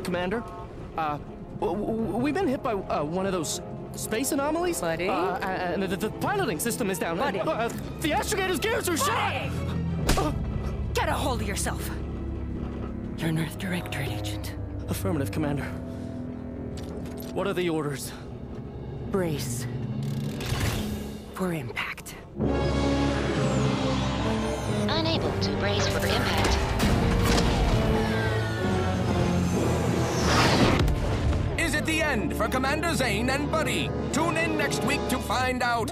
Commander. We've been hit by one of those space anomalies. Buddy? And the piloting system is down. Buddy. The astrogator's gears are shot! Get a hold of yourself. You're an Earth Directorate agent. Affirmative, Commander. What are the orders? Brace for impact. Unable to brace for impact. Is it the end for Commander Zane and Buddy? Tune in next week to find out.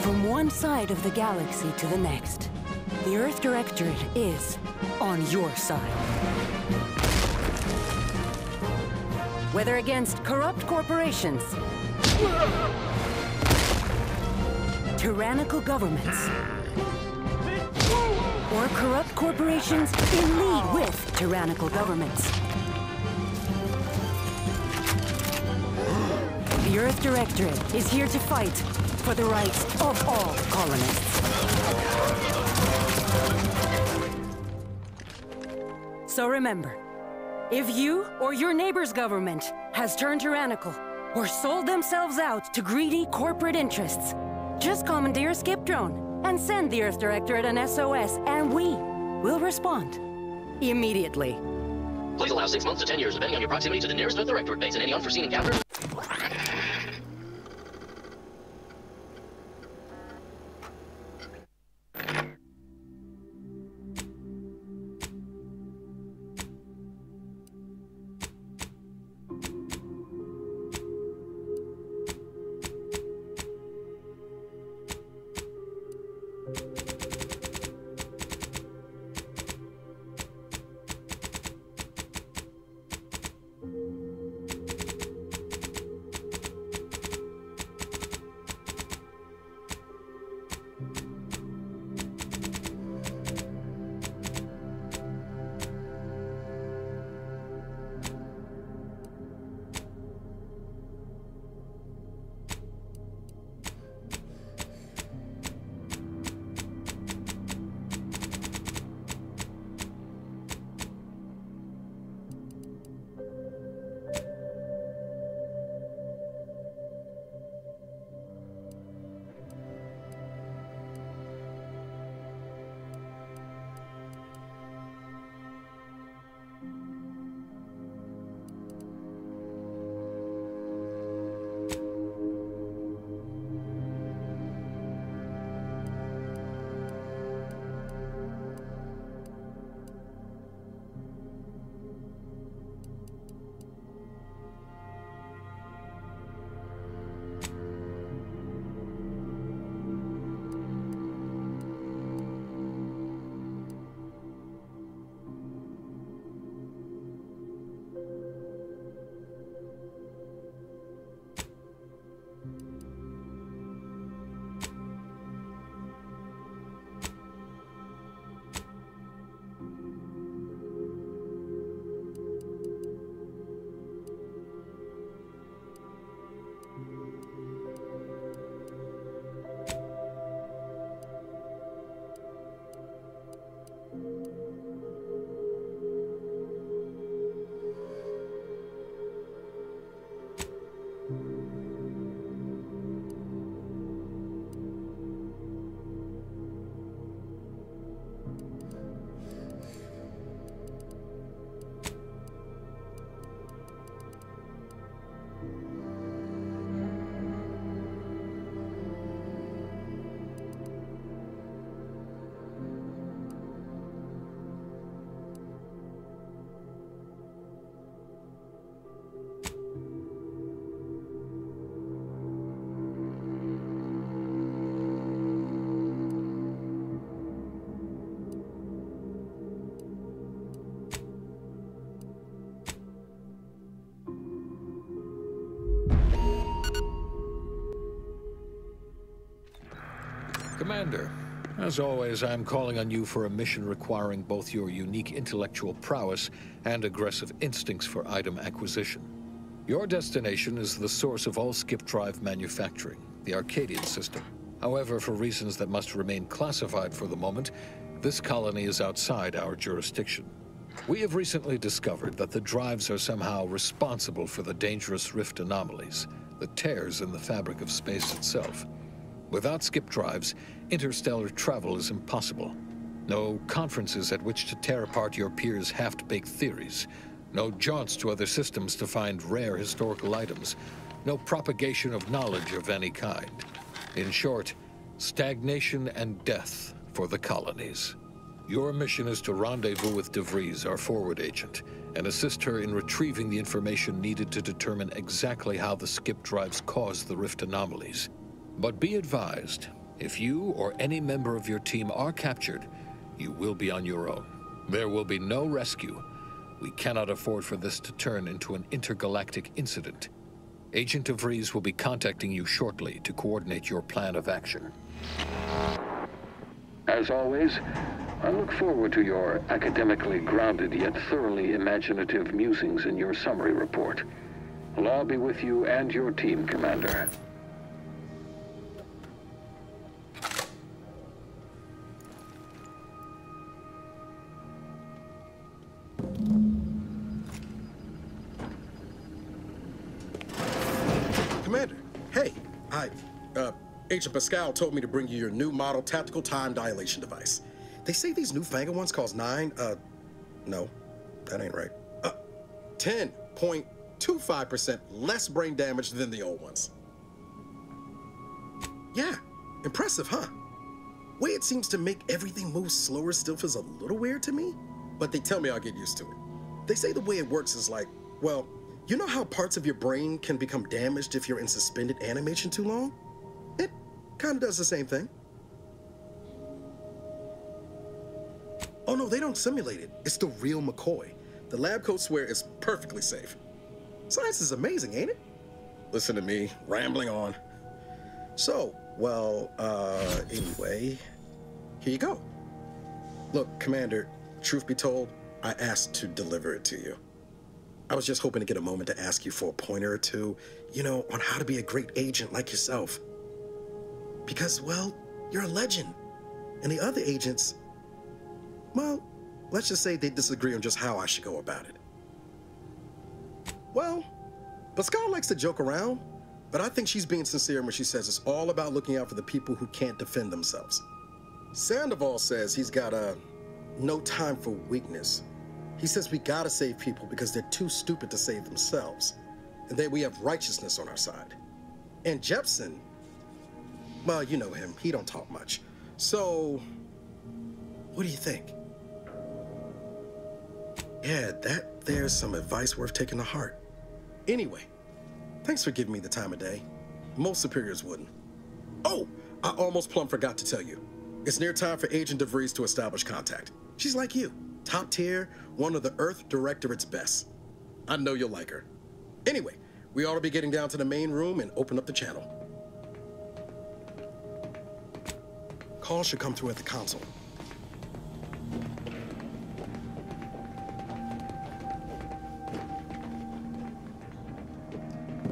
From one side of the galaxy to the next, the Earth Directorate is on your side. Whether against corrupt corporations, tyrannical governments, or corrupt corporations in league with tyrannical governments, the Earth Directorate is here to fight for the rights of all colonists. So remember, if you or your neighbor's government has turned tyrannical or sold themselves out to greedy corporate interests, just commandeer a skip drone and send the Earth Directorate an SOS, and we will respond immediately. Please allow 6 months to 10 years, depending on your proximity to the nearest Earth Directorate base and any unforeseen encounters. Commander, as always, I'm calling on you for a mission requiring both your unique intellectual prowess and aggressive instincts for item acquisition. Your destination is the source of all skip drive manufacturing, the Arcadian system. However, for reasons that must remain classified for the moment, this colony is outside our jurisdiction. We have recently discovered that the drives are somehow responsible for the dangerous rift anomalies, the tears in the fabric of space itself. Without skip drives, interstellar travel is impossible. No conferences at which to tear apart your peers' half-baked theories. No jaunts to other systems to find rare historical items. No propagation of knowledge of any kind. In short, stagnation and death for the colonies. Your mission is to rendezvous with DeVries, our forward agent, and assist her in retrieving the information needed to determine exactly how the skip drives caused the rift anomalies. But be advised, if you or any member of your team are captured, you will be on your own. There will be no rescue. We cannot afford for this to turn into an intergalactic incident. Agent DeVries will be contacting you shortly to coordinate your plan of action. As always, I look forward to your academically grounded yet thoroughly imaginative musings in your summary report. Allah be with you and your team, Commander. Commander, hey, Agent Pascal told me to bring you your new model tactical time dilation device. They say these newfangled ones cause no, that ain't right. 10.25% less brain damage than the old ones. Yeah, impressive, huh? Way it seems to make everything move slower still feels a little weird to me, but they tell me I'll get used to it. They say the way it works is like, well, you know how parts of your brain can become damaged if you're in suspended animation too long? It kind of does the same thing. Oh no, they don't simulate it. It's the real McCoy. The lab coats swear it's perfectly safe. Science is amazing, ain't it? Listen to me, rambling on. So, well, anyway, here you go. Look, Commander, truth be told, I asked to deliver it to you. I was just hoping to get a moment to ask you for a pointer or two, you know, on how to be a great agent like yourself. Because, well, you're a legend. And the other agents, well, let's just say they disagree on just how I should go about it. Well, Pascal likes to joke around, but I think she's being sincere when she says it's all about looking out for the people who can't defend themselves. Sandoval says he's got no time for weakness. He says we gotta save people because they're too stupid to save themselves, and that we have righteousness on our side. And Jepson, well, you know him, he don't talk much. So, what do you think? Yeah, there's some advice worth taking to heart. Anyway, thanks for giving me the time of day. Most superiors wouldn't. Oh, I almost plumb forgot to tell you. It's near time for Agent DeVries to establish contact. She's like you, top tier, one of the Earth Directorate's best. I know you'll like her. Anyway, we ought to be getting down to the main room and open up the channel. Call should come through at the console.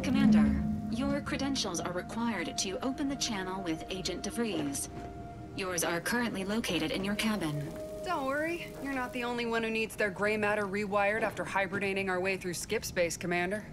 Commander, your credentials are required to open the channel with Agent DeVries. Yours are currently located in your cabin. Don't worry, you're not the only one who needs their gray matter rewired after hibernating our way through skip space, Commander.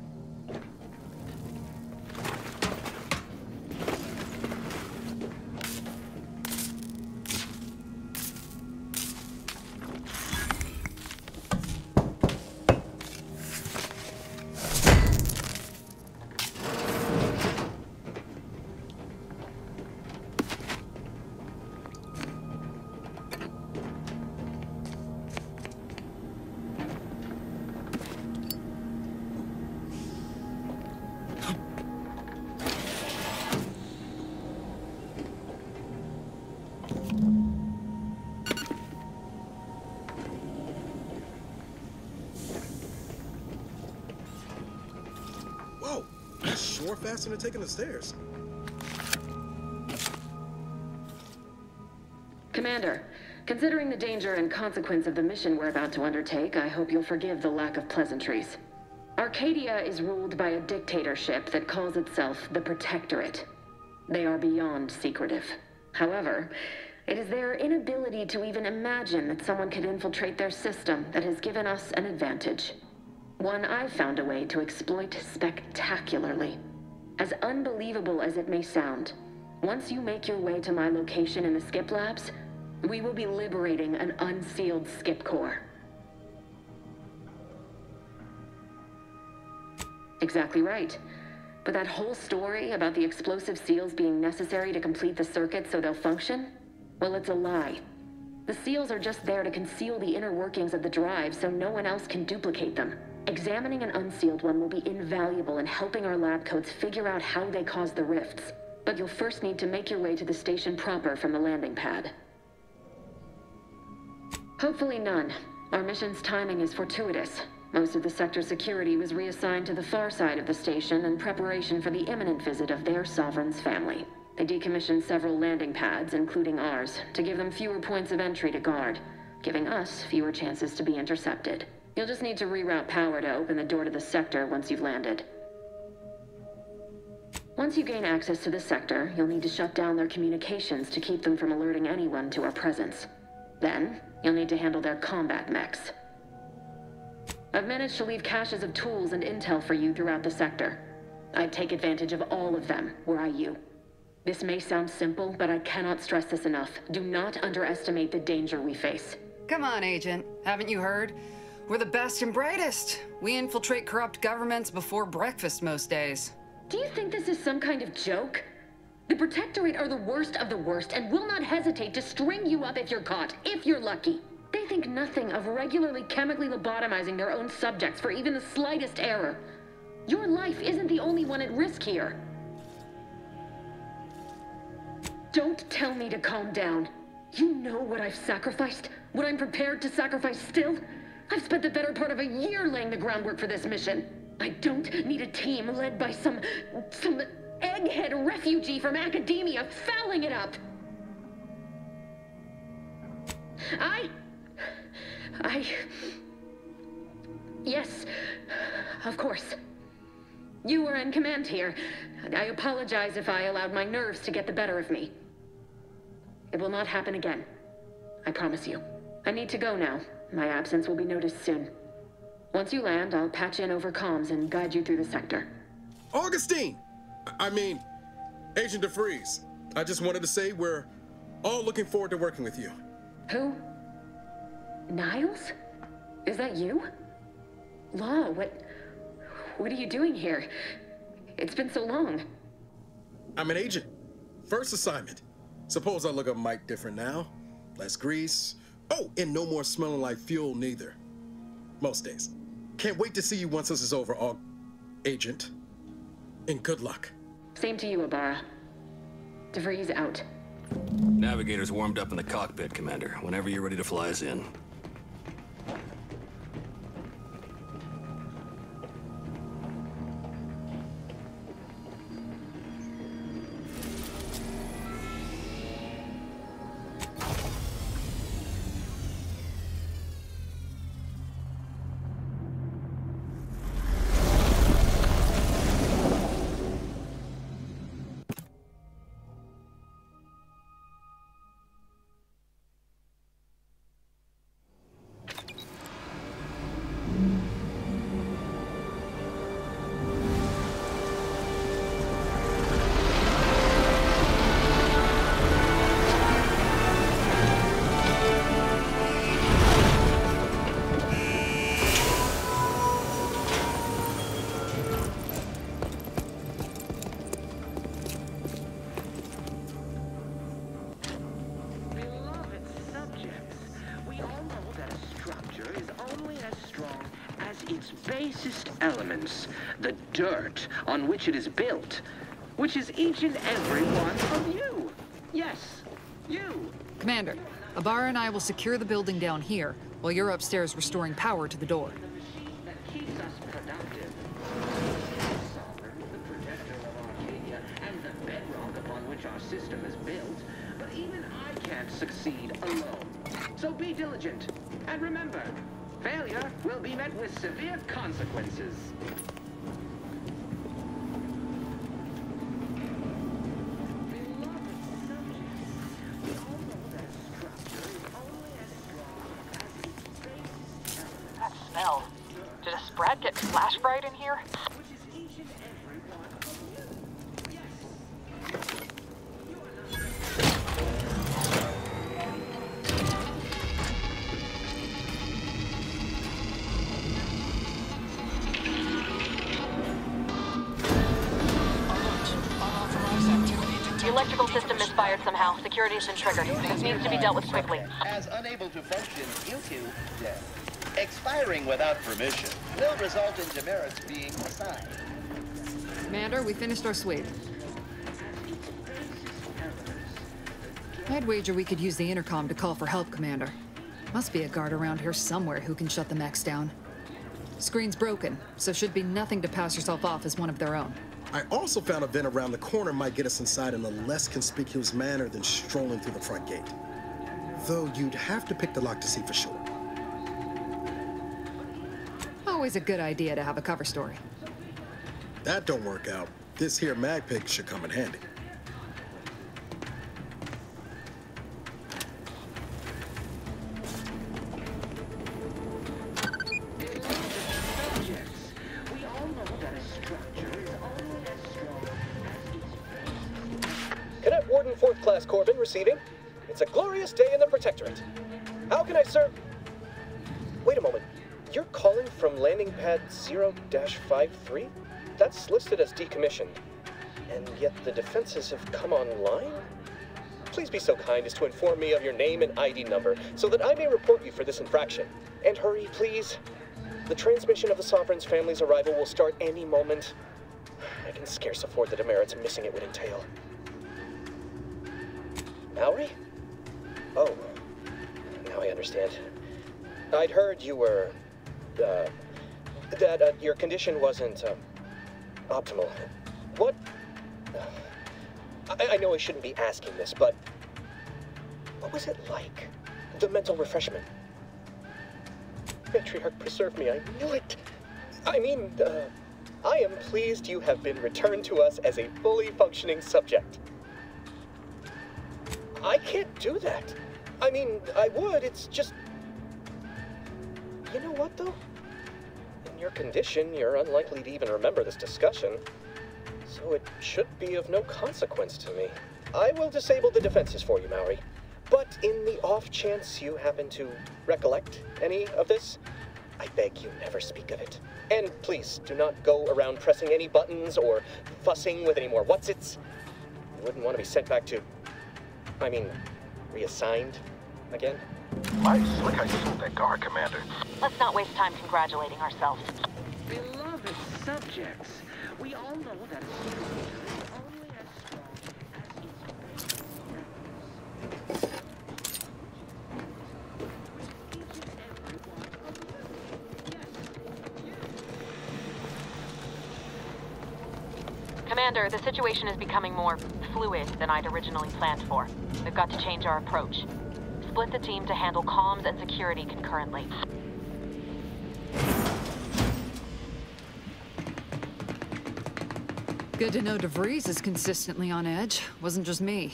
Whoa, that's sure faster than taking the stairs. Commander, considering the danger and consequence of the mission we're about to undertake, I hope you'll forgive the lack of pleasantries. Arcadia is ruled by a dictatorship that calls itself the Protectorate. They are beyond secretive. However, It is their inability to even imagine that someone could infiltrate their system that has given us an advantage. One I've found a way to exploit spectacularly. As unbelievable as it may sound, once you make your way to my location in the Skip Labs, we will be liberating an unsealed Skip core. Exactly right. But that whole story about the explosive seals being necessary to complete the circuit so they'll function? Well, it's a lie. The seals are just there to conceal the inner workings of the drive so no one else can duplicate them. Examining an unsealed one will be invaluable in helping our lab coats figure out how they cause the rifts. But you'll first need to make your way to the station proper from the landing pad. Hopefully none. Our mission's timing is fortuitous. Most of the sector security was reassigned to the far side of the station in preparation for the imminent visit of their sovereign's family. They decommissioned several landing pads, including ours, to give them fewer points of entry to guard, giving us fewer chances to be intercepted. You'll just need to reroute power to open the door to the sector once you've landed. Once you gain access to the sector, you'll need to shut down their communications to keep them from alerting anyone to our presence. Then, you'll need to handle their combat mechs. I've managed to leave caches of tools and intel for you throughout the sector. I'd take advantage of all of them, were I you. This may sound simple, but I cannot stress this enough. Do not underestimate the danger we face. Come on, Agent. Haven't you heard? We're the best and brightest. We infiltrate corrupt governments before breakfast most days. Do you think this is some kind of joke? The Protectorate are the worst of the worst and will not hesitate to string you up if you're caught, if you're lucky. They think nothing of regularly chemically lobotomizing their own subjects for even the slightest error. Your life isn't the only one at risk here. Don't tell me to calm down. You know what I've sacrificed, what I'm prepared to sacrifice still. I've spent the better part of a year laying the groundwork for this mission. I don't need a team led by some egghead refugee from academia fouling it up. Yes, of course. You were in command here. I apologize if I allowed my nerves to get the better of me. It will not happen again. I promise you. I need to go now. My absence will be noticed soon. Once you land, I'll patch in over comms and guide you through the sector. Augustine! Agent DeFreeze. I just wanted to say we're all looking forward to working with you. Who? Niles? Is that you? Law, what are you doing here? It's been so long. I'm an agent. First assignment. Suppose I look a mite different now. Less grease. Oh, and no more smelling like fuel neither. Most days. Can't wait to see you once this is over, Agent. And good luck. Same to you, Ibarra. DeVries out. Navigator's warmed up in the cockpit, Commander. Whenever you're ready to fly us in. Basest elements, the dirt on which it is built, which is each and every one of you. Yes, you. Commander, Ibarra and I will secure the building down here, while you're upstairs restoring power to the door. That keeps us productive. Sovereign, the protector of Arcadia, and the bedrock upon which our system is built. But even I can't succeed alone. So be diligent, and remember, failure will be met with severe consequences. Beloved subjects, we all know that not get flash fried in here? The electrical system misfired somehow. Security has been triggered. This needs to be dealt with quickly. As unable to function due to death. Expiring without permission will result in demerits being assigned. Commander, we finished our sweep. I'd wager we could use the intercom to call for help, Commander. Must be a guard around here somewhere who can shut the mechs down. Screen's broken, so should be nothing to pass yourself off as one of their own. I also found a vent around the corner might get us inside in a less conspicuous manner than strolling through the front gate. Though you'd have to pick the lock to see for sure. Always a good idea to have a cover story. That don't work out. This here mag pick should come in handy. Cadet Warden 4th Class Corbin receiving. It's a glorious day in the Protectorate. How can I serve? Wait a moment. You're calling from landing pad 0-53? That's listed as decommissioned. And yet the defenses have come online? Please be so kind as to inform me of your name and ID number so that I may report you for this infraction. And hurry, please. The transmission of the Sovereign's family's arrival will start any moment. I can scarce afford the demerits missing it would entail. Mallory? Oh, now I understand. I'd heard you were, that your condition wasn't, optimal. What? I know I shouldn't be asking this, but what was it like? The mental refreshment? Matriarch, preserve me, I knew it. I mean, I am pleased you have been returned to us as a fully functioning subject. I can't do that. I mean, I would, it's just... You know what, though? In your condition, you're unlikely to even remember this discussion. So it should be of no consequence to me. I will disable the defenses for you, Maori. But in the off chance you happen to recollect any of this, I beg you never speak of it. And please, do not go around pressing any buttons or fussing with any more whatsits. You wouldn't want to be sent back to... reassigned again? Nice. Look how you fooled that guard, Commander. Let's not waste time congratulating ourselves. Beloved subjects, we all know that a simulator is only as strong as its Commander, the situation is becoming more fluid than I'd originally planned for. We've got to change our approach. Split the team to handle comms and security concurrently. Good to know DeVries is consistently on edge. Wasn't just me.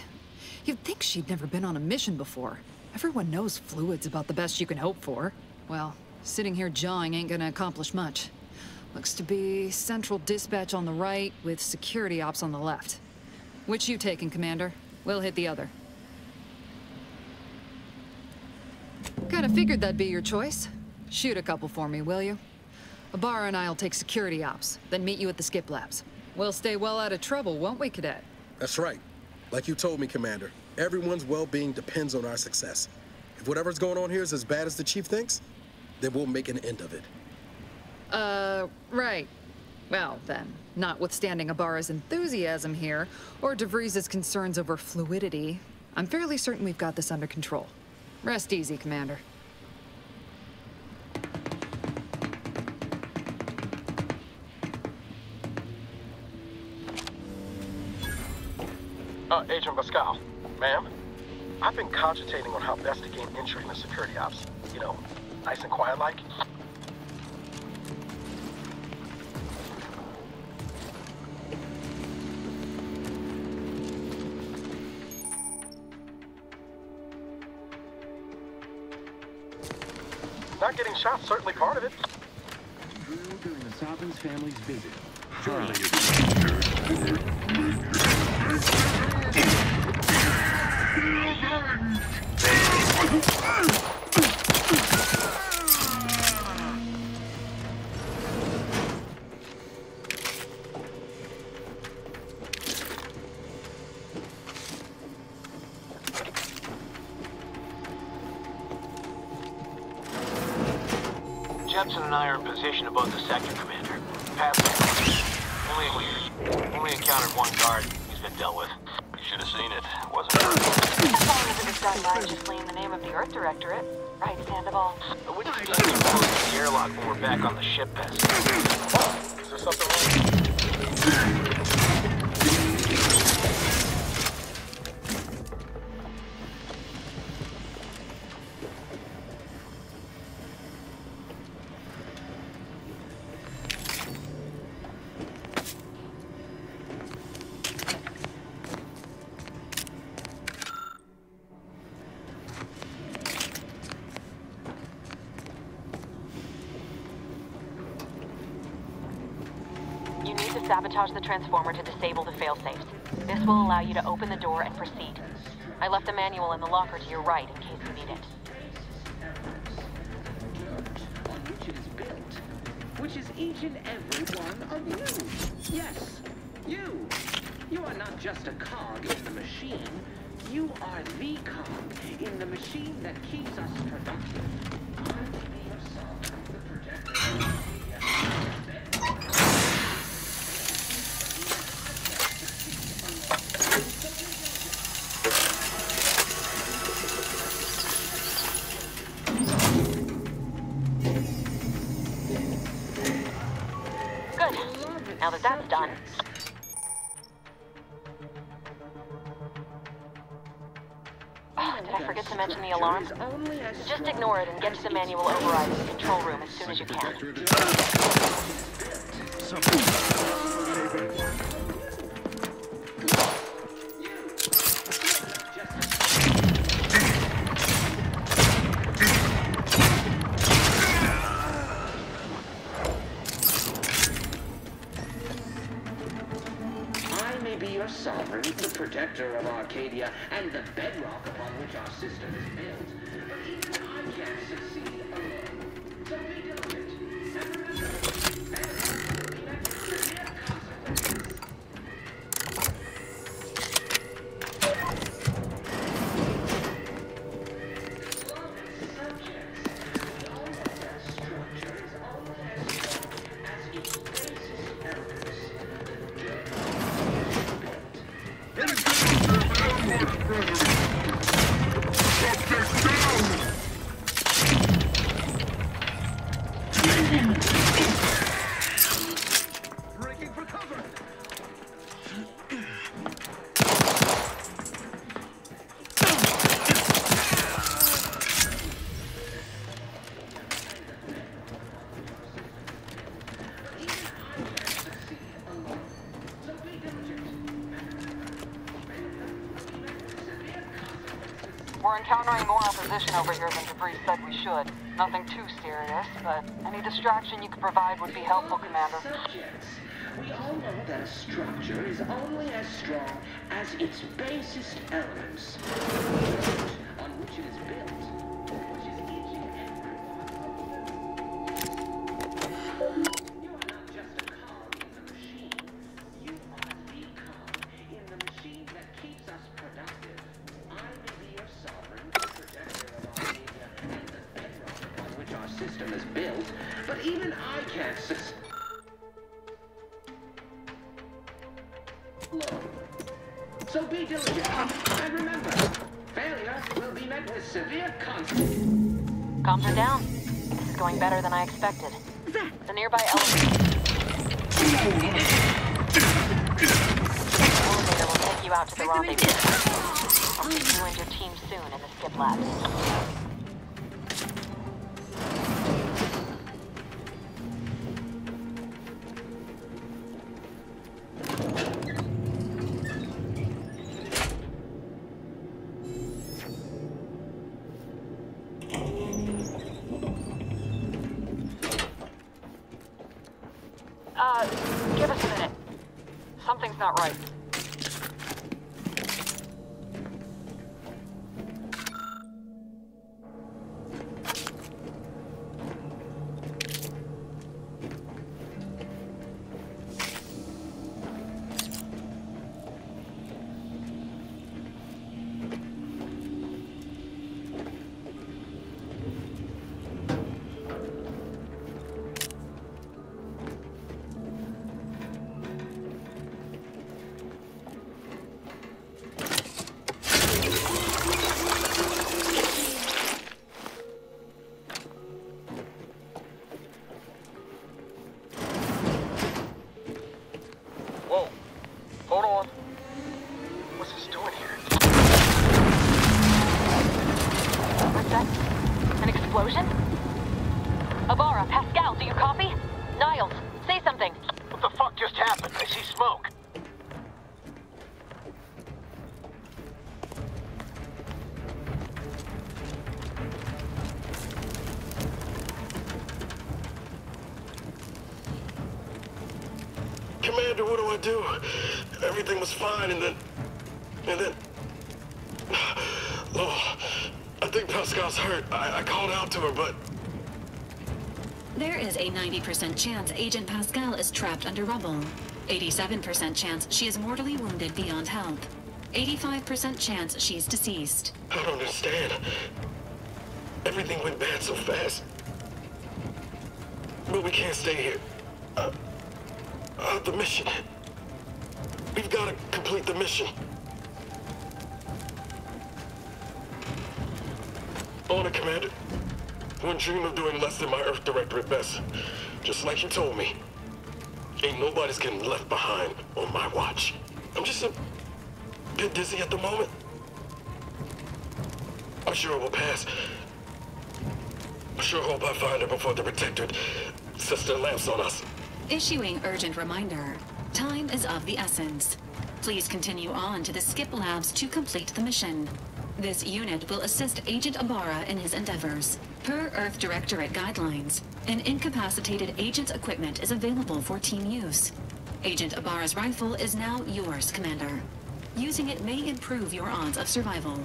You'd think she'd never been on a mission before. Everyone knows fluid's about the best you can hope for. Well, sitting here jawing ain't gonna accomplish much. Looks to be central dispatch on the right with security ops on the left. Which you taking, Commander? We'll hit the other. Kinda figured that'd be your choice. Shoot a couple for me, will you? Ibarra and I'll take security ops, then meet you at the skip labs. We'll stay well out of trouble, won't we, Cadet? That's right. Like you told me, Commander, everyone's well-being depends on our success. If whatever's going on here is as bad as the Chief thinks, then we'll make an end of it. Right. Well, then, notwithstanding Ibarra's enthusiasm here, or DeVries' concerns over fluidity, I'm fairly certain we've got this under control. Rest easy, Commander. Agent Pascal, ma'am, I've been cogitating on how best to gain entry in the security ops. You know, nice and quiet-like. Not getting shot, certainly part of it. through during the Sovereign's family's visit. Charlie. Jepson and I are in position above the sector, Commander. Pass only clear. Only encountered one guard. He's been dealt with. You should have seen it. Wasn't it? As long as it is done righteously in the name of the Earth Directorate. Right, Sandoval? Which is the airlock when we're back on the ship, Bess. Is there something wrong? Sabotage the transformer to disable the failsafes. This will allow you to open the door and proceed. I left the manual in the locker to your right in case you need it. On which it is built, which is each and every one of you. Yes, you. You are not just a cog in the machine. You are the cog in the machine that keeps us productive. I will be your son, the protector. Now that that's done... Oh, did I forget to mention the alarm? Just ignore it and get to the manual override in the control room as soon as you can. Sovereign, the protector of Arcadia, and the bedrock upon which our system is built. But even I can't succeed alone. So be diligent. And remember, failure will be met with severe consequences. We're encountering more opposition over here than Debris said we should. Nothing too serious, but any distraction you could provide would be helpful, Commander. Subjects, we all know that a structure is only as strong as its basest elements, on which it is built, which is each and every one. You are not just a cog in the machine. You are the cog in the machine that keeps us productive. I may be your sovereign, the protector of Arcadia, and the bedrock upon which our system is built, but even I can't succeed. So be diligent, and remember, failure will be met with severe consequences. Comms are down. This is going better than I expected. The nearby elevator will take you out to the rendezvous. I'll see you and your team soon in the skip labs. Something's not right. Commander, what do I do? Everything was fine, and then... Oh, I think Pascal's hurt. I called out to her, but... There is a 90% chance Agent Pascal is trapped under rubble. 87% chance she is mortally wounded beyond health. 85% chance she's deceased. I don't understand. Everything went bad so fast. But we can't stay here. The mission. We've got to complete the mission. On it, Commander. Wouldn't dream of doing less than my Earth Director at best. Just like you told me. Ain't nobody's getting left behind on my watch. I'm just a bit dizzy at the moment. I'm sure it will pass. I sure hope I find her before the Protectorate sets their lamps on us. Issuing urgent reminder. Time is of the essence. Please continue on to the Skip Labs to complete the mission. This unit will assist Agent Ibarra in his endeavors. Per Earth Directorate guidelines, an incapacitated agent's equipment is available for team use. Agent Ibarra's rifle is now yours, Commander. Using it may improve your odds of survival.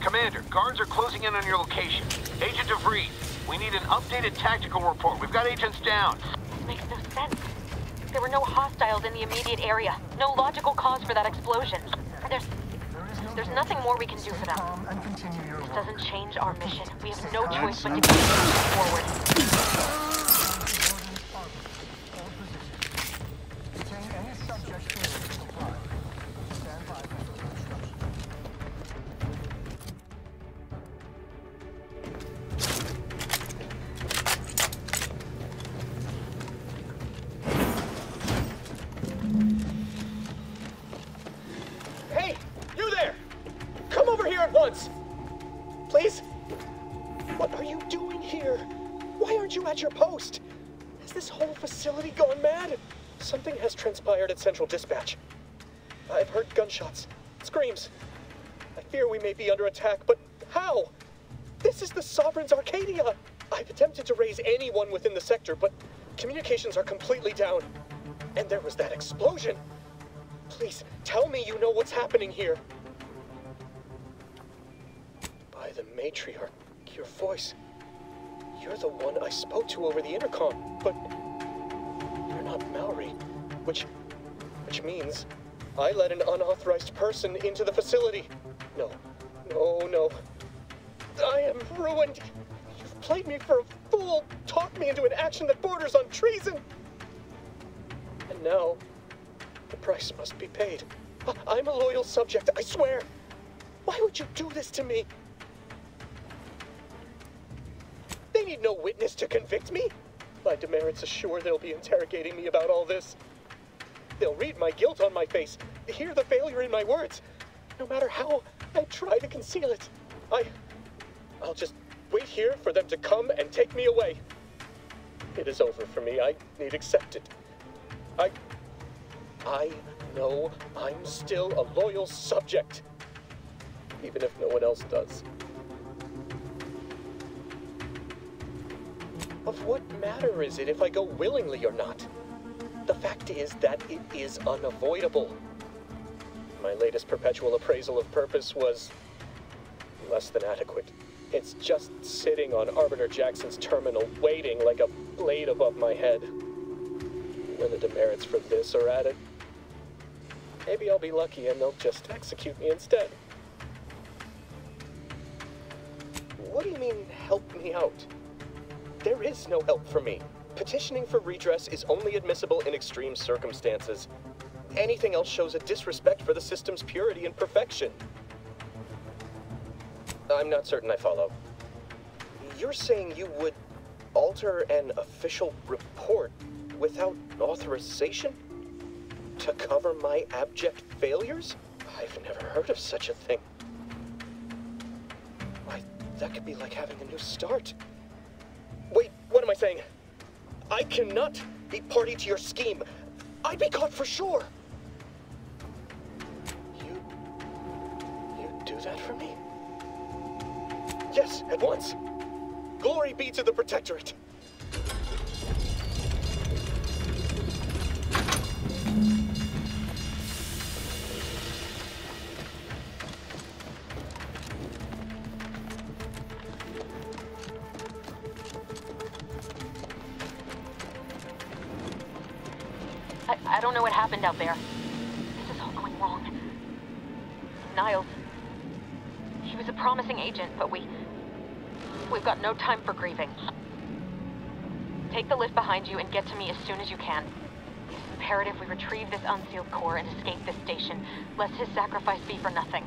Commander, guards are closing in on your location. Agent DeVries, we need an updated tactical report. We've got agents down. This makes no sense. There were no hostiles in the immediate area. No logical cause for that explosion. There's nothing more we can do for them. This doesn't change our mission. We have no choice but to keep moving forward. Please? What are you doing here? Why aren't you at your post? Has this whole facility gone mad? Something has transpired at Central Dispatch. I've heard gunshots, screams. I fear we may be under attack, but how? This is the Sovereign's Arcadia. I've attempted to raise anyone within the sector, but communications are completely down. And there was that explosion. Please, tell me you know what's happening here. By the matriarch, your voice. You're the one I spoke to over the intercom, but you're not Maori, which means I let an unauthorized person into the facility. No. I am ruined. You've played me for a fool, talked me into an action that borders on treason. And now, the price must be paid. I'm a loyal subject, I swear. Why would you do this to me? They need no witness to convict me. My demerits assure they'll be interrogating me about all this. They'll read my guilt on my face, hear the failure in my words. No matter how I try to conceal it, I'll just wait here for them to come and take me away. It is over for me. I need accept it. I know I'm still a loyal subject, even if no one else does. Of what matter is it if I go willingly or not? The fact is that it is unavoidable. My latest perpetual appraisal of purpose was less than adequate. It's just sitting on Arbiter Jackson's terminal, waiting like a blade above my head. When the demerits for this are added, maybe I'll be lucky and they'll just execute me instead. What do you mean, help me out? There is no help for me. Petitioning for redress is only admissible in extreme circumstances. Anything else shows a disrespect for the system's purity and perfection. I'm not certain I follow. You're saying you would alter an official report without authorization? To cover my abject failures? I've never heard of such a thing. Why, that could be like having a new start. Wait, what am I saying? I cannot be party to your scheme. I'd be caught for sure. You do that for me? Yes, at once. Glory be to the Protectorate. I don't know what happened out there. This is all going wrong. Niles. He was a promising agent, but we've got no time for grieving. Take the lift behind you and get to me as soon as you can. It's imperative we retrieve this unsealed core and escape this station, lest his sacrifice be for nothing.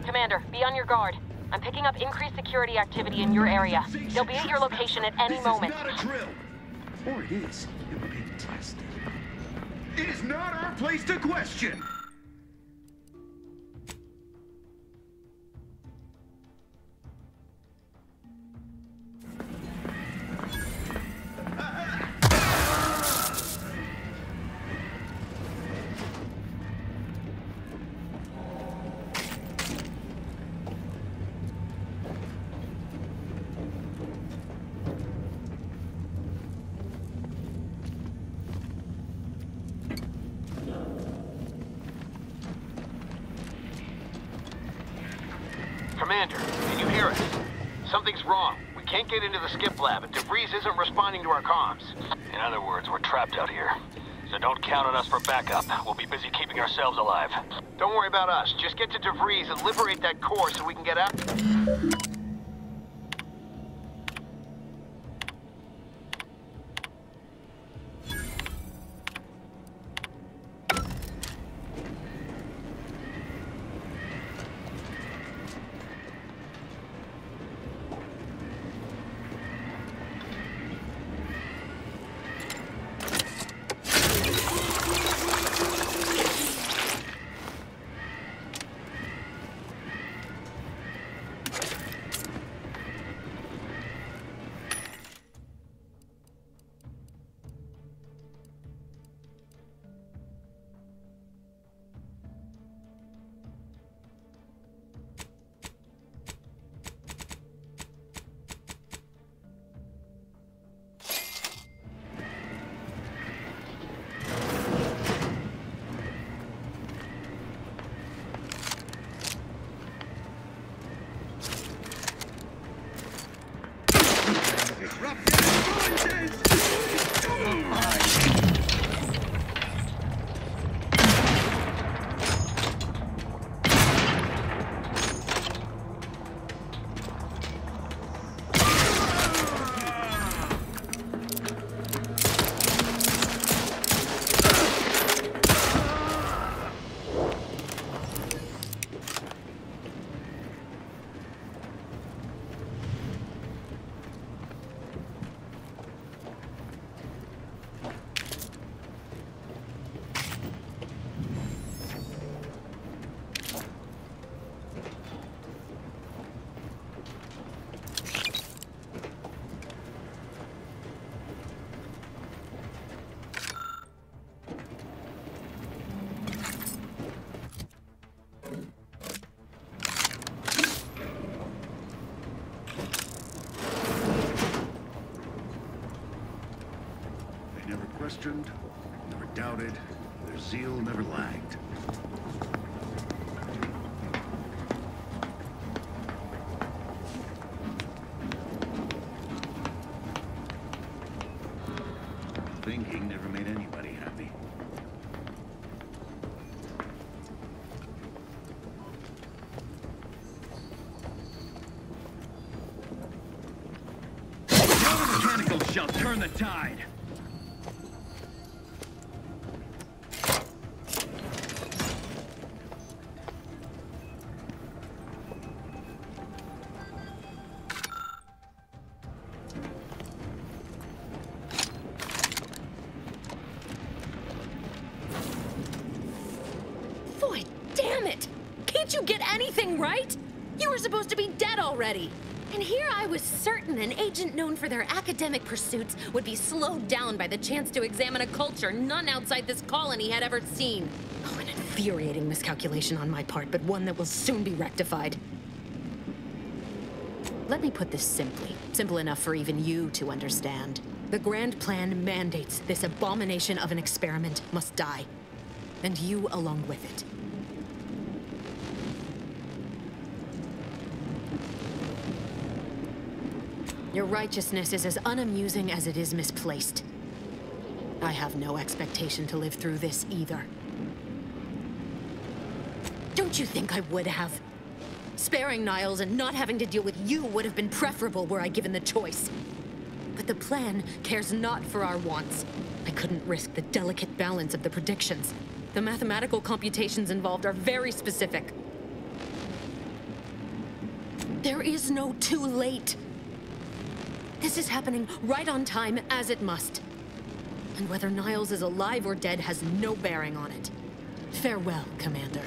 Commander, be on your guard. I'm picking up increased security activity in your area. They'll be at your location at any moment. This is not a drill! Or it is. It will be tested. It is not our place to question! Commander, can you hear us? Something's wrong. We can't get into the skip lab, and DeVries isn't responding to our comms. In other words, we're trapped out here. So don't count on us for backup. We'll be busy keeping ourselves alive. Don't worry about us. Just get to DeVries and liberate that core so we can get out. Questioned, never doubted, their zeal never lagged. Thinking never made anybody happy. Now the mechanicals shall turn the tide. Right? You were supposed to be dead already. And here I was certain an agent known for their academic pursuits would be slowed down by the chance to examine a culture none outside this colony had ever seen. Oh, an infuriating miscalculation on my part, but one that will soon be rectified. Let me put this simply. Simple enough for even you to understand. The grand plan mandates this abomination of an experiment must die. And you along with it. Your righteousness is as unamusing as it is misplaced. I have no expectation to live through this either. Don't you think I would have? Sparing Niles and not having to deal with you would have been preferable were I given the choice. But the plan cares not for our wants. I couldn't risk the delicate balance of the predictions. The mathematical computations involved are very specific. There is no too late. This is happening right on time, as it must. And whether Niles is alive or dead has no bearing on it. Farewell, Commander.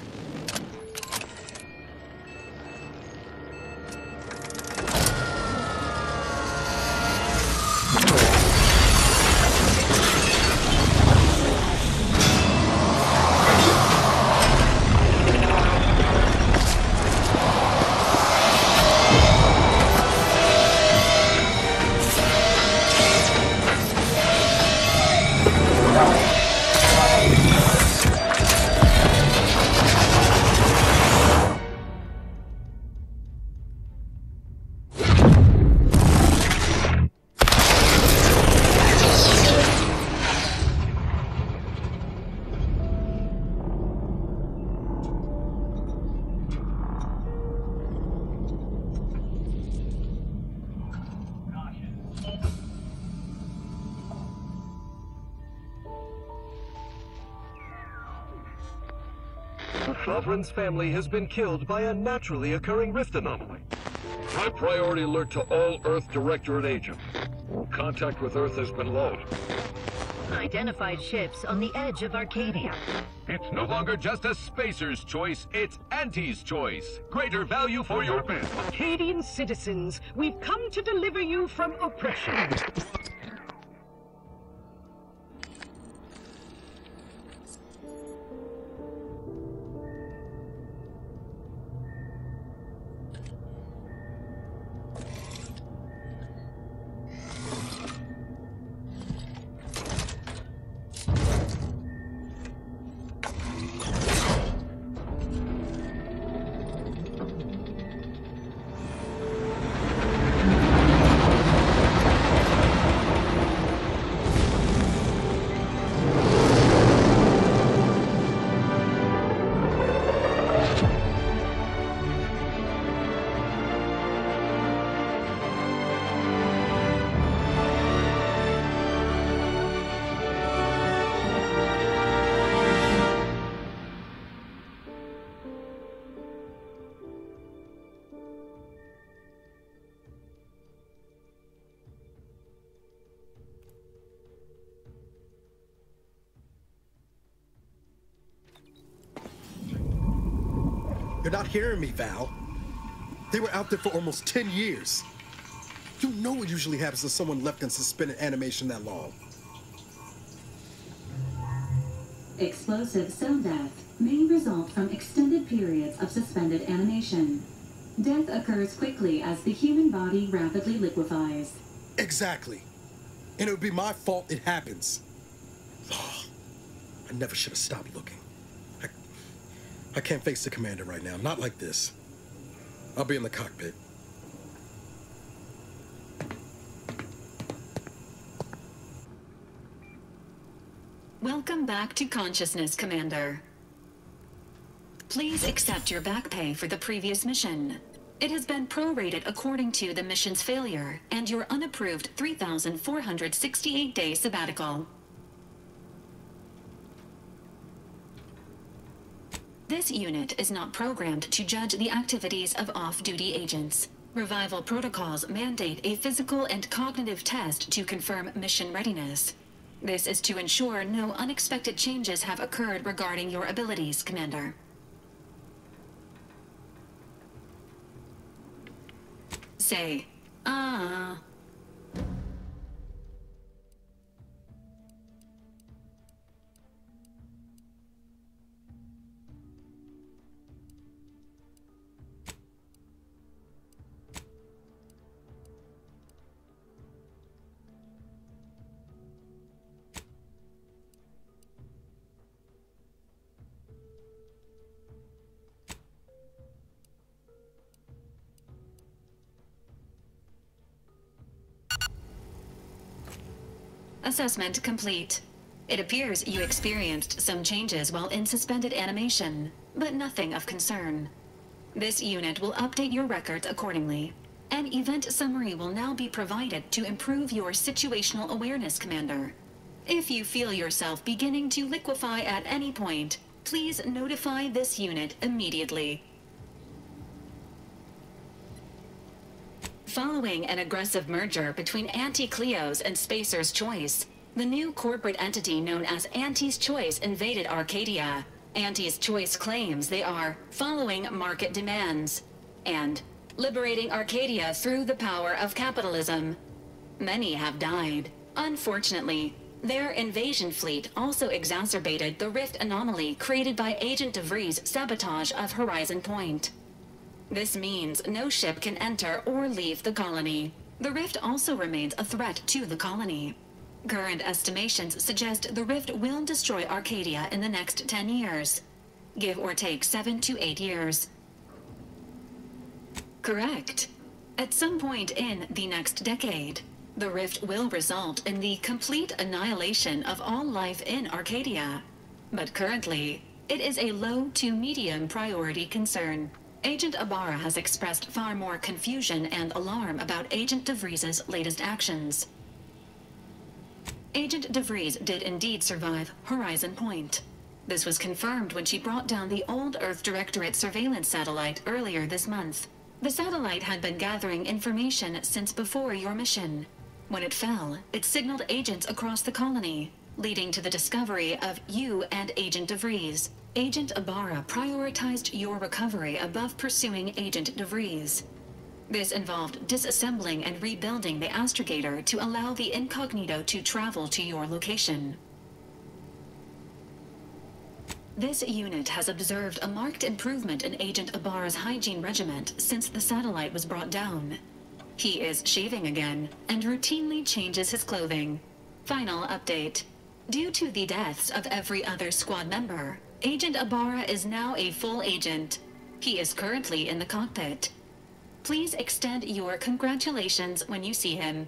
Sovereign's family has been killed by a naturally occurring rift anomaly. High priority alert to all Earth Directorate agents. Contact with Earth has been low. Identified ships on the edge of Arcadia. It's no longer just a spacer's choice, it's Auntie's choice. Greater value for your men. Arcadian citizens, we've come to deliver you from oppression. You're not hearing me, Val. They were out there for almost 10 years. You know what usually happens to someone left in suspended animation that long. Explosive cell death may result from extended periods of suspended animation. Death occurs quickly as the human body rapidly liquefies. Exactly. And it would be my fault it happens. Oh, I never should have stopped looking. I can't face the commander right now, not like this. I'll be in the cockpit. Welcome back to consciousness, Commander. Please accept your back pay for the previous mission. It has been prorated according to the mission's failure and your unapproved 3,468-day sabbatical. This unit is not programmed to judge the activities of off-duty agents. Revival protocols mandate a physical and cognitive test to confirm mission readiness. This is to ensure no unexpected changes have occurred regarding your abilities, Commander. Say, Assessment complete. It appears you experienced some changes while in suspended animation, but nothing of concern. This unit will update your records accordingly. An event summary will now be provided to improve your situational awareness, Commander. If you feel yourself beginning to liquefy at any point, please notify this unit immediately. Following an aggressive merger between Anti-Cleo's and Spacer's Choice, the new corporate entity known as Anti's Choice invaded Arcadia. Anti's Choice claims they are following market demands and liberating Arcadia through the power of capitalism. Many have died. Unfortunately, their invasion fleet also exacerbated the rift anomaly created by Agent DeVries' sabotage of Horizon Point. This means no ship can enter or leave the colony. The rift also remains a threat to the colony. Current estimations suggest the rift will destroy Arcadia in the next 10 years. Give or take 7 to 8 years. Correct. At some point in the next decade, the rift will result in the complete annihilation of all life in Arcadia. But currently, it is a low to medium priority concern. Agent Ibarra has expressed far more confusion and alarm about Agent DeVries' latest actions. Agent DeVries did indeed survive Horizon Point. This was confirmed when she brought down the old Earth Directorate surveillance satellite earlier this month. The satellite had been gathering information since before your mission. When it fell, it signaled agents across the colony, leading to the discovery of you and Agent DeVries. Agent Ibarra prioritized your recovery above pursuing Agent DeVries. This involved disassembling and rebuilding the astrogator to allow the incognito to travel to your location. This unit has observed a marked improvement in Agent Ibarra's hygiene regimen since the satellite was brought down. He is shaving again and routinely changes his clothing. Final update. Due to the deaths of every other squad member, Agent Ibarra is now a full agent. He is currently in the cockpit. Please extend your congratulations when you see him.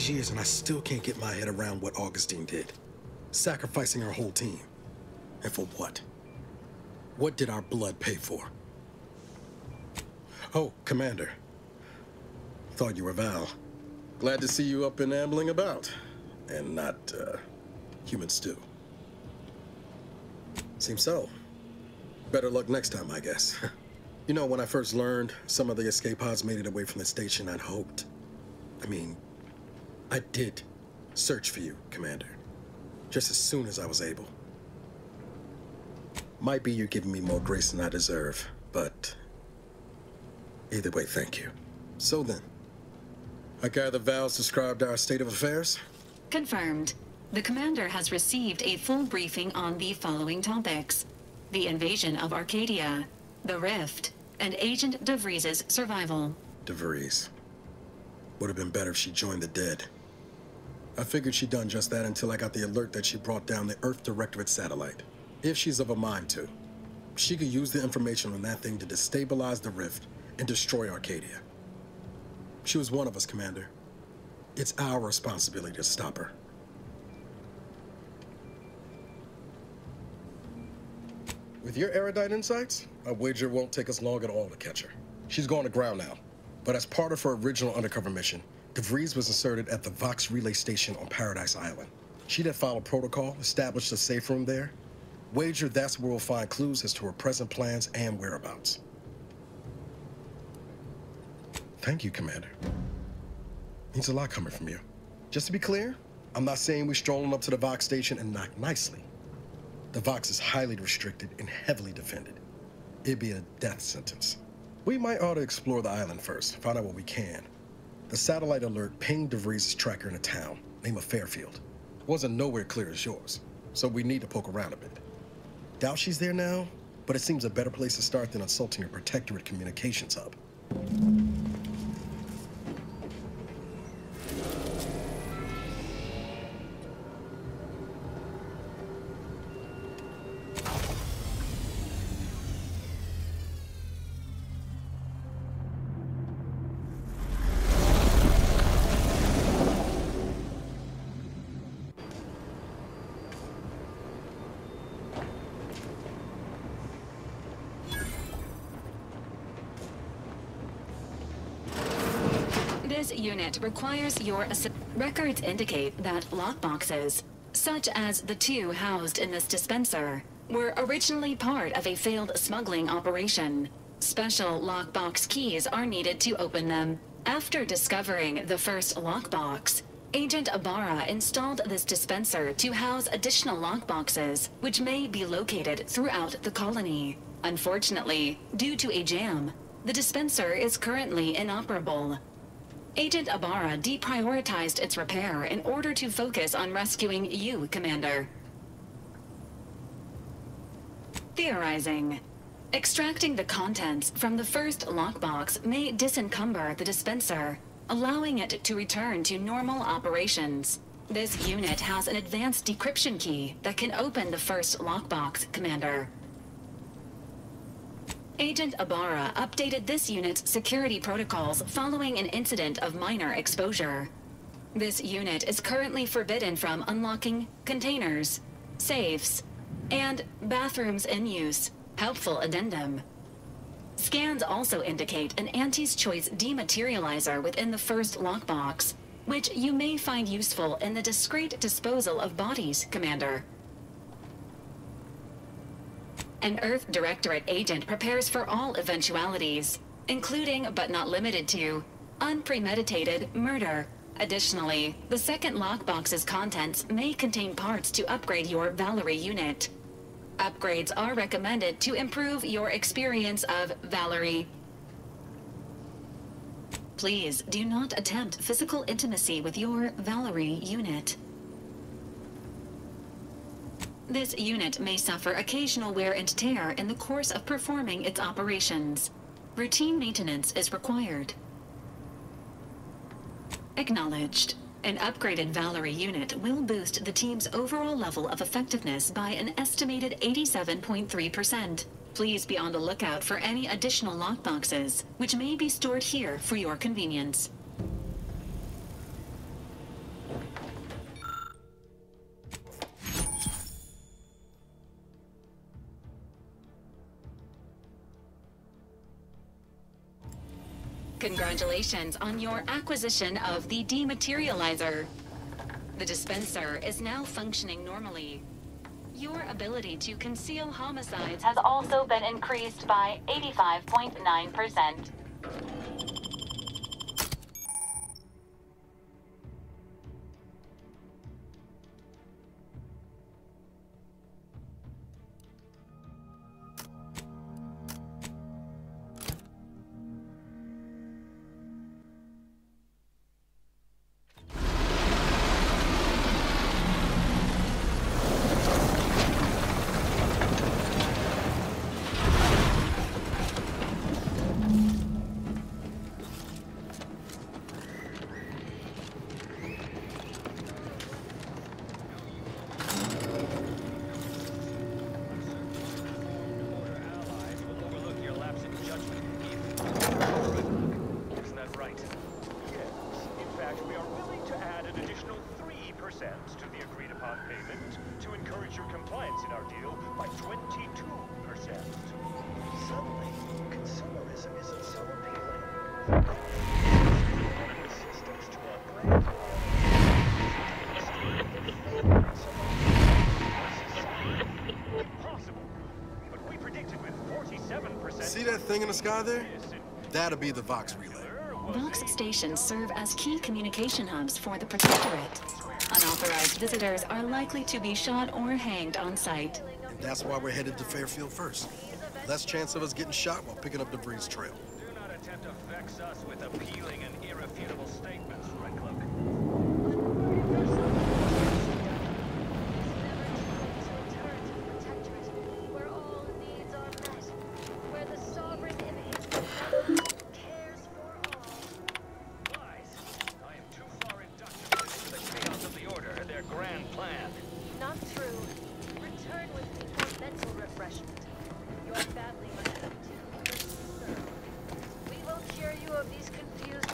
these years and I still can't get my head around what Augustine did. Sacrificing our whole team. And for what? What did our blood pay for? Oh, Commander. Thought you were Val. Glad to see you up and ambling about. And not, human stew. Seems so. Better luck next time, I guess. You know, when I first learned some of the escape pods made it away from the station, I'd hoped. I did search for you, Commander. Just as soon as I was able. Might be you're giving me more grace than I deserve, but either way, thank you. So then, I gather Val's described our state of affairs? Confirmed. The commander has received a full briefing on the following topics: the invasion of Arcadia, the Rift, and Agent DeVries' survival. DeVries. Would have been better if she joined the dead. I figured she'd done just that until I got the alert that she brought down the Earth Directorate satellite. If she's of a mind to, she could use the information on that thing to destabilize the Rift and destroy Arcadia. She was one of us, Commander. It's our responsibility to stop her. With your erudite insights, I wager it won't take us long at all to catch her. She's going to ground now, but as part of her original undercover mission, DeVries was inserted at the Vox relay station on Paradise Island. She'd have followed protocol, established a safe room there. Wager that's where we'll find clues as to her present plans and whereabouts. Thank you, Commander. Means a lot coming from you. Just to be clear, I'm not saying we're strolling up to the Vox station and knock nicely. The Vox is highly restricted and heavily defended. It'd be a death sentence. We might ought to explore the island first, find out what we can. The satellite alert pinged DeVries' tracker in a town, name of Fairfield. Wasn't nowhere clear as yours, so we need to poke around a bit. Doubt she's there now, but it seems a better place to start than insulting your Protectorate communications hub. This unit requires your records indicate that lockboxes, such as the two housed in this dispenser, were originally part of a failed smuggling operation. Special lockbox keys are needed to open them. After discovering the first lockbox, Agent Ibarra installed this dispenser to house additional lockboxes, which may be located throughout the colony. Unfortunately, due to a jam, the dispenser is currently inoperable. Agent Ibarra deprioritized its repair in order to focus on rescuing you, Commander. Theorizing. Extracting the contents from the first lockbox may disencumber the dispenser, allowing it to return to normal operations. This unit has an advanced decryption key that can open the first lockbox, Commander. Agent Ibarra updated this unit's security protocols following an incident of minor exposure. This unit is currently forbidden from unlocking containers, safes, and bathrooms in use. Helpful addendum. Scans also indicate an Anti's Choice dematerializer within the first lockbox, which you may find useful in the discreet disposal of bodies, Commander. An Earth Directorate agent prepares for all eventualities, including but not limited to unpremeditated murder. Additionally, the second lockbox's contents may contain parts to upgrade your Valerie unit. Upgrades are recommended to improve your experience of Valerie. Please do not attempt physical intimacy with your Valerie unit. This unit may suffer occasional wear and tear in the course of performing its operations. Routine maintenance is required. Acknowledged. An upgraded Valerie unit will boost the team's overall level of effectiveness by an estimated 87.3%. Please be on the lookout for any additional lockboxes, which may be stored here for your convenience. Congratulations on your acquisition of the dematerializer. The dispenser is now functioning normally. Your ability to conceal homicides has also been increased by 85.9%. to the agreed upon payment to encourage your compliance in our deal by 22%. Suddenly, consumerism isn't so appealing. Systems to upgrade. Impossible. But we predicted with 47%. See that thing in the sky there? That'll be the Vox relay. Vox stations serve as key communication hubs for the Protectorate. Unauthorized visitors are likely to be shot or hanged on site. And that's why we're headed to Fairfield first. Less chance of us getting shot while picking up debris trail. Do not attempt to vex us with appealing and irrefutable statements, Red Cloak. Where all needs are met, where the sovereign image cares for all. Lies. I am too far indoctrinated into the chaos of the Order and their grand plan. Not true. Return with me for mental refreshment. Your family must continue to serve. We will cure you of these confused...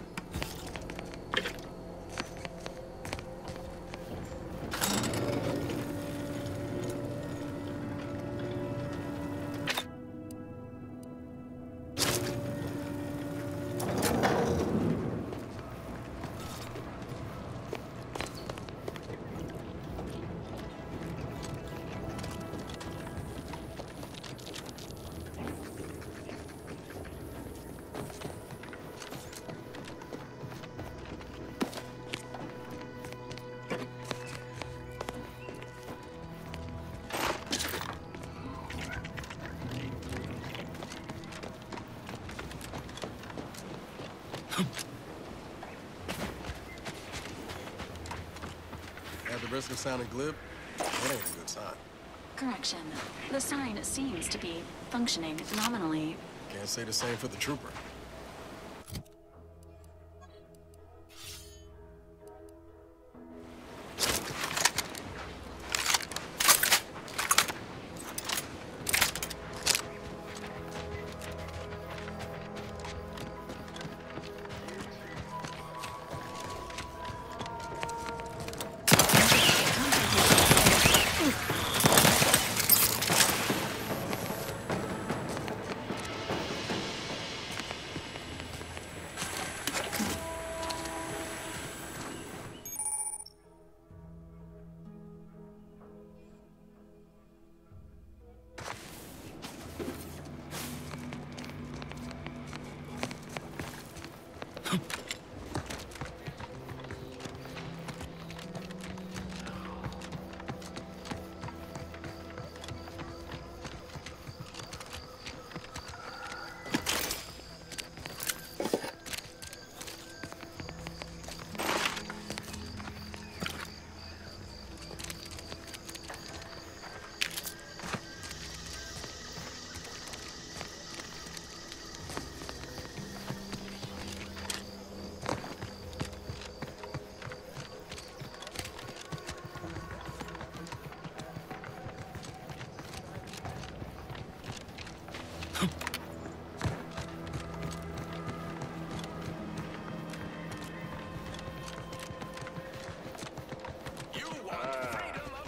At the risk of sounding glib, that ain't a good sign. Correction. The sign seems to be functioning nominally. Can't say the same for the trooper.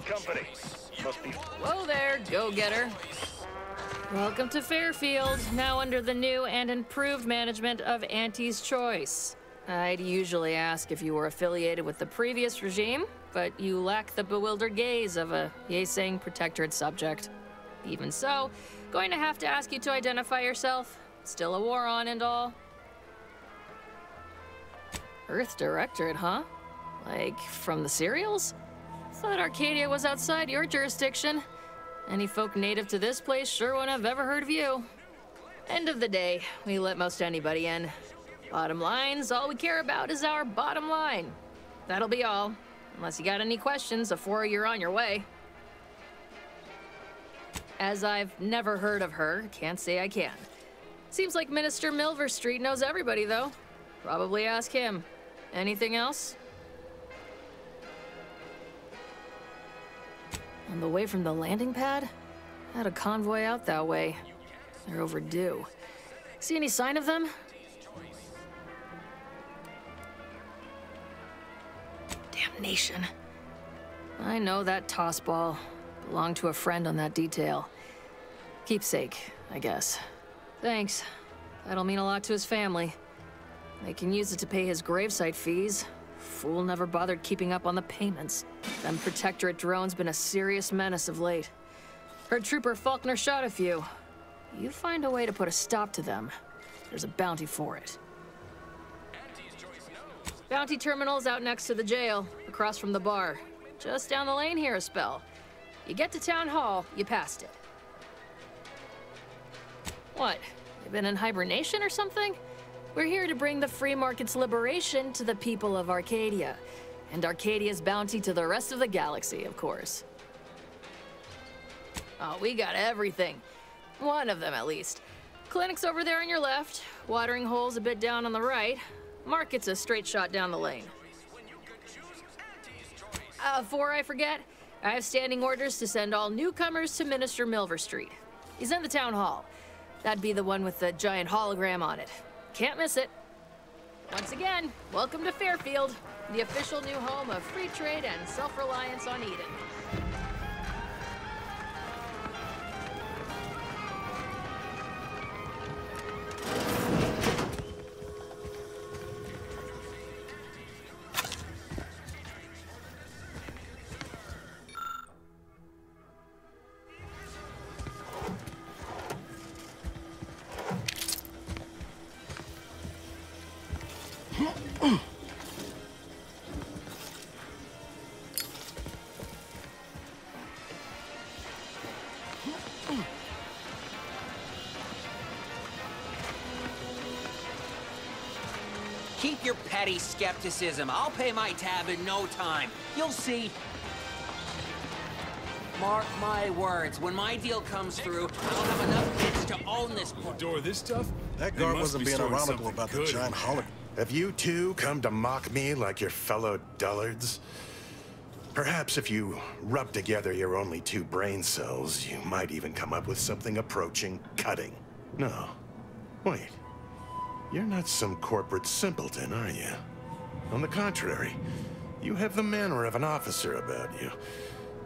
Company. Must be... Whoa there, go-getter. Welcome to Fairfield, now under the new and improved management of Auntie's Choice. I'd usually ask if you were affiliated with the previous regime, but you lack the bewildered gaze of a yay-saying protectorate subject. Even so, going to have to ask you to identify yourself. Still a war on and all. Earth Directorate, huh? Like, from the serials? Thought Arcadia was outside your jurisdiction. Any folk native to this place sure wouldn't have ever heard of you. End of the day, we let most anybody in. Bottom line's all we care about is our bottom line. That'll be all. Unless you got any questions before you're on your way. As I've never heard of her, can't say I can. Seems like Minister Milverstreet knows everybody, though. Probably ask him. Anything else? On the way from the landing pad? Had a convoy out that way. They're overdue. See any sign of them? Damnation. I know that toss ball. Belonged to a friend on that detail. Keepsake, I guess. Thanks. That'll mean a lot to his family. They can use it to pay his gravesite fees. Fool never bothered keeping up on the payments. Them Protectorate drones been a serious menace of late. Heard Trooper Faulkner shot a few. You find a way to put a stop to them. There's a bounty for it. Bounty terminal's out next to the jail, across from the bar. Just down the lane here a spell. You get to Town Hall, you passed it. What? You been in hibernation or something? We're here to bring the free market's liberation to the people of Arcadia. And Arcadia's bounty to the rest of the galaxy, of course. Oh, we got everything. One of them, at least. Clinic's over there on your left. Watering hole's a bit down on the right. Market's a straight shot down the lane. Before I forget, I have standing orders to send all newcomers to Minister Milverstreet. He's in the town hall. That'd be the one with the giant hologram on it. Can't miss it. Once again, welcome to Fairfield, the official new home of free trade and self-reliance on Eden. Keep your petty skepticism. I'll pay my tab in no time. You'll see. Mark my words, when my deal comes through, I'll have enough bits to own this place. Door this stuff? That guard wasn't being ironical about the giant hologram. Have you two come to mock me like your fellow dullards? Perhaps if you rub together your only 2 brain cells, you might even come up with something approaching cutting. No. Wait. You're not some corporate simpleton, are you? On the contrary, you have the manner of an officer about you.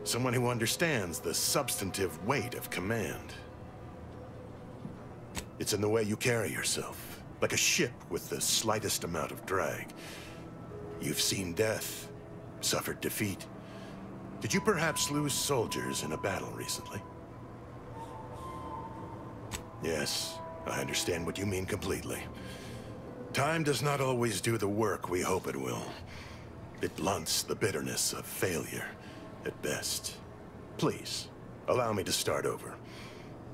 Someone who understands the substantive weight of command. It's in the way you carry yourself, like a ship with the slightest amount of drag. You've seen death, suffered defeat. Did you perhaps lose soldiers in a battle recently? Yes, I understand what you mean completely. Time does not always do the work we hope it will. It blunts the bitterness of failure, at best. Please, allow me to start over.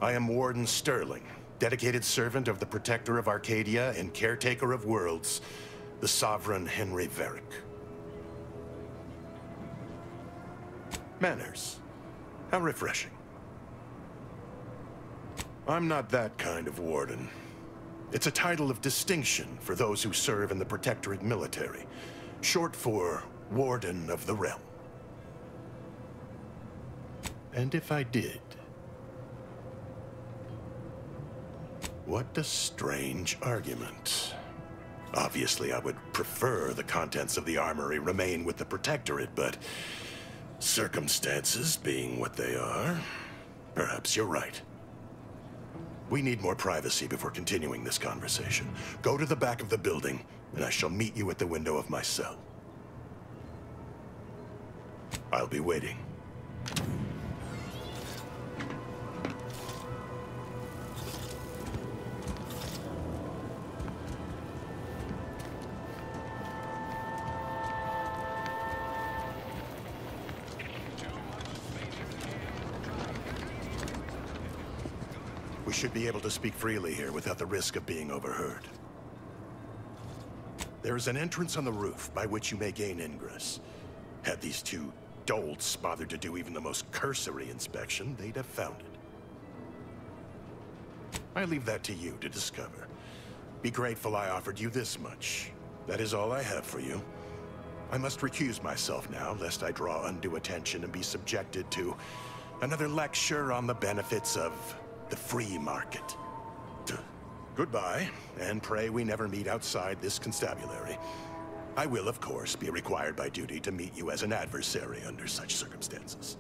I am Warden Sterling, dedicated servant of the Protector of Arcadia and caretaker of worlds, the Sovereign Henry Varick. Manners. How refreshing. I'm not that kind of warden. It's a title of distinction for those who serve in the Protectorate military, short for Warden of the Realm. And if I did... What a strange argument. Obviously, I would prefer the contents of the armory remain with the Protectorate, but circumstances being what they are, perhaps you're right. We need more privacy before continuing this conversation. Go to the back of the building, and I shall meet you at the window of my cell. I'll be waiting. We should be able to speak freely here without the risk of being overheard. There is an entrance on the roof by which you may gain ingress. Had these two dolts bothered to do even the most cursory inspection, they'd have found it. I leave that to you to discover. Be grateful I offered you this much. That is all I have for you. I must recuse myself now, lest I draw undue attention and be subjected to another lecture on the benefits of the free market. Goodbye, and pray we never meet outside this constabulary. I will, of course, be required by duty to meet you as an adversary under such circumstances.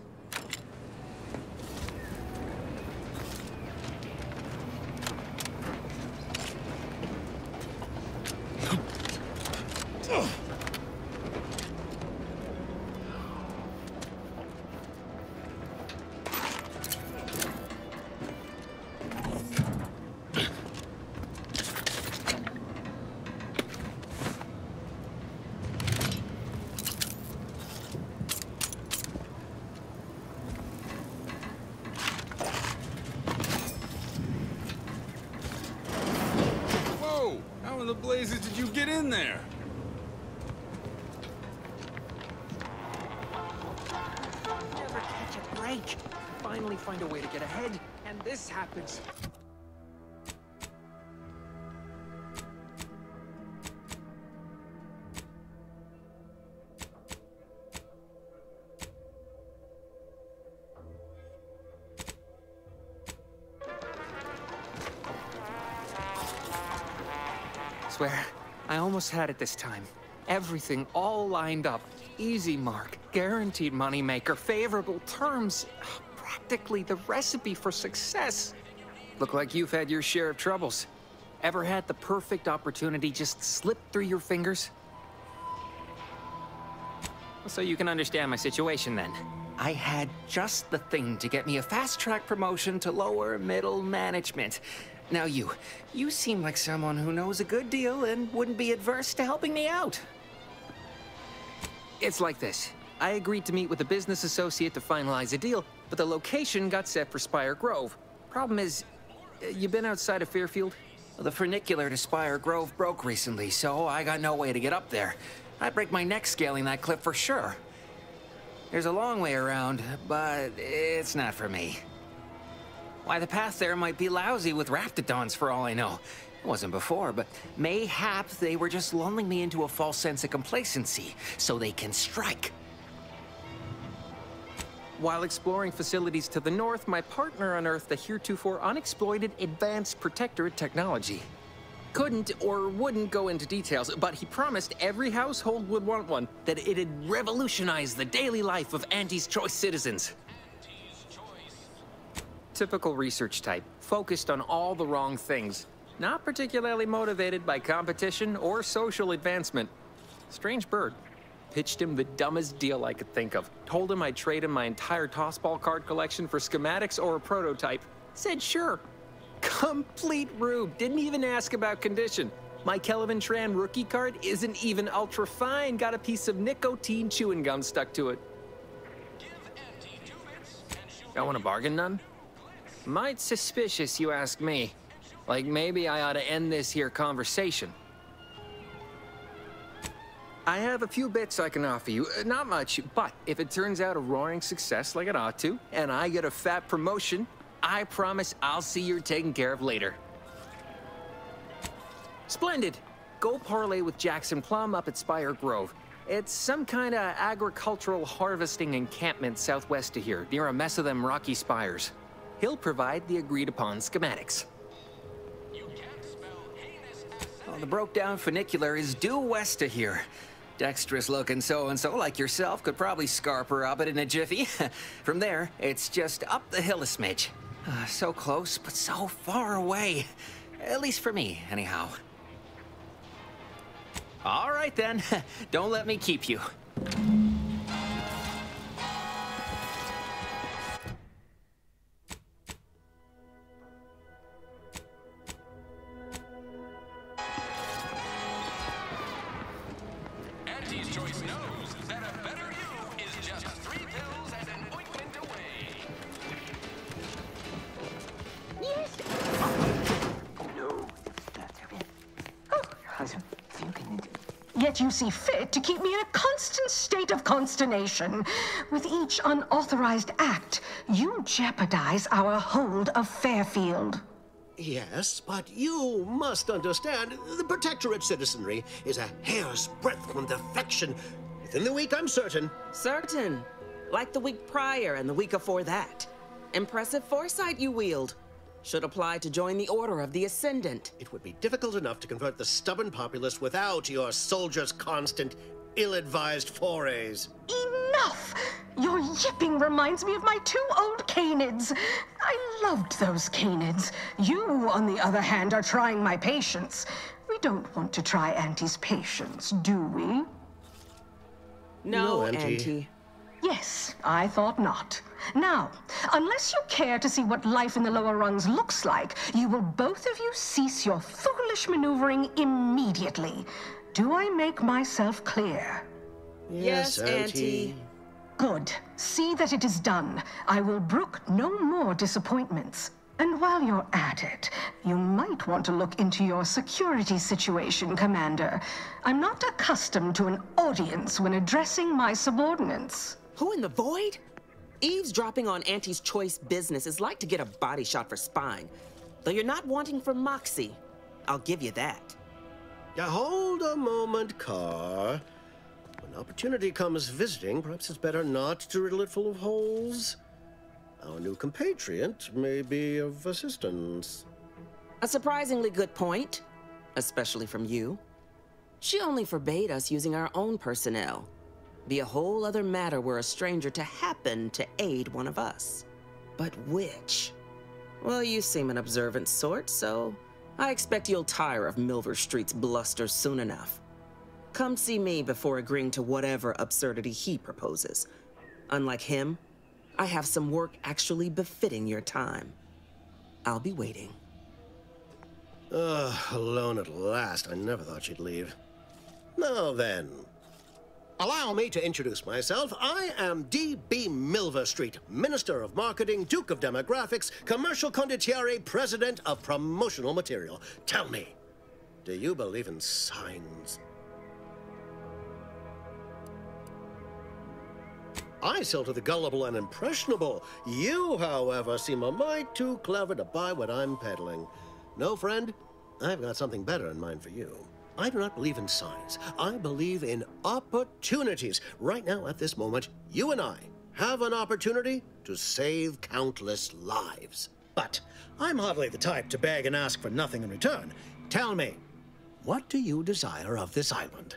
The blazes did you get in there? Never catch a break. Finally find a way to get ahead, and this happens. Swear, I almost had it this time. Everything all lined up. Easy mark, guaranteed moneymaker, favorable terms. Practically the recipe for success. Look like you've had your share of troubles. Ever had the perfect opportunity just slip through your fingers? So you can understand my situation then. I had just the thing to get me a fast-track promotion to lower middle management. Now you seem like someone who knows a good deal and wouldn't be adverse to helping me out. It's like this. I agreed to meet with a business associate to finalize a deal, but the location got set for Spire Grove. Problem is, you been outside of Fairfield? Well, the funicular to Spire Grove broke recently, so I got no way to get up there. I'd break my neck scaling that cliff for sure. There's a long way around, but it's not for me. Why, the path there might be lousy with raptidons for all I know. It wasn't before, but mayhap they were just lulling me into a false sense of complacency so they can strike. While exploring facilities to the north, my partner unearthed a heretofore unexploited advanced protectorate technology. Couldn't or wouldn't go into details, but he promised every household would want one, that it'd revolutionize the daily life of Auntie's Choice citizens. Typical research type, focused on all the wrong things. Not particularly motivated by competition or social advancement. Strange bird. Pitched him the dumbest deal I could think of. Told him I'd trade him my entire tossball card collection for schematics or a prototype. Said sure. Complete rube. Didn't even ask about condition. My Kelvin Tran rookie card isn't even ultra fine. Got a piece of nicotine chewing gum stuck to it. Y'all want a bargain, none? Might suspicious, you ask me. Like maybe I ought to end this here conversation. I have a few bits I can offer you. Not much, but if it turns out a roaring success like it ought to, and I get a fat promotion, I promise I'll see you're taken care of later. Splendid. Go parlay with Jackson Plum up at Spire Grove. It's some kind of agricultural harvesting encampment southwest of here, near a mess of them rocky spires. He'll provide the agreed-upon schematics. Well, the broke-down funicular is due west of here. Dexterous-looking so-and-so like yourself could probably scarper up it in a jiffy. From there, it's just up the hill a smidge. So close, but so far away. At least for me, anyhow. All right, then. Don't let me keep you. Auntie's Choice knows that a better you is just 3 pills and an ointment away. Yes. No, that's okay. If you can... Yet you see fit to keep me in a constant state of consternation. With each unauthorized act, you jeopardize our hold of Fairfield. Yes, but you must understand, the Protectorate citizenry is a hair's breadth from defection. Within the week, I'm certain. Certain. Like the week prior and the week before that. Impressive foresight you wield. Should apply to join the Order of the Ascendant. It would be difficult enough to convert the stubborn populace without your soldiers' constant, ill-advised forays. Enough! Your yipping reminds me of my 2 old canids. I loved those canids. You, on the other hand, are trying my patience. We don't want to try Auntie's patience, do we? No, Auntie. Yes, I thought not. Now, unless you care to see what life in the lower rungs looks like, you will both of you cease your foolish maneuvering immediately. Do I make myself clear? Yes, Auntie. Good. See that it is done. I will brook no more disappointments. And while you're at it, you might want to look into your security situation, Commander. I'm not accustomed to an audience when addressing my subordinates. Who in the void? Eavesdropping on Auntie's Choice business is like to get a body shot for spying. Though you're not wanting for moxie. I'll give you that. Now, hold a moment, Carr. When opportunity comes visiting, perhaps it's better not to riddle it full of holes. Our new compatriot may be of assistance. A surprisingly good point, especially from you. She only forbade us using our own personnel. Be a whole other matter were a stranger to happen to aid one of us. But which? Well, you seem an observant sort, so I expect you'll tire of Milver Street's bluster soon enough. Come see me before agreeing to whatever absurdity he proposes. Unlike him, I have some work actually befitting your time. I'll be waiting. Alone at last. I never thought she'd leave. Now then, allow me to introduce myself. I am D.B. Milver Street, Minister of Marketing, Duke of Demographics, Commercial Condottiere, President of Promotional Material. Tell me, do you believe in signs? I sell to the gullible and impressionable. You, however, seem a mite too clever to buy what I'm peddling. No, friend, I've got something better in mind for you. I do not believe in signs. I believe in opportunities. Right now, at this moment, you and I have an opportunity to save countless lives. But I'm hardly the type to beg and ask for nothing in return. Tell me, what do you desire of this island?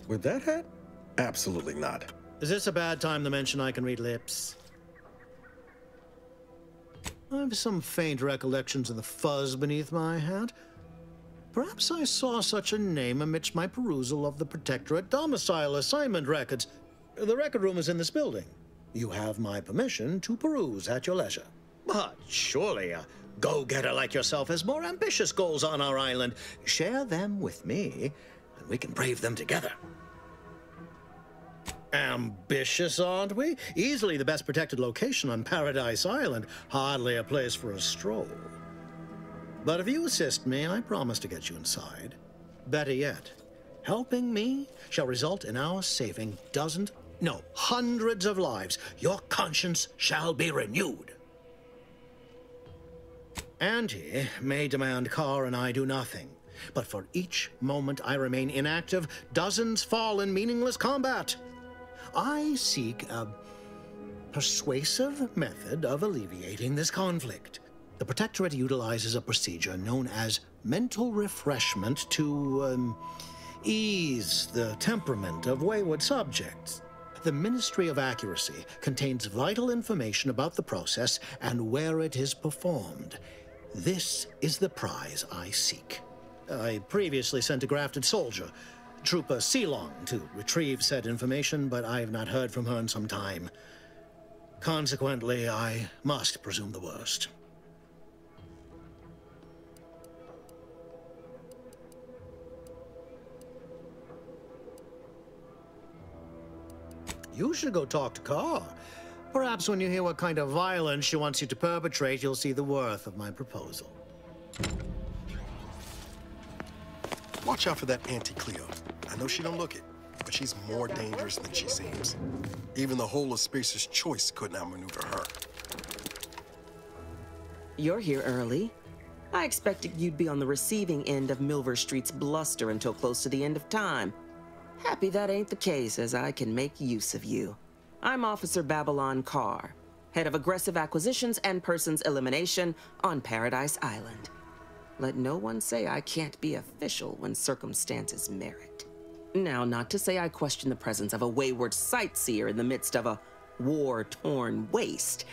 With that hat? Absolutely not. Is this a bad time to mention I can read lips? I have some faint recollections of the fuzz beneath my hat. Perhaps I saw such a name amidst my perusal of the Protectorate domicile assignment records. The record room is in this building. You have my permission to peruse at your leisure. But surely a go-getter like yourself has more ambitious goals on our island. Share them with me, and we can brave them together. Ambitious, aren't we? Easily the best protected location on Paradise Island. Hardly a place for a stroll. But if you assist me, I promise to get you inside. Better yet, helping me shall result in our saving dozens, no, hundreds of lives. Your conscience shall be renewed. Auntie may demand Carr and I do nothing. But for each moment I remain inactive, dozens fall in meaningless combat. I seek a persuasive method of alleviating this conflict. The Protectorate utilizes a procedure known as mental refreshment to ease the temperament of wayward subjects. The Ministry of Accuracy contains vital information about the process and where it is performed. This is the prize I seek. I previously sent a grafted soldier, Trooper Ceylon, to retrieve said information, but I have not heard from her in some time. Consequently, I must presume the worst. You should go talk to Carr. Perhaps when you hear what kind of violence she wants you to perpetrate, you'll see the worth of my proposal. Watch out for that Auntie Cleo. I know she don't look it, but she's more dangerous than she seems. Even the whole of Spacer's Choice couldn't outmaneuver her. You're here early. I expected you'd be on the receiving end of Milver Street's bluster until close to the end of time. Happy that ain't the case, as I can make use of you. I'm Officer Babylon Carr, head of aggressive acquisitions and persons elimination on Paradise Island. Let no one say I can't be official when circumstances merit. Now, not to say I question the presence of a wayward sightseer in the midst of a war-torn waste,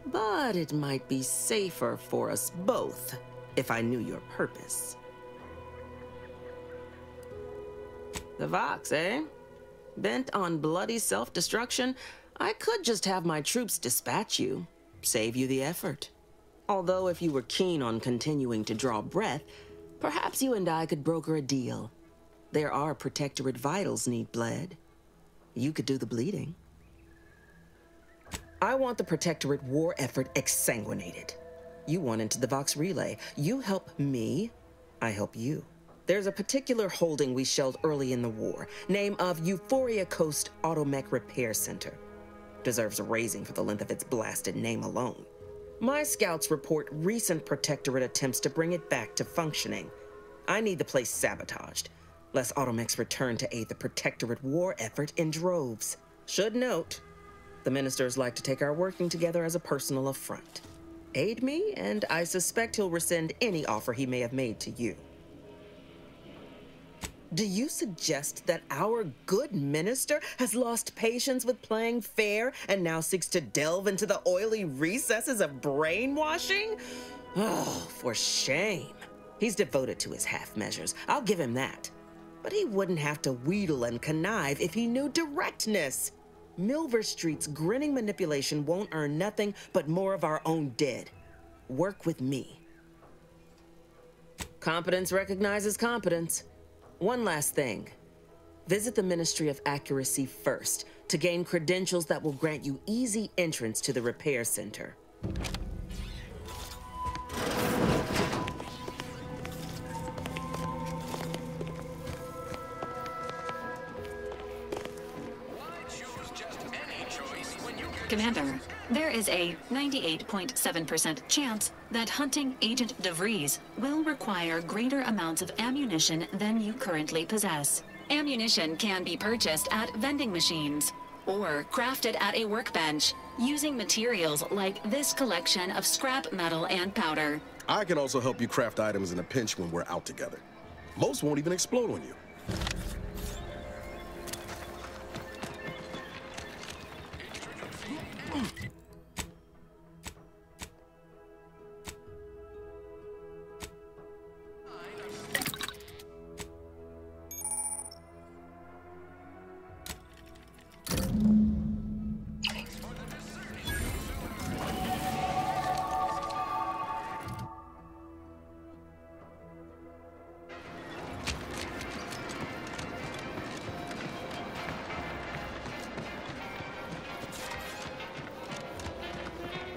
but it might be safer for us both if I knew your purpose. The Vox, eh? Bent on bloody self-destruction? I could just have my troops dispatch you, save you the effort. Although if you were keen on continuing to draw breath, perhaps you and I could broker a deal. There are Protectorate vitals need bled. You could do the bleeding. I want the Protectorate war effort exsanguinated. You want into the Vox relay. You help me, I help you. There's a particular holding we shelled early in the war, name of Euphoria Coast Automech Repair Center. Deserves a raising for the length of its blasted name alone. My scouts report recent Protectorate attempts to bring it back to functioning. I need the place sabotaged, lest Automechs return to aid the Protectorate war effort in droves. Should note, the ministers like to take our working together as a personal affront. Aid me, and I suspect he'll rescind any offer he may have made to you. Do you suggest that our good minister has lost patience with playing fair and now seeks to delve into the oily recesses of brainwashing? Oh, for shame. He's devoted to his half measures. I'll give him that. But he wouldn't have to wheedle and connive if he knew directness. Milver Street's grinning manipulation won't earn nothing but more of our own dead. Work with me. Competence recognizes competence. One last thing. Visit the Ministry of Accuracy first to gain credentials that will grant you easy entrance to the repair center. Commander, there is a 98.7% chance that hunting Agent DeVries will require greater amounts of ammunition than you currently possess. Ammunition can be purchased at vending machines or crafted at a workbench using materials like this collection of scrap metal and powder. I can also help you craft items in a pinch when we're out together. Most won't even explode on you.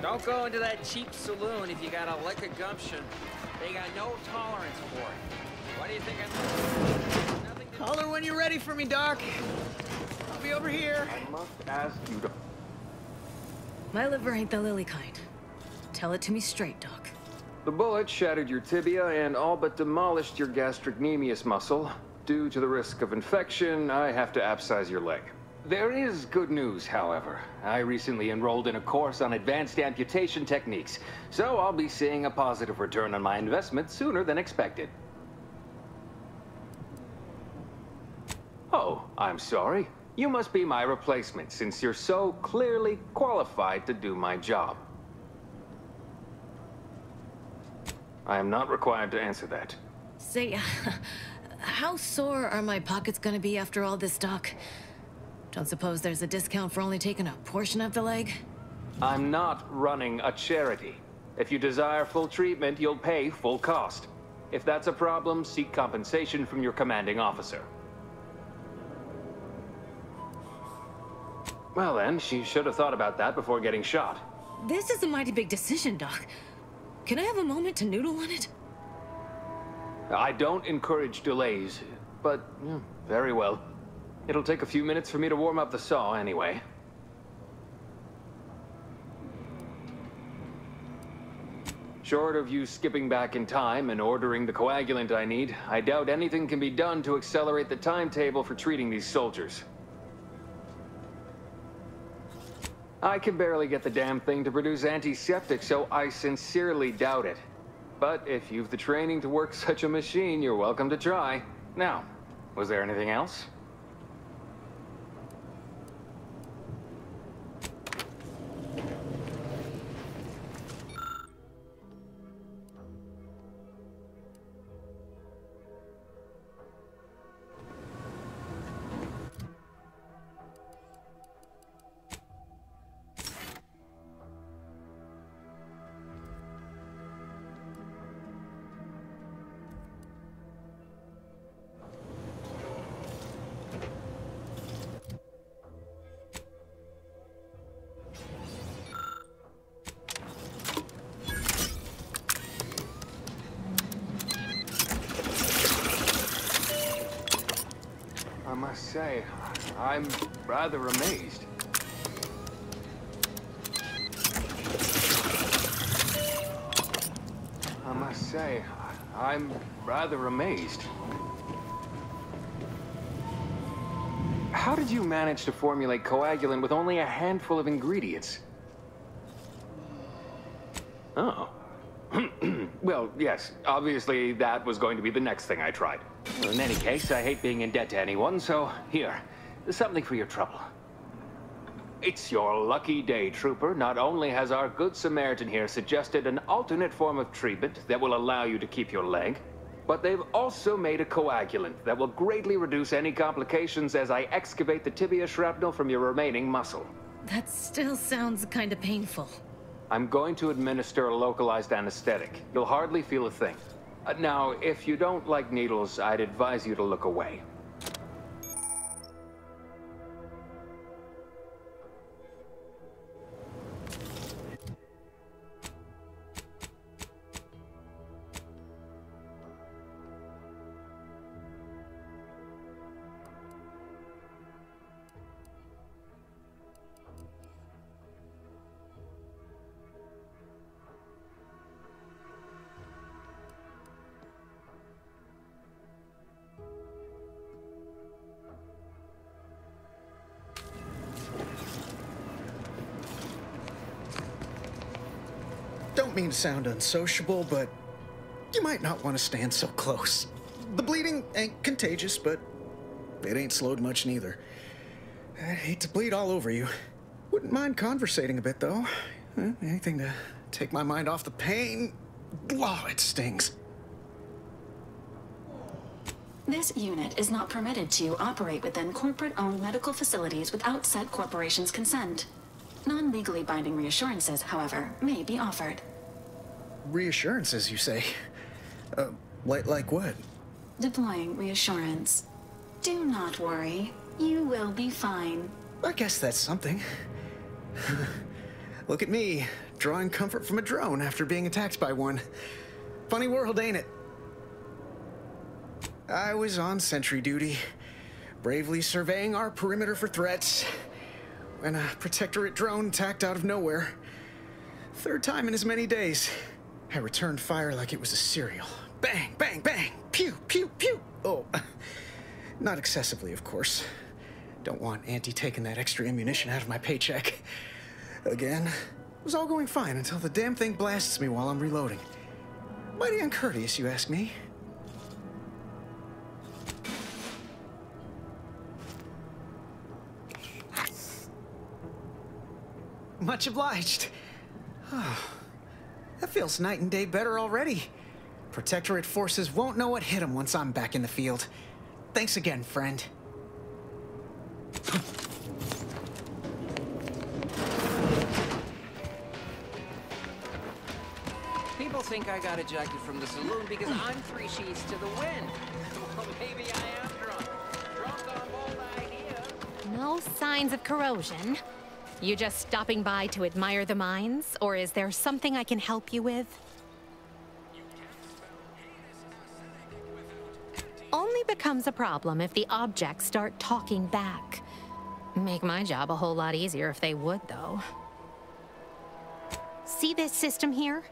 Don't go into that cheap saloon if you got a lick of gumption. They got no tolerance for it. What do you think I'm... Holler when you're ready for me, Doc. I'll be over here. I must ask you to... My liver ain't the lily kind. Tell it to me straight, Doc. The bullet shattered your tibia and all but demolished your gastrocnemius muscle. Due to the risk of infection, I have to abscise your leg. There is good news, however. I recently enrolled in a course on advanced amputation techniques, so I'll be seeing a positive return on my investment sooner than expected. Oh, I'm sorry. You must be my replacement, since you're so clearly qualified to do my job. I am not required to answer that. Say, how sore are my pockets gonna be after all this, Doc? Don't suppose there's a discount for only taking a portion of the leg? I'm not running a charity. If you desire full treatment, you'll pay full cost. If that's a problem, seek compensation from your commanding officer. Well then, she should have thought about that before getting shot. This is a mighty big decision, Doc. Can I have a moment to noodle on it? I don't encourage delays, but very well. It'll take a few minutes for me to warm up the saw anyway. Short of you skipping back in time and ordering the coagulant I need, I doubt anything can be done to accelerate the timetable for treating these soldiers. I can barely get the damn thing to produce antiseptic, so I sincerely doubt it. But if you've the training to work such a machine, you're welcome to try. Now, was there anything else? I must say, I'm rather amazed. I must say, I'm rather amazed. How did you manage to formulate coagulant with only a handful of ingredients? Oh. Well, yes, obviously that was going to be the next thing I tried. In any case, I hate being in debt to anyone, so here, something for your trouble. It's your lucky day, Trooper. Not only has our good Samaritan here suggested an alternate form of treatment that will allow you to keep your leg, but they've also made a coagulant that will greatly reduce any complications as I excavate the tibia shrapnel from your remaining muscle. That still sounds kind of painful. I'm going to administer a localized anesthetic. You'll hardly feel a thing. Now, if you don't like needles, I'd advise you to look away. Don't mean to sound unsociable, but you might not want to stand so close. The bleeding ain't contagious, but it ain't slowed much neither. I'd hate to bleed all over you. Wouldn't mind conversating a bit, though. Anything to take my mind off the pain. Oh, it stings. This unit is not permitted to operate within corporate-owned medical facilities without said corporation's consent. Non-legally binding reassurances, however, may be offered. Reassurances, you say? Like what? Deploying reassurance. Do not worry. You will be fine. I guess that's something. Look at me, drawing comfort from a drone after being attacked by one. Funny world, ain't it? I was on sentry duty, bravely surveying our perimeter for threats, when a protectorate drone attacked out of nowhere. Third time in as many days. I returned fire like it was a cereal. Bang, bang, bang! Pew, pew, pew! Oh, not excessively, of course. Don't want Auntie taking that extra ammunition out of my paycheck. Again, it was all going fine until the damn thing blasts me while I'm reloading. Mighty uncourteous, you ask me. Much obliged. That feels night and day better already. Protectorate forces won't know what hit them once I'm back in the field. Thanks again, friend. People think I got ejected from the saloon because I'm 3 sheets to the wind. Well, maybe I am drunk. Drunk on bold ideas. No signs of corrosion. You just stopping by to admire the mines, or is there something I can help you with? Only becomes a problem if the objects start talking back. Make my job a whole lot easier if they would, though. See this system here?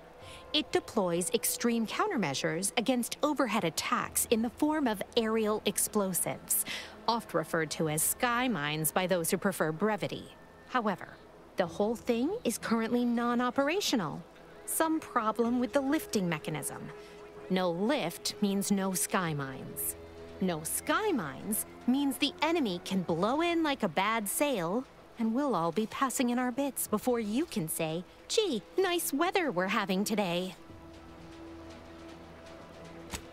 It deploys extreme countermeasures against overhead attacks in the form of aerial explosives, oft referred to as sky mines by those who prefer brevity. However, the whole thing is currently non-operational. Some problem with the lifting mechanism. No lift means no sky mines. No sky mines means the enemy can blow in like a bad sail, and we'll all be passing in our bits before you can say, "Gee, nice weather we're having today."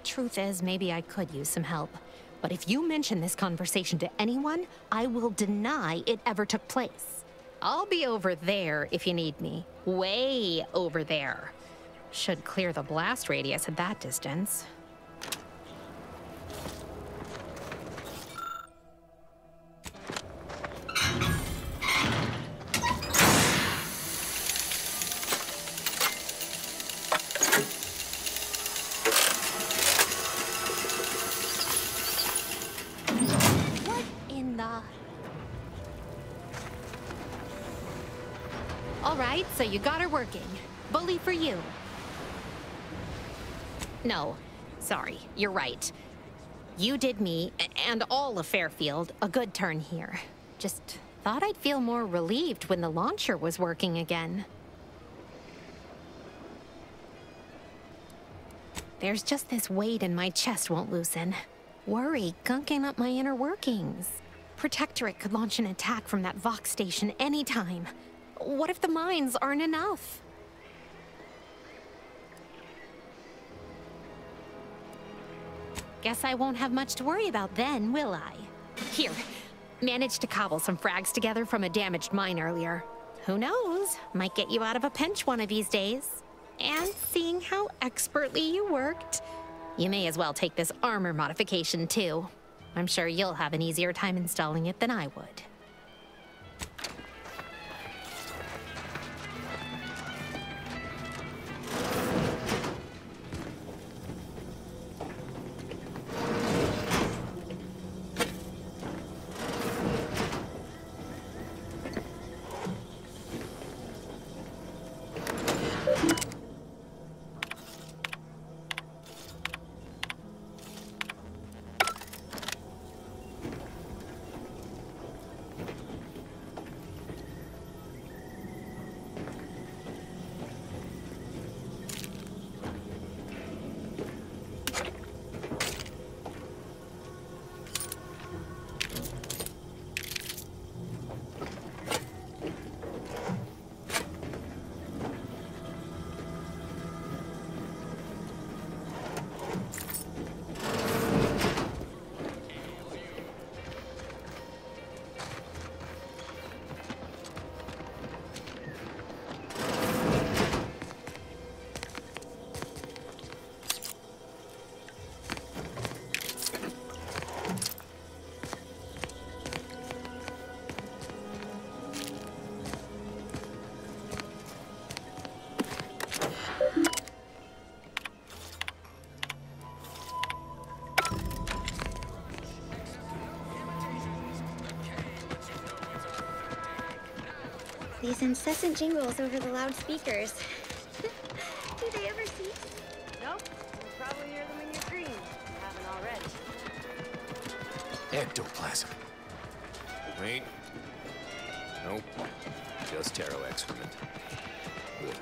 Truth is, maybe I could use some help. But if you mention this conversation to anyone, I will deny it ever took place. I'll be over there if you need me. Way over there. Should clear the blast radius at that distance. What in the... All right, so you got her working. Bully for you. No, sorry, you're right. You did me, and all of Fairfield, a good turn here. Just thought I'd feel more relieved when the launcher was working again. There's just this weight in my chest won't loosen. Worry gunking up my inner workings. Protectorate could launch an attack from that Vox station anytime. What if the mines aren't enough? Guess I won't have much to worry about then, will I? Here, managed to cobble some frags together from a damaged mine earlier. Who knows? Might get you out of a pinch one of these days. And seeing how expertly you worked, you may as well take this armor modification too. I'm sure you'll have an easier time installing it than I would. These incessant jingles over the loudspeakers. Do they ever cease? Nope. You'll probably hear them in your dreams. If you haven't already. Ectoplasm. Wait. Nope. Just taro excrement. Ugh.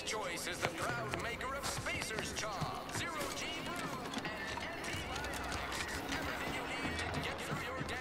choice is the proud maker of Spacer's Chaw, Zero-G Brew, and antibiotics. Everything you need to get through your day.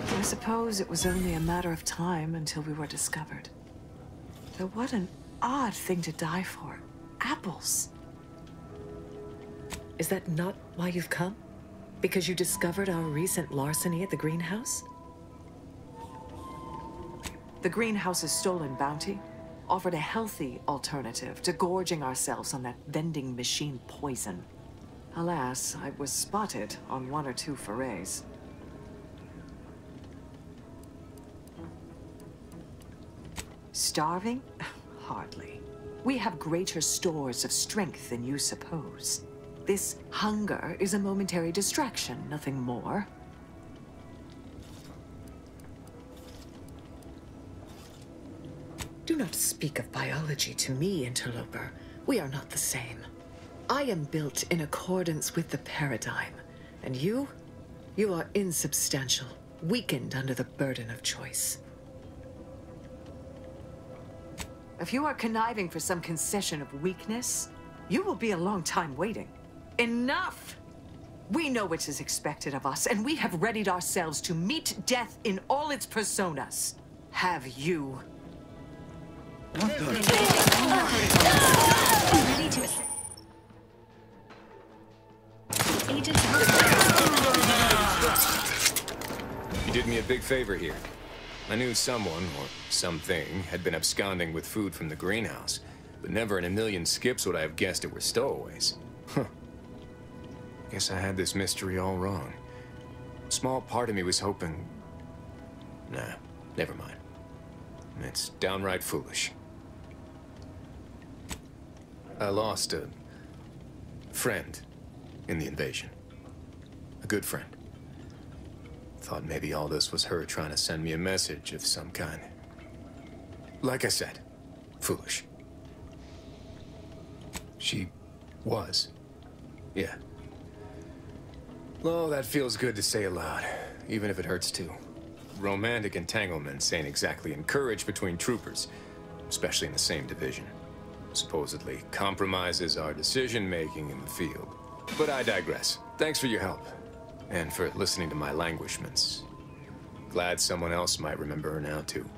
I suppose it was only a matter of time until we were discovered. Though what an odd thing to die for. Apples. Is that not why you've come? Because you discovered our recent larceny at the greenhouse? The greenhouse's stolen bounty offered a healthy alternative to gorging ourselves on that vending machine poison. Alas, I was spotted on 1 or 2 forays. Starving? Hardly. We have greater stores of strength than you suppose. This hunger is a momentary distraction, nothing more. Do not speak of biology to me, interloper. We are not the same. I am built in accordance with the paradigm. And you are insubstantial, weakened under the burden of choice. If you are conniving for some concession of weakness, you will be a long time waiting. Enough! We know what is expected of us, and we have readied ourselves to meet death in all its personas. Have you? What the? You did me a big favor here. I knew someone, or something, had been absconding with food from the greenhouse, but never in a million skips would I have guessed it were stowaways. Huh. Guess I had this mystery all wrong. A small part of me was hoping... Nah, never mind. It's downright foolish. I lost a friend in the invasion. A good friend. Thought maybe all this was her trying to send me a message of some kind. Like I said, foolish. She was. Yeah. Oh, that feels good to say aloud, even if it hurts too. Romantic entanglements ain't exactly encouraged between troopers, especially in the same division. Supposedly compromises our decision-making in the field. But I digress. Thanks for your help. And for listening to my languishments. Glad someone else might remember her now, too.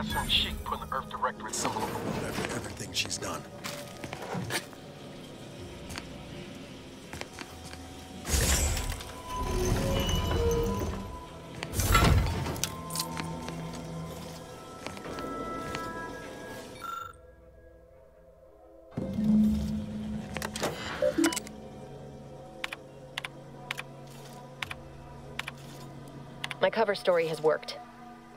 pass her cheek putting the Earth Directorate symbol of the moon after everything she's done. My cover story has worked.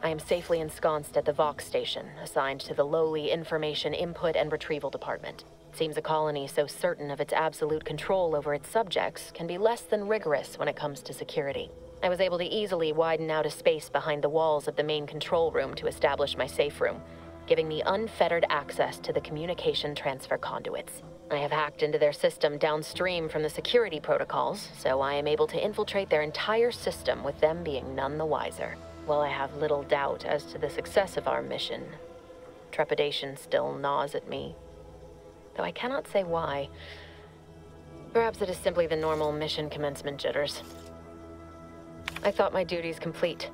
I am safely ensconced at the Vox station, assigned to the lowly Information Input and Retrieval Department. It seems a colony so certain of its absolute control over its subjects can be less than rigorous when it comes to security. I was able to easily widen out a space behind the walls of the main control room to establish my safe room, giving me unfettered access to the communication transfer conduits. I have hacked into their system downstream from the security protocols, so I am able to infiltrate their entire system with them being none the wiser. While I have little doubt as to the success of our mission, trepidation still gnaws at me, though I cannot say why. Perhaps it is simply the normal mission commencement jitters. I thought my duties complete.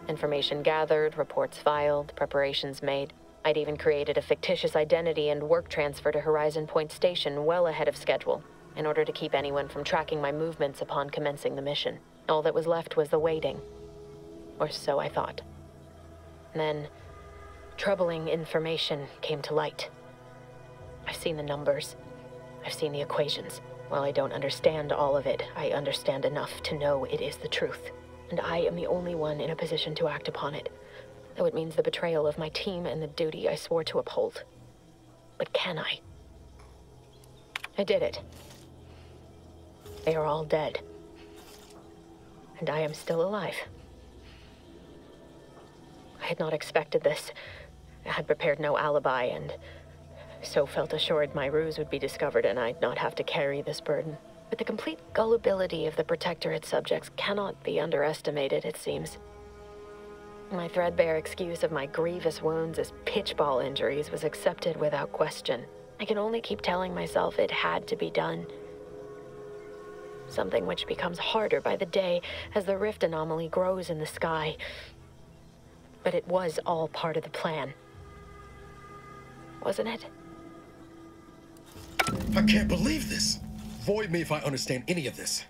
Information gathered, reports filed, preparations made. I'd even created a fictitious identity and work transfer to Horizon Point Station well ahead of schedule, in order to keep anyone from tracking my movements upon commencing the mission. All that was left was the waiting. Or so I thought. Then, troubling information came to light. I've seen the numbers. I've seen the equations. While I don't understand all of it, I understand enough to know it is the truth. And I am the only one in a position to act upon it. Though it means the betrayal of my team and the duty I swore to uphold. But can I? I did it. They are all dead. And I am still alive. I had not expected this. I had prepared no alibi, and so felt assured my ruse would be discovered and I'd not have to carry this burden. But the complete gullibility of the Protectorate subjects cannot be underestimated, it seems. My threadbare excuse of my grievous wounds as pitchball injuries was accepted without question. I can only keep telling myself it had to be done. Something which becomes harder by the day as the rift anomaly grows in the sky. But it was all part of the plan. Wasn't it? I can't believe this. Void me if I understand any of this.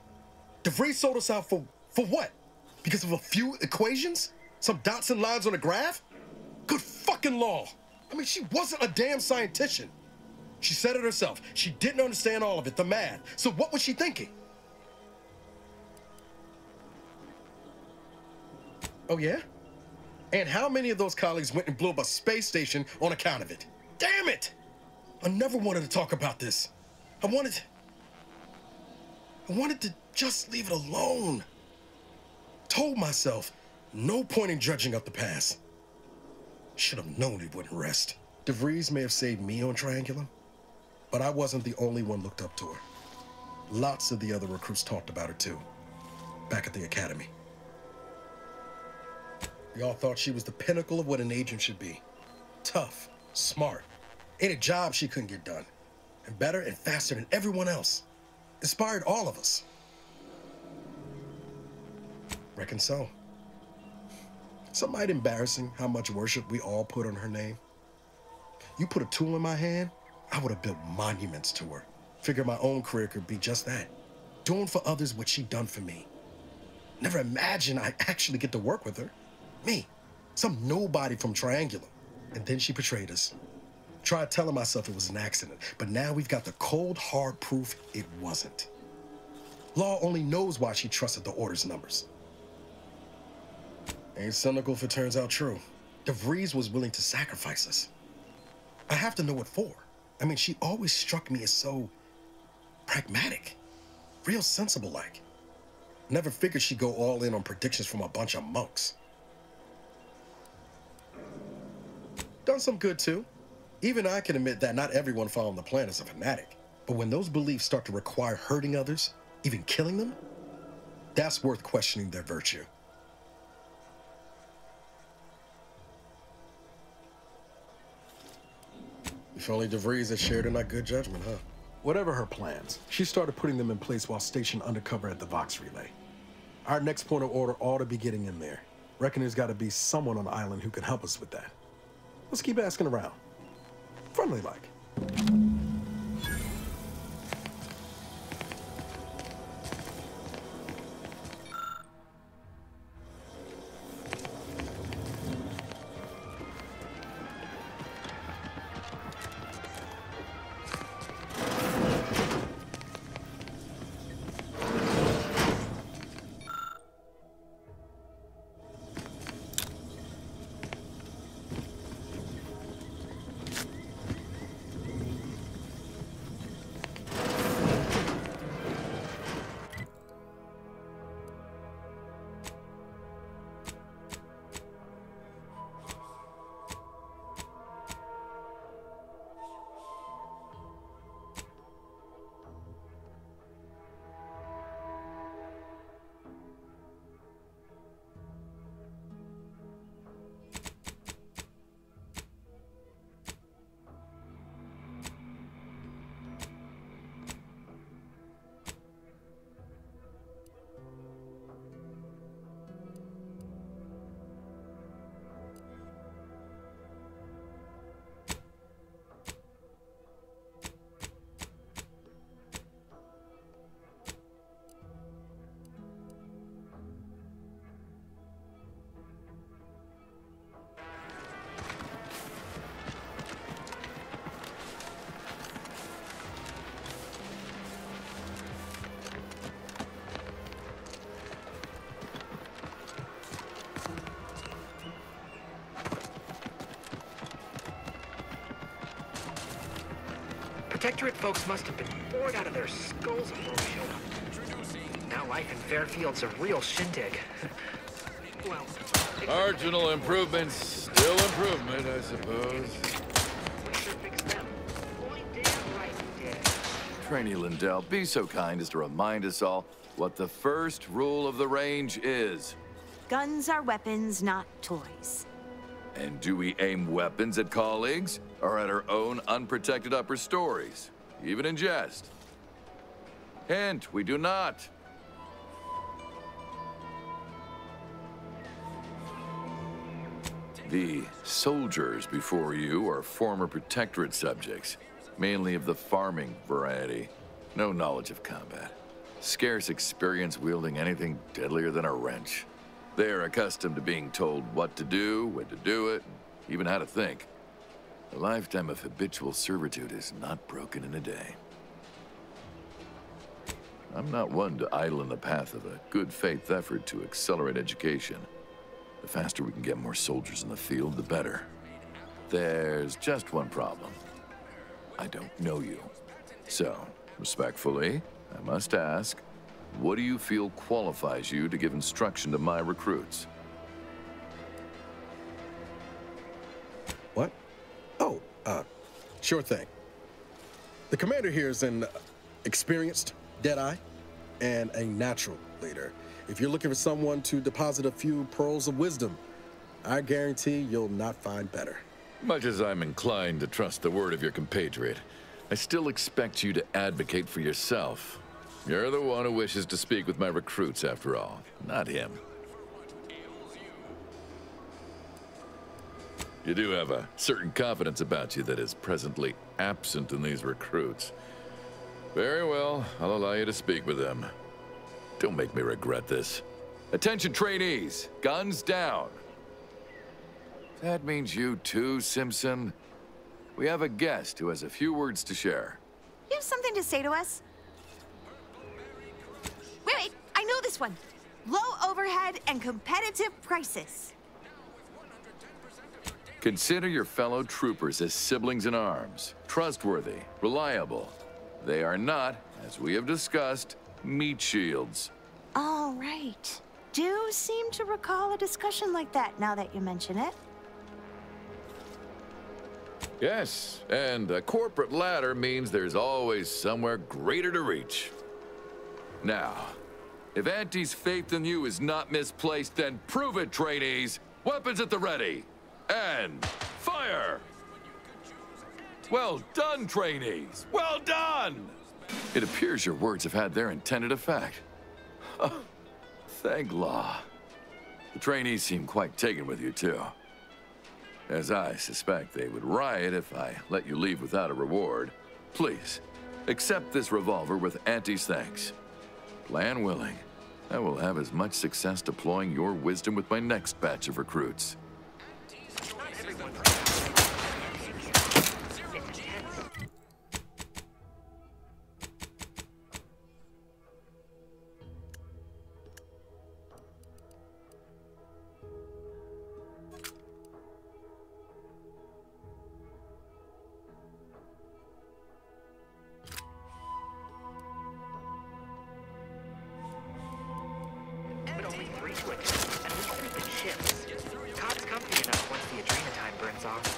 DeVries sold us out for what? Because of a few equations? Some dots and lines on a graph? Good fucking law. I mean, she wasn't a damn scientist. She said it herself. She didn't understand all of it, the math. So what was she thinking? Oh, yeah? And how many of those colleagues went and blew up a space station on account of it? Damn it! I never wanted to talk about this. I wanted to just leave it alone. Told myself, no point in dredging up the past. Should have known he wouldn't rest. DeVries may have saved me on Triangulum, but I wasn't the only one looked up to her. Lots of the other recruits talked about her too, back at the academy. We all thought she was the pinnacle of what an agent should be. Tough, smart, ain't a job she couldn't get done. And better and faster than everyone else. Inspired all of us. Reckon so. Some might embarrassing how much worship we all put on her name. You put a tool in my hand, I would have built monuments to her. Figured my own career could be just that. Doing for others what she'd done for me. Never imagined I'd actually get to work with her. Me, some nobody from Triangulum. And then she betrayed us. Tried telling myself it was an accident, but now we've got the cold, hard proof it wasn't. Law only knows why she trusted the Order's numbers. Ain't cynical if it turns out true. DeVries was willing to sacrifice us. I have to know what for. I mean, she always struck me as so pragmatic, real sensible-like. Never figured she'd go all in on predictions from a bunch of monks. Done some good, too. Even I can admit that not everyone following the plan is a fanatic. But when those beliefs start to require hurting others, even killing them, that's worth questioning their virtue. If only DeVries had shared in our good judgment, huh? Whatever her plans, she started putting them in place while stationed undercover at the Vox relay. Our next point of order ought to be getting in there. Reckon there's got to be someone on the island who can help us with that. Let's keep asking around. Friendly like. Protectorate folks must have been bored out of their skulls before we showed up. Now life in Fairfield's a real shindig. Well, marginal improvements, still improvement, I suppose. Trainee Lindell, be so kind as to remind us all what the first rule of the range is. Guns are weapons, not toys. And do we aim weapons at colleagues, or at our own unprotected upper stories, even in jest? Hint, we do not. The soldiers before you are former Protectorate subjects, mainly of the farming variety. No knowledge of combat. Scarce experience wielding anything deadlier than a wrench. They are accustomed to being told what to do, when to do it, and even how to think. A lifetime of habitual servitude is not broken in a day. I'm not one to idle in the path of a good faith effort to accelerate education. The faster we can get more soldiers in the field, the better. There's just one problem. I don't know you. So, respectfully, I must ask, what do you feel qualifies you to give instruction to my recruits? What? Oh, sure thing. The commander here is an experienced Deadeye and a natural leader. If you're looking for someone to deposit a few pearls of wisdom, I guarantee you'll not find better. Much as I'm inclined to trust the word of your compatriot, I still expect you to advocate for yourself. You're the one who wishes to speak with my recruits, after all, not him. You do have a certain confidence about you that is presently absent in these recruits. Very well, I'll allow you to speak with them. Don't make me regret this. Attention trainees, guns down. That means you too, Simpson. We have a guest who has a few words to share. You have something to say to us? Wait, I know this one. Low overhead and competitive prices. Consider your fellow troopers as siblings in arms, trustworthy, reliable. They are not, as we have discussed, meat shields. All right. Do seem to recall a discussion like that now that you mention it. Yes, and a corporate ladder means there's always somewhere greater to reach. Now, if Auntie's faith in you is not misplaced, then prove it, trainees! Weapons at the ready! And fire! Well done, trainees! Well done! It appears your words have had their intended effect. Oh, thank law. The trainees seem quite taken with you, too. as I suspect they would riot if I let you leave without a reward, please, accept this revolver with Auntie's thanks. Plan willing, I will have as much success deploying your wisdom with my next batch of recruits. But only 3 switches, and we keep the chips. Cod's comfy enough once the adrenatime burns off.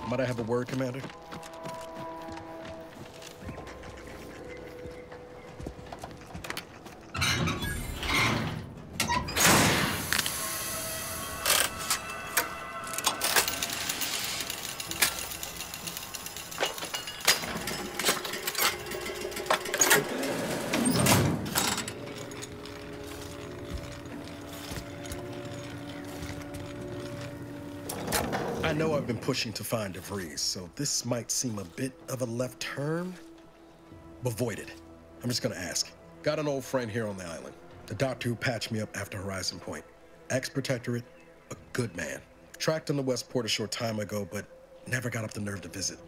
Might I have a word, Commander? I know I've been pushing to find DeVries, so this might seem a bit of a left turn, but void it. I'm just gonna ask. Got an old friend here on the island, the doctor who patched me up after Horizon Point. Ex-protectorate, a good man. Tracked him to Westport a short time ago, but never got up the nerve to visit.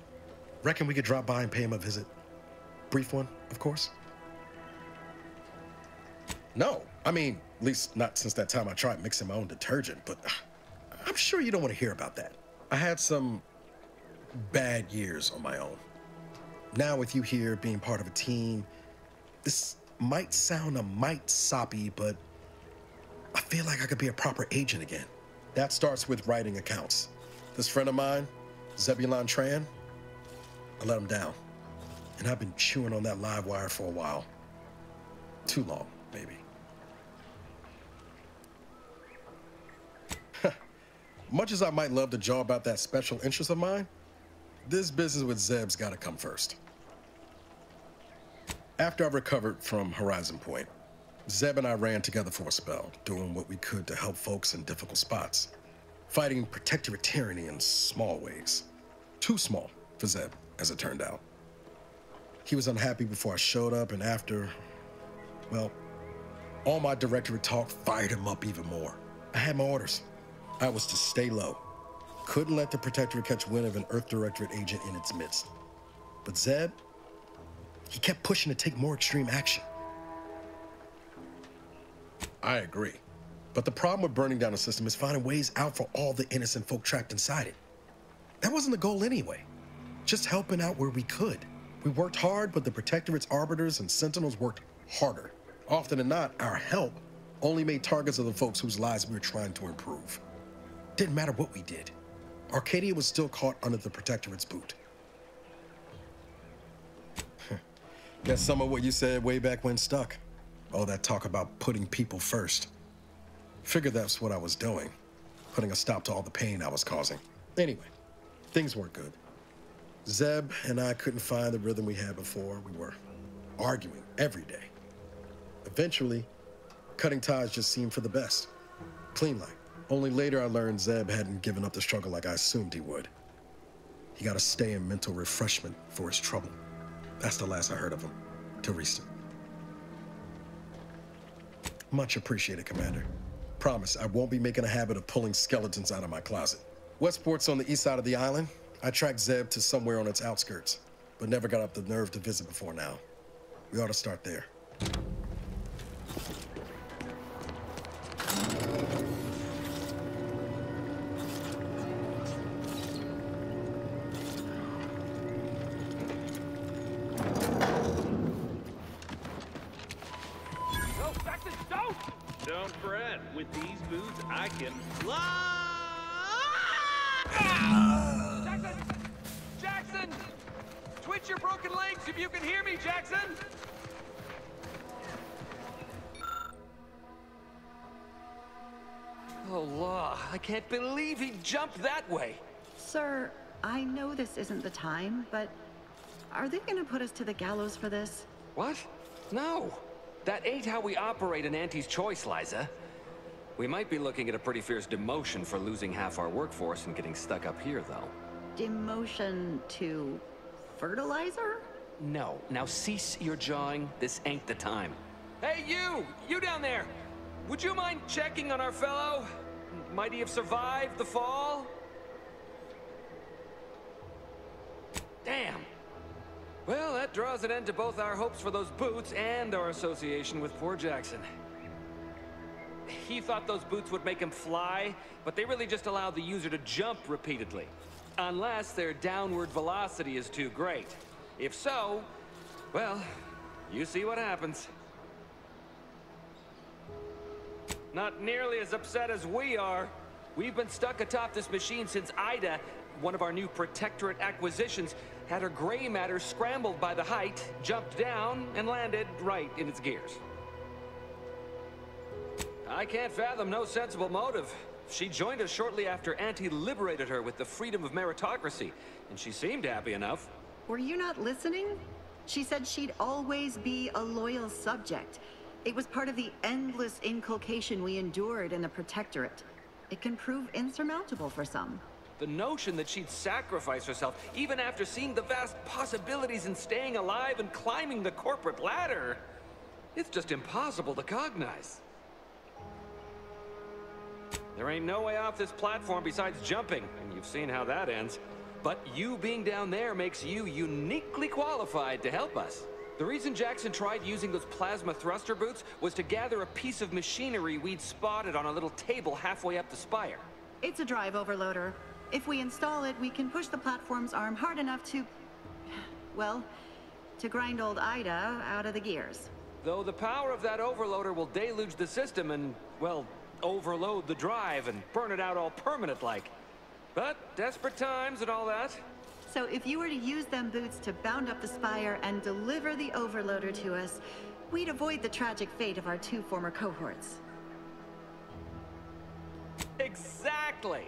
Reckon we could drop by and pay him a visit? Brief one, of course. No, I mean, at least not since that time I tried mixing my own detergent, but I'm sure you don't want to hear about that. I had some bad years on my own. Now with you here being part of a team, this might sound a mite soppy, but I feel like I could be a proper agent again. That starts with writing accounts. This friend of mine, Zebulon Tran, I let him down. And I've been chewing on that live wire for a while. Too long, maybe. Much as I might love to jaw about that special interest of mine, this business with Zeb's gotta come first. After I recovered from Horizon Point, Zeb and I ran together for a spell, doing what we could to help folks in difficult spots, fighting protectorate tyranny in small ways. Too small for Zeb, as it turned out. He was unhappy before I showed up, and after, well, all my directorate talk fired him up even more. I had my orders. I was to stay low. Couldn't let the Protectorate catch wind of an Earth Directorate agent in its midst. But Zeb, he kept pushing to take more extreme action. I agree. But the problem with burning down a system is finding ways out for all the innocent folk trapped inside it. That wasn't the goal anyway. Just helping out where we could. We worked hard, but the Protectorate's arbiters and sentinels worked harder. Often than not, our help only made targets of the folks whose lives we were trying to improve. Didn't matter what we did. Arcadia was still caught under the Protectorate's boot. Guess some of what you said way back when stuck. All that talk about putting people first. Figured that's what I was doing. Putting a stop to all the pain I was causing. Anyway, things weren't good. Zeb and I couldn't find the rhythm we had before. We were arguing every day. Eventually, cutting ties just seemed for the best. Clean like. Only later I learned Zeb hadn't given up the struggle like I assumed he would. He got to stay in mental refreshment for his trouble. That's the last I heard of him, till recent. Much appreciated, Commander. Promise, I won't be making a habit of pulling skeletons out of my closet. Westport's on the east side of the island. I tracked Zeb to somewhere on its outskirts, but never got up the nerve to visit before now. We ought to start there. Don't fret. With these boots, I can fly! Jackson! Jackson! Twitch your broken legs if you can hear me, Jackson! Oh, law. I can't believe he jumped that way. Sir, I know this isn't the time, but are they gonna put us to the gallows for this? What? No. That ain't how we operate in Auntie's Choice, Liza. We might be looking at a pretty fierce demotion for losing half our workforce and getting stuck up here, though. Demotion to fertilizer? No. Now cease your jawing. This ain't the time. Hey, you! You down there! Would you mind checking on our fellow? Might he have survived the fall? Damn. Well, that draws an end to both our hopes for those boots and our association with poor Jackson. He thought those boots would make him fly, but they really just allow the user to jump repeatedly. Unless their downward velocity is too great. If so, well, you see what happens. Not nearly as upset as we are. We've been stuck atop this machine since Ida, one of our new Protectorate acquisitions, had her gray matter scrambled by the height, jumped down, and landed right in its gears. I can't fathom no sensible motive. She joined us shortly after Auntie liberated her with the freedom of meritocracy, and she seemed happy enough. Were you not listening? She said she'd always be a loyal subject. It was part of the endless inculcation we endured in the Protectorate. It can prove insurmountable for some. The notion that she'd sacrifice herself, even after seeing the vast possibilities in staying alive and climbing the corporate ladder, it's just impossible to cognize. There ain't no way off this platform besides jumping, and you've seen how that ends. But you being down there makes you uniquely qualified to help us. The reason Jackson tried using those plasma thruster boots was to gather a piece of machinery we'd spotted on a little table halfway up the spire. It's a drive overloader. If we install it, we can push the platform's arm hard enough to... well, to grind old Ida out of the gears. Though the power of that overloader will deluge the system and, well, overload the drive and burn it out all permanent-like. But desperate times and all that. So if you were to use them boots to bound up the spire and deliver the overloader to us, we'd avoid the tragic fate of our 2 former cohorts. Exactly!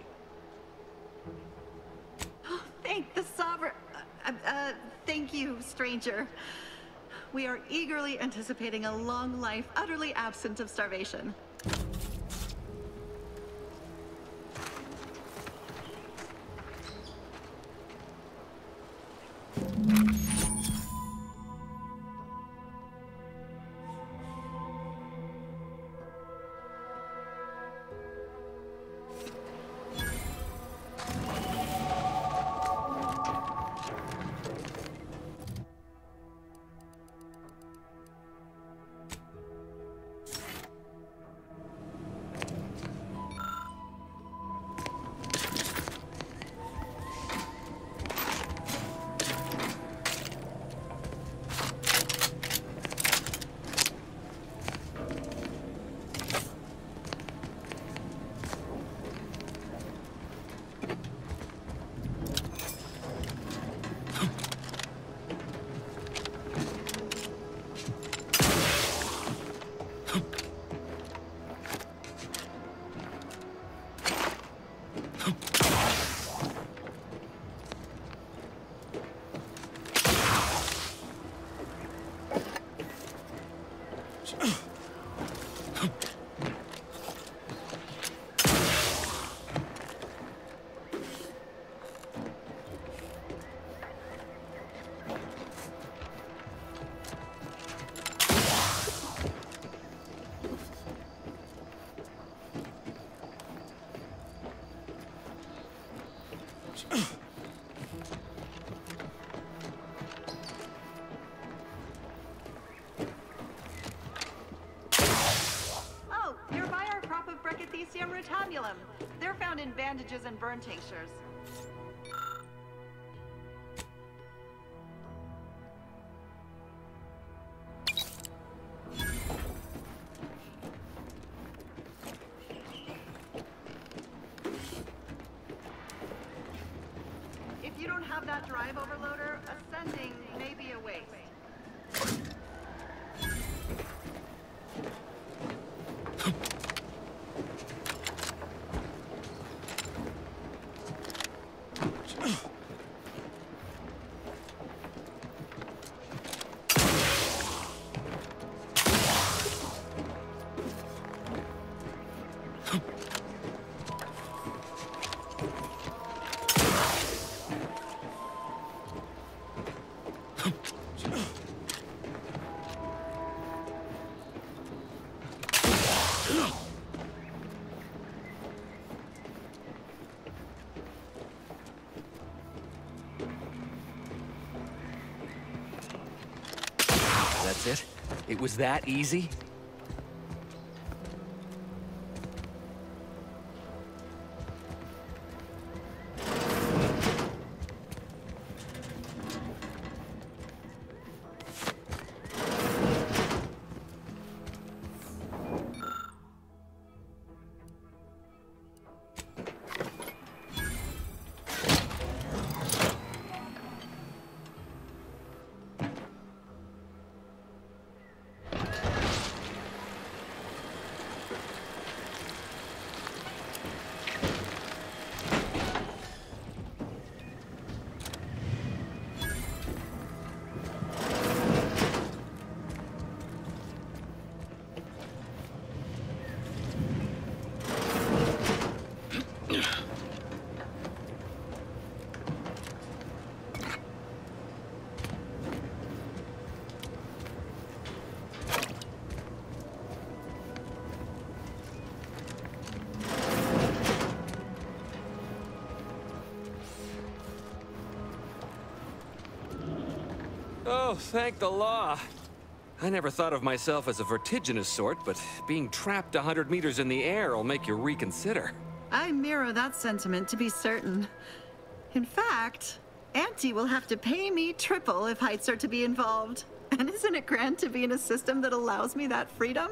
Oh, thank the Sovereign... thank you, stranger. We are eagerly anticipating a long life utterly absent of starvation. Rotabulum. They're found in bandages and burn tinctures. If you don't have that drive overloader, ascending may be a waste. It was that easy? Oh, thank the law. I never thought of myself as a vertiginous sort, but being trapped 100 meters in the air will make you reconsider. I mirror that sentiment, to be certain. In fact, Auntie will have to pay me triple if heights are to be involved. And isn't it grand to be in a system that allows me that freedom?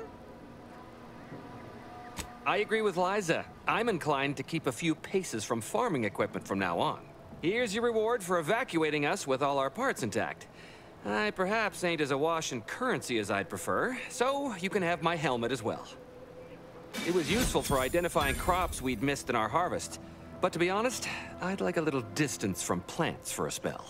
I agree with Liza. I'm inclined to keep a few paces from farming equipment from now on. Here's your reward for evacuating us with all our parts intact. I perhaps ain't as awash in currency as I'd prefer, so you can have my helmet as well. It was useful for identifying crops we'd missed in our harvest, but to be honest, I'd like a little distance from plants for a spell.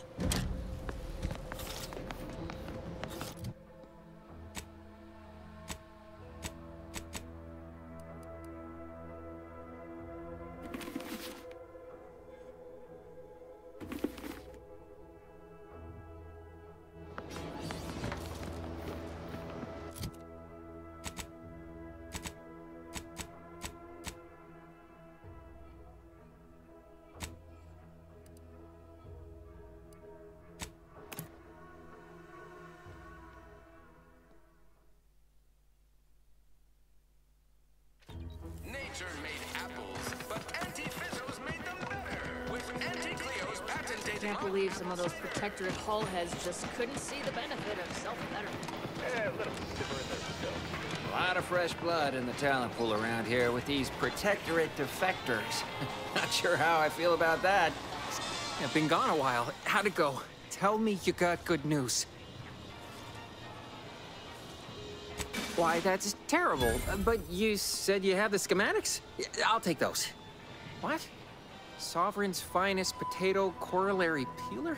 Nature made apples, but Auntie Fizzos made them better with Auntie Cleo's patented. Can't believe some of those Protectorate hull heads just couldn't see the benefit of self-betterment. A little stiffer in there still. A lot of fresh blood in the talent pool around here with these Protectorate defectors. Not sure how I feel about that. I've been gone a while. How'd it go? Tell me you got good news. Why, that's terrible. But you said you have the schematics? I'll take those. What? Sovereign's finest potato corollary peeler?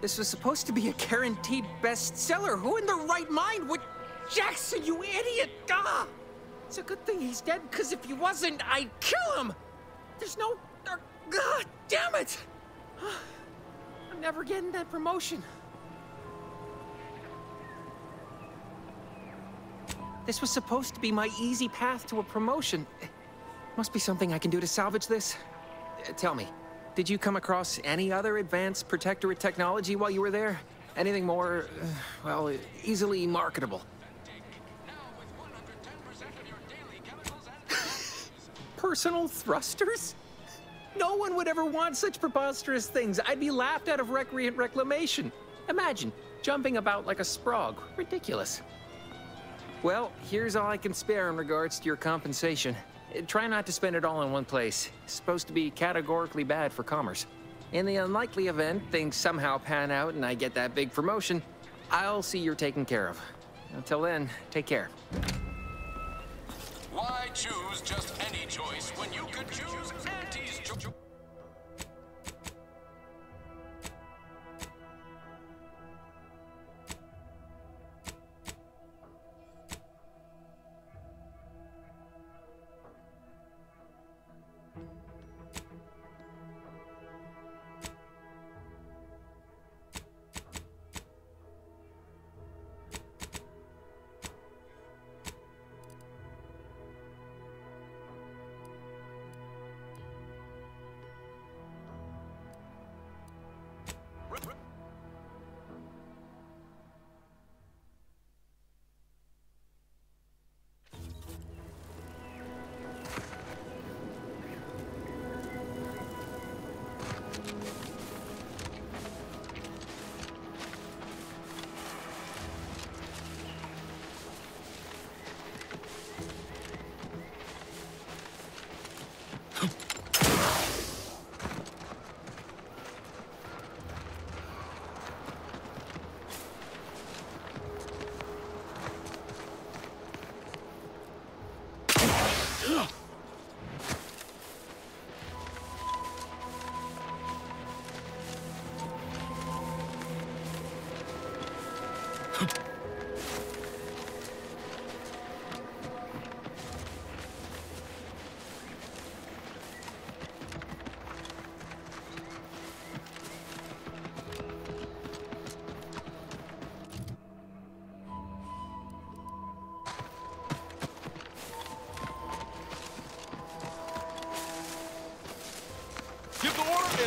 This was supposed to be a guaranteed bestseller. Who in their right mind would... Jackson, you idiot! Ah! It's a good thing he's dead, because if he wasn't, I'd kill him! There's no... God damn it! I'm never getting that promotion. This was supposed to be my easy path to a promotion. Must be something I can do to salvage this. Tell me, did you come across any other advanced Protectorate technology while you were there? Anything more, well, easily marketable? Personal thrusters? No one would ever want such preposterous things. I'd be laughed out of recreant reclamation. Imagine, jumping about like a sprog. Ridiculous. Well, here's all I can spare in regards to your compensation. Try not to spend it all in one place. It's supposed to be categorically bad for commerce. In the unlikely event things somehow pan out and I get that big promotion, I'll see you're taken care of. Until then, take care. Why choose just any choice when you could choose Auntie's choice?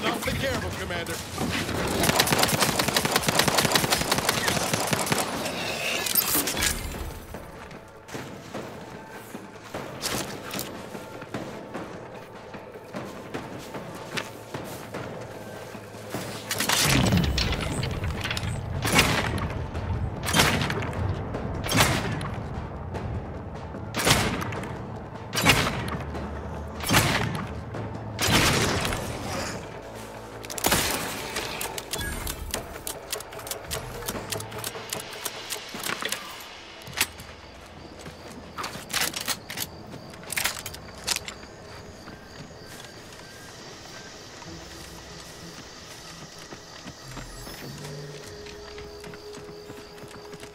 then I'll take care of him, Commander.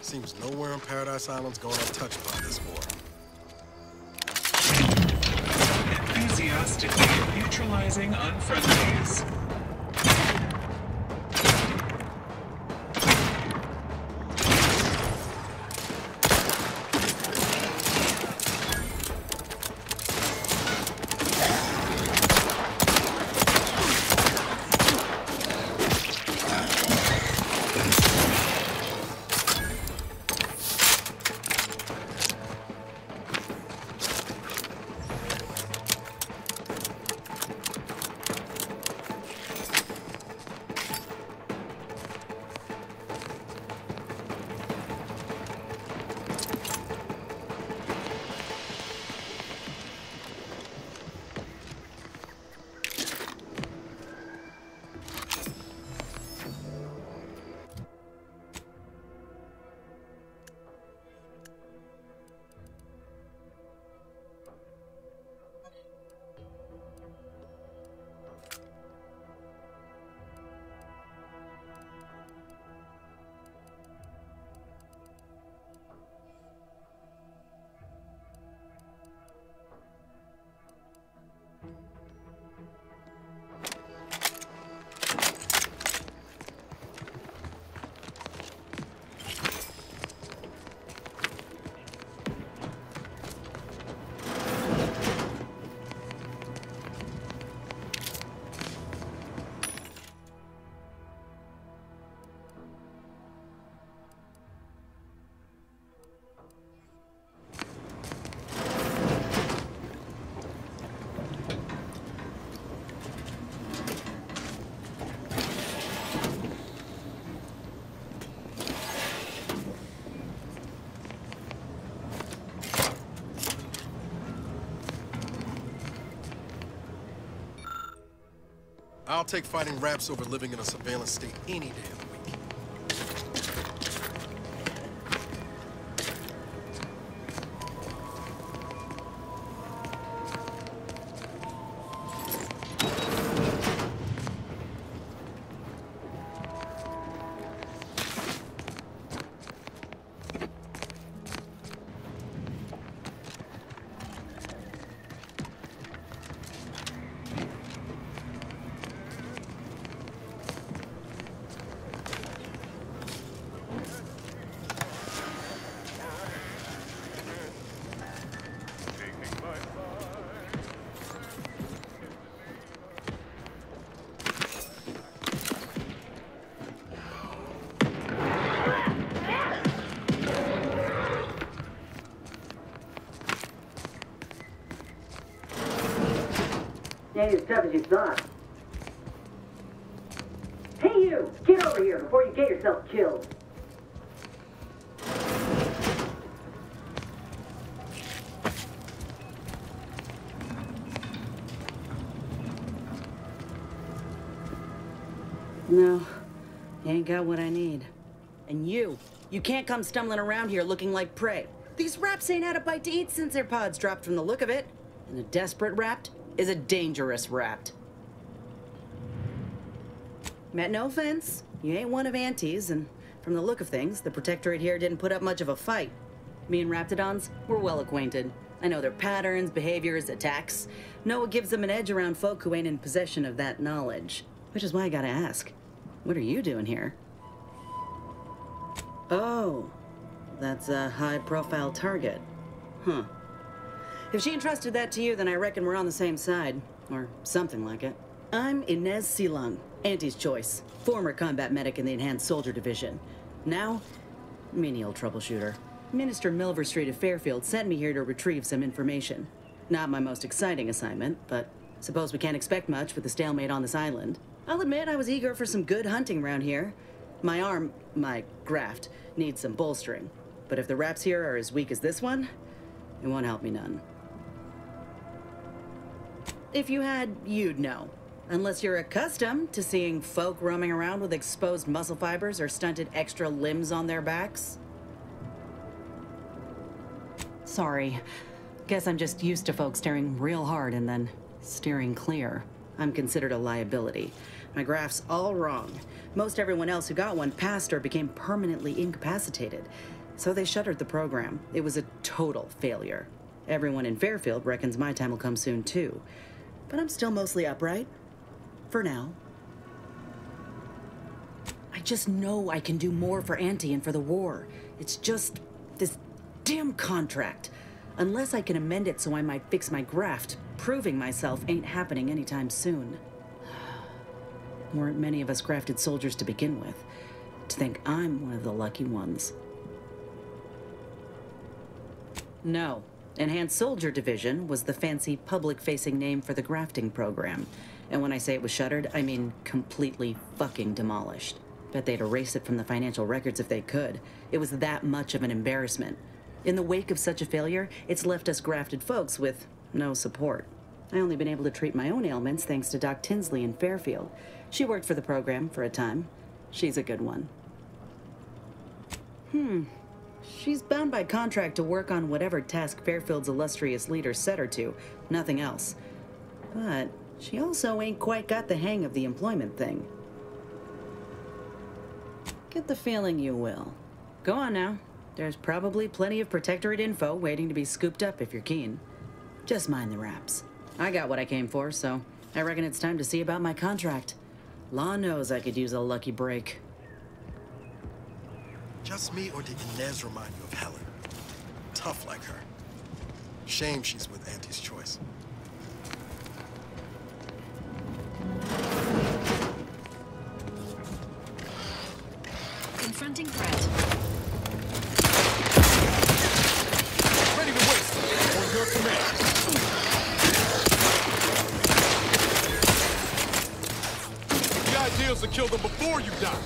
Seems nowhere on Paradise Island's going untouched by this war. Enthusiastically neutralizing unfriendlies. I'll take fighting raps over living in a surveillance state any day of the week. Ain't as tough as you thought. Hey you! Get over here before you get yourself killed. No, you ain't got what I need. And you can't come stumbling around here looking like prey. These raps ain't had a bite to eat since their pods dropped from the look of it. And a desperate rapt is a dangerous rapt. Meant no offense, you ain't one of Auntie's, and from the look of things, the Protectorate here didn't put up much of a fight. Me and Raptidons, we're well acquainted. I know their patterns, behaviors, attacks. Know what gives them an edge around folk who ain't in possession of that knowledge. Which is why I gotta ask, what are you doing here? Oh, that's a high-profile target. Huh. If she entrusted that to you, then I reckon we're on the same side. Or something like it. I'm Inez Silung, Auntie's choice, former combat medic in the Enhanced Soldier Division. Now, menial troubleshooter. Minister Milver Street of Fairfield sent me here to retrieve some information. Not my most exciting assignment, but suppose we can't expect much with the stalemate on this island. I'll admit I was eager for some good hunting around here. My arm, my graft, needs some bolstering. But if the wraps here are as weak as this one, it won't help me none. If you had, you'd know. Unless you're accustomed to seeing folk roaming around with exposed muscle fibers or stunted extra limbs on their backs. Sorry. Guess I'm just used to folks staring real hard and then steering clear. I'm considered a liability. My graph's all wrong. Most everyone else who got one passed or became permanently incapacitated. So they shuttered the program. It was a total failure. Everyone in Fairfield reckons my time will come soon too. But I'm still mostly upright. For now. I just know I can do more for Auntie and for the war. It's just this damn contract. Unless I can amend it so I might fix my graft, proving myself ain't happening anytime soon. Weren't many of us grafted soldiers to begin with. To think I'm one of the lucky ones. No. Enhanced Soldier Division was the fancy public-facing name for the grafting program. And when I say it was shuttered, I mean completely fucking demolished. Bet they'd erase it from the financial records if they could. It was that much of an embarrassment. In the wake of such a failure, it's left us grafted folks with no support. I only been able to treat my own ailments thanks to Doc Tinsley in Fairfield. She worked for the program for a time. She's a good one. She's bound by contract to work on whatever task Fairfield's illustrious leader set her to, nothing else. But she also ain't quite got the hang of the employment thing. Get the feeling you will. Go on now. There's probably plenty of Protectorate info waiting to be scooped up if you're keen. Just mind the wraps. I got what I came for, so I reckon it's time to see about my contract. Law knows I could use a lucky break. Just me, or did Inez remind you of Helen? Tough like her. Shame she's with Auntie's choice. Confronting threat. Ready to waste on your command. The idea is to kill them before you die.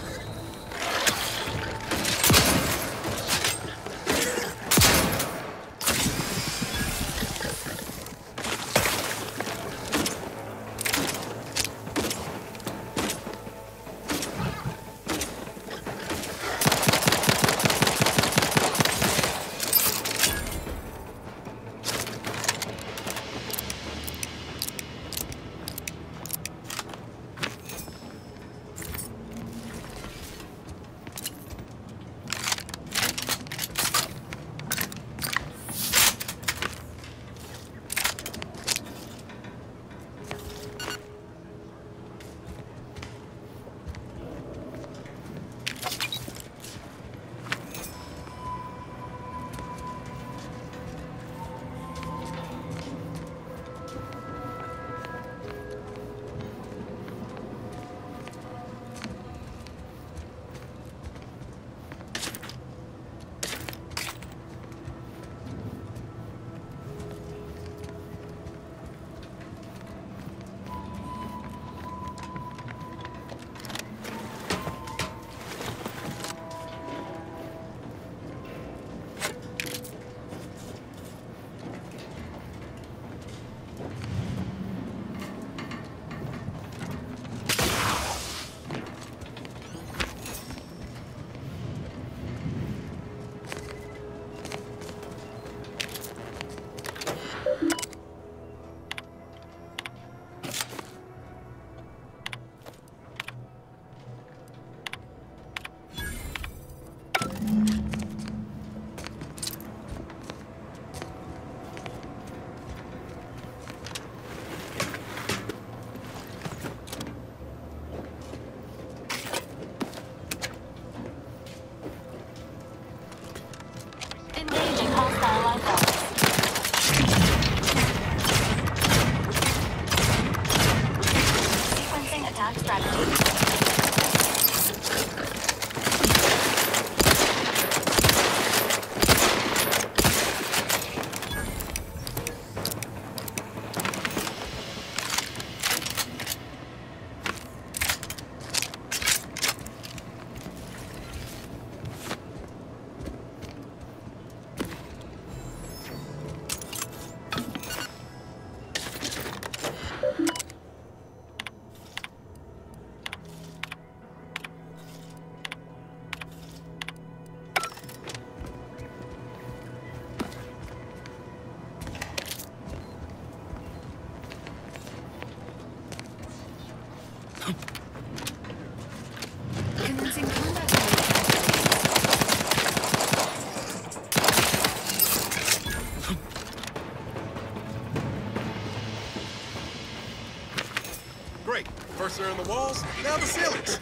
cursor in the walls, now the ceilings.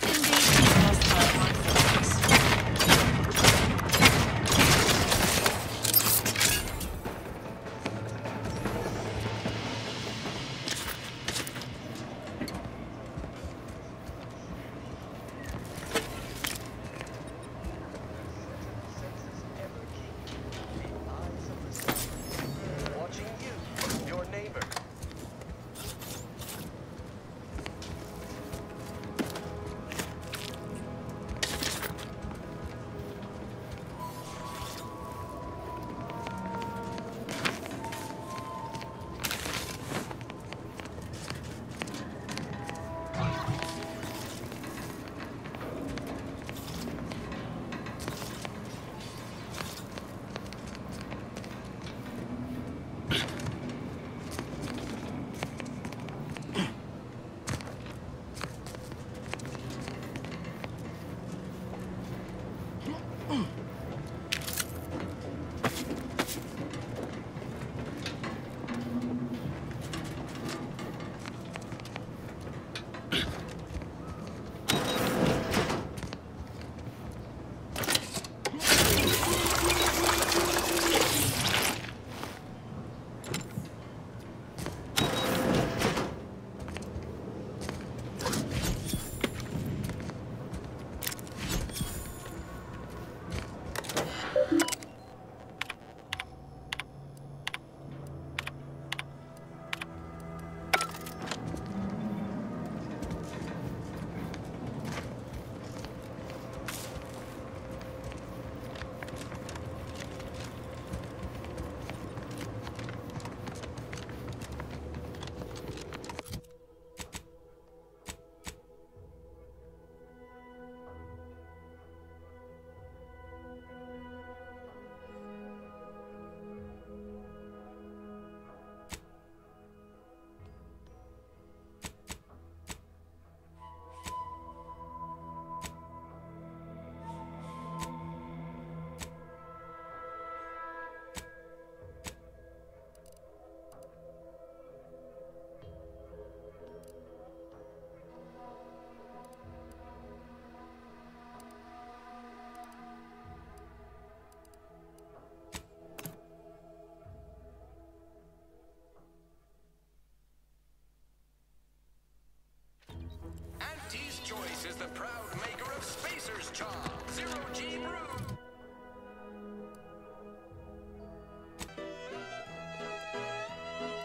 Auntie's Choice is the proud maker of Spacer's Charm, Zero-G Brew.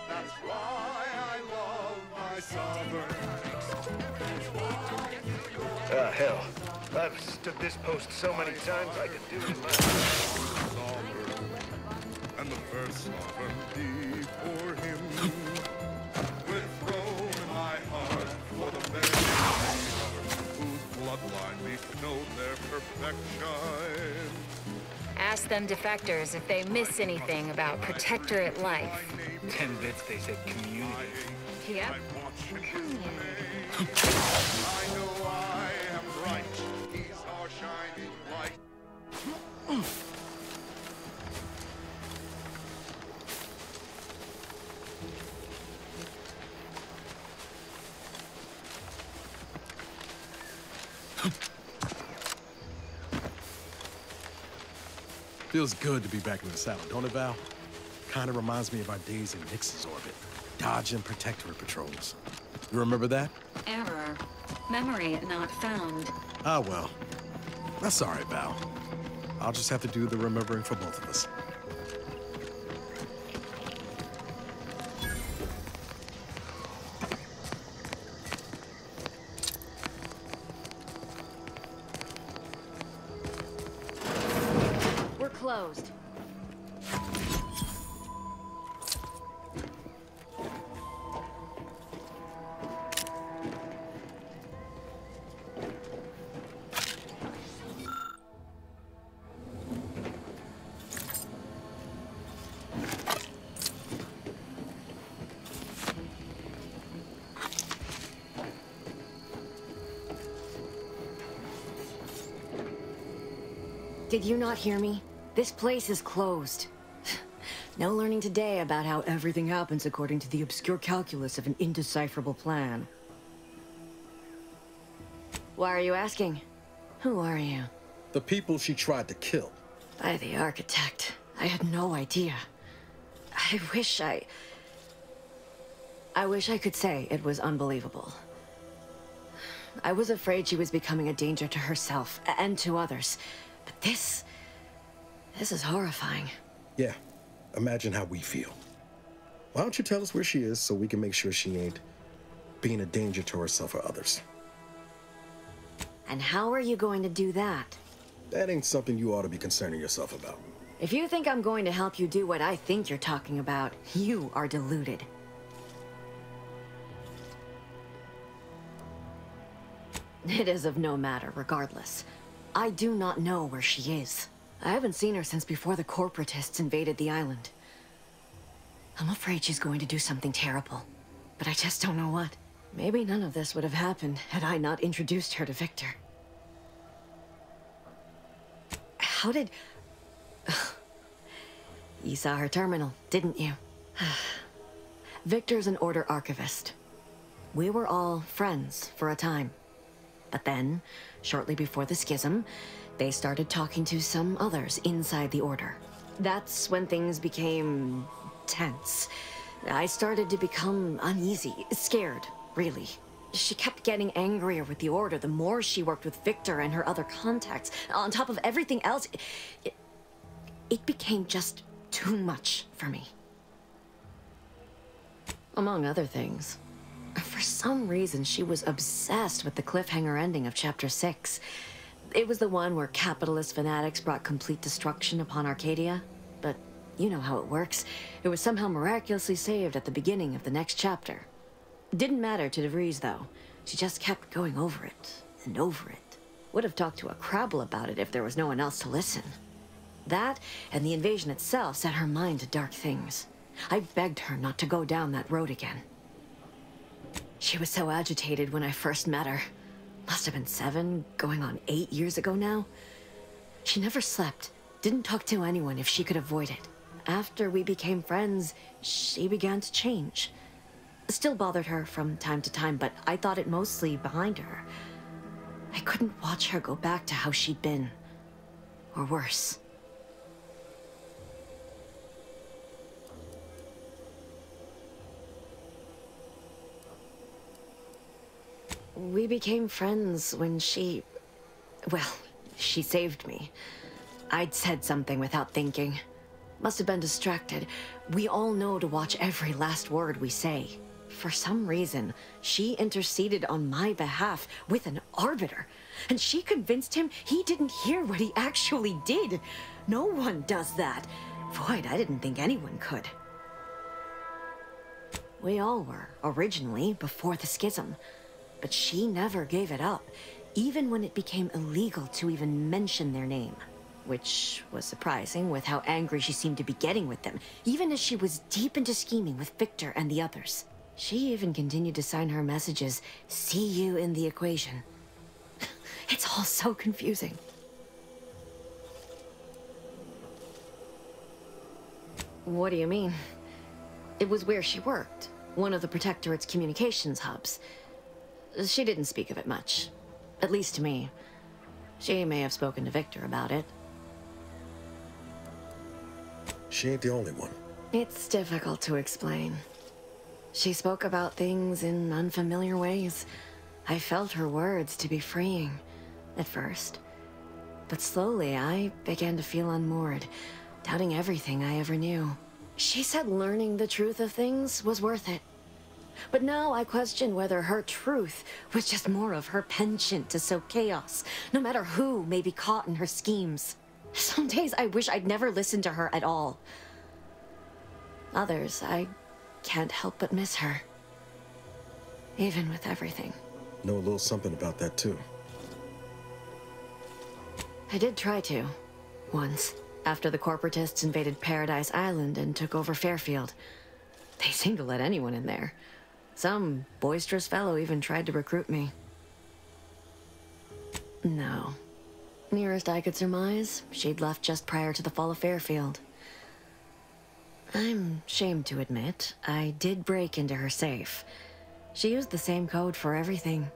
That's why I love my summer. Hell. I've stood this post so many times I could do it. And the first sovereignty for him. With Rome in my heart for the very whose bloodline bestowed their perfection. Ask them defectors if they miss anything about Protectorate life. 10 bits, they said community. Yep. I know I am right. He's our shining light. Feels good to be back in the saddle, don't it, Val? Kind of reminds me of our days in Nix's orbit, dodging Protectorate patrols. You remember that? Error. Memory not found. Ah, well. That's all right, Val. I'll just have to do the remembering for both of us. We're closed. Did you not hear me? This place is closed. No learning today about how everything happens according to the obscure calculus of an indecipherable plan. Why are you asking? Who are you? The people she tried to kill. By the architect. I had no idea. I wish I could say it was unbelievable. I was afraid she was becoming a danger to herself and to others. But this is horrifying. Yeah, imagine how we feel. Why don't you tell us where she is so we can make sure she ain't being a danger to herself or others? And how are you going to do that? That ain't something you ought to be concerning yourself about. If you think I'm going to help you do what I think you're talking about, you are deluded. It is of no matter, regardless. I do not know where she is. I haven't seen her since before the corporatists invaded the island. I'm afraid she's going to do something terrible, but I just don't know what. Maybe none of this would have happened had I not introduced her to Victor. How did... You saw her terminal, didn't you? Victor's an Order archivist. We were all friends for a time. But then, shortly before the schism, they started talking to some others inside the Order. That's when things became tense. I started to become uneasy, scared, really. She kept getting angrier with the Order the more she worked with Victor and her other contacts. On top of everything else, it became just too much for me. Among other things, for some reason she was obsessed with the cliffhanger ending of Chapter 6. It was the one where capitalist fanatics brought complete destruction upon Arcadia. But you know how it works. It was somehow miraculously saved at the beginning of the next chapter. Didn't matter to DeVries, though. She just kept going over it and over it. Would have talked to a Crabble about it if there was no one else to listen. That, and the invasion itself, set her mind to dark things. I begged her not to go down that road again. She was so agitated when I first met her. Must have been 7, going on 8 years ago now. She never slept, didn't talk to anyone if she could avoid it. After we became friends, she began to change. Still bothered her from time to time, but I thought it mostly behind her. I couldn't watch her go back to how she'd been. Or worse. We became friends when she saved me. I'd said something without thinking. Must have been distracted. We all know to watch every last word we say. For some reason, she interceded on my behalf with an arbiter, and she convinced him he didn't hear what he actually did. No one does that. Void, I didn't think anyone could. We all were, originally, before the schism. But she never gave it up, even when it became illegal to even mention their name. Which was surprising with how angry she seemed to be getting with them, even as she was deep into scheming with Victor and the others. She even continued to sign her messages, "See you in the equation." It's all so confusing. What do you mean? It was where she worked, one of the Protectorate's communications hubs. She didn't speak of it much, at least to me. She may have spoken to Victor about it. She ain't the only one. It's difficult to explain. She spoke about things in unfamiliar ways. I felt her words to be freeing, at first. But slowly, I began to feel unmoored, doubting everything I ever knew. She said learning the truth of things was worth it. But now I question whether her truth was just more of her penchant to sow chaos, no matter who may be caught in her schemes. Some days I wish I'd never listened to her at all. Others, I can't help but miss her. Even with everything. Know a little something about that, too. I did try to. Once. After the corporatists invaded Paradise Island and took over Fairfield. They seemed to let anyone in there. Some boisterous fellow even tried to recruit me. No. Nearest I could surmise, she'd left just prior to the fall of Fairfield. I'm ashamed to admit, I did break into her safe. She used the same code for everything.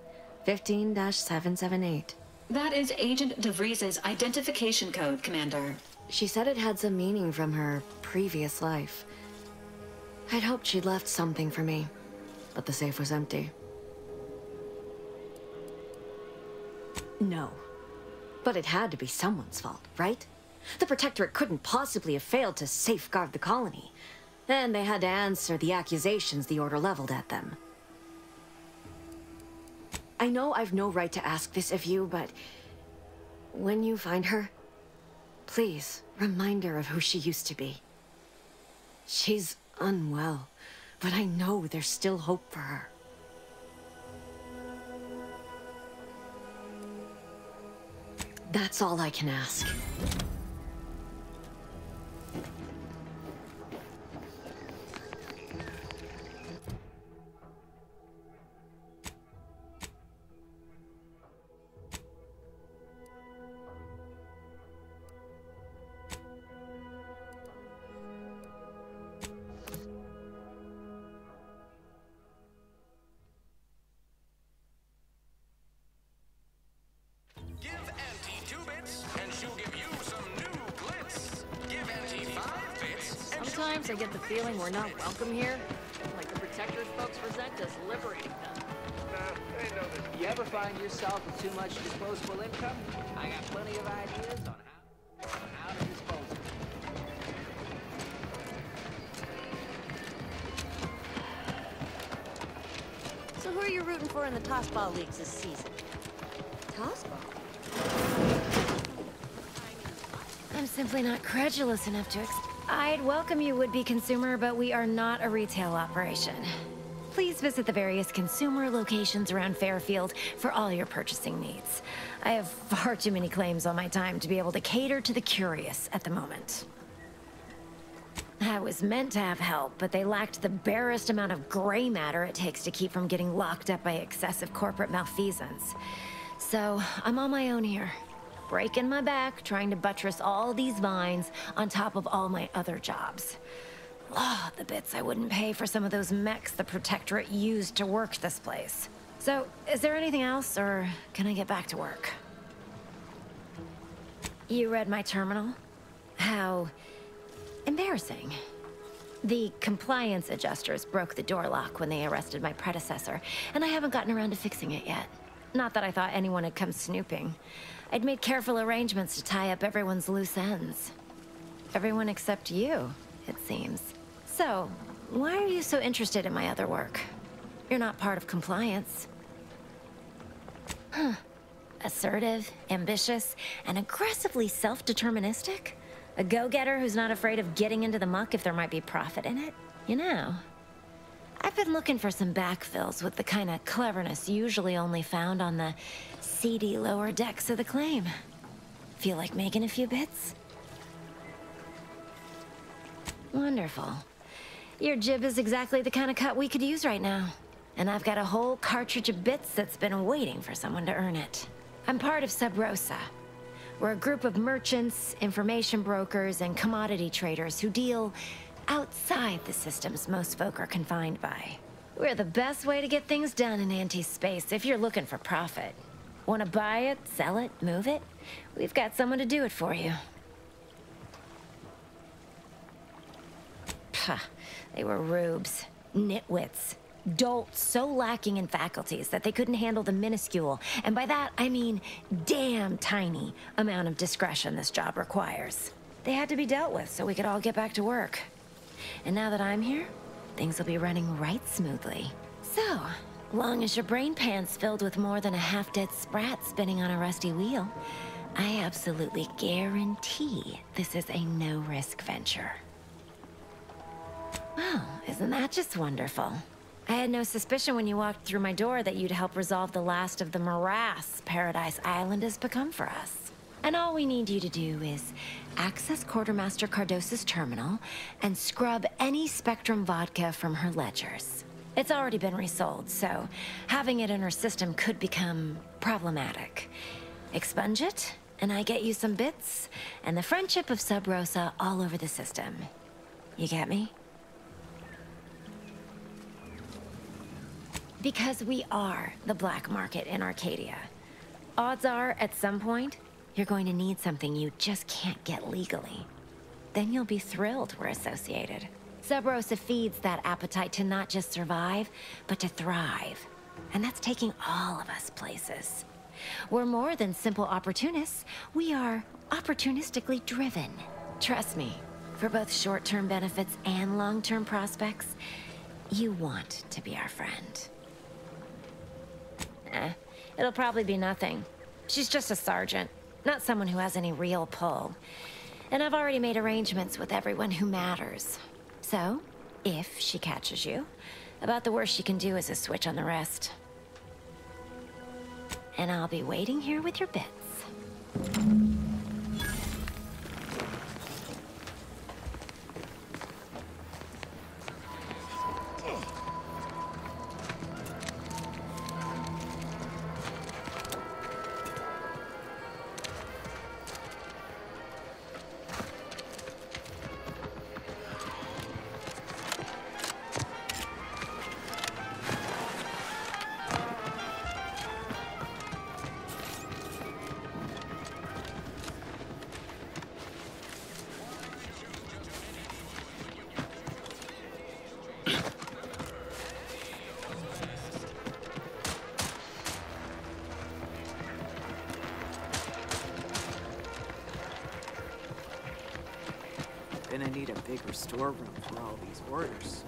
15-778. That is Agent DeVries's identification code, Commander. She said it had some meaning from her previous life. I'd hoped she'd left something for me, but the safe was empty. No. But it had to be someone's fault, right? The Protectorate couldn't possibly have failed to safeguard the colony. And they had to answer the accusations the Order leveled at them. I know I've no right to ask this of you, but when you find her, please remind her of who she used to be. She's unwell, but I know there's still hope for her. That's all I can ask. Give Auntie 2 bits, and she'll give you some new glitz. Give Auntie 5 bits, and Sometimes I get the feeling we're not welcome here. Like the Protectorate folks resent us liberating them. They know this. You ever find yourself with too much disposable income? I got plenty of ideas on how to dispose of it. So who are you rooting for in the Tossball Leagues this season? Tossball? I'm simply not credulous enough to I'd welcome you, would-be consumer, but we are not a retail operation. Please visit the various consumer locations around Fairfield for all your purchasing needs. I have far too many claims on my time to be able to cater to the curious at the moment. I was meant to have help, but they lacked the barest amount of gray matter it takes to keep from getting locked up by excessive corporate malfeasance. So, I'm on my own here. Breaking my back, trying to buttress all these vines on top of all my other jobs. Oh, the bits I wouldn't pay for some of those mechs the Protectorate used to work this place. So, is there anything else, or can I get back to work? You read my terminal? How embarrassing. The compliance adjusters broke the door lock when they arrested my predecessor, and I haven't gotten around to fixing it yet. Not that I thought anyone had come snooping. I'd made careful arrangements to tie up everyone's loose ends. Everyone except you, it seems. So, why are you so interested in my other work? You're not part of compliance. Huh. Assertive, ambitious, and aggressively self-deterministic? A go-getter who's not afraid of getting into the muck if there might be profit in it? You know, I've been looking for some backfills with the kind of cleverness usually only found on the seedy lower decks of the claim. Feel like making a few bits? Wonderful. Your jib is exactly the kind of cut we could use right now. And I've got a whole cartridge of bits that's been waiting for someone to earn it. I'm part of Sub Rosa. We're a group of merchants, information brokers, and commodity traders who deal outside the systems most folk are confined by. We're the best way to get things done in anti-space if you're looking for profit. Want to buy it, sell it, move it? We've got someone to do it for you. Pah, they were rubes, nitwits, dolts so lacking in faculties that they couldn't handle the minuscule, and by that I mean damn tiny, amount of discretion this job requires. They had to be dealt with so we could all get back to work. And now that I'm here, things will be running right smoothly. So, long as your brain pan's filled with more than a half-dead sprat spinning on a rusty wheel, I absolutely guarantee this is a no-risk venture. Well, isn't that just wonderful? I had no suspicion when you walked through my door that you'd help resolve the last of the morass Paradise Island has become for us. And all we need you to do is access Quartermaster Cardos's terminal and scrub any Spectrum vodka from her ledgers. It's already been resold, so having it in her system could become problematic. Expunge it, and I get you some bits, and the friendship of Sub Rosa all over the system. You get me? Because we are the black market in Arcadia. Odds are, at some point, you're going to need something you just can't get legally. Then you'll be thrilled we're associated. Sub Rosa feeds that appetite to not just survive, but to thrive. And that's taking all of us places. We're more than simple opportunists. We are opportunistically driven. Trust me, for both short-term benefits and long-term prospects, you want to be our friend. It'll probably be nothing. She's just a sergeant, not someone who has any real pull. And I've already made arrangements with everyone who matters. So, if she catches you, about the worst she can do is a switch on the wrist. And I'll be waiting here with your bits. Gonna need a bigger storeroom for all these orders.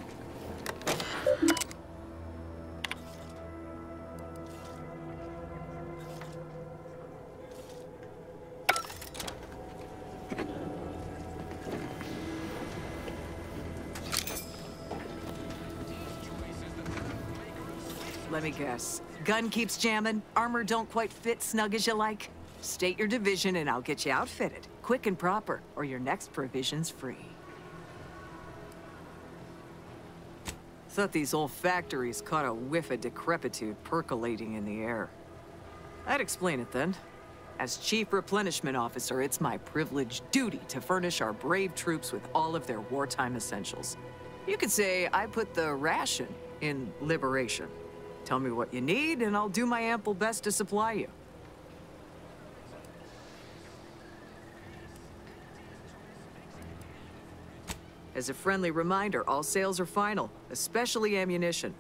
Let me guess. Gun keeps jamming, armor don't quite fit snug as you like. State your division and I'll get you outfitted. Quick and proper, or your next provision's free. Thought these old factories caught a whiff of decrepitude percolating in the air. I'd explain it then. As Chief Replenishment Officer, it's my privileged duty to furnish our brave troops with all of their wartime essentials. You could say I put the ration in liberation. Tell me what you need, and I'll do my ample best to supply you. As a friendly reminder, all sales are final, especially ammunition.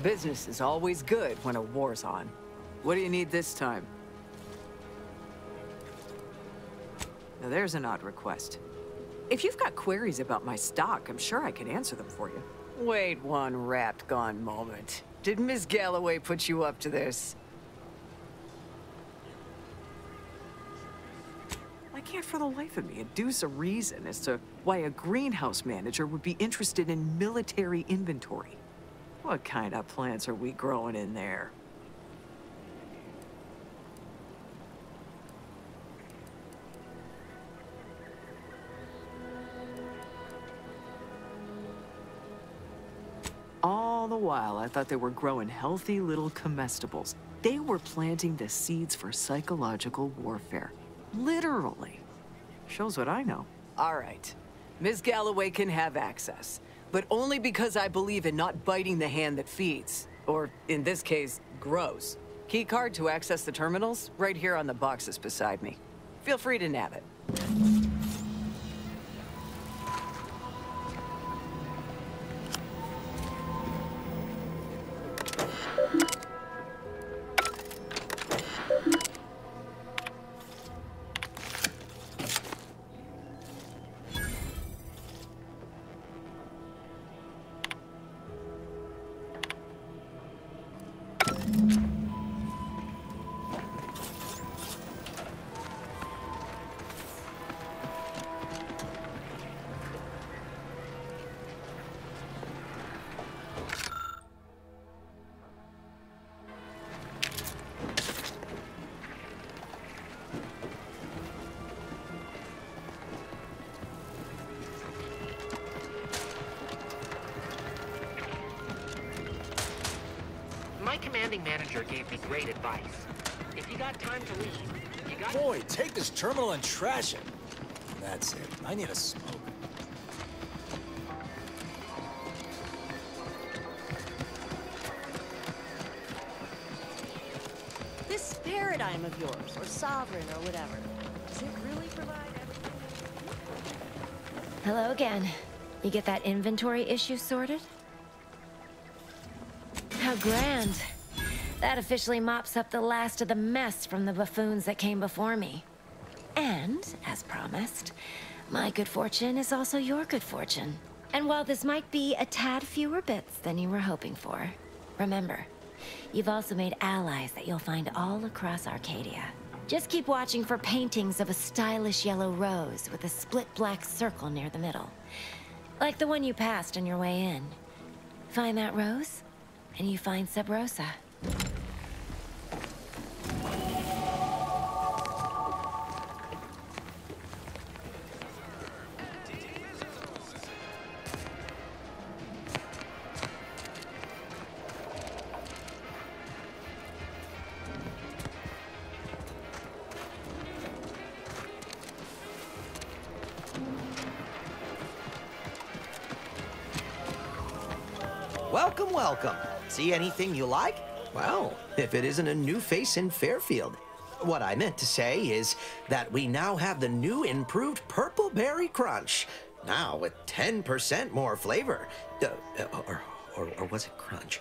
Business is always good when a war's on. What do you need this time? Now there's an odd request. If you've got queries about my stock, I'm sure I can answer them for you. Wait one rapt-gone moment. Did Ms. Galloway put you up to this? I can't for the life of me deduce a reason as to why a greenhouse manager would be interested in military inventory. What kind of plants are we growing in there? All the while, I thought they were growing healthy little comestibles. They were planting the seeds for psychological warfare. Literally. Shows what I know. All right. Ms. Galloway can have access, but only because I believe in not biting the hand that feeds. Or, in this case, grows. Key card to access the terminals, right here on the boxes beside me. Feel free to nab it. commanding manager gave me great advice. If you got time to leave, you got... Boy, take this terminal and trash it. That's it. I need a smoke. This paradigm of yours, or sovereign, or whatever, does it really provide everything? Hello again. You get that inventory issue sorted? How grand. That officially mops up the last of the mess from the buffoons that came before me. And, as promised, my good fortune is also your good fortune. And while this might be a tad fewer bits than you were hoping for, remember, you've also made allies that you'll find all across Arcadia. Just keep watching for paintings of a stylish yellow rose with a split black circle near the middle. Like the one you passed on your way in. Find that rose, and you find Sub Rosa. Welcome, welcome. See anything you like? Well, if it isn't a new face in Fairfield. What I meant to say is that we now have the new improved Purple Berry Crunch. Now with 10% more flavor. Or was it crunch?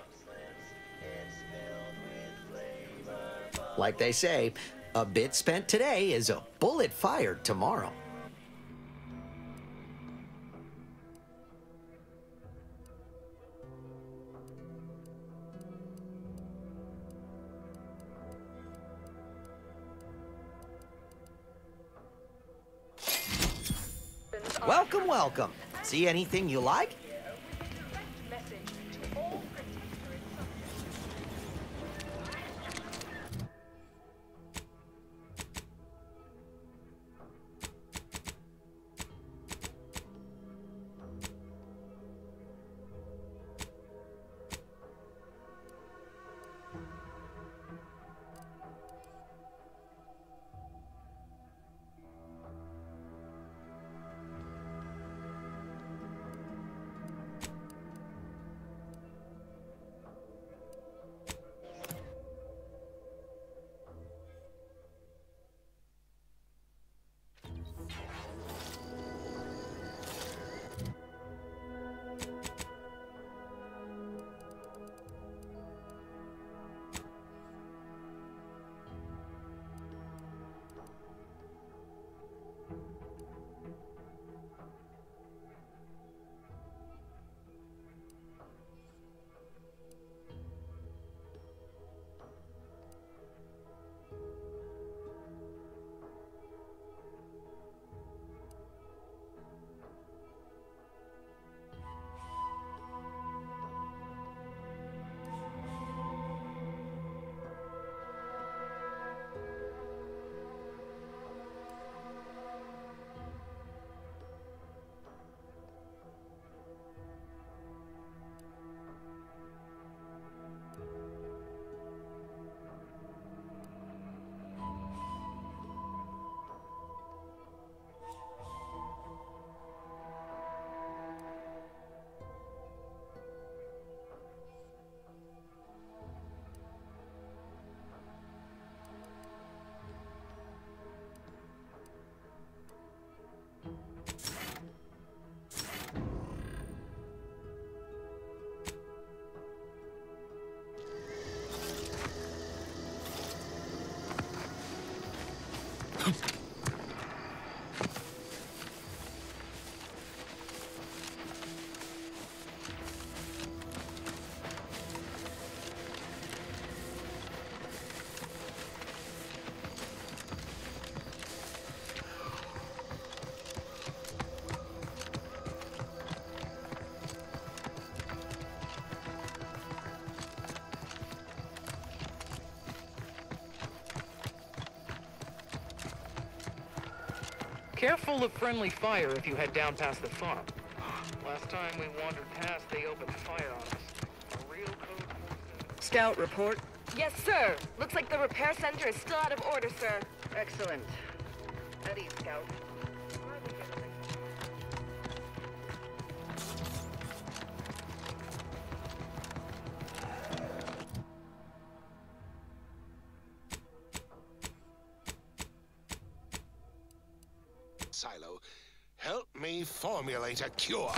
Like they say, a bit spent today is a bullet fired tomorrow. Welcome, welcome. See anything you like? Careful of friendly fire if you head down past the farm. Last time we wandered past, they opened fire on us. A real code. Scout, report. Yes, sir. Looks like the repair center is still out of order, sir. Excellent. At ease, Scout. Silo, help me formulate a cure.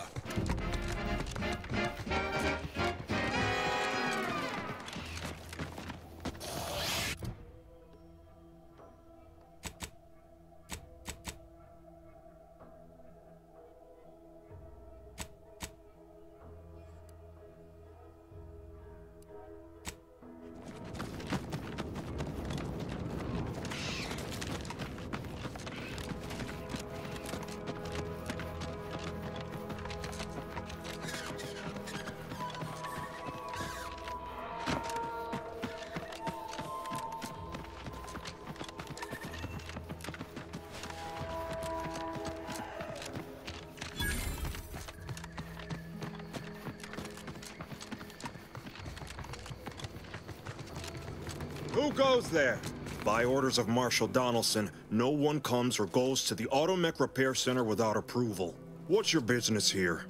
Who goes there? By orders of Marshal Donaldson, no one comes or goes to the Automech Repair Center without approval. What's your business here?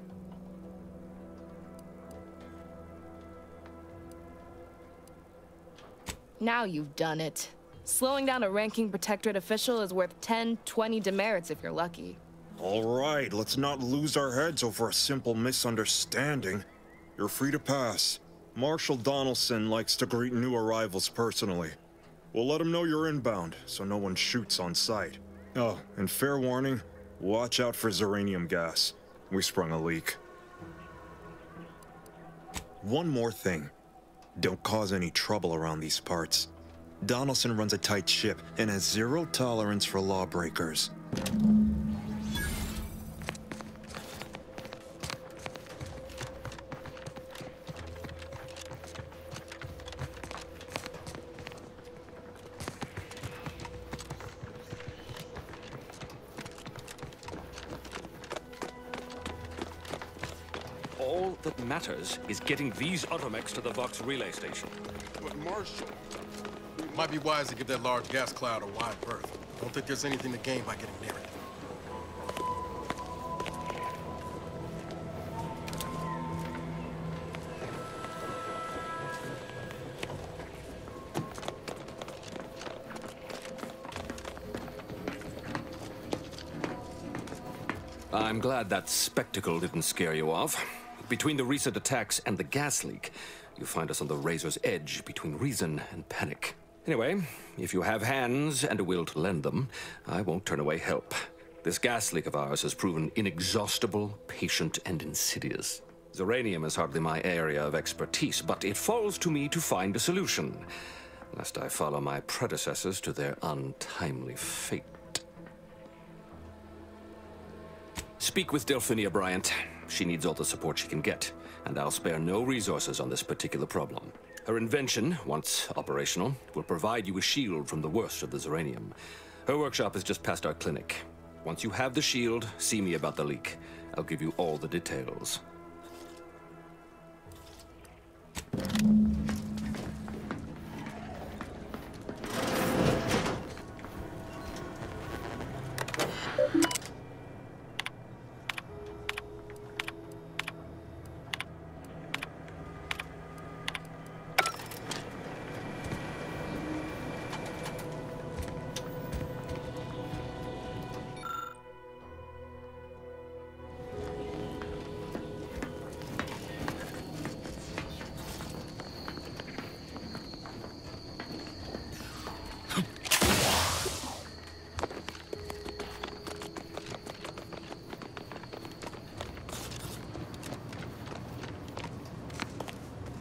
Now you've done it. Slowing down a ranking Protectorate official is worth 10, 20 demerits if you're lucky. All right, let's not lose our heads over a simple misunderstanding. You're free to pass. Marshal Donaldson likes to greet new arrivals personally. We'll let him know you're inbound, so no one shoots on sight. Oh, and fair warning, watch out for Zeranium gas. We sprung a leak. One more thing. Don't cause any trouble around these parts. Donaldson runs a tight ship and has zero tolerance for lawbreakers. All that matters is getting these automechs to the Vox relay station. But Marshal, it might be wise to give that large gas cloud a wide berth. Don't think there's anything to gain by getting near it. I'm glad that spectacle didn't scare you off. Between the recent attacks and the gas leak, you find us on the razor's edge between reason and panic. Anyway, if you have hands and a will to lend them, I won't turn away help. This gas leak of ours has proven inexhaustible, patient, and insidious. Zeranium is hardly my area of expertise, but it falls to me to find a solution, lest I follow my predecessors to their untimely fate. Speak with Delphinia Bryant. She needs all the support she can get, and I'll spare no resources on this particular problem. Her invention, once operational, will provide you a shield from the worst of the Zeranium. Her workshop is just past our clinic. Once you have the shield, see me about the leak. I'll give you all the details.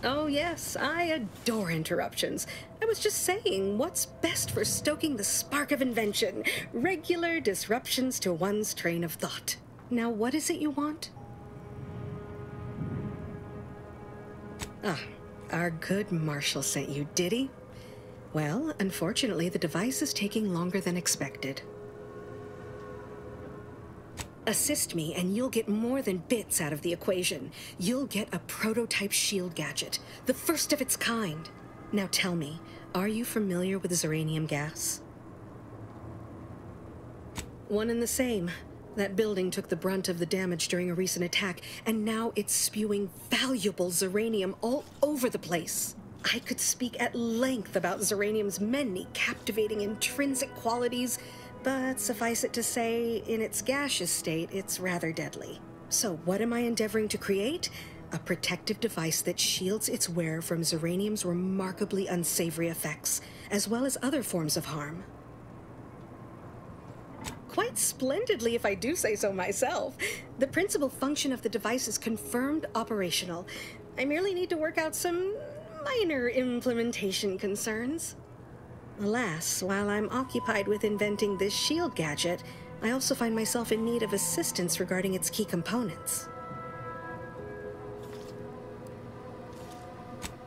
Oh yes, I adore interruptions. I was just saying, what's best for stoking the spark of invention? Regular disruptions to one's train of thought. Now what is it you want? Ah, our good Marshal sent you, did he? Well, unfortunately, the device is taking longer than expected. Assist me, and you'll get more than bits out of the equation. You'll get a prototype shield gadget, the first of its kind. Now tell me, are you familiar with Zeranium gas? One and the same. That building took the brunt of the damage during a recent attack, and now it's spewing valuable Zeranium all over the place. I could speak at length about Zeranium's many captivating intrinsic qualities, but suffice it to say, in its gaseous state, it's rather deadly. So what am I endeavoring to create? A protective device that shields its wearer from Zeranium's remarkably unsavory effects, as well as other forms of harm. Quite splendidly, if I do say so myself. The principal function of the device is confirmed operational. I merely need to work out some minor implementation concerns. Alas, while I'm occupied with inventing this shield gadget, I also find myself in need of assistance regarding its key components.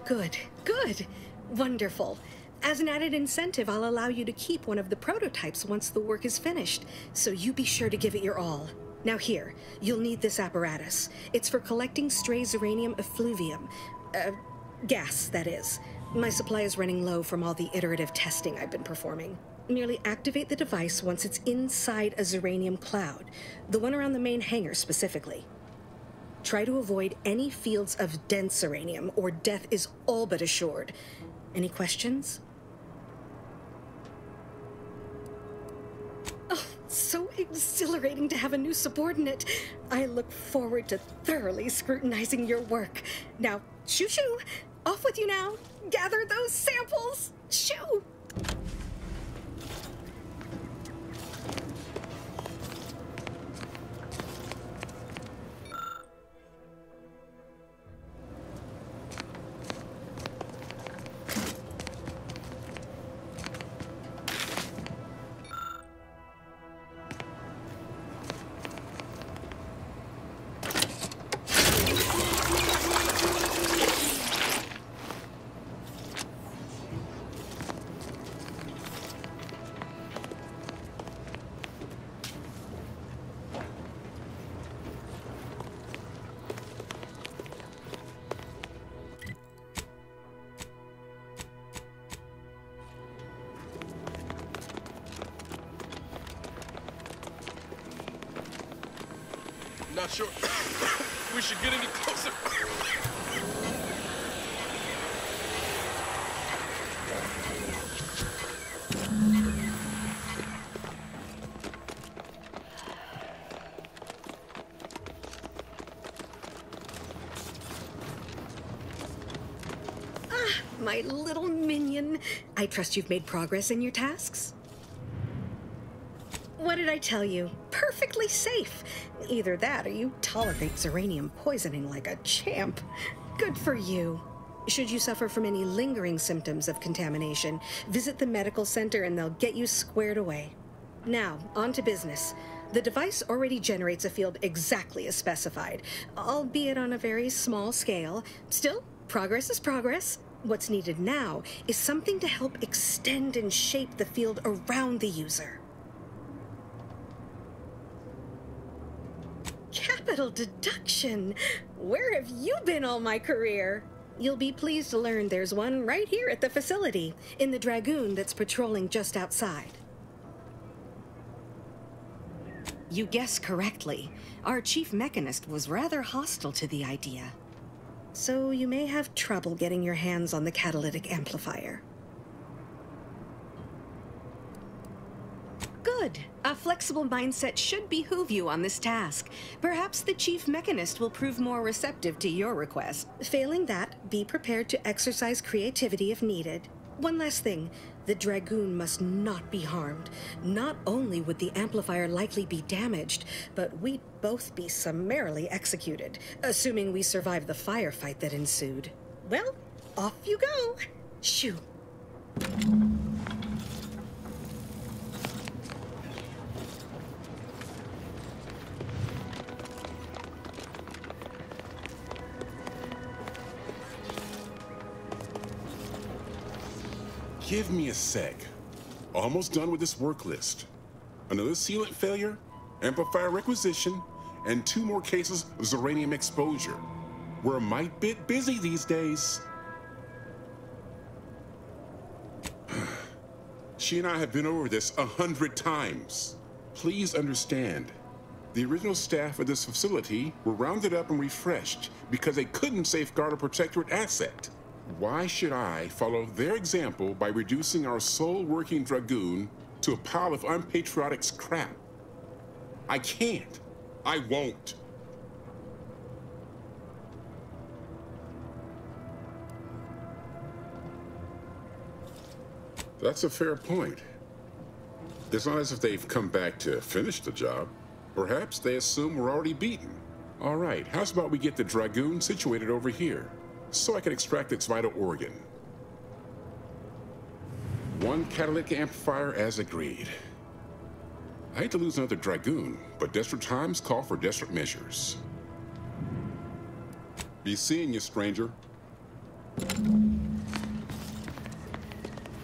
Good, good, wonderful. As an added incentive, I'll allow you to keep one of the prototypes once the work is finished, so you be sure to give it your all. Now here, you'll need this apparatus. It's for collecting stray Zeranium effluvium. Gas, that is. My supply is running low from all the iterative testing I've been performing. Merely activate the device once it's inside a Zeranium cloud, the one around the main hangar specifically. Try to avoid any fields of dense Zeranium, or death is all but assured. Any questions? Oh, so exhilarating to have a new subordinate. I look forward to thoroughly scrutinizing your work. Now, shoo-shoo! Off with you now! Gather those samples! Shoo! Not sure we should get any closer. Ah, my little minion. I trust you've made progress in your tasks? What did I tell you? Perfectly safe. Either that or you tolerate Zeranium poisoning like a champ. Good for you. Should you suffer from any lingering symptoms of contamination, visit the medical center and they'll get you squared away. Now, on to business. The device already generates a field exactly as specified, albeit on a very small scale. Still, progress is progress. What's needed now is something to help extend and shape the field around the user. Capital deduction! Where have you been all my career? You'll be pleased to learn there's one right here at the facility, in the Dragoon that's patrolling just outside. You guessed correctly. Our chief mechanist was rather hostile to the idea. So you may have trouble getting your hands on the catalytic amplifier. Good. A flexible mindset should behoove you on this task. Perhaps the chief mechanist will prove more receptive to your request. Failing that, be prepared to exercise creativity if needed. One last thing. The Dragoon must not be harmed. Not only would the amplifier likely be damaged, but we'd both be summarily executed, assuming we survive the firefight that ensued. Well, off you go. Shoo. Give me a sec. Almost done with this work list. Another sealant failure? amplifier requisition, and 2 more cases of Zeranium exposure. We're a mite bit busy these days. She and I have been over this 100 times. Please understand, the original staff of this facility were rounded up and refreshed because they couldn't safeguard a protectorate asset. Why should I follow their example by reducing our sole working Dragoon to a pile of unpatriotic scrap? I can't. I won't. That's a fair point. It's not as if they've come back to finish the job. Perhaps they assume we're already beaten. All right, how's about we get the Dragoon situated over here, so I can extract its vital organ? 1 catalytic amplifier as agreed. I hate to lose another Dragoon, but desperate times call for desperate measures. Be seeing you, stranger.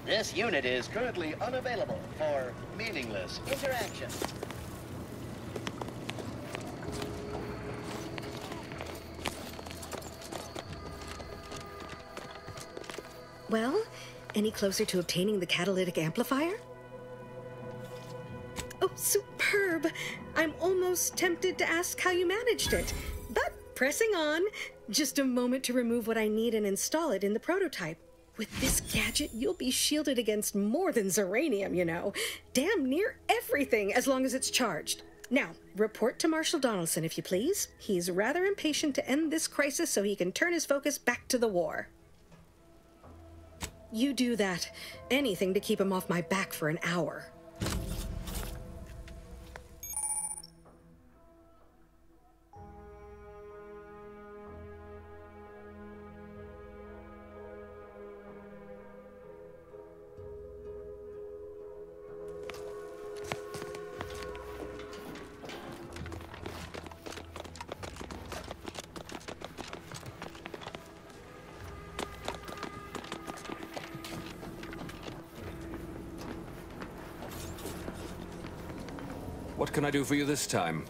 This unit is currently unavailable for meaningless interaction. Well, any closer to obtaining the catalytic amplifier? Oh, superb! I'm almost tempted to ask how you managed it, but pressing on. Just a moment to remove what I need and install it in the prototype. With this gadget, you'll be shielded against more than Zeranium, you know. Damn near everything, as long as it's charged. Now, report to Marshal Donaldson, if you please. He's rather impatient to end this crisis so he can turn his focus back to the war. You do that. Anything to keep him off my back for an hour. What can I do for you this time?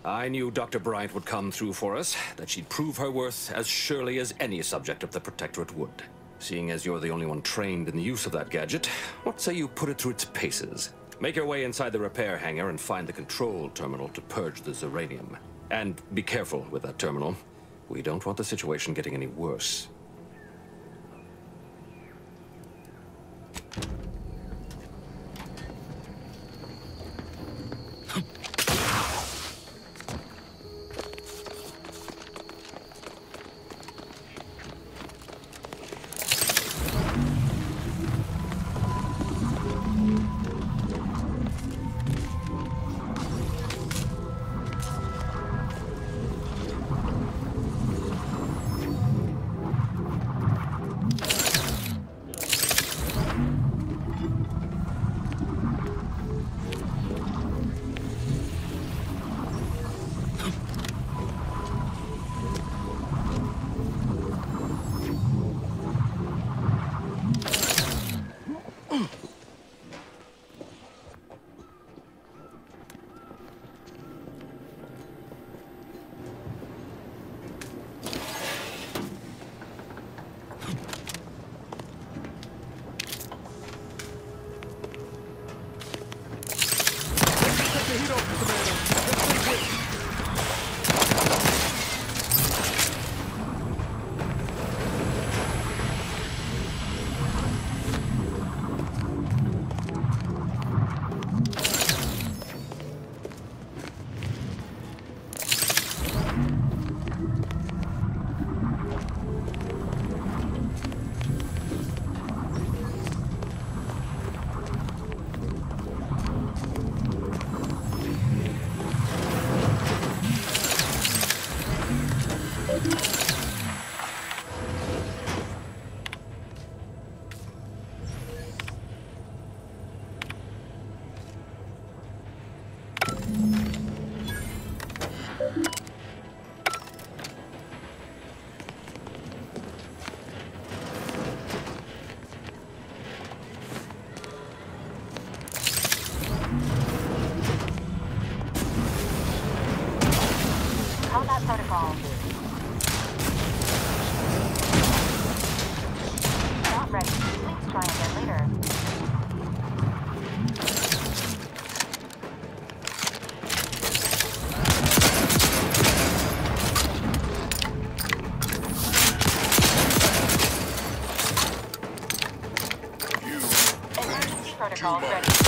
I knew Dr. Bryant would come through for us, that she'd prove her worth as surely as any subject of the Protectorate would. Seeing as you're the only one trained in the use of that gadget, what say you put it through its paces? Make your way inside the repair hangar and find the control terminal to purge the Zeranium. And be careful with that terminal. We don't want the situation getting any worse. Unit all ready.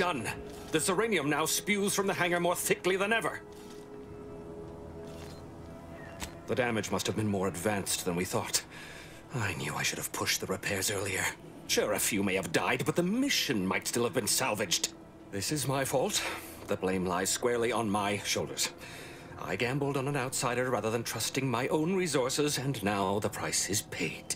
done. The Zeranium now spews from the hangar more thickly than ever. The damage must have been more advanced than we thought. I knew I should have pushed the repairs earlier. Sure, a few may have died, but the mission might still have been salvaged. This is my fault. The blame lies squarely on my shoulders. I gambled on an outsider rather than trusting my own resources, and now the price is paid.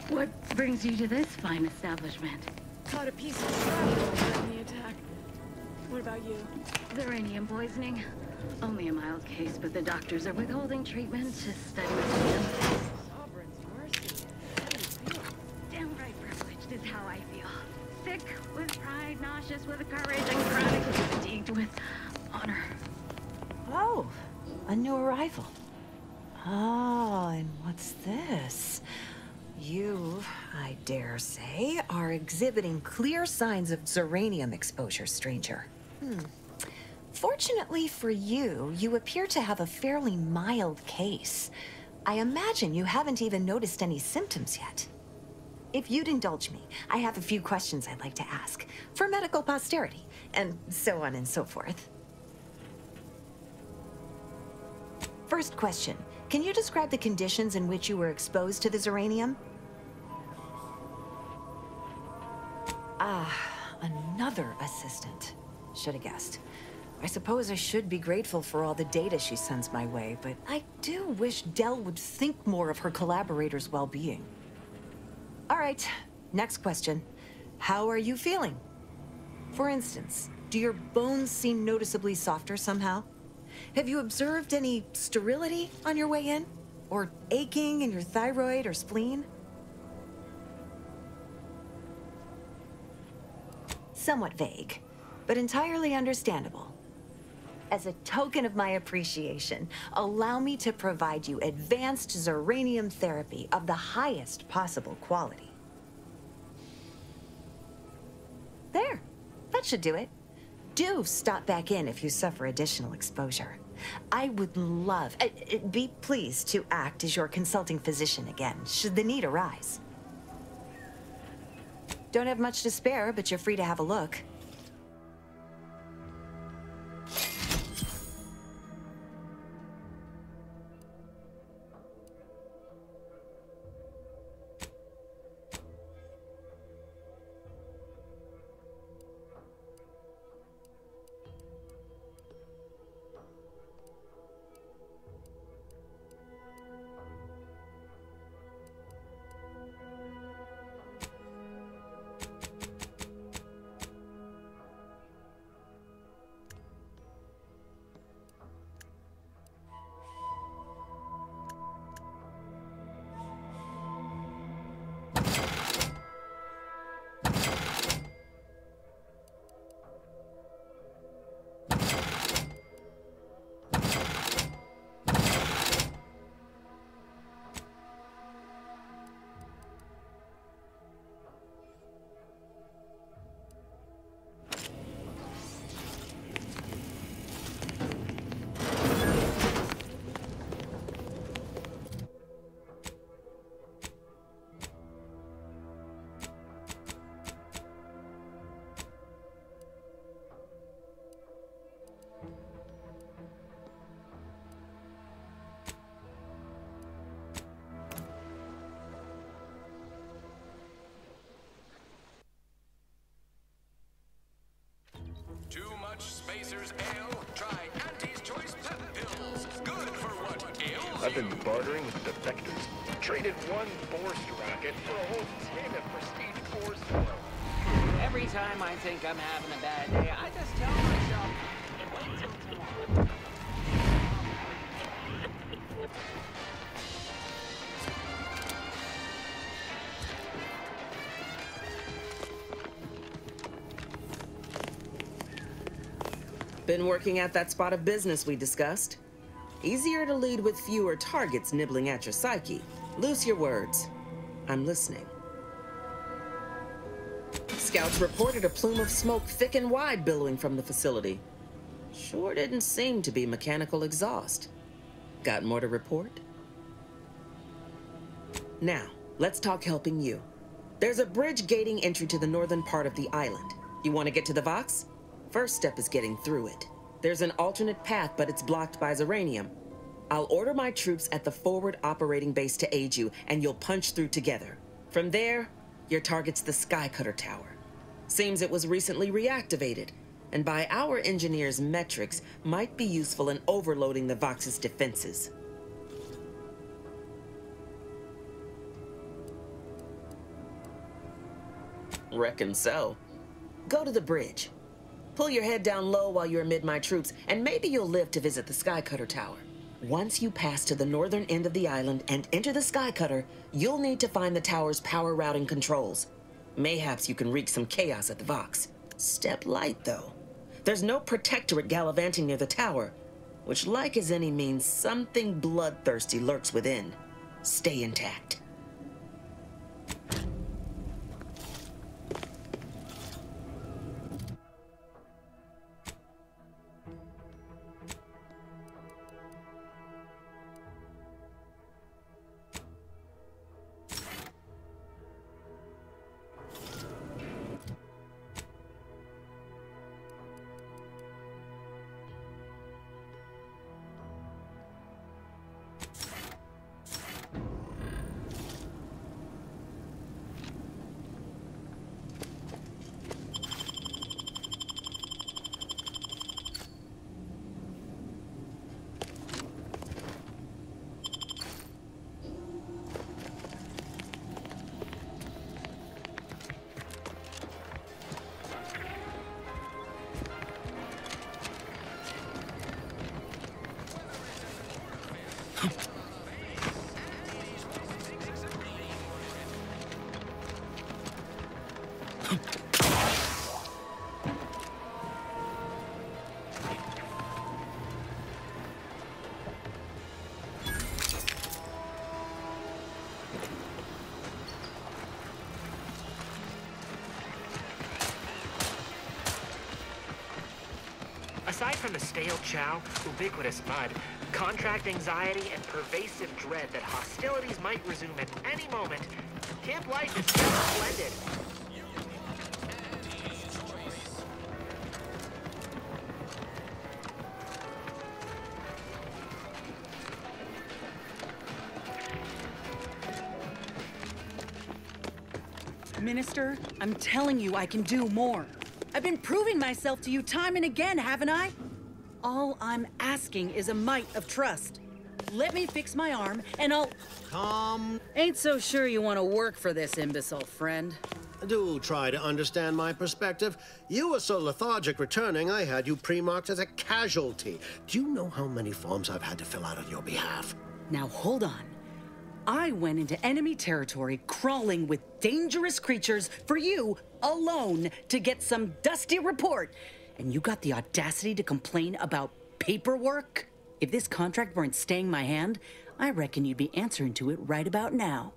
What brings you to this fine establishment? Caught a piece of shrapnel in the attack. What about you? Uranium poisoning. Only a mild case, but the doctors are withholding treatment to study the Sovereign's mercy. How do you feel? Downright privileged is how I feel. Sick with pride, nauseous with courage, and chronically fatigued with honor. Oh, a new arrival. Oh, and what's this? You, I dare say, are exhibiting clear signs of Zeranium exposure, stranger. Fortunately for you, you appear to have a fairly mild case. I imagine you haven't even noticed any symptoms yet. If you'd indulge me, I have a few questions I'd like to ask, for medical posterity, and so on and so forth. First question, can you describe the conditions in which you were exposed to the Zeranium? Ah, another assistant. Should have guessed. I suppose I should be grateful for all the data she sends my way, but I do wish Dell would think more of her collaborators' well-being. All right, next question. How are you feeling? For instance, do your bones seem noticeably softer somehow? Have you observed any sterility on your way in? Or aching in your thyroid or spleen? Somewhat vague, but entirely understandable. As a token of my appreciation, allow me to provide you advanced Zeranium therapy of the highest possible quality. There, that should do it. Do stop back in if you suffer additional exposure. I would love, be pleased to act as your consulting physician again, should the need arise. Don't have much to spare, but you're free to have a look. Too much Spacers Ale? Try Auntie's Choice Pep Pills. Good for what ails I've been you. bartering with defectors. Traded one force rocket for a whole tin of prestige force oil. Every time I think I'm having a bad day, I just tell myself, wait till tomorrow. Been working at that spot of business we discussed. Easier to lead with fewer targets nibbling at your psyche. Loose your words. I'm listening. Scouts reported a plume of smoke thick and wide billowing from the facility. Sure didn't seem to be mechanical exhaust. Got more to report? Now, let's talk helping you. There's a bridge gating entry to the northern part of the island. You want to get to the Vox? First step is getting through it. There's an alternate path, but it's blocked by Zeranium. I'll order my troops at the forward operating base to aid you, and you'll punch through together. From there, your target's the Skycutter Tower. Seems it was recently reactivated, and by our engineers' metrics, might be useful in overloading the Vox's defenses. Reckon so. Go to the bridge. Pull your head down low while you're amid my troops, and maybe you'll live to visit the Skycutter Tower. Once you pass to the northern end of the island and enter the Skycutter, you'll need to find the tower's power routing controls. Mayhaps you can wreak some chaos at the Vox. Step light, though. There's no protectorate gallivanting near the tower, which, like as any, means something bloodthirsty lurks within. Stay intact. Aside from the stale chow, ubiquitous mud, contract anxiety, and pervasive dread that hostilities might resume at any moment, camp life is just splendid. Minister, I'm telling you I can do more. I've been proving myself to you time and again, haven't I? All I'm asking is a mite of trust. Let me fix my arm, and I'll... Ain't so sure you want to work for this imbecile, friend. Do try to understand my perspective. You were so lethargic returning, I had you pre-marked as a casualty. Do you know how many forms I've had to fill out on your behalf? Now, hold on. I went into enemy territory crawling with dangerous creatures for you alone to get some dusty report. And you got the audacity to complain about paperwork? If this contract weren't staying my hand, I reckon you'd be answering to it right about now.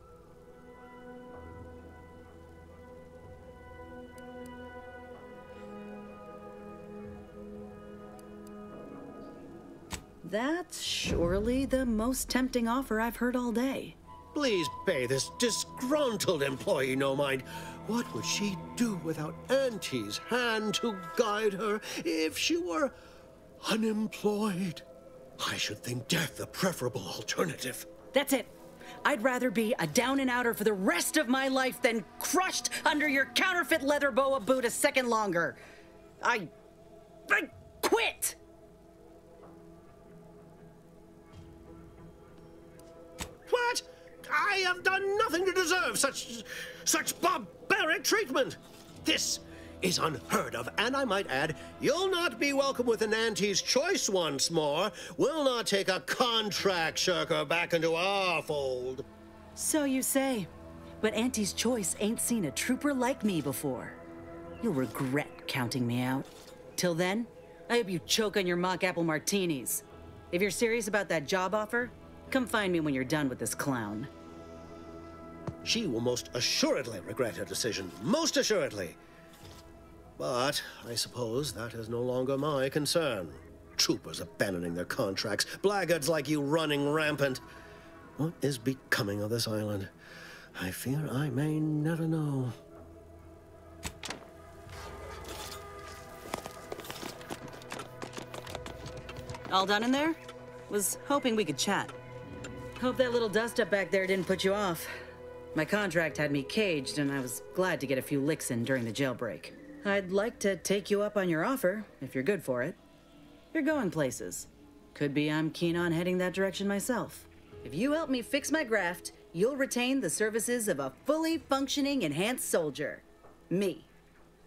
That's surely the most tempting offer I've heard all day. Please pay this disgruntled employee no mind. What would she do without Auntie's hand to guide her if she were unemployed? I should think death the preferable alternative. That's it. I'd rather be a down-and-outer for the rest of my life than crushed under your counterfeit leather boa boot a second longer. I quit! What? I have done nothing to deserve such barbaric treatment. This is unheard of, and I might add, you'll not be welcome within Auntie's choice once more. We'll not take a contract shirker back into our fold. So you say, but Auntie's choice ain't seen a trooper like me before. You'll regret counting me out. Till then, I hope you choke on your mock apple martinis. If you're serious about that job offer, come find me when you're done with this clown. She will most assuredly regret her decision. Most assuredly. But I suppose that is no longer my concern. troopers abandoning their contracts, blackguards like you running rampant. What is becoming of this island? I fear I may never know. All done in there? Was hoping we could chat. Hope that little dust up back there didn't put you off. My contract had me caged, and I was glad to get a few licks in during the jailbreak. I'd like to take you up on your offer, if you're good for it. You're going places. Could be I'm keen on heading that direction myself. If you help me fix my graft, you'll retain the services of a fully functioning enhanced soldier. Me.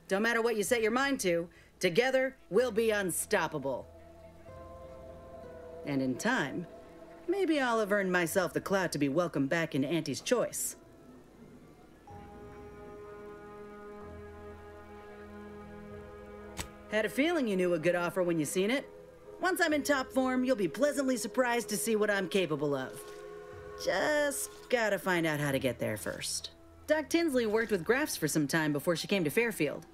Don't matter what you set your mind to, together we'll be unstoppable. And in time, maybe I'll have earned myself the clout to be welcomed back into Auntie's Choice. Had a feeling you knew a good offer when you seen it. Once I'm in top form, you'll be pleasantly surprised to see what I'm capable of. Just gotta find out how to get there first. Doc Tinsley worked with grafts for some time before she came to Fairfield.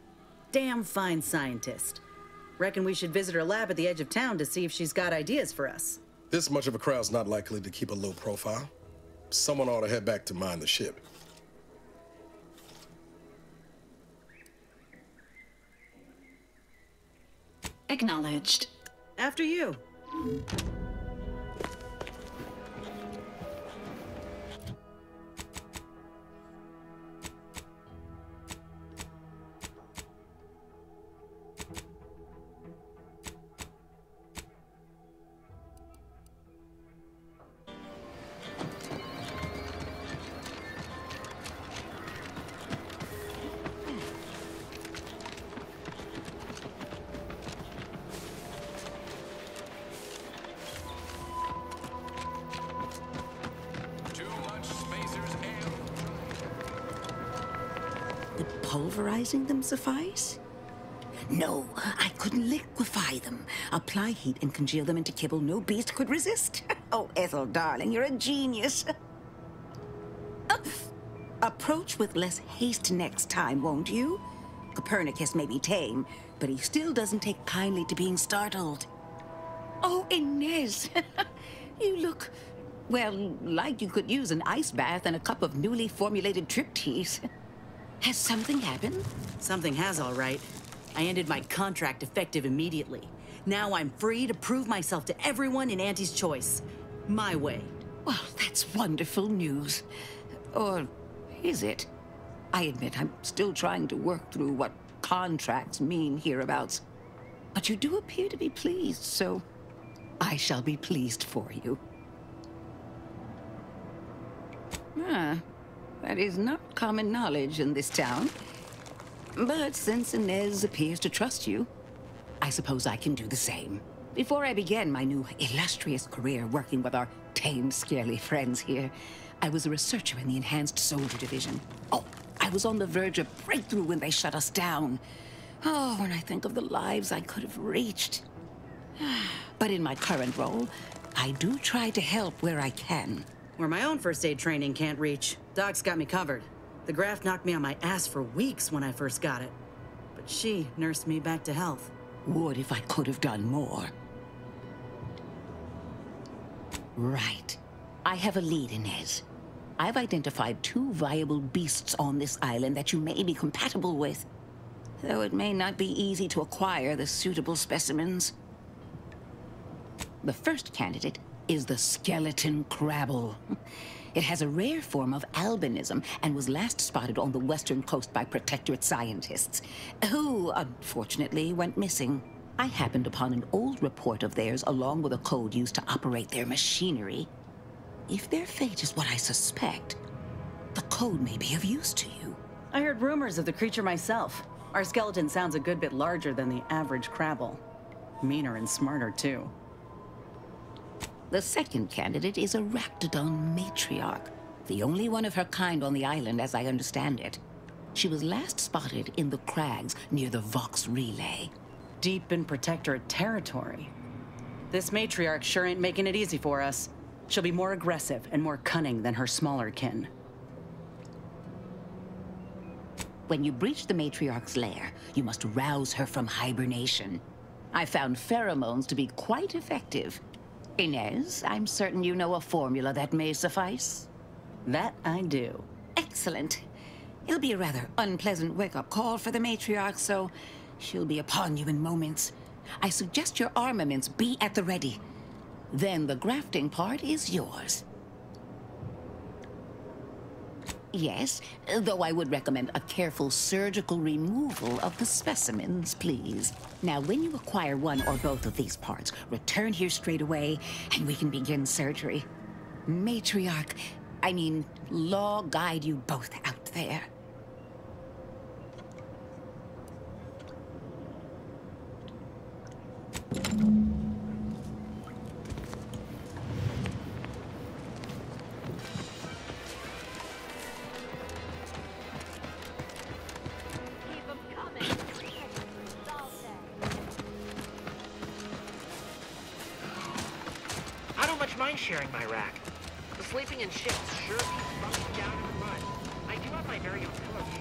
Damn fine scientist. Reckon we should visit her lab at the edge of town to see if she's got ideas for us. This much of a crowd's not likely to keep a low profile. Someone ought to head back to mine the ship. Acknowledged. After you. Pulverizing them suffice? No, I couldn't liquefy them. Apply heat and congeal them into kibble no beast could resist. Oh, Ethel, darling, you're a genius. Approach with less haste next time, won't you? Copernicus may be tame, but he still doesn't take kindly to being startled. Oh, Inez, you look, well, like you could use an ice bath and a cup of newly formulated trip teas. Has something happened? Something has, all right. I ended my contract effective immediately. Now I'm free to prove myself to everyone in Auntie's Choice. My way. Well, that's wonderful news. Or is it? I admit I'm still trying to work through what contracts mean hereabouts. But you do appear to be pleased, so I shall be pleased for you. That is not common knowledge in this town. But since Inez appears to trust you, I suppose I can do the same. Before I began my new illustrious career working with our tame, scarily friends here, I was a researcher in the Enhanced Soldier Division. Oh, I was on the verge of breakthrough when they shut us down. Oh, when I think of the lives I could have reached. But in my current role, I do try to help where I can. Where my own first aid training can't reach, Doc's got me covered. The graft knocked me on my ass for weeks when I first got it. But she nursed me back to health. Would if I could have done more. Right. I have a lead, Inez. I've identified 2 viable beasts on this island that you may be compatible with. Though it may not be easy to acquire the suitable specimens. The first candidate is the skeleton crabble. It has a rare form of albinism and was last spotted on the western coast by Protectorate scientists, who unfortunately went missing. I happened upon an old report of theirs along with a code used to operate their machinery. If their fate is what I suspect, the code may be of use to you. I heard rumors of the creature myself. Our skeleton sounds a good bit larger than the average crabble. Meaner and smarter, too. The second candidate is a Raptidon matriarch, the only one of her kind on the island as I understand it. She was last spotted in the crags near the Vox Relay. Deep in Protectorate territory. This matriarch sure ain't making it easy for us. She'll be more aggressive and more cunning than her smaller kin. When you breach the matriarch's lair, you must rouse her from hibernation. I found pheromones to be quite effective. Inez, I'm certain you know a formula that may suffice. That I do. Excellent. It'll be a rather unpleasant wake-up call for the matriarch, so she'll be upon you in moments. I suggest your armaments be at the ready. Then the grafting part is yours. Yes, though I would recommend a careful surgical removal of the specimens, please. Now, when you acquire one or both of these parts, return here straight away, and we can begin surgery. Matriarch, I mean, law guide you both out there. I don't much mind sharing my rack. The sleeping in shifts sure beats bumping down in the mud. I do have my very own pillowcase.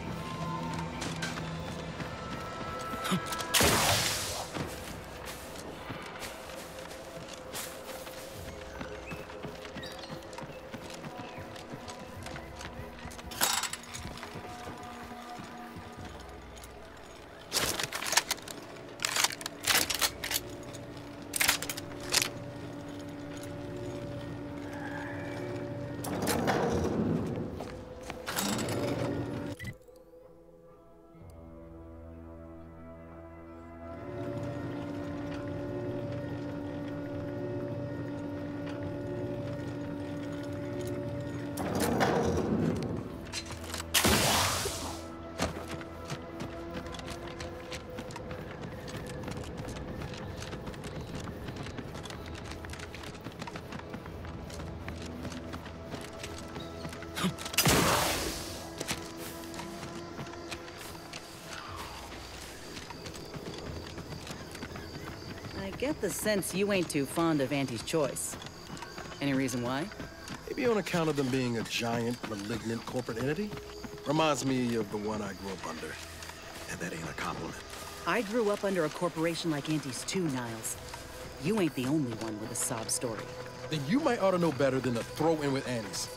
I get the sense you ain't too fond of Auntie's choice. Any reason why? Maybe on account of them being a giant, malignant corporate entity. Reminds me of the one I grew up under. And that ain't a compliment. I grew up under a corporation like Auntie's too, Niles. You ain't the only one with a sob story. Then you might ought to know better than to throw in with Annie's.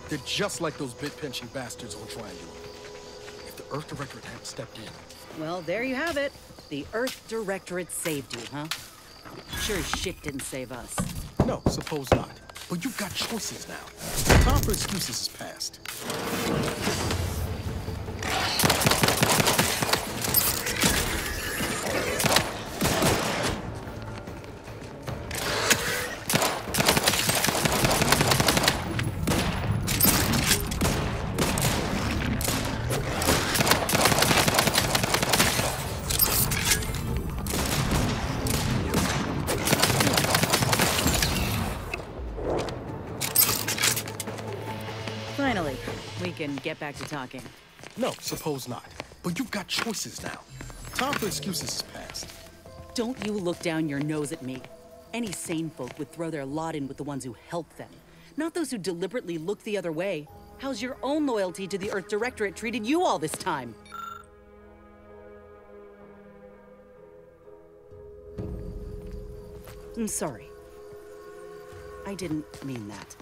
They're just like those bit-pinching bastards on Triangular. If the Earth Directorate hadn't stepped in... Well, there you have it. The Earth Directorate saved you, huh? Sure as shit didn't save us. No, suppose not. But you've got choices now. Time for excuses is past. Finally, we can get back to talking. No, suppose not. But you've got choices now. Time for excuses is past. Don't you look down your nose at me. Any sane folk would throw their lot in with the ones who help them, not those who deliberately look the other way. How's your own loyalty to the Earth Directorate treated you all this time? I'm sorry. I didn't mean that.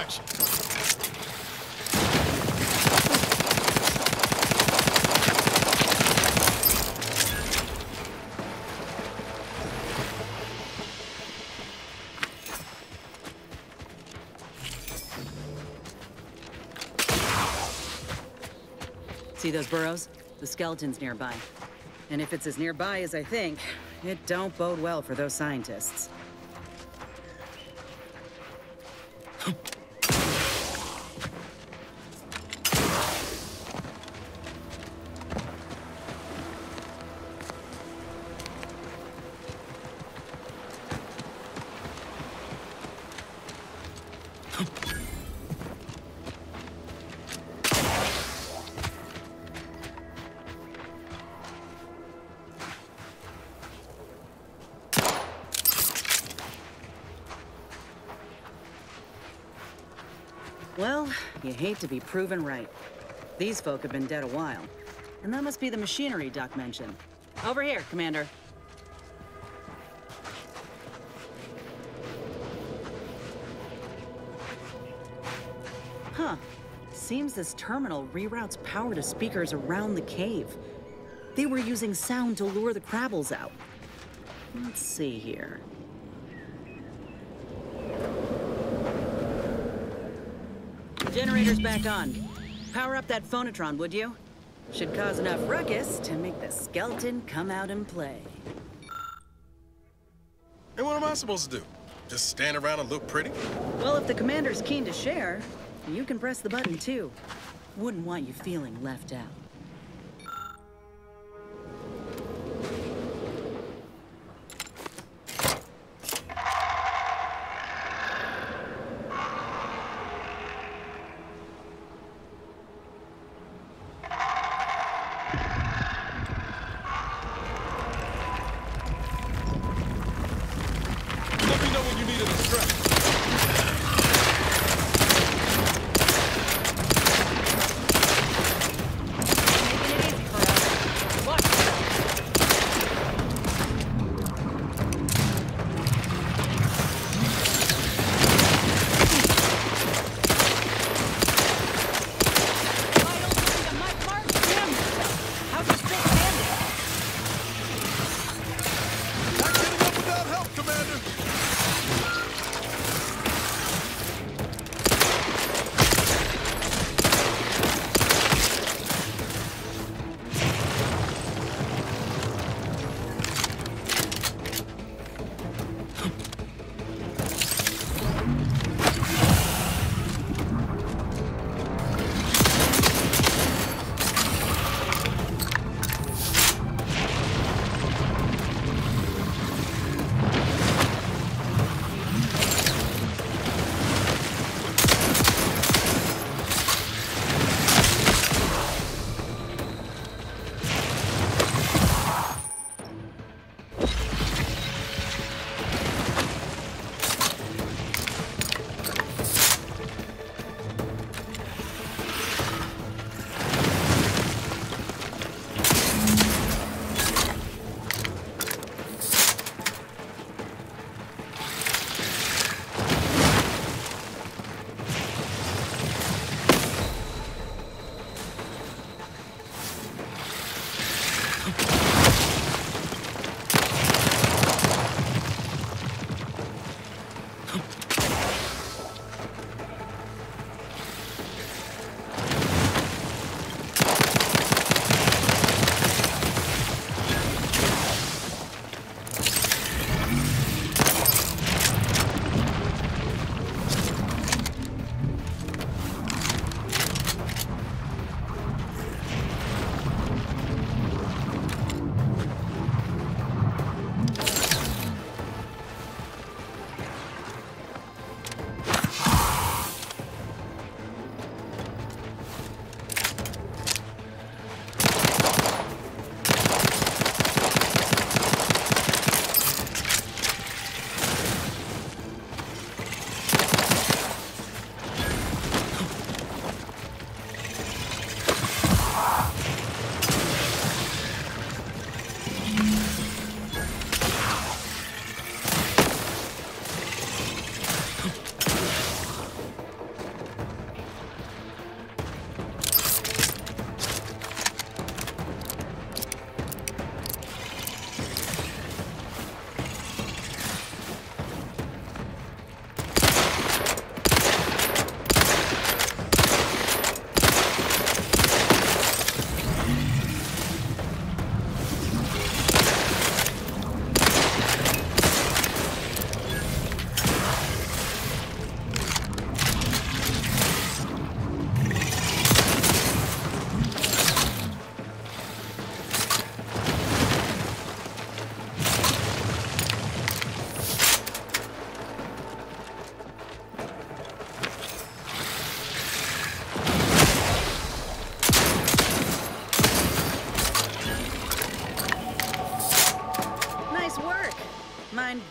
Gotcha. See those burrows? The skeleton's nearby. And if it's as nearby as I think, it don't bode well for those scientists. Well, you hate to be proven right. These folk have been dead a while. And that must be the machinery Doc mentioned. Over here, Commander. Huh. Seems this terminal reroutes power to speakers around the cave. They were using sound to lure the Crabbles out. Let's see here. Generator's back on. Power up that phonotron, would you? Should cause enough ruckus to make the skeleton come out and play. And what am I supposed to do? Just stand around and look pretty? Well, if the commander's keen to share, you can press the button too. Wouldn't want you feeling left out.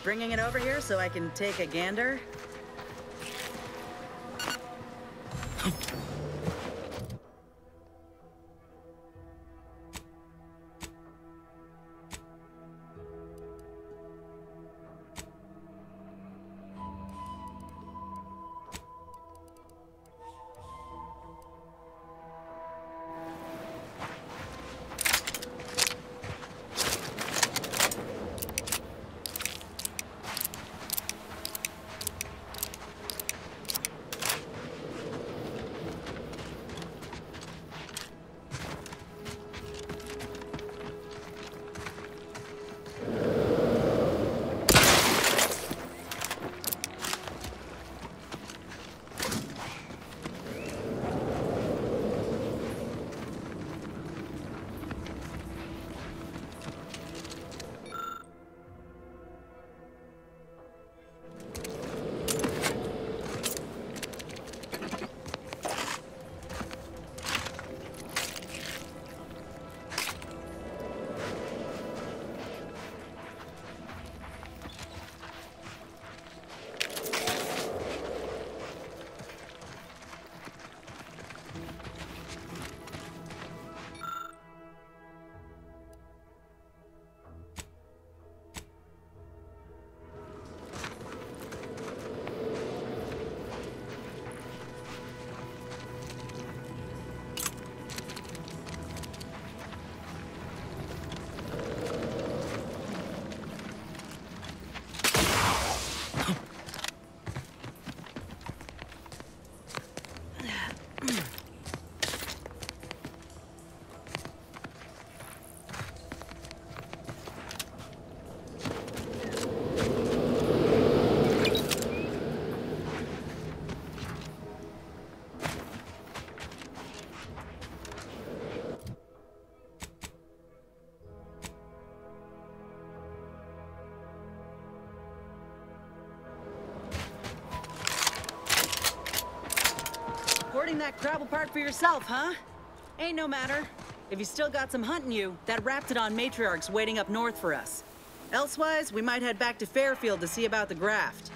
bringing it over here so I can take a gander? Hoarding that gravel part for yourself, huh? Ain't no matter. If you still got some hunting you, that Raptidon matriarch's waiting up north for us. Elsewise, we might head back to Fairfield to see about the graft.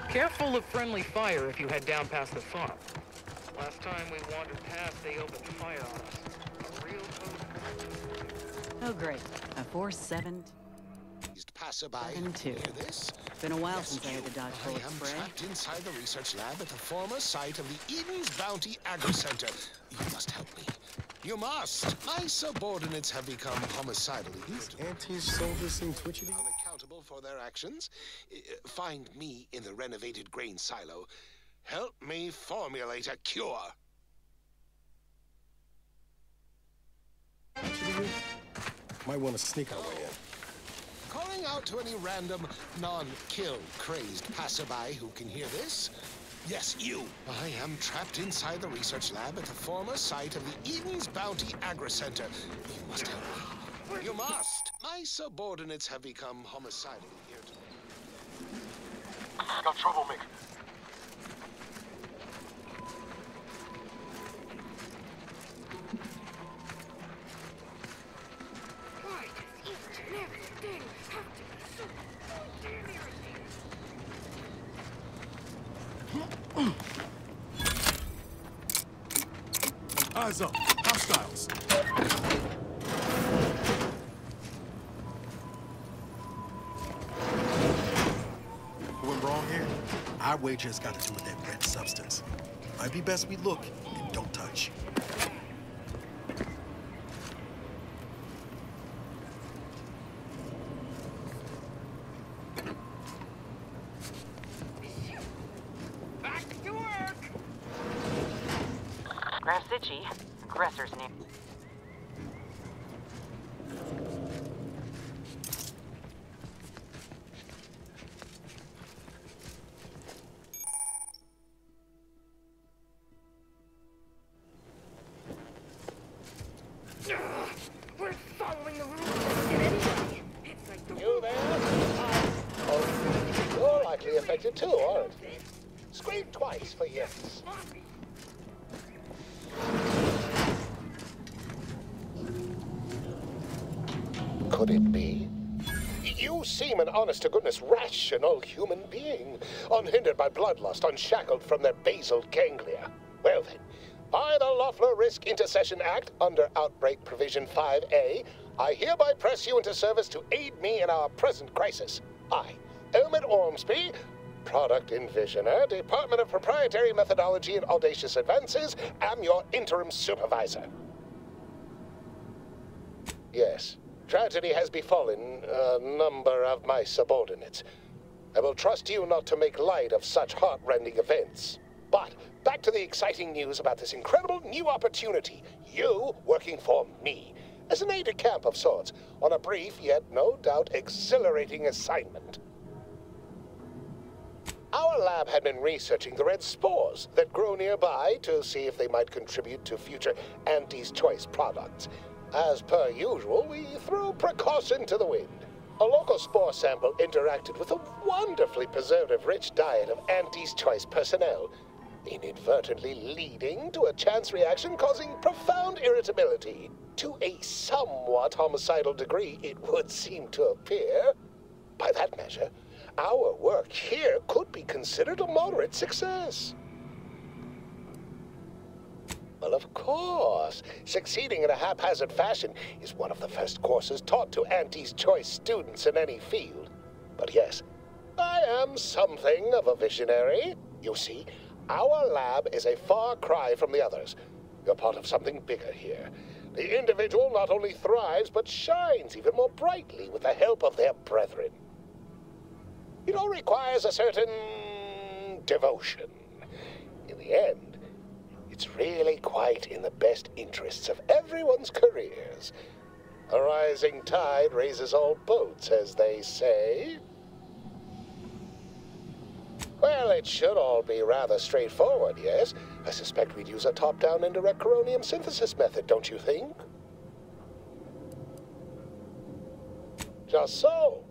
Careful of friendly fire if you head down past the farm. Last time we wandered past, they opened fire on us. A real Oh, great. A 4-7. Passerby, Two. hear this? Been a while Yes, since I had to dodge I bullet am spray. trapped inside the research lab at the former site of the Eden's Bounty Agri Center. You must help me. You must. My subordinates have become homicidally anti-soldiers seem twitchy. unaccountable for their actions. Find me in the renovated grain silo. Help me formulate a cure. Might want to sneak our way in. Calling out to any random, non-kill crazed passerby who can hear this. Yes, you. I am trapped inside the research lab at the former site of the Eden's Bounty Agri Center. You must help me. You must. My subordinates have become homicidally here today. Got troublemaker. Why does each and everything have to be so goddamn irritating? Eyes up. Hostiles. Going wrong here? Our wager has got to do with that red substance. Might be best we look and don't touch. Back to work! Grafsici, aggressor's name. We're following the rules anyway. It's like the You there? Oh, you're likely affected too, aren't you? Scream twice for yes. Could it be? You seem an honest-to-goodness rational human being, unhindered by bloodlust, unshackled from their basal ganglia. Well then, by the Loeffler Risk Intercession Act, under Outbreak Provision 5A, I hereby press you into service to aid me in our present crisis. I, Elmet Ormsby, Product Envisioner, Department of Proprietary Methodology and Audacious Advances, am your interim supervisor. Yes, tragedy has befallen a number of my subordinates. I will trust you not to make light of such heart-rending events. But back to the exciting news about this incredible new opportunity. You working for me, as an aide-de-camp of sorts, on a brief yet no doubt exhilarating assignment. Our lab had been researching the red spores that grow nearby to see if they might contribute to future Auntie's Choice products. As per usual, we threw precaution to the wind. A local spore sample interacted with a wonderfully preservative-rich diet of Auntie's Choice personnel, inadvertently leading to a chance reaction causing profound irritability. To a somewhat homicidal degree, it would seem to appear. By that measure, our work here could be considered a moderate success. Well, of course, succeeding in a haphazard fashion is one of the first courses taught to Auntie's Choice students in any field. But yes, I am something of a visionary. You see, our lab is a far cry from the others. You're part of something bigger here. The individual not only thrives, but shines even more brightly with the help of their brethren. It all requires a certain devotion. In the end, it's really quite in the best interests of everyone's careers A rising tide raises all boats, as they say. Well, it should all be rather straightforward, yes? I suspect we'd use a top-down indirect coronium synthesis method, don't you think? Just so.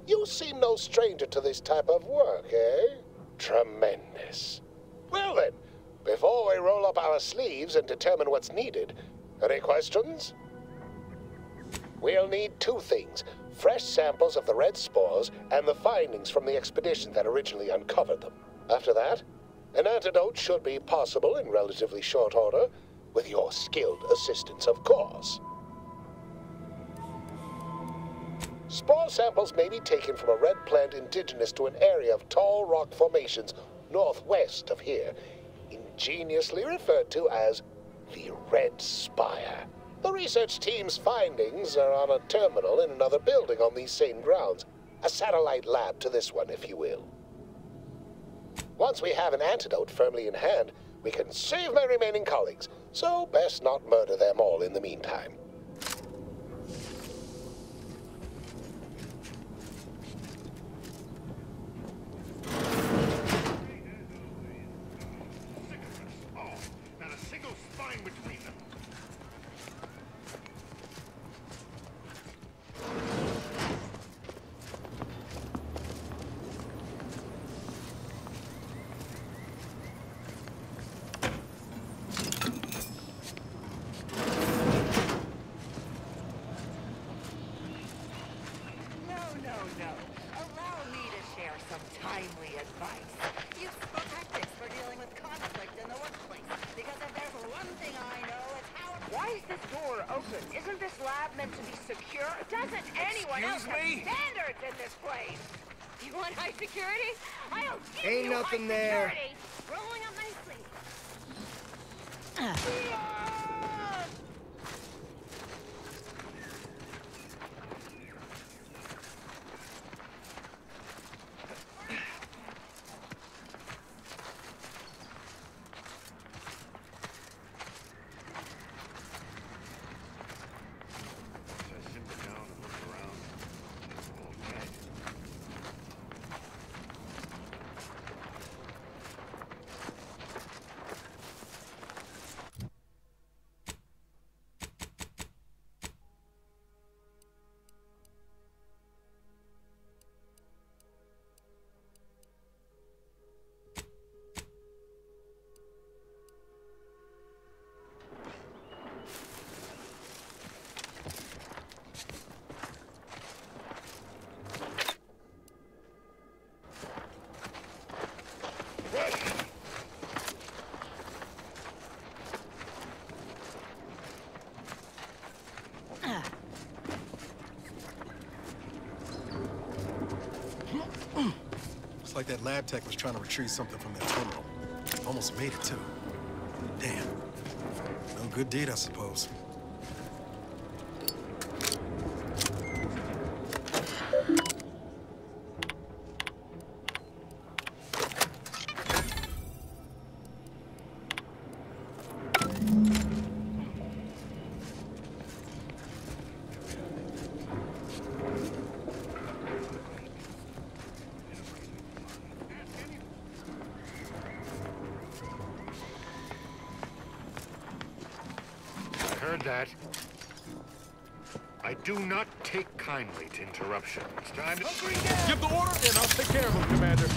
You seem no stranger to this type of work, eh? Tremendous. Well then, before we roll up our sleeves and determine what's needed, any questions? We'll need two things: fresh samples of the red spores and the findings from the expedition that originally uncovered them. After that, an antidote should be possible in relatively short order, with your skilled assistance, of course. Spore samples may be taken from a red plant indigenous to an area of tall rock formations northwest of here, ingeniously referred to as the Red Spire. The research team's findings are on a terminal in another building on these same grounds, a satellite lab to this one, if you will. Once we have an antidote firmly in hand, we can save my remaining colleagues, so best not murder them all in the meantime. Ain't nothing there. Rolling up nicely. Looks like that lab tech was trying to retrieve something from that terminal. Almost made it, too. Damn. No good deed, I suppose. Heard that. I do not take kindly to interruptions. Time to... Give the order, and I'll take care of him, Commander.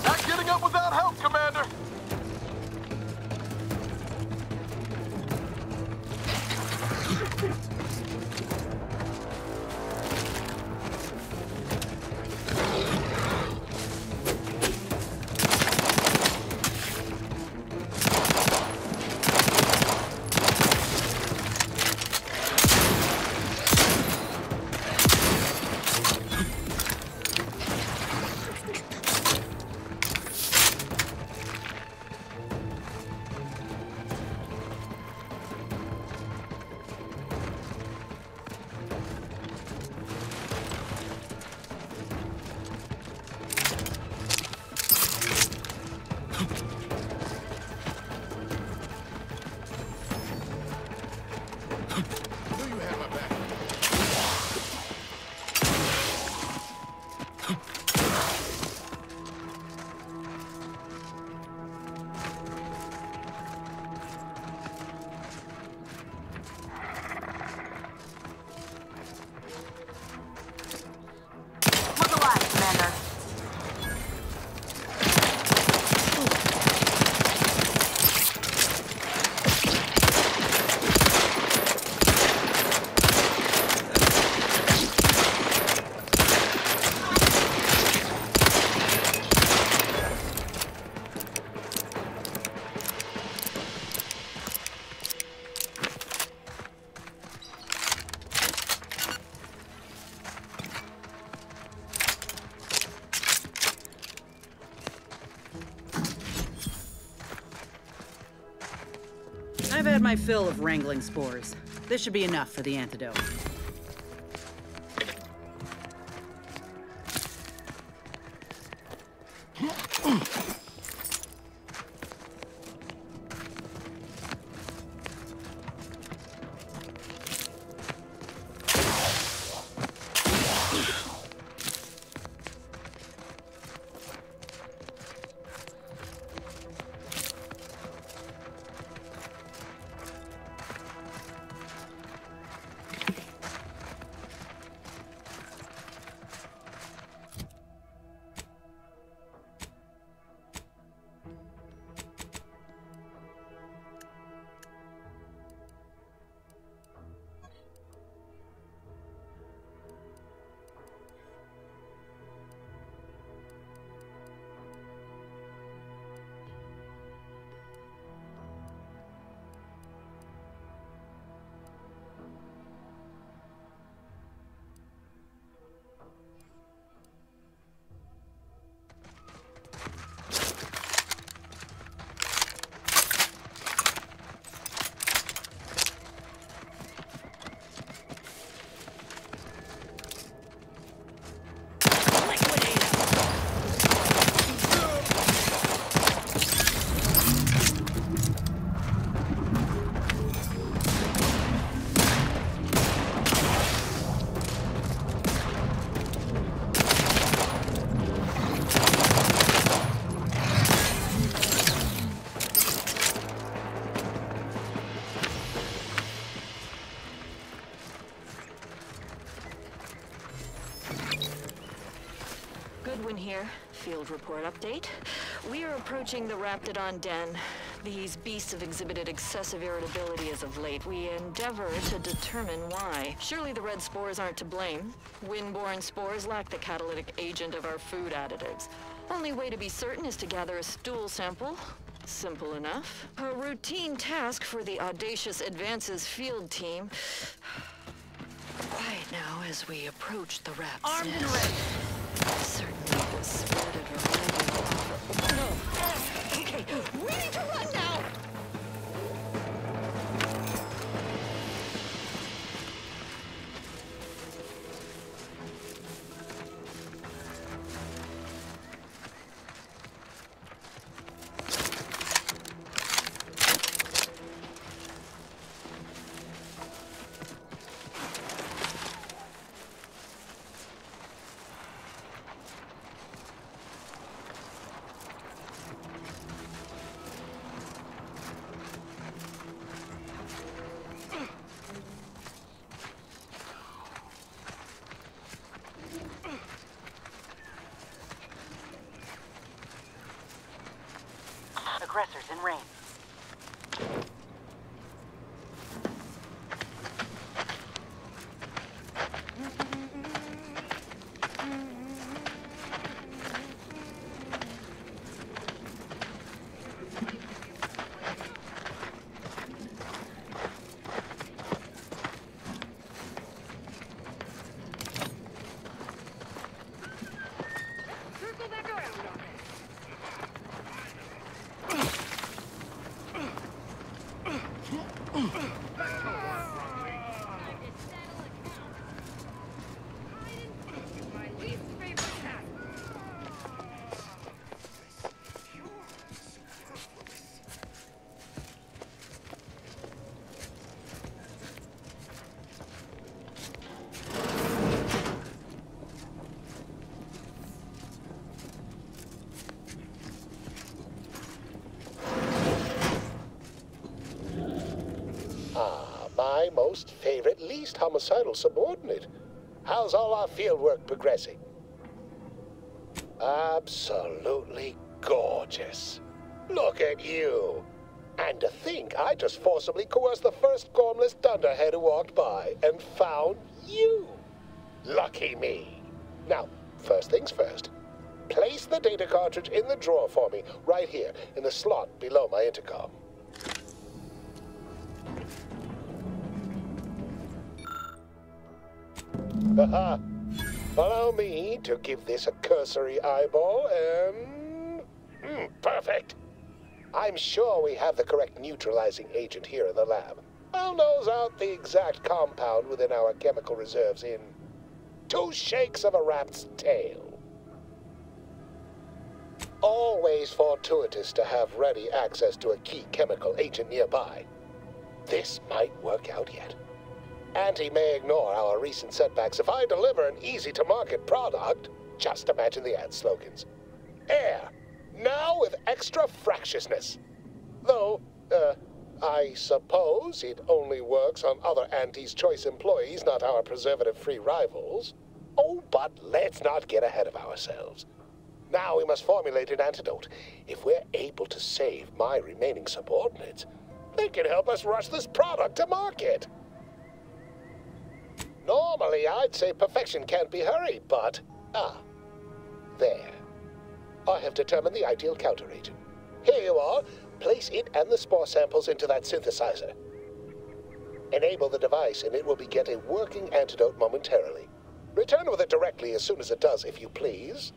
Not getting up without help, Commander. Commander. I've had my fill of wrangling spores. This should be enough for the antidote. Goodwin here. Field report update. We are approaching the Raptidon Den. These beasts have exhibited excessive irritability as of late. We endeavor to determine why. Surely the red spores aren't to blame. Wind-borne spores lack the catalytic agent of our food additives. Only way to be certain is to gather a stool sample. Simple enough. A routine task for the Audacious Advances field team. Quiet now as we approach the Rap's Armed and nest. ready. Certainly was spotted or no. Okay, we need to run now! Aggressors in range. Circle back around on this. My most favorite, least homicidal subordinate. How's all our field work progressing? Absolutely gorgeous. Look at you. And to think I just forcibly coerced the first gormless dunderhead who walked by and found you. Lucky me. Now, first things first. Place the data cartridge in the drawer for me, right here, in the slot below my intercom. Haha. Allow me to give this a cursory eyeball and... perfect. I'm sure we have the correct neutralizing agent here in the lab. I'll nose out the exact compound within our chemical reserves in 2 shakes of a rat's tail. Always fortuitous to have ready access to a key chemical agent nearby. This might work out yet. Auntie may ignore our recent setbacks if I deliver an easy-to-market product. Just imagine the ad slogans. Air, now with extra fractiousness. Though, I suppose it only works on other Auntie's Choice employees, not our preservative-free rivals. Oh, but let's not get ahead of ourselves. Now we must formulate an antidote. If we're able to save my remaining subordinates, they can help us rush this product to market. Normally, I'd say perfection can't be hurried, but... there. I have determined the ideal counteragent. Here you are. Place it and the spore samples into that synthesizer. Enable the device, and it will begin a working antidote momentarily. Return with it directly as soon as it does, if you please.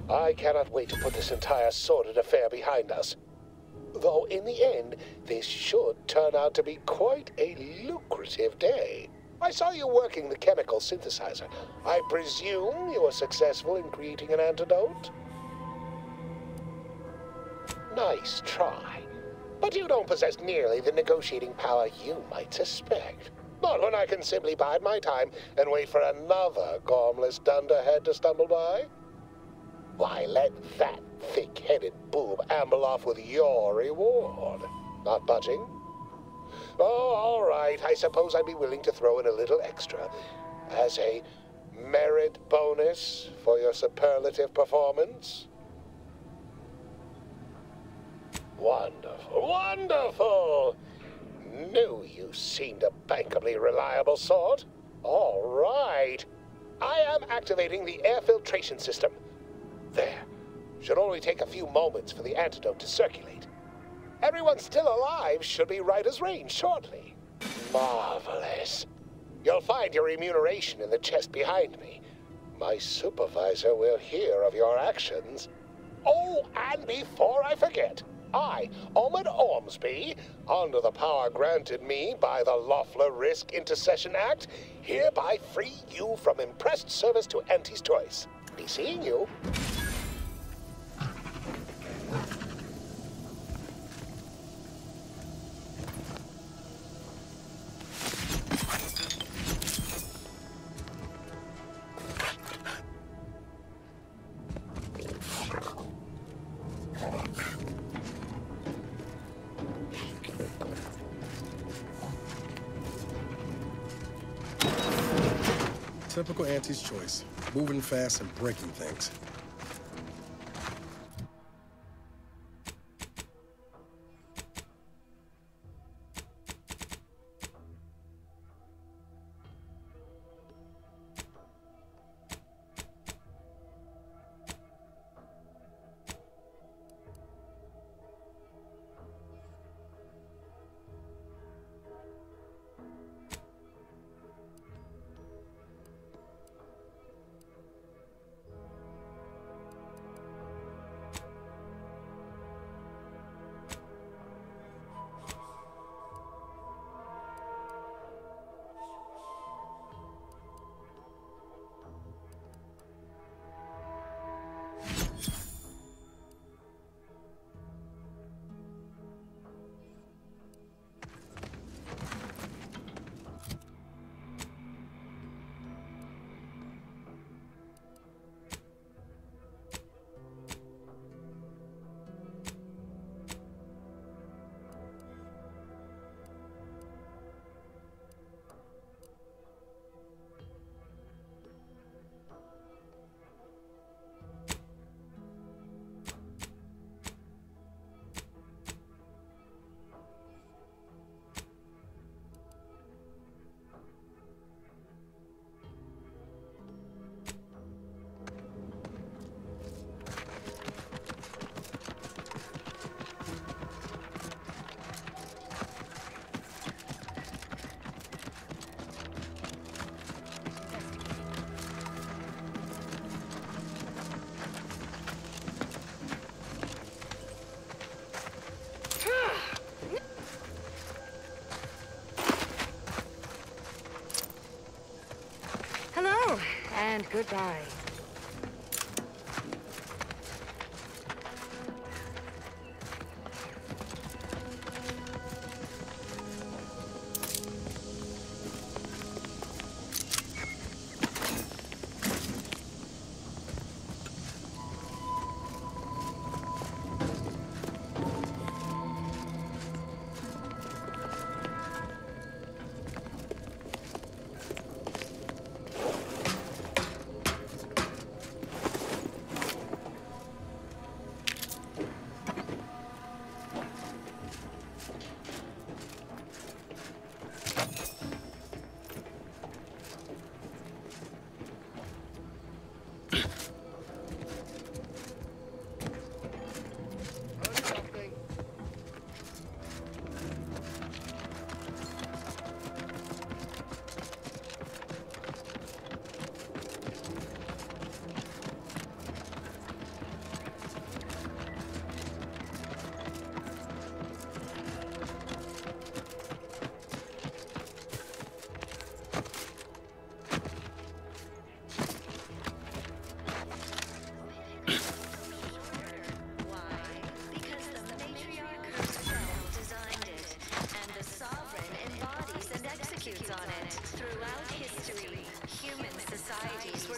I cannot wait to put this entire sordid affair behind us. Though in the end, this should turn out to be quite a lucrative day. I saw you working the chemical synthesizer. I presume you were successful in creating an antidote? Nice try. But you don't possess nearly the negotiating power you might suspect. Not when I can simply bide my time and wait for another gormless dunderhead to stumble by. Why, let that thick-headed boob amble off with your reward. Not budging? Oh, all right. I suppose I'd be willing to throw in a little extra as a merit bonus for your superlative performance. Wonderful, wonderful! Knew you seemed a bankably reliable sort. All right. I am activating the air filtration system. There. Should only take a few moments for the antidote to circulate. Everyone still alive should be right as rain shortly. Marvelous. You'll find your remuneration in the chest behind me. My supervisor will hear of your actions. Oh, and before I forget, I, Omid Ormsby, under the power granted me by the Loeffler Risk Intercession Act, hereby free you from impressed service to Auntie's Choice. Be seeing you. Typical Auntie's Choice. Moving fast and breaking things. and goodbye.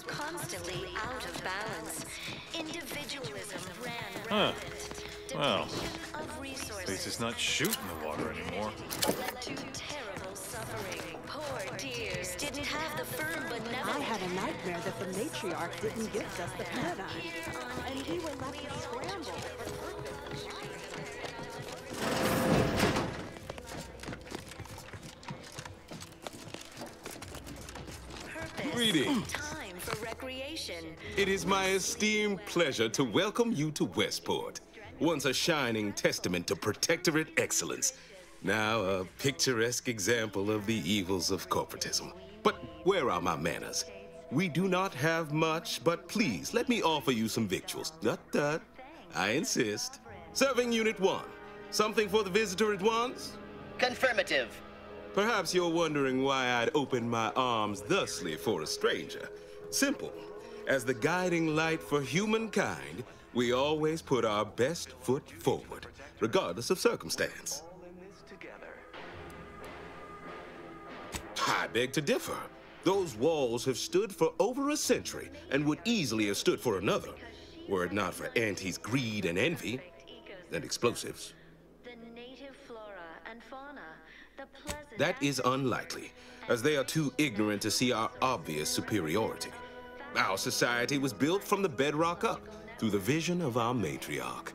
Constantly out of balance. Individualism ran Huh. rampant. Well, Of resources at least it's not shooting the water anymore. led to terrible suffering. Poor dears didn't have the firm benevolence. I had a nightmare that the matriarch didn't give us the paradigm, and we were left to scramble. Greetings. Time for recreation. It is my esteemed pleasure to welcome you to Westport, once a shining testament to protectorate excellence, now a picturesque example of the evils of corporatism. But where are my manners? We do not have much, but please let me offer you some victuals. Tut. I insist. Serving Unit 1. Something for the visitor at once? Confirmative. Perhaps you're wondering why I'd open my arms thusly for a stranger. Simple. As the guiding light for humankind, we always put our best foot forward, regardless of circumstance. I beg to differ. Those walls have stood for over a century and would easily have stood for another, were it not for Auntie's greed and envy and explosives. The native flora and fauna. The pleasant That is unlikely, as they are too ignorant to see our obvious superiority. Our society was built from the bedrock up, through the vision of our matriarch.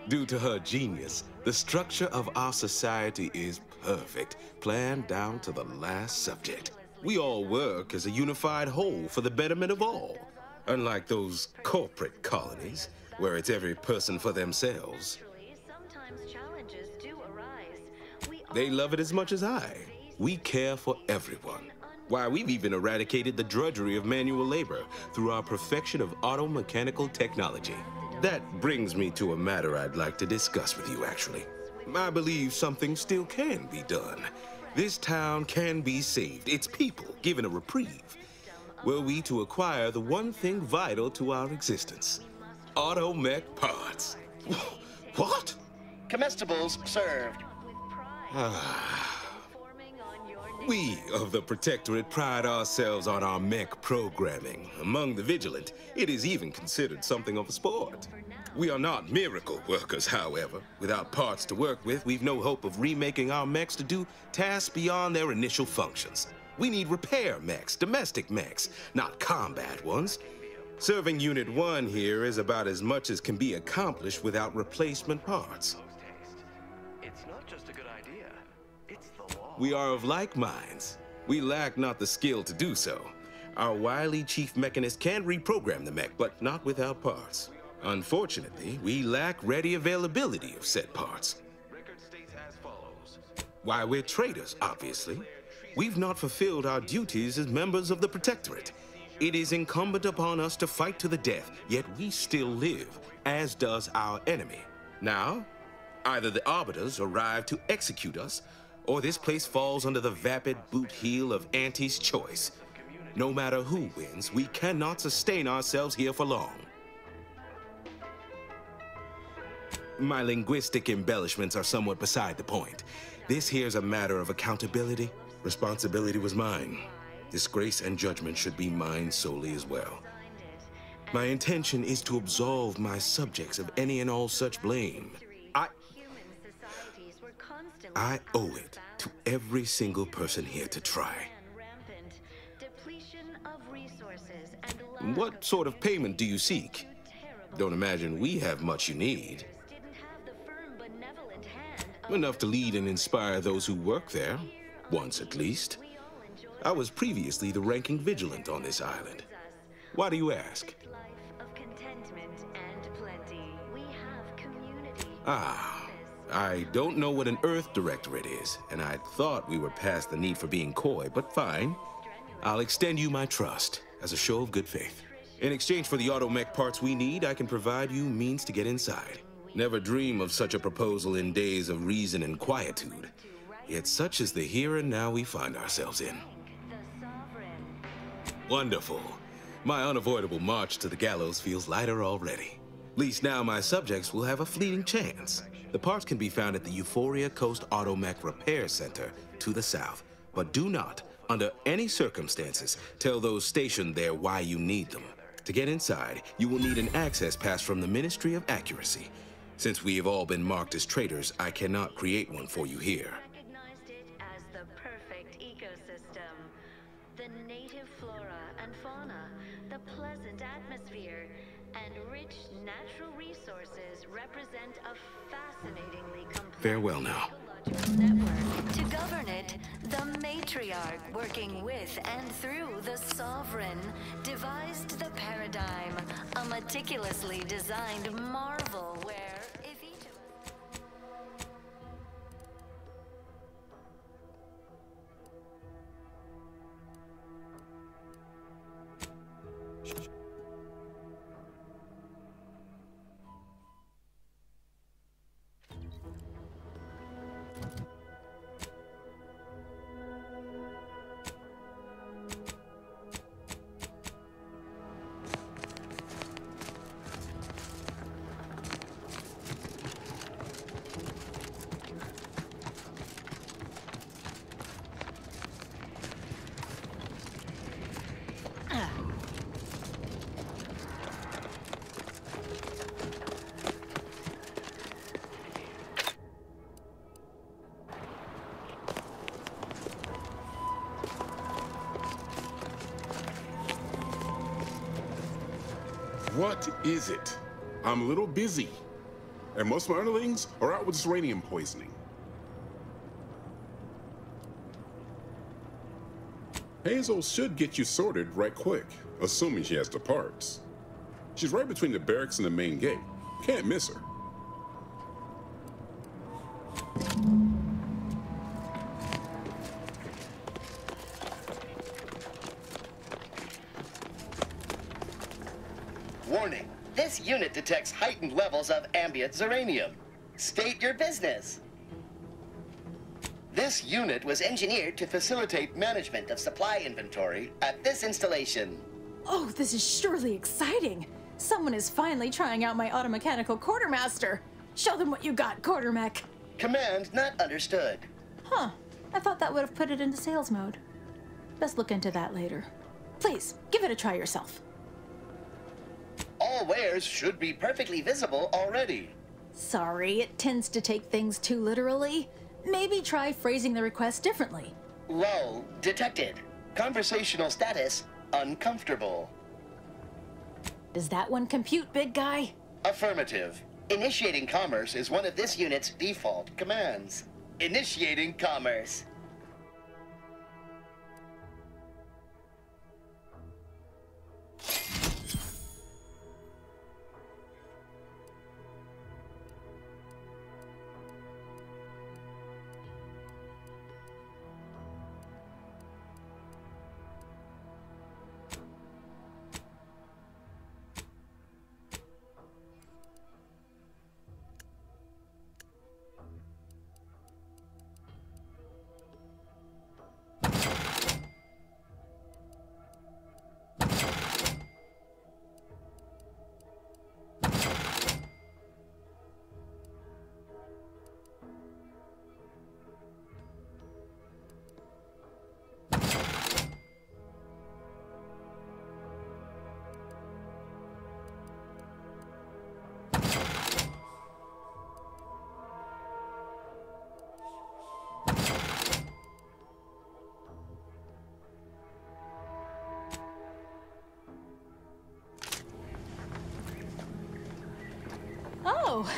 Due to her genius, the structure of our society is perfect, planned down to the last subject. We all work as a unified whole for the betterment of all, unlike those corporate colonies, where it's every person for themselves. sometimes challenges do arise. They love it as much as I. We care for everyone. Why, we've even eradicated the drudgery of manual labor through our perfection of auto-mechanical technology. That brings me to a matter I'd like to discuss with you, actually. I believe something still can be done. This town can be saved, its people given a reprieve, were we to acquire the one thing vital to our existence. Auto-mech parts. What? Comestibles served. We of the Protectorate pride ourselves on our mech programming. Among the vigilant, it is even considered something of a sport. We are not miracle workers, however. Without parts to work with, we've no hope of remaking our mechs to do tasks beyond their initial functions. We need repair mechs, domestic mechs, not combat ones. Serving Unit 1 here is about as much as can be accomplished without replacement parts. It's not just a good idea, it's the law. We are of like minds. We lack not the skill to do so. Our wily chief mechanist can reprogram the mech, but not without parts. Unfortunately, we lack ready availability of said parts. Record states as follows. Why, we're traitors, obviously. We've not fulfilled our duties as members of the Protectorate. It is incumbent upon us to fight to the death, yet we still live, as does our enemy. Now, either the Arbiters arrive to execute us, or this place falls under the vapid boot heel of Auntie's choice. No matter who wins, we cannot sustain ourselves here for long. My linguistic embellishments are somewhat beside the point. This here's a matter of accountability. Responsibility was mine. Disgrace and judgment should be mine solely as well. My intention is to absolve my subjects of any and all such blame. I owe it to every single person here to try. What sort of payment do you seek? Don't imagine we have much you need. Enough to lead and inspire those who work there, once at least. I was previously the ranking vigilant on this island. Why do you ask? I don't know what an Earth Directorate is, and I thought we were past the need for being coy, but fine. I'll extend you my trust as a show of good faith. In exchange for the automech parts we need, I can provide you means to get inside. Never dream of such a proposal in days of reason and quietude. Yet such is the here and now we find ourselves in. Wonderful. My unavoidable march to the gallows feels lighter already. At least now my subjects will have a fleeting chance. The parts can be found at the Euphoria Coast Automech Repair Center to the south. But do not, under any circumstances, tell those stationed there why you need them. To get inside, you will need an access pass from the Ministry of Accuracy. Since we have all been marked as traitors, I cannot create one for you here. Recognized it as the perfect ecosystem. The native flora and fauna, the pleasant atmosphere, and rich natural resources represent a fascinatingly complex Farewell now. network. To govern it, the matriarch, working with and through the sovereign, devised the paradigm, a meticulously designed marvel where if each of us... What is it? I'm a little busy. And most of my underlings are out with this uranium poisoning. Hazel should get you sorted right quick, assuming she has the parts. She's right between the barracks and the main gate. Can't miss her. Warning, this unit detects heightened levels of ambient uranium. State your business. This unit was engineered to facilitate management of supply inventory at this installation. Oh, this is surely exciting. Someone is finally trying out my automechanical quartermaster. Show them what you got, quartermech. Command not understood. Huh. I thought that would have put it into sales mode. Best look into that later. Please, give it a try yourself. All wares should be perfectly visible already. Sorry, it tends to take things too literally. Maybe try phrasing the request differently. Lull detected. Conversational status uncomfortable. Does that one compute, big guy? Affirmative. Initiating commerce is one of this unit's default commands. Initiating commerce. Oh,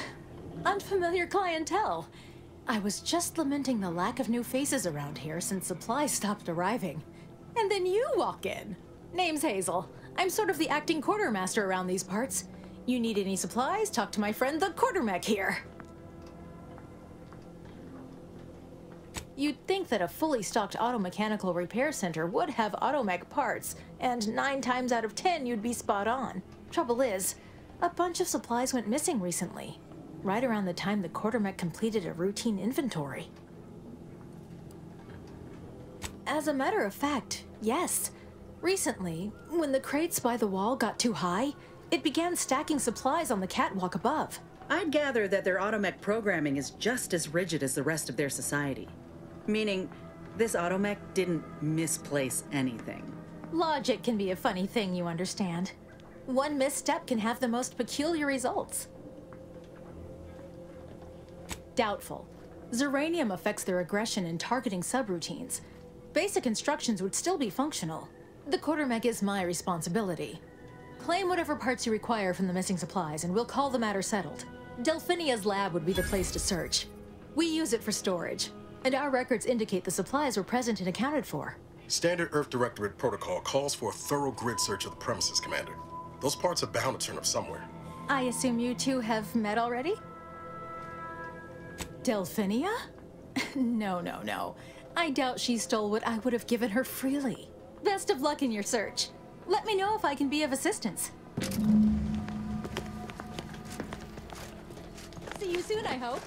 unfamiliar clientele. I was just lamenting the lack of new faces around here since supplies stopped arriving. And then you walk in. Name's Hazel. I'm sort of the acting quartermaster around these parts. You need any supplies, talk to my friend the quartermech here. You'd think that a fully stocked auto-mechanical repair center would have automech parts, and 9 times out of 10 you'd be spot on. Trouble is, a bunch of supplies went missing recently, right around the time the quartermech completed a routine inventory. As a matter of fact, yes. Recently, when the crates by the wall got too high, it began stacking supplies on the catwalk above. I'd gather that their automech programming is just as rigid as the rest of their society. Meaning, this automech didn't misplace anything. Logic can be a funny thing, you understand. One misstep can have the most peculiar results. Doubtful. Zeranium affects their aggression and targeting subroutines. Basic instructions would still be functional. The quartermech is my responsibility. Claim whatever parts you require from the missing supplies, and we'll call the matter settled. Delphinia's lab would be the place to search. We use it for storage, and our records indicate the supplies were present and accounted for. Standard Earth Directorate protocol calls for a thorough grid search of the premises, Commander. Those parts are bound to turn up somewhere. I assume you two have met already? Delphinia? No. I doubt she stole what I would have given her freely. Best of luck in your search. Let me know if I can be of assistance. See you soon, I hope.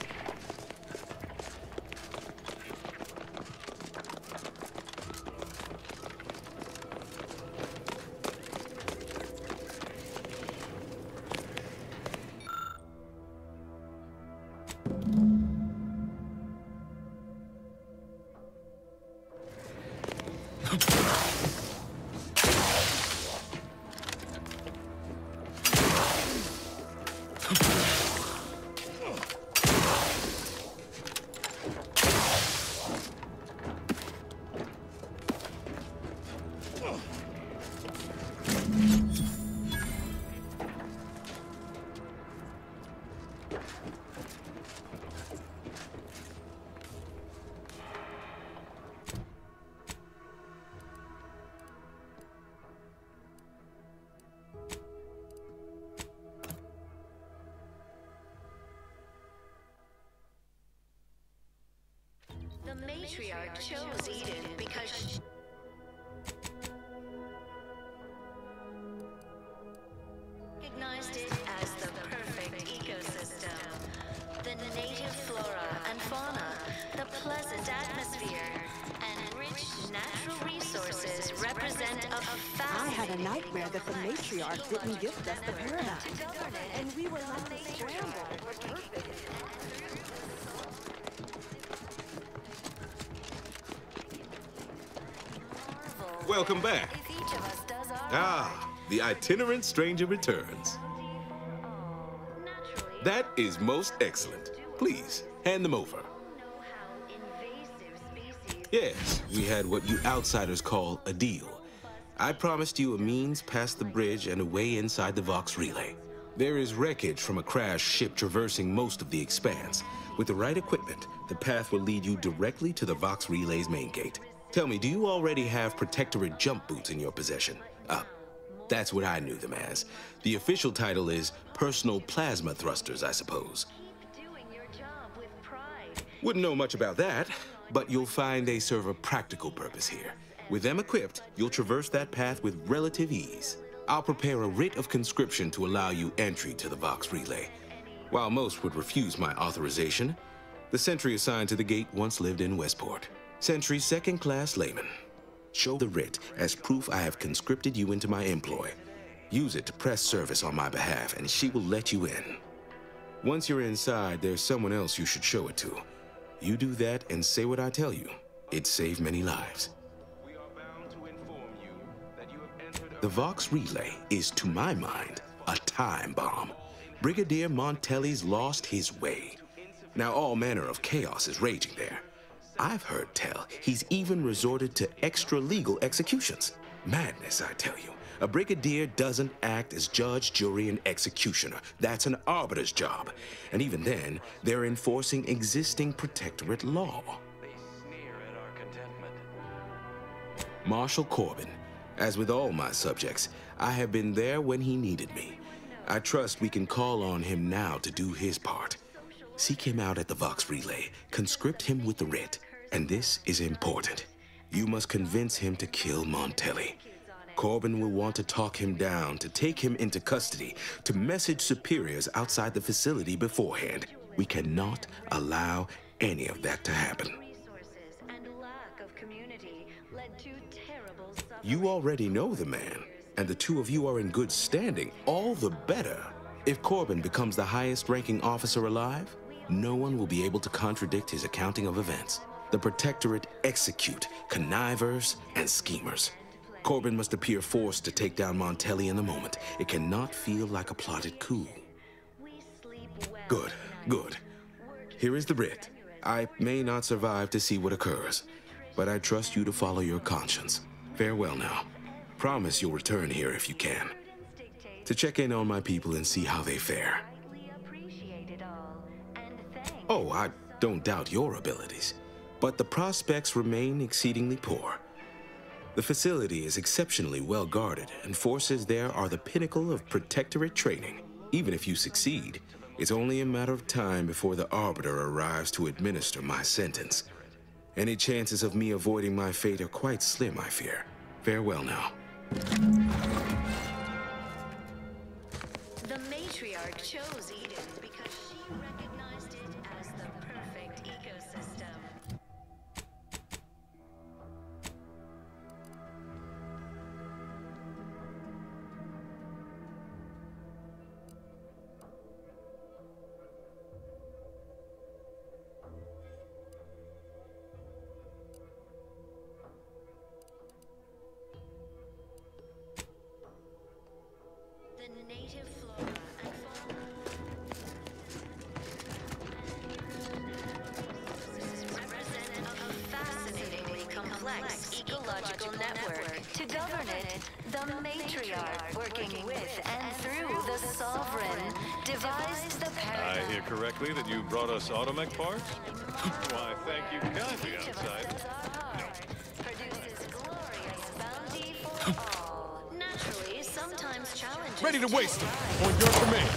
The matriarch chose Eden because she recognized it as the perfect ecosystem. The native flora and fauna, the pleasant atmosphere, and rich natural resources represent a I had a nightmare that the matriarch didn't gift us the paradigm, and we were left to scramble for perfect. Welcome back. The itinerant stranger returns. That is most excellent. Please, hand them over. Yes, we had what you outsiders call a deal. I promised you a means past the bridge and a way inside the Vox relay. There is wreckage from a crashed ship traversing most of the expanse. With the right equipment, the path will lead you directly to the Vox relay's main gate. Tell me, do you already have Protectorate jump boots in your possession? That's what I knew them as. The official title is Personal Plasma Thrusters, I suppose. Wouldn't know much about that, but you'll find they serve a practical purpose here. With them equipped, you'll traverse that path with relative ease. I'll prepare a writ of conscription to allow you entry to the Vox relay. While most would refuse my authorization, the sentry assigned to the gate once lived in Westport. Sentry second-class layman. Show the writ as proof I have conscripted you into my employ. Use it to press service on my behalf, and she will let you in. Once you're inside, there's someone else you should show it to. You do that and say what I tell you. It saved many lives. The Vox relay is, to my mind, a time bomb. Brigadier Montelli's lost his way. Now all manner of chaos is raging there. I've heard tell he's even resorted to extra-legal executions. Madness, I tell you. A brigadier doesn't act as judge, jury, and executioner. That's an arbiter's job. And even then, they're enforcing existing protectorate law. They sneer at our contentment. Marshal Corbin. As with all my subjects, I have been there when he needed me. I trust we can call on him now to do his part. Seek him out at the Vox Relay, conscript him with the writ, and this is important. You must convince him to kill Montelli. Corbin will want to talk him down, to take him into custody, to message superiors outside the facility beforehand. We cannot allow any of that to happen. You already know the man, and the two of you are in good standing, all the better. If Corbin becomes the highest-ranking officer alive, no one will be able to contradict his accounting of events. The Protectorate execute connivers and schemers. Corbin must appear forced to take down Montelli in the moment. It cannot feel like a plotted coup. Good, good. Here is the writ. I may not survive to see what occurs, but I trust you to follow your conscience. Farewell now. Promise you'll return here if you can, to check in on my people and see how they fare. Oh, I don't doubt your abilities, but the prospects remain exceedingly poor. The facility is exceptionally well guarded, and forces there are the pinnacle of protectorate training. Even if you succeed, it's only a matter of time before the Arbiter arrives to administer my sentence. Any chances of me avoiding my fate are quite slim, I fear. Farewell now. The matriarch chose Eden because she recognized it as the perfect ecosystem. The native flora and fauna represent a fascinatingly complex ecological network. To govern it, the matriarch, working with and through the sovereign, devised the paradigm. I hear correctly that you brought us automech parts? Why, thank you kindly, outside. Produces glorious bounty for all. Naturally, sometimes challenges. Ready to waste it on your command.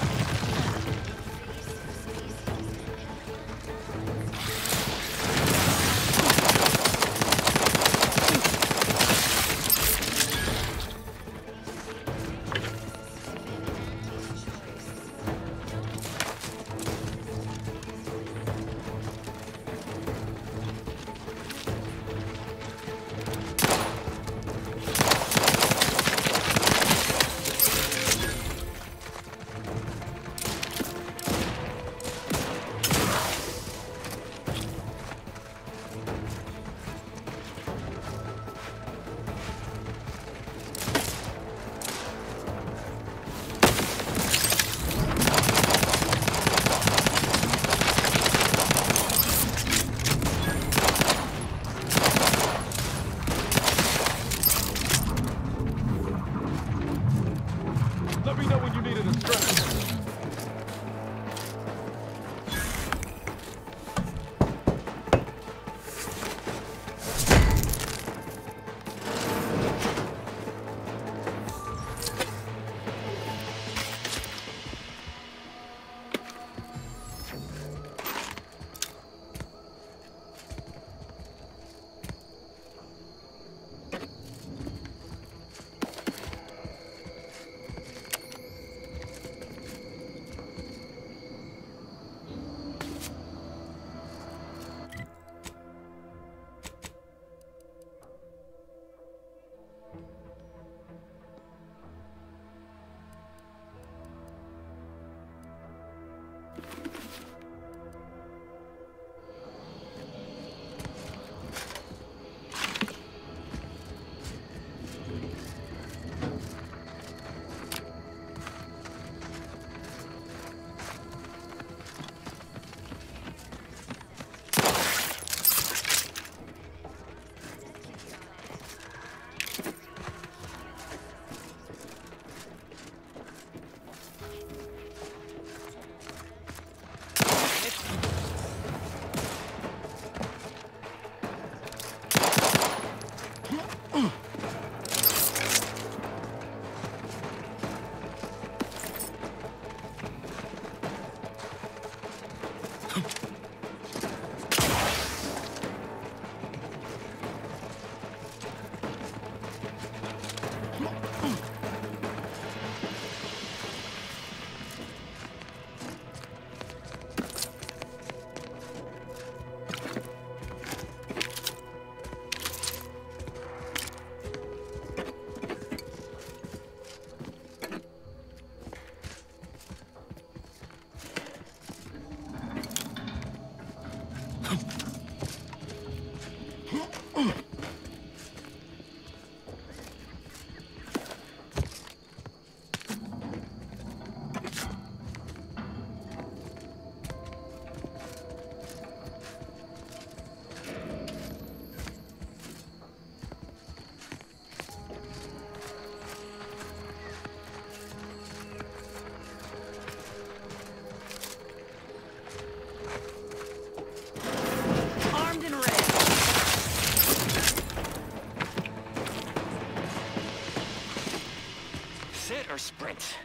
Or sprint.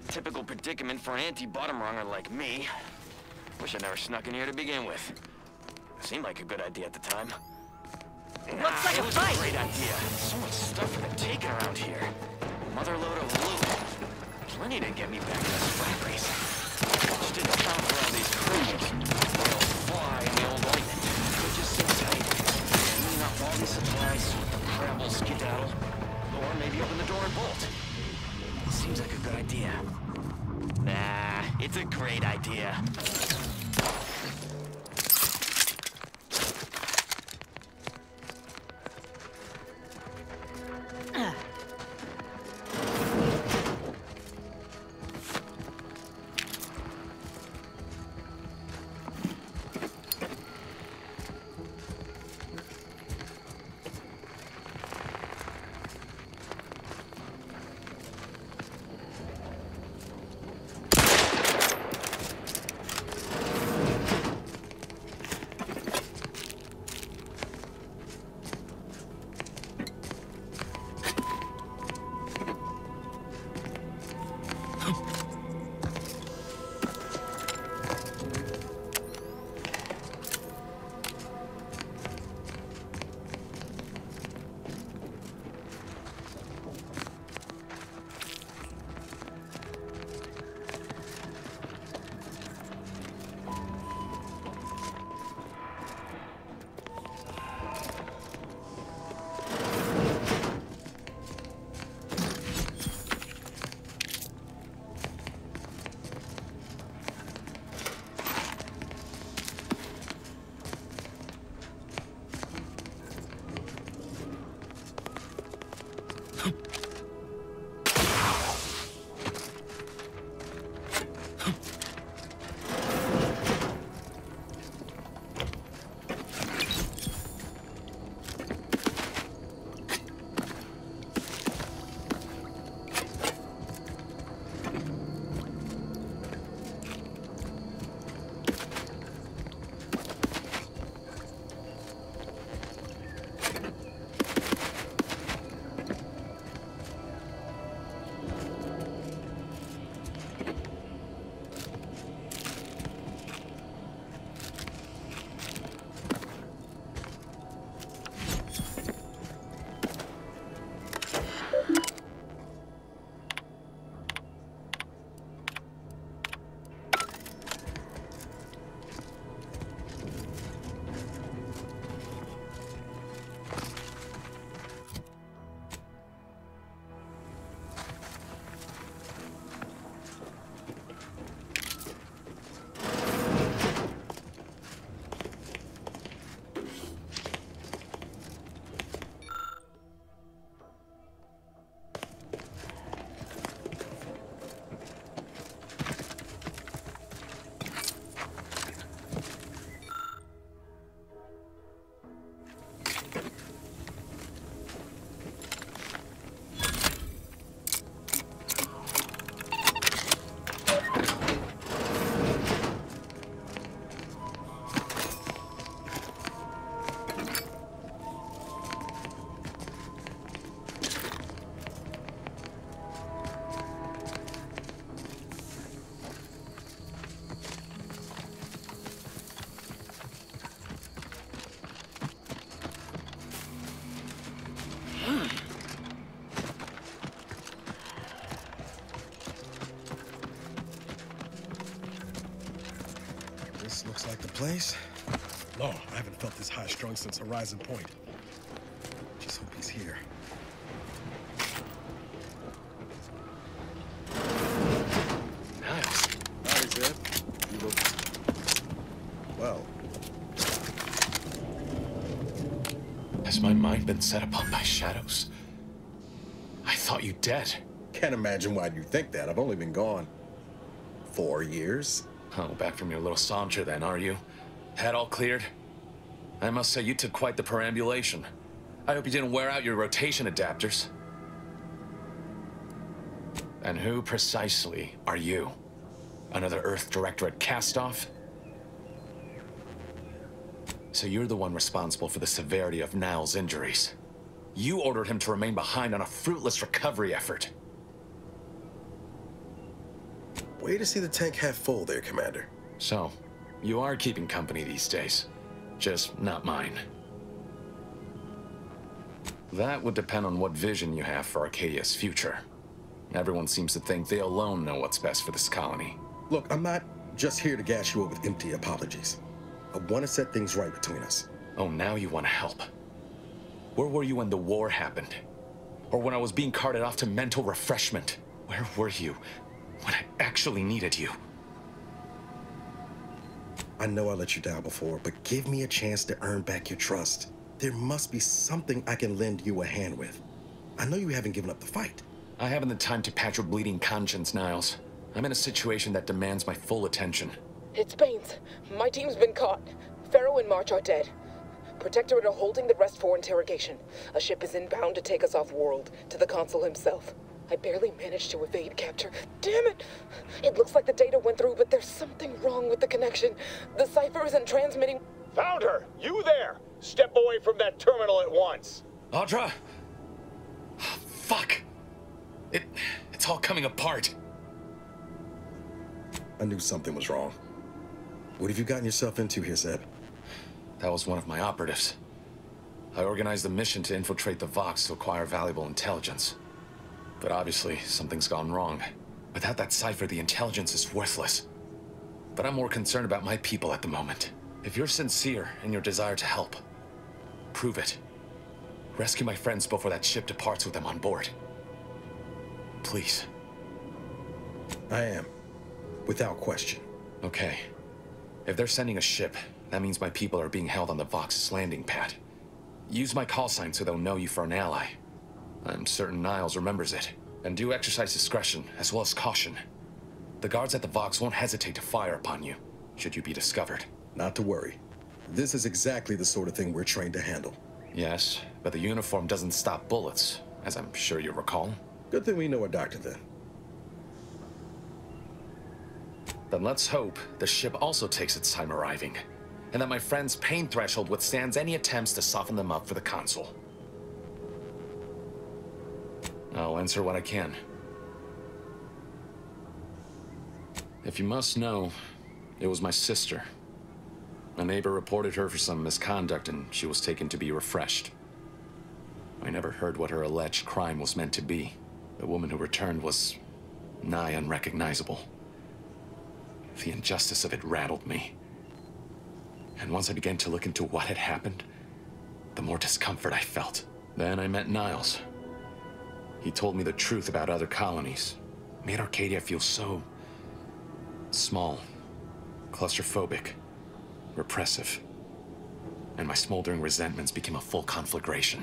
Typical predicament for an anti-bottom runger like me. Wish I never snuck in here to begin with. Seemed like a good idea at the time. Looks like it a was fight. a great idea. So much stuff for the taking around here. Motherload of loot. Plenty to get me back to the scrap race. Just didn't count for all these creatures. They all fly in the old ointment. They just sit tight. Clean up all these supplies so the crab will skedaddle. Or maybe open the door and bolt. Seems like a good idea. Nah, it's a great idea. This looks like the place. No, I haven't felt this high-strung since Horizon Point. Just hope he's here. Niles. Hi, Zed. You look... well. Has my mind been set upon by shadows? I thought you dead. Can't imagine why you think that. I've only been gone 4 years. Oh, back from your little saunter then, are you? Head all cleared? I must say, you took quite the perambulation. I hope you didn't wear out your rotation adapters. And who precisely are you? Another Earth Directorate cast-off? So you're the one responsible for the severity of Niles' injuries. You ordered him to remain behind on a fruitless recovery effort. Way to see the tank half full there, Commander. So, you are keeping company these days. Just not mine. That would depend on what vision you have for Arcadia's future. Everyone seems to think they alone know what's best for this colony. Look, I'm not just here to gas you up with empty apologies. I want to set things right between us. Oh, now you want to help. Where were you when the war happened? Or when I was being carted off to mental refreshment? Where were you when I actually needed you? I know I let you down before, but give me a chance to earn back your trust. There must be something I can lend you a hand with. I know you haven't given up the fight. I haven't the time to patch your bleeding conscience, Niles. I'm in a situation that demands my full attention. It's Baines. My team's been caught. Pharaoh and March are dead. Protectorate are holding the rest for interrogation. A ship is inbound to take us off-world, to the Consul himself. I barely managed to evade capture. Damn it! It looks like the data went through, but there's something wrong with the connection. The cipher isn't transmitting. Found her! You there! Step away from that terminal at once! Audra! Fuck! It's all coming apart. I knew something was wrong. What have you gotten yourself into here, Zeb? That was one of my operatives. I organized a mission to infiltrate the Vox to acquire valuable intelligence. But obviously, something's gone wrong. Without that cipher, the intelligence is worthless. But I'm more concerned about my people at the moment. If you're sincere in your desire to help, prove it. Rescue my friends before that ship departs with them on board. Please. I am. Without question. Okay. If they're sending a ship, that means my people are being held on the Vox's landing pad. Use my call sign so they'll know you for an ally. I'm certain Niles remembers it. And do exercise discretion, as well as caution. The guards at the Vox won't hesitate to fire upon you, should you be discovered. Not to worry. This is exactly the sort of thing we're trained to handle. Yes, but the uniform doesn't stop bullets, as I'm sure you recall. Good thing we know a doctor then. Then let's hope the ship also takes its time arriving, and that my friend's pain threshold withstands any attempts to soften them up for the Consul. I'll answer what I can. If you must know, it was my sister. A neighbor reported her for some misconduct, and she was taken to be refreshed. I never heard what her alleged crime was meant to be. The woman who returned was nigh unrecognizable. The injustice of it rattled me. And once I began to look into what had happened, the more discomfort I felt. Then I met Niles. He told me the truth about other colonies. Made Arcadia feel so small, claustrophobic, repressive. And my smoldering resentments became a full conflagration.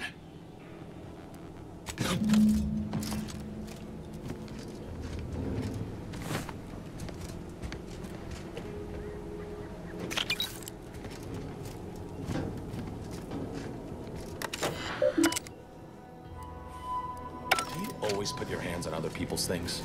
Always put your hands on other people's things.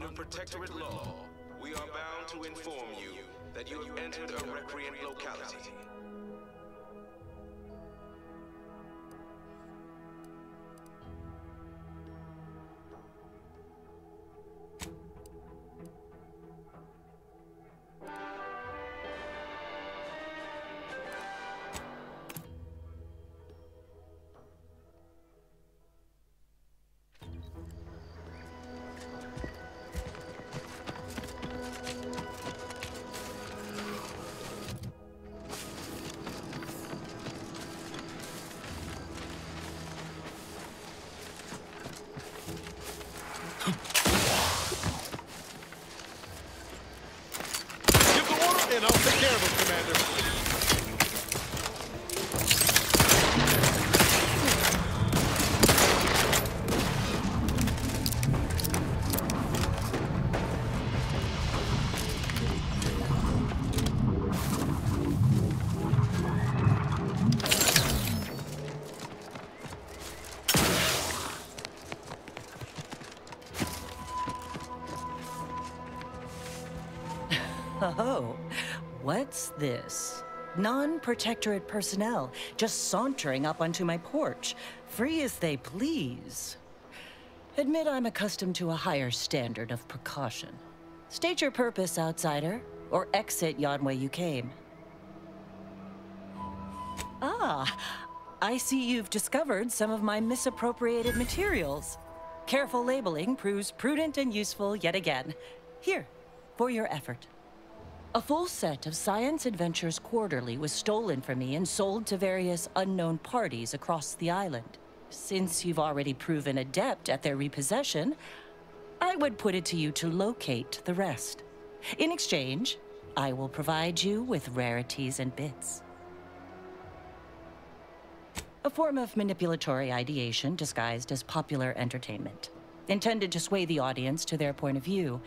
Under Protectorate law, we are bound to inform you that you have entered a recreant locality. And I'll take care of him, Commander. Oh, what's this? Non-Protectorate personnel just sauntering up onto my porch, free as they please. Admit I'm accustomed to a higher standard of precaution. State your purpose, outsider, or exit yon way you came. Ah, I see you've discovered some of my misappropriated materials. Careful labeling proves prudent and useful yet again. Here, for your effort. A full set of Science Adventures Quarterly was stolen from me and sold to various unknown parties across the island. Since you've already proven adept at their repossession, I would put it to you to locate the rest. In exchange, I will provide you with rarities and bits. A form of manipulatory ideation disguised as popular entertainment, intended to sway the audience to their point of view,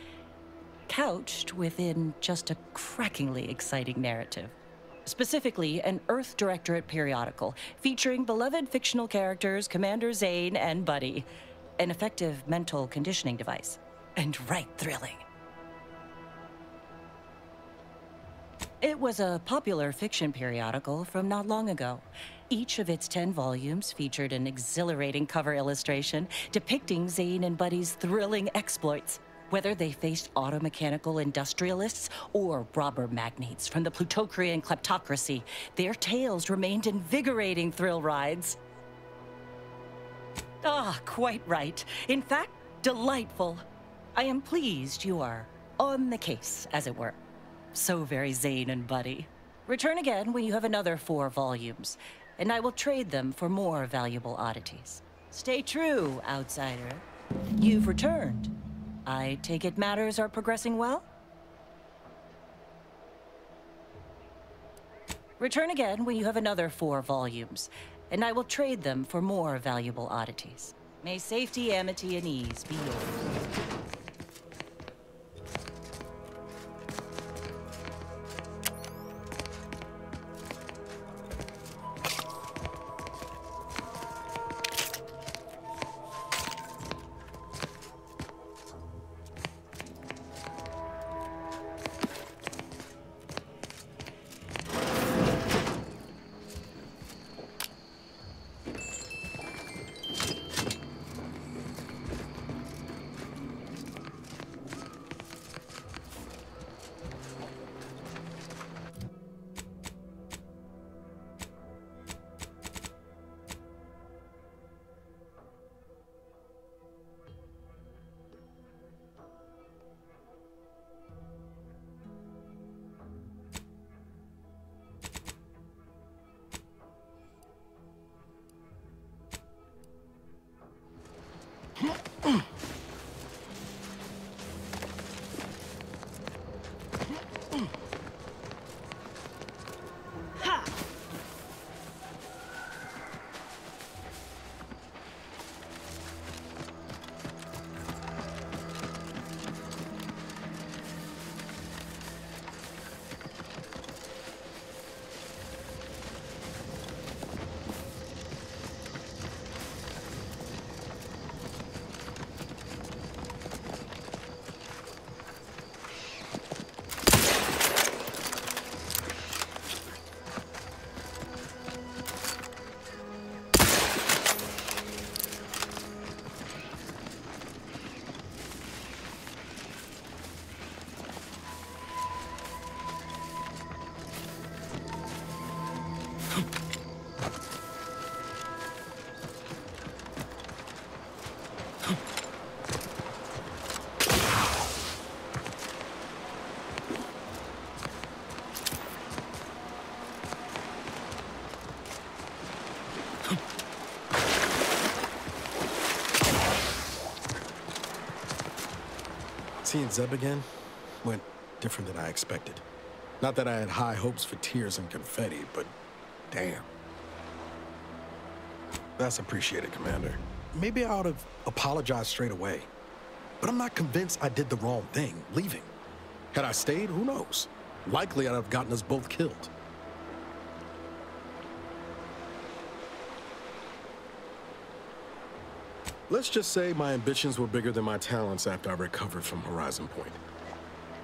couched within just a crackingly exciting narrative. Specifically, an Earth Directorate periodical featuring beloved fictional characters Commander Zane and Buddy. An effective mental conditioning device. And right thrilling. It was a popular fiction periodical from not long ago. Each of its 10 volumes featured an exhilarating cover illustration depicting Zane and Buddy's thrilling exploits. Whether they faced automechanical industrialists or robber magnates from the Plutocrian kleptocracy, their tales remained invigorating thrill rides. Ah, quite right. In fact, delightful. I am pleased you are on the case, as it were. So very Zane and Buddy. Return again when you have another 4 volumes, and I will trade them for more valuable oddities. Stay true, outsider. You've returned. I take it matters are progressing well? Return again when you have another 4 volumes, and I will trade them for more valuable oddities. May safety, amity, and ease be yours. Seeing Zeb again went different than I expected. Not that I had high hopes for tears and confetti, but damn. That's appreciated, Commander. Maybe I ought to apologize straight away. But I'm not convinced I did the wrong thing, leaving. Had I stayed, who knows? Likely I'd have gotten us both killed. Let's just say my ambitions were bigger than my talents after I recovered from Horizon Point.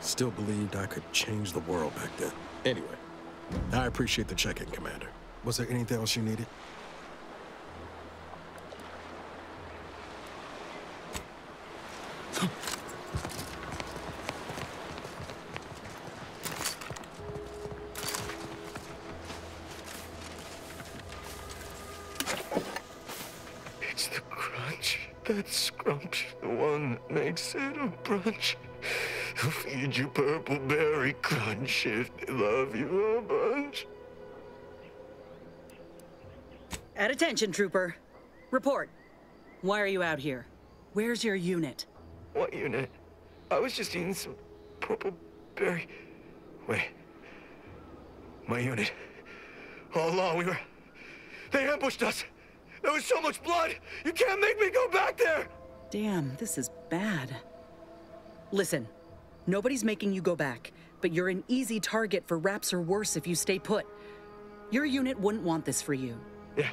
Still believed I could change the world back then. Anyway, I appreciate the check-in, Commander. Was there anything else you needed? It's the crunch. That scrunch, the one that makes it a brunch. Who feed you purple berry crunch if they love you a bunch. At attention, Trooper. Report. Why are you out here? Where's your unit? What unit? I was just eating some purple berry. Wait. My unit. All along, they ambushed us. There was so much blood. You can't make me go back there. Damn, this is bad. Listen. Nobody's making you go back, but you're an easy target for Raps or worse if you stay put. Your unit wouldn't want this for you. Yeah,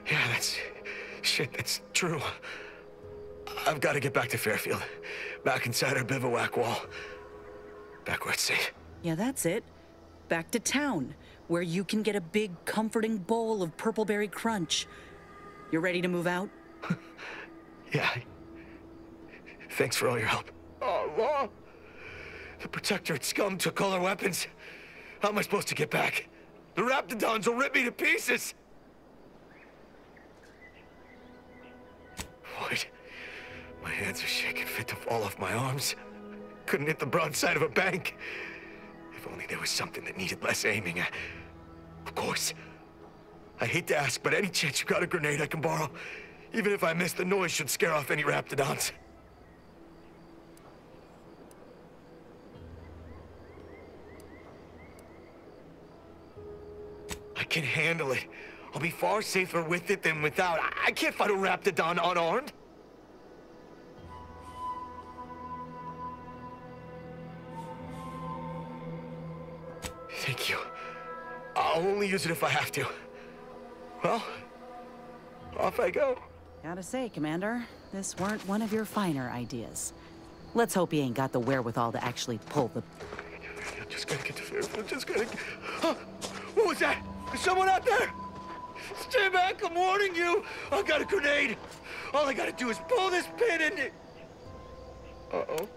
that's true. I've got to get back to Fairfield. Back inside our bivouac wall. Back where it's safe. Yeah, that's it. Back to town, where you can get a big, comforting bowl of purpleberry crunch. You ready to move out? Yeah. Thanks for all your help. Oh, Law! The Protectorate scum took all our weapons. How am I supposed to get back? The Raptidons will rip me to pieces! Lloyd, my hands are shaking fit to fall off my arms. Couldn't hit the broadside of a bank. If only there was something that needed less aiming. Of course. I hate to ask, but any chance you got a grenade I can borrow? Even if I miss, the noise should scare off any Raptidons. I can handle it. I'll be far safer with it than without. I can't fight a Raptidon unarmed. Thank you. I'll only use it if I have to. Well, off I go. Gotta say, Commander, this weren't one of your finer ideas. Let's hope he ain't got the wherewithal to actually pull the... Just gotta get to Fairfield. Just gotta... Huh? What was that? Is someone out there? Stay back, I'm warning you! I got a grenade! All I gotta do is pull this pin and... Uh-oh.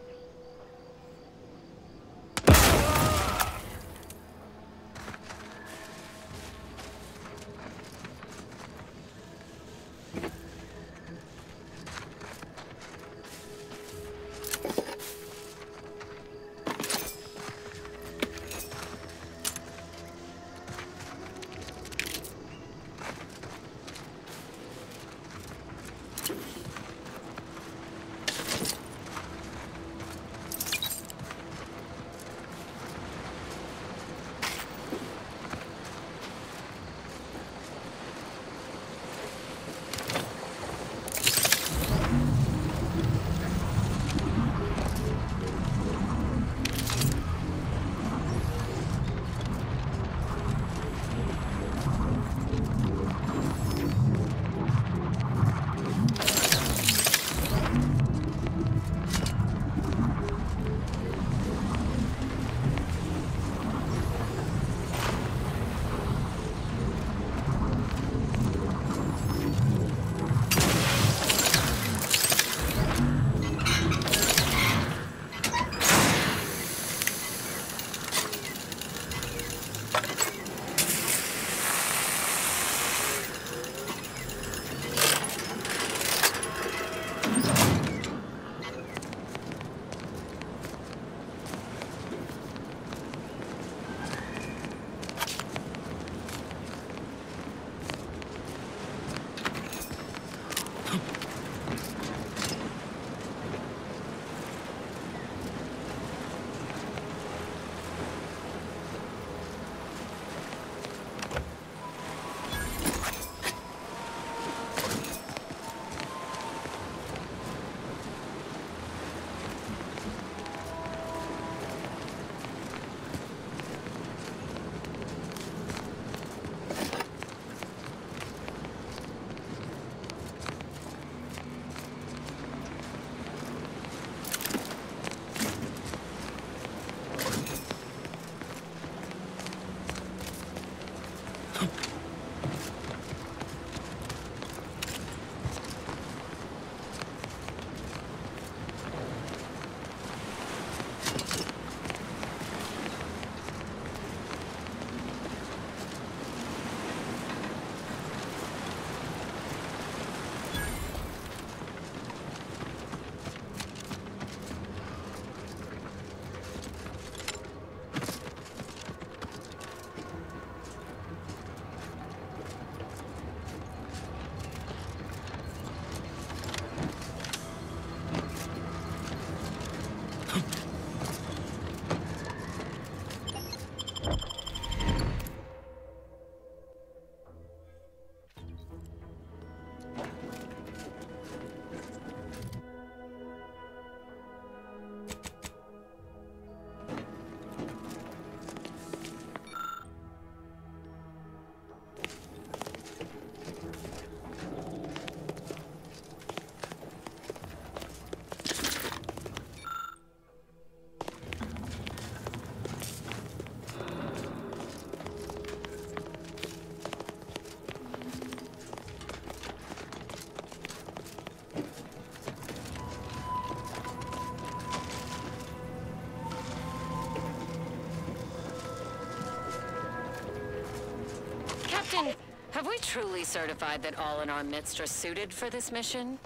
Question, have we truly certified that all in our midst are suited for this mission?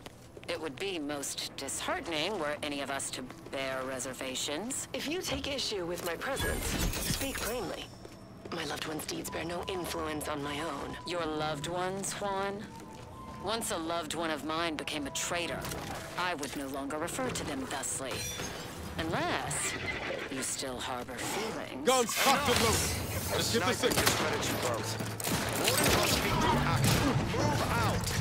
It would be most disheartening were any of us to bear reservations. If you take issue with my presence, speak plainly. My loved one's deeds bear no influence on my own. Your loved ones, Juan? Once a loved one of mine became a traitor, I would no longer refer to them thusly. Unless you still harbor feelings. Guns cocked and loaded. Let's get this signal. Discredits you both. Warden must be to action. Move out!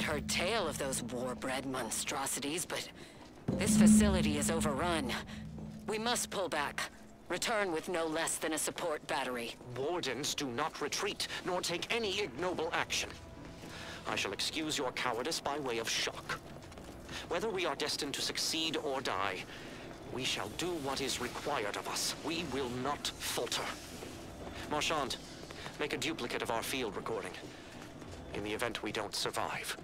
Heard tale of those war-bred monstrosities, but this facility is overrun. We must pull back. Return with no less than a support battery. Wardens do not retreat, nor take any ignoble action. I shall excuse your cowardice by way of shock. Whether we are destined to succeed or die, we shall do what is required of us. We will not falter. Marchand, make a duplicate of our field recording. In the event we don't survive.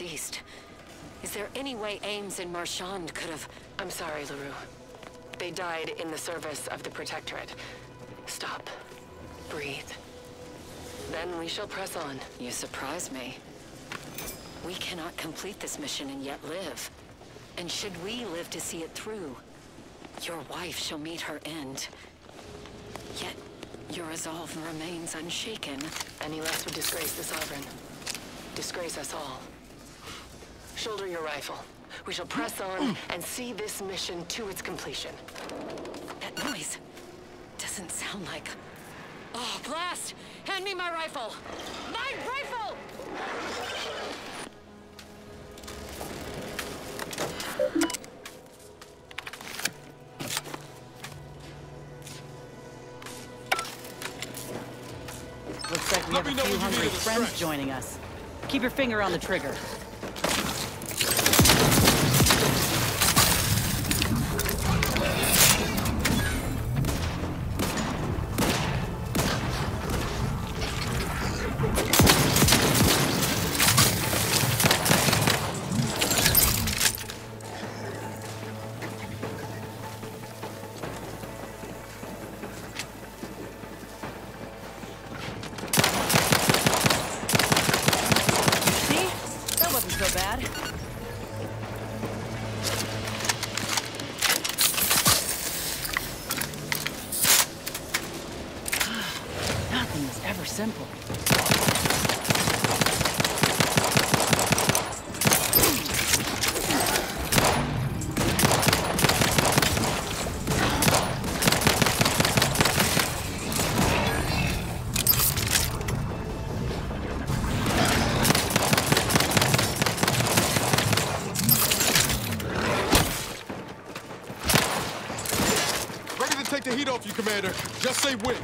deceased. Is there any way Ames and Marchand could have... I'm sorry, LaRue. They died in the service of the Protectorate. Stop. Breathe. Then we shall press on. You surprise me. We cannot complete this mission and yet live. And should we live to see it through, your wife shall meet her end. Yet, your resolve remains unshaken. Any less would disgrace the Sovereign. Disgrace us all. Shoulder your rifle. We shall press on and see this mission to its completion. That noise doesn't sound like... Oh, blast! Hand me my rifle! My rifle! Looks like we have a few hungry friends joining us. Keep your finger on the trigger. Simple. Ready to take the heat off you, Commander. Just say when.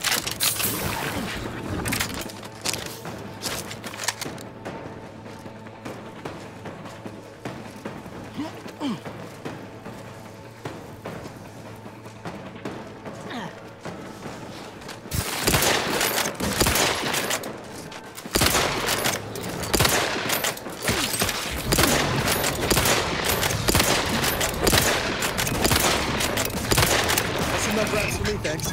Enough wraps for me, thanks.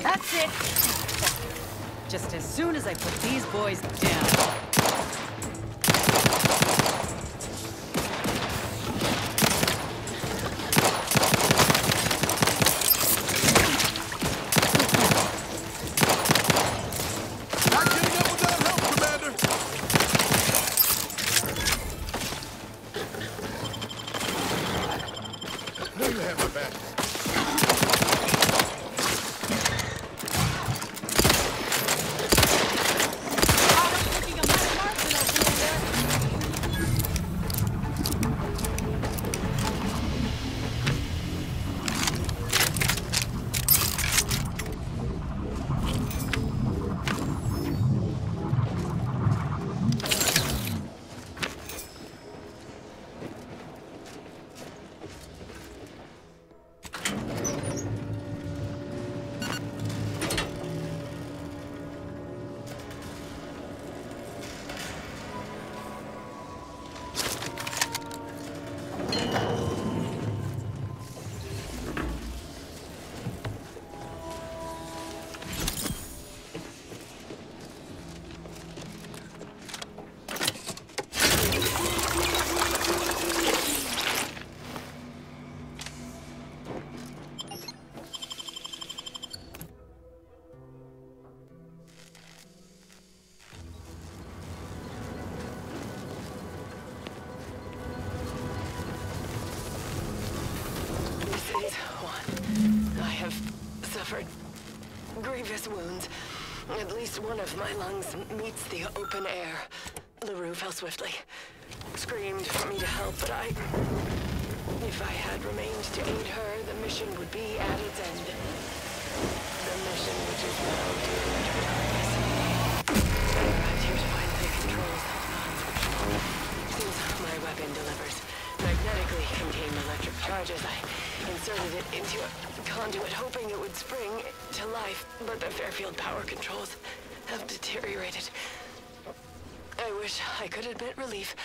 That's it. Just as soon as I put these boys down. Grievous wounds. At least one of my lungs meets the open air. LaRue fell swiftly. Screamed for me to help, but if I had remained to aid her, the mission would be at its end. The mission which is now due to darkness. I arrived here to find the controls non-functional. Seems my weapon delivers magnetically contained electric charges. I inserted it into a conduit hoping it would spring to life, but the Fairfield power controls have deteriorated. I wish I could admit relief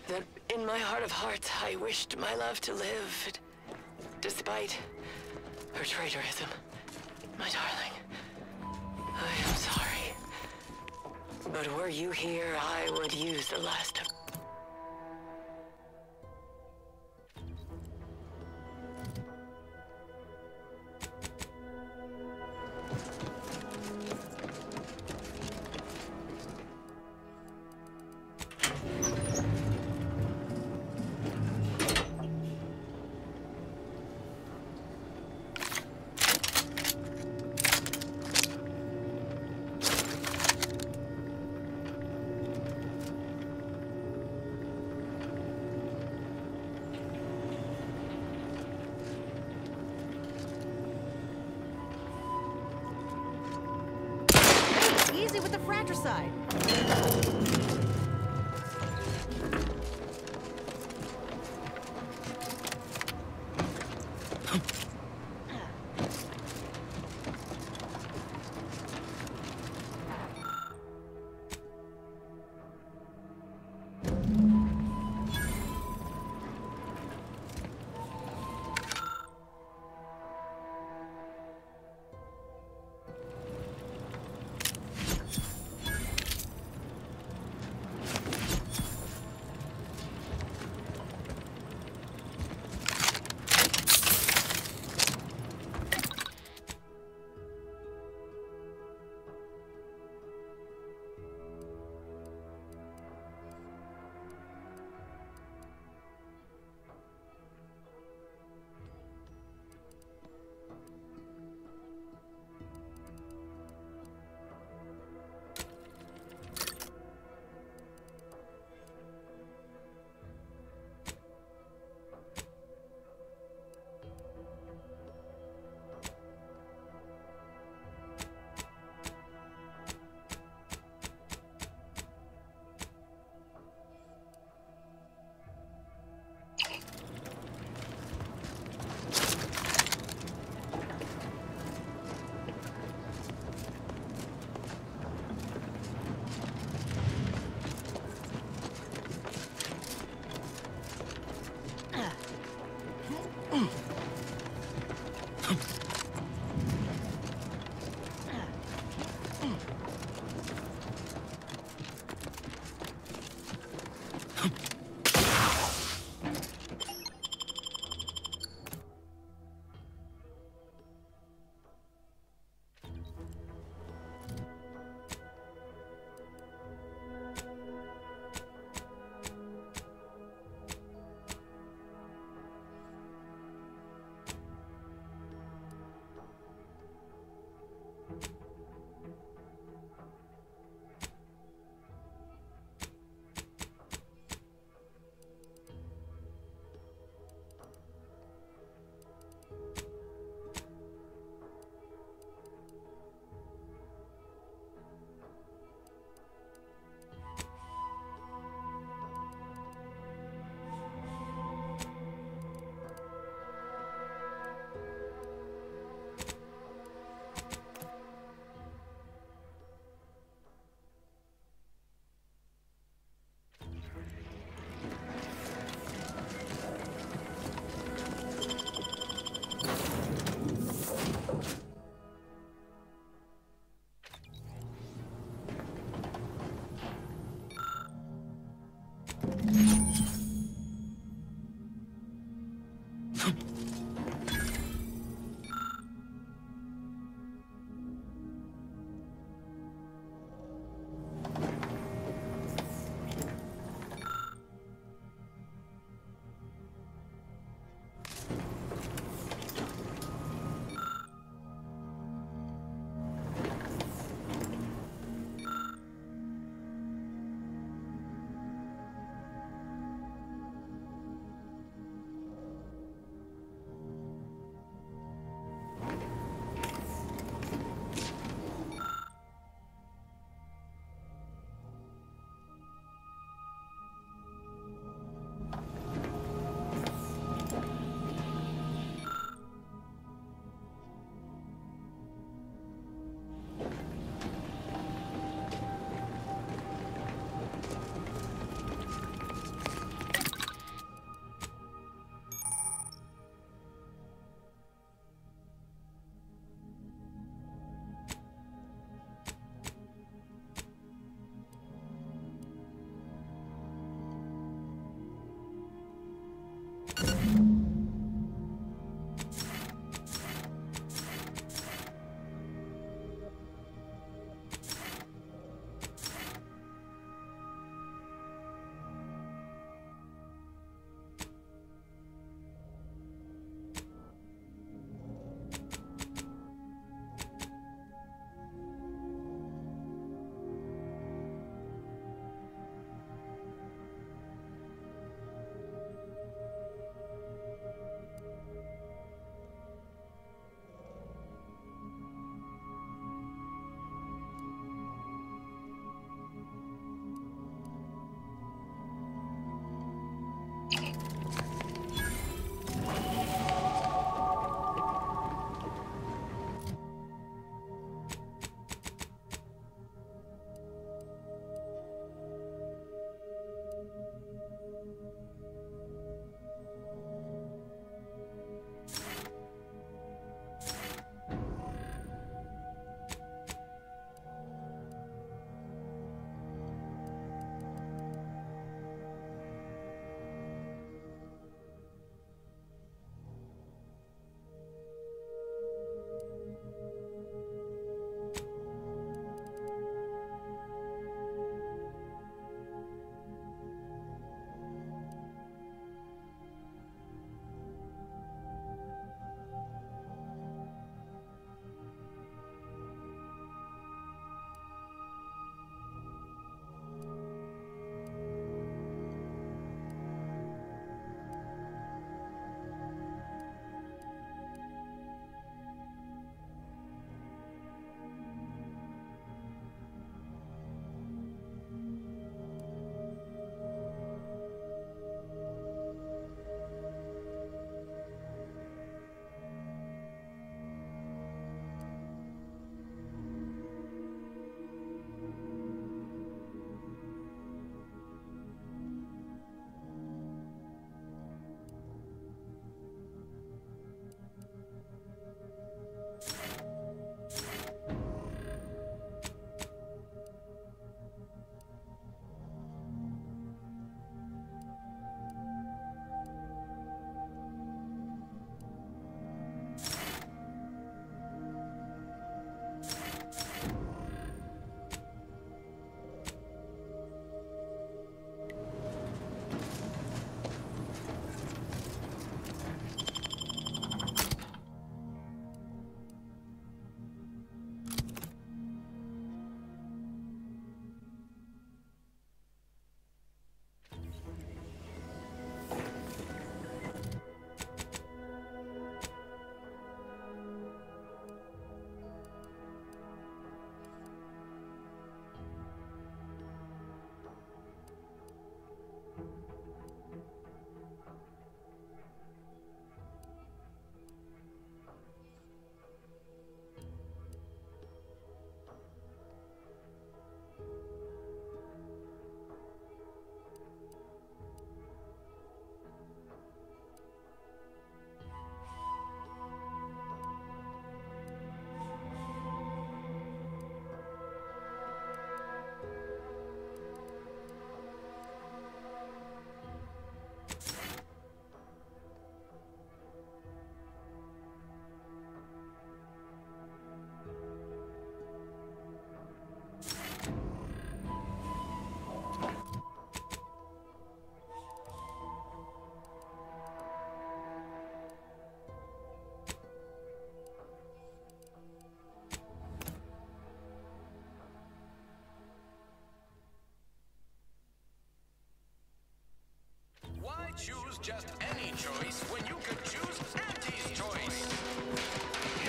that in my heart of hearts I wished my love to live, despite her traitorism. My darling, I am sorry. But were you here, I would use the last of... Easy with the fratricide.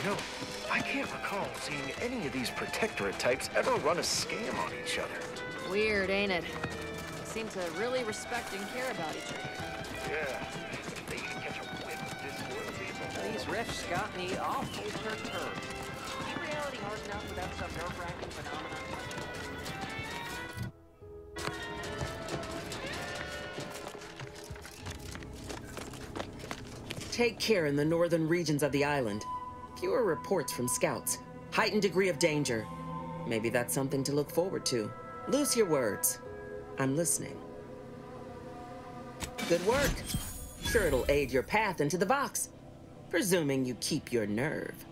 You know, I can't recall seeing any of these protectorate types ever run a scam on each other. Weird, ain't it? Seem to really respect and care about each other. Yeah. They even catch a whiff of disloyalty as a whole. These riffs got me awful perturbed. Is reality hard enough without some nerve-wracking phenomenon? Take care in the northern regions of the island. Fewer reports from scouts. Heightened degree of danger. Maybe that's something to look forward to. Loose your words. I'm listening. Good work. Sure it'll aid your path into the Vox. Presuming you keep your nerve.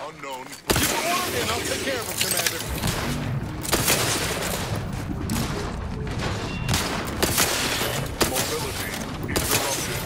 Unknown. Give an order and I'll take care of him, Commander. Mobility interrupted.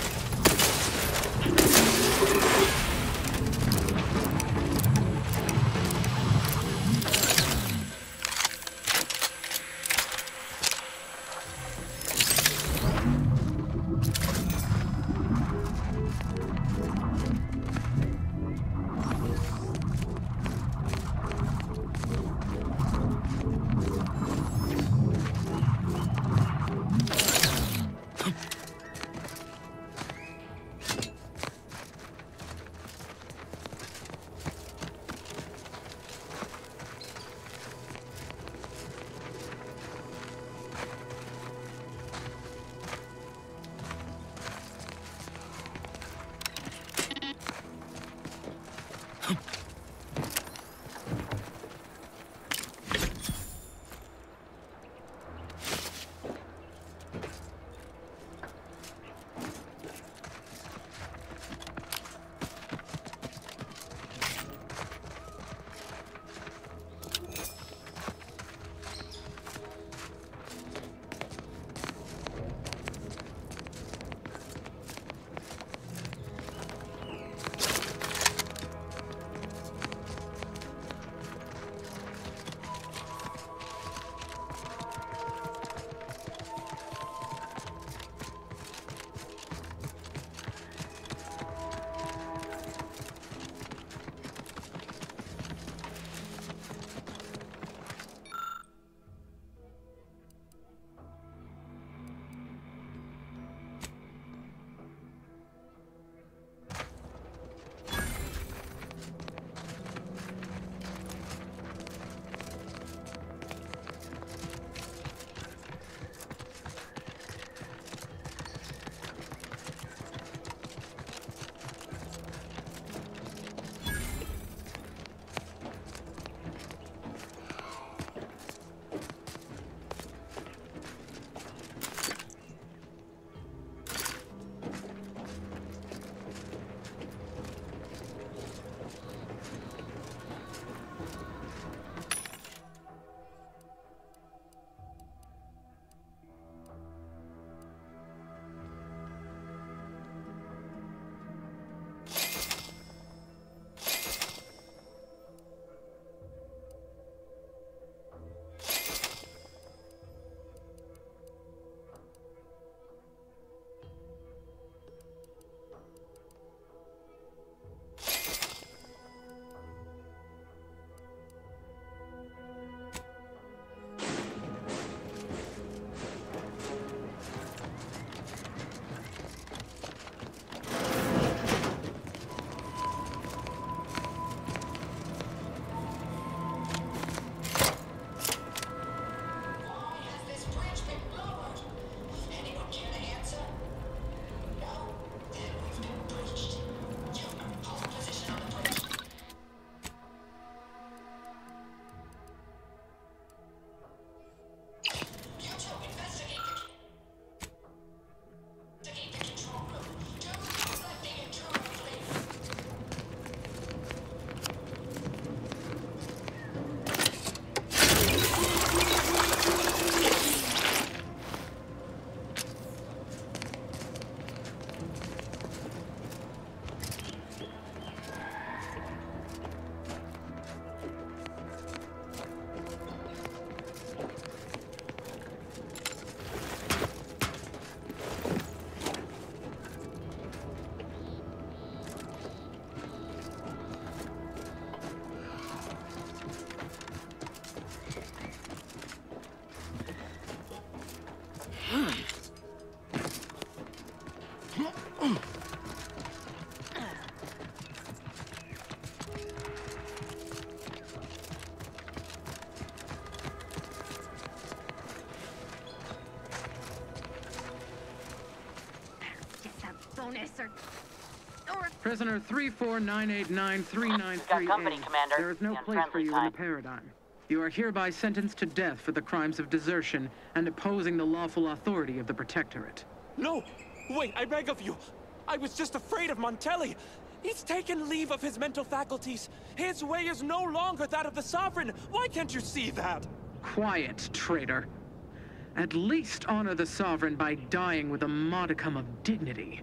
bonus or Prisoner 349893938. company, Commander. There is no place for you in the paradigm. You are hereby sentenced to death for the crimes of desertion and opposing the lawful authority of the Protectorate. No! Wait, I beg of you! I was just afraid of Montelli! He's taken leave of his mental faculties! His way is no longer that of the Sovereign! Why can't you see that? Quiet, traitor. At least honor the Sovereign by dying with a modicum of dignity.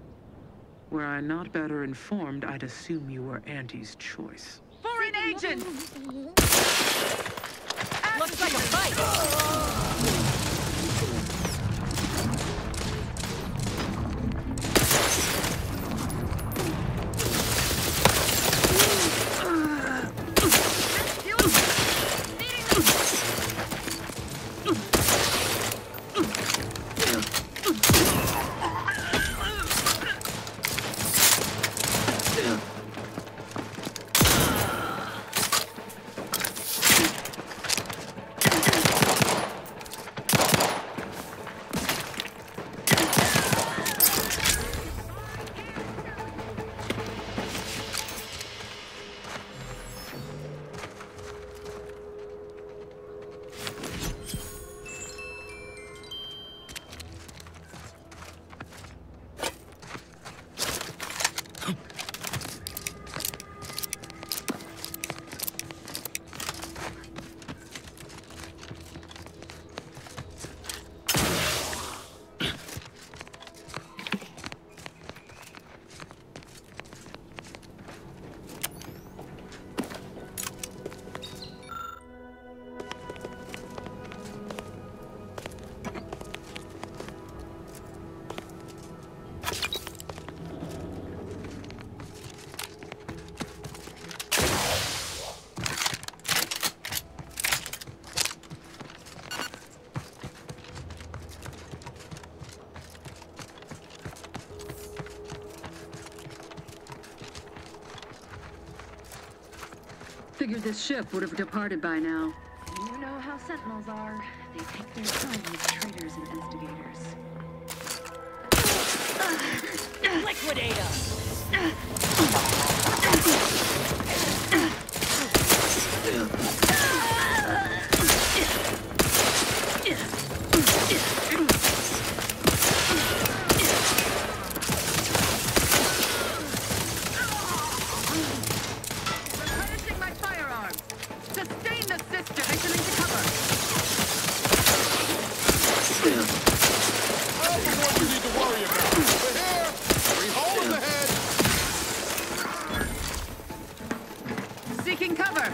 Were I not better informed, I'd assume you were Auntie's choice. Foreign agent! Looks like a fight! Figured this ship would have departed by now. you know how Sentinels are. They take their time with traitors and instigators. Liquidate us! Replenishing my firearms. Sustain the sister. Mission into cover. Oh, the one you need to worry about. We're here. 3 holes ahead. Seeking cover.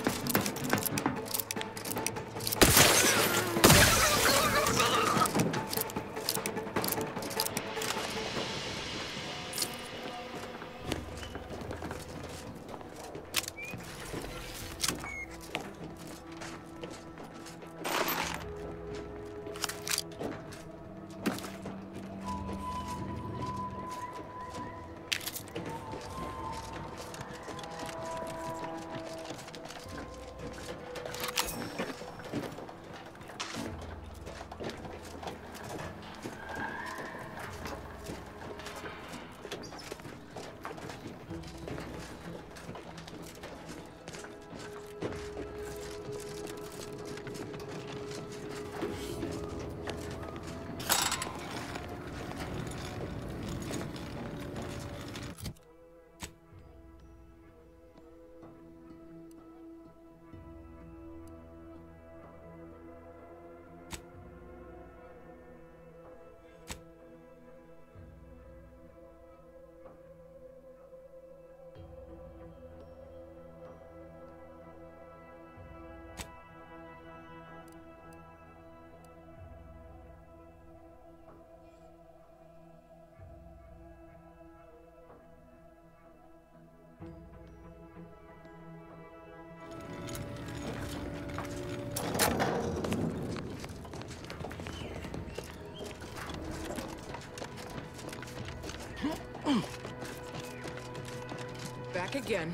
Back again.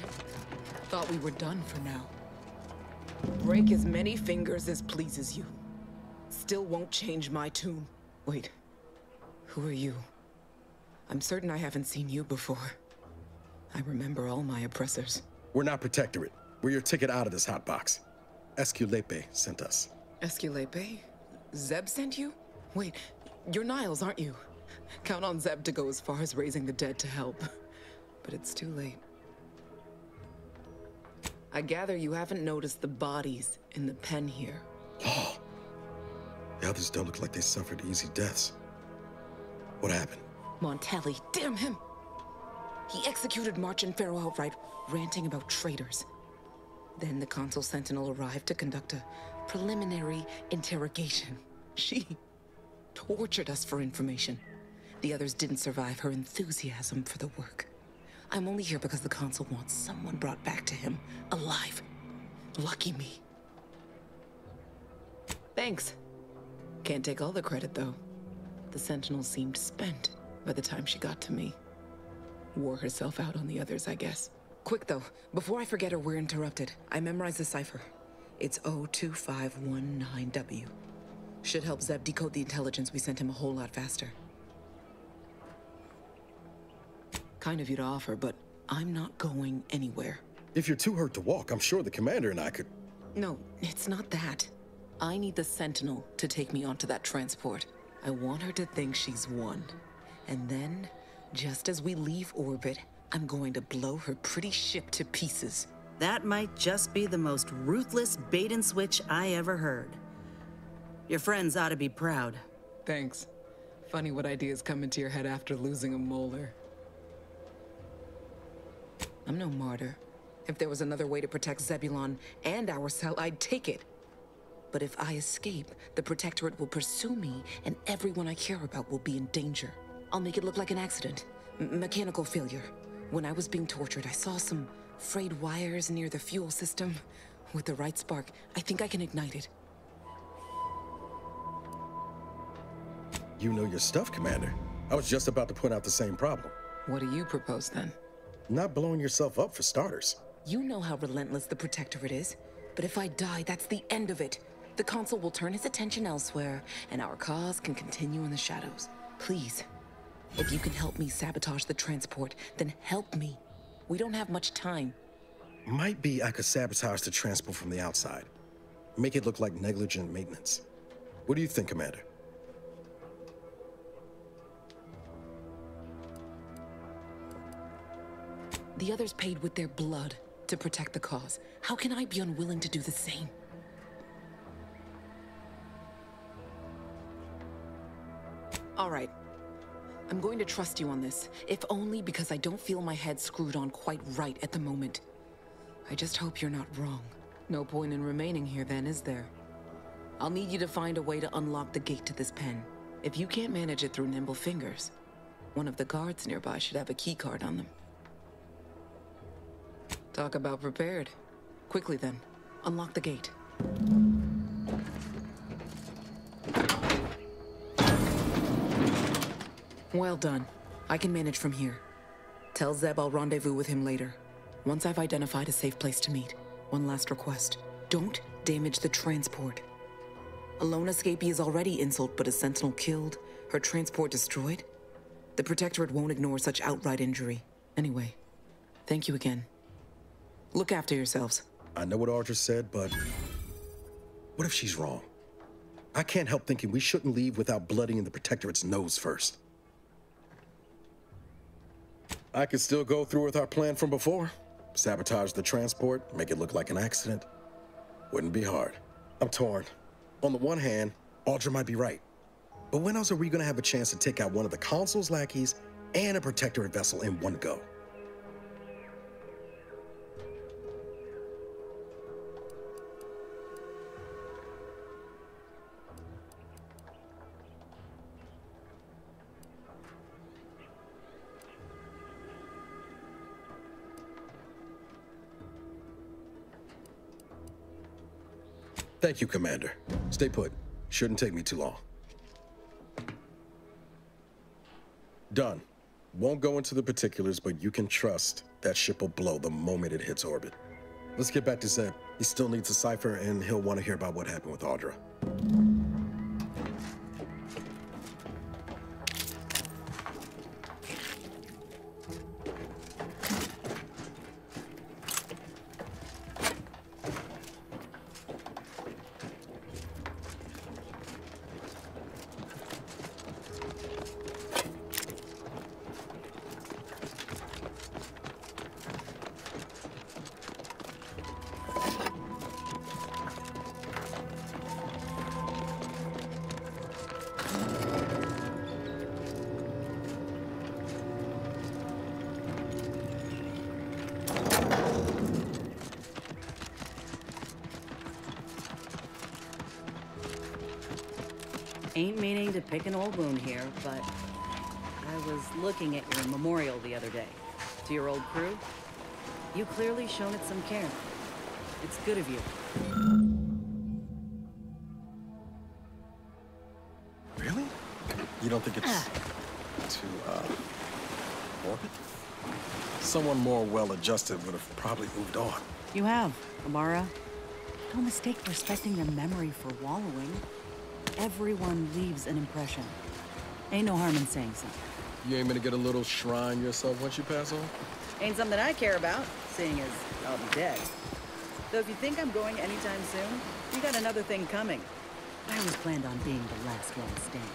Thought we were done for now. Break as many fingers as pleases you. Still won't change my tune. Wait, who are you? I'm certain I haven't seen you before. I remember all my oppressors. We're not Protectorate. We're your ticket out of this hotbox. Esculepe sent us. Esculepe? Zeb sent you? Wait, you're Niles, aren't you? Count on Zeb to go as far as raising the dead to help. But it's too late. I gather you haven't noticed the bodies in the pen here. Oh. The others don't look like they suffered easy deaths. What happened? Montelli, damn him! He executed March and Pharaoh outright, ranting about traitors. Then the Consul Sentinel arrived to conduct a preliminary interrogation. She tortured us for information. The others didn't survive her enthusiasm for the work. I'm only here because the Consul wants someone brought back to him, alive. Lucky me. Thanks. Can't take all the credit, though. The Sentinel seemed spent by the time she got to me. Wore herself out on the others, I guess. Quick, though, before I forget or we're interrupted, I memorized the cipher. It's 02519W. Should help Zeb decode the intelligence we sent him a whole lot faster. Kind of you to offer, but I'm not going anywhere. If you're too hurt to walk, I'm sure the commander and I could... No, it's not that. I need the Sentinel to take me onto that transport. I want her to think she's won. And then, just as we leave orbit, I'm going to blow her pretty ship to pieces. That might just be the most ruthless bait and switch I ever heard. Your friends ought to be proud. Thanks. Funny what ideas come into your head after losing a molar. I'm no martyr. If there was another way to protect Zebulon and our cell, I'd take it. But if I escape, the Protectorate will pursue me, and everyone I care about will be in danger. I'll make it look like an accident. Mechanical failure. When I was being tortured, I saw some frayed wires near the fuel system. With the right spark, I think I can ignite it. You know your stuff, Commander. I was just about to point out the same problem. What do you propose, then? Not blowing yourself up, for starters. You know how relentless the Protectorate is. But if I die, that's the end of it. The Consul will turn his attention elsewhere, and our cause can continue in the shadows. Please, if you can help me sabotage the transport, then help me. We don't have much time. Might be I could sabotage the transport from the outside. Make it look like negligent maintenance. What do you think, Commander? The others paid with their blood to protect the cause. How can I be unwilling to do the same? All right. I'm going to trust you on this, if only because I don't feel my head screwed on quite right at the moment. I just hope you're not wrong. No point in remaining here then, is there? I'll need you to find a way to unlock the gate to this pen. If you can't manage it through nimble fingers, one of the guards nearby should have a key card on them. Talk about prepared. Quickly then, unlock the gate. Well done. I can manage from here. Tell Zeb I'll rendezvous with him later. Once I've identified a safe place to meet. One last request. Don't damage the transport. A lone escapee is already insult, but a Sentinel killed, her transport destroyed? The Protectorate won't ignore such outright injury. Anyway, thank you again. Look after yourselves. I know what Audra said, but what if she's wrong? I can't help thinking we shouldn't leave without bloodying the Protectorate's nose first. I could still go through with our plan from before. Sabotage the transport, make it look like an accident. Wouldn't be hard. I'm torn. On the one hand, Audra might be right. But when else are we gonna have a chance to take out one of the Consul's lackeys and a Protectorate vessel in one go? Thank you, Commander. Stay put. Shouldn't take me too long. Done. Won't go into the particulars, but you can trust that ship will blow the moment it hits orbit. Let's get back to Zeb. He still needs a cipher, and he'll want to hear about what happened with Audra. ain't meaning to pick an old wound here, but I was looking at your memorial the other day. To your old crew, you clearly shown it some care. It's good of you. Really? You don't think it's too, morbid? Someone more well-adjusted would have probably moved on. You have, Amara. No mistake respecting their memory for wallowing. Everyone leaves an impression. Ain't no harm in saying so. You aiming to get a little shrine yourself once you pass on? Ain't something I care about, seeing as I'll be dead. Though if you think I'm going anytime soon, you got another thing coming. I always planned on being the last one standing.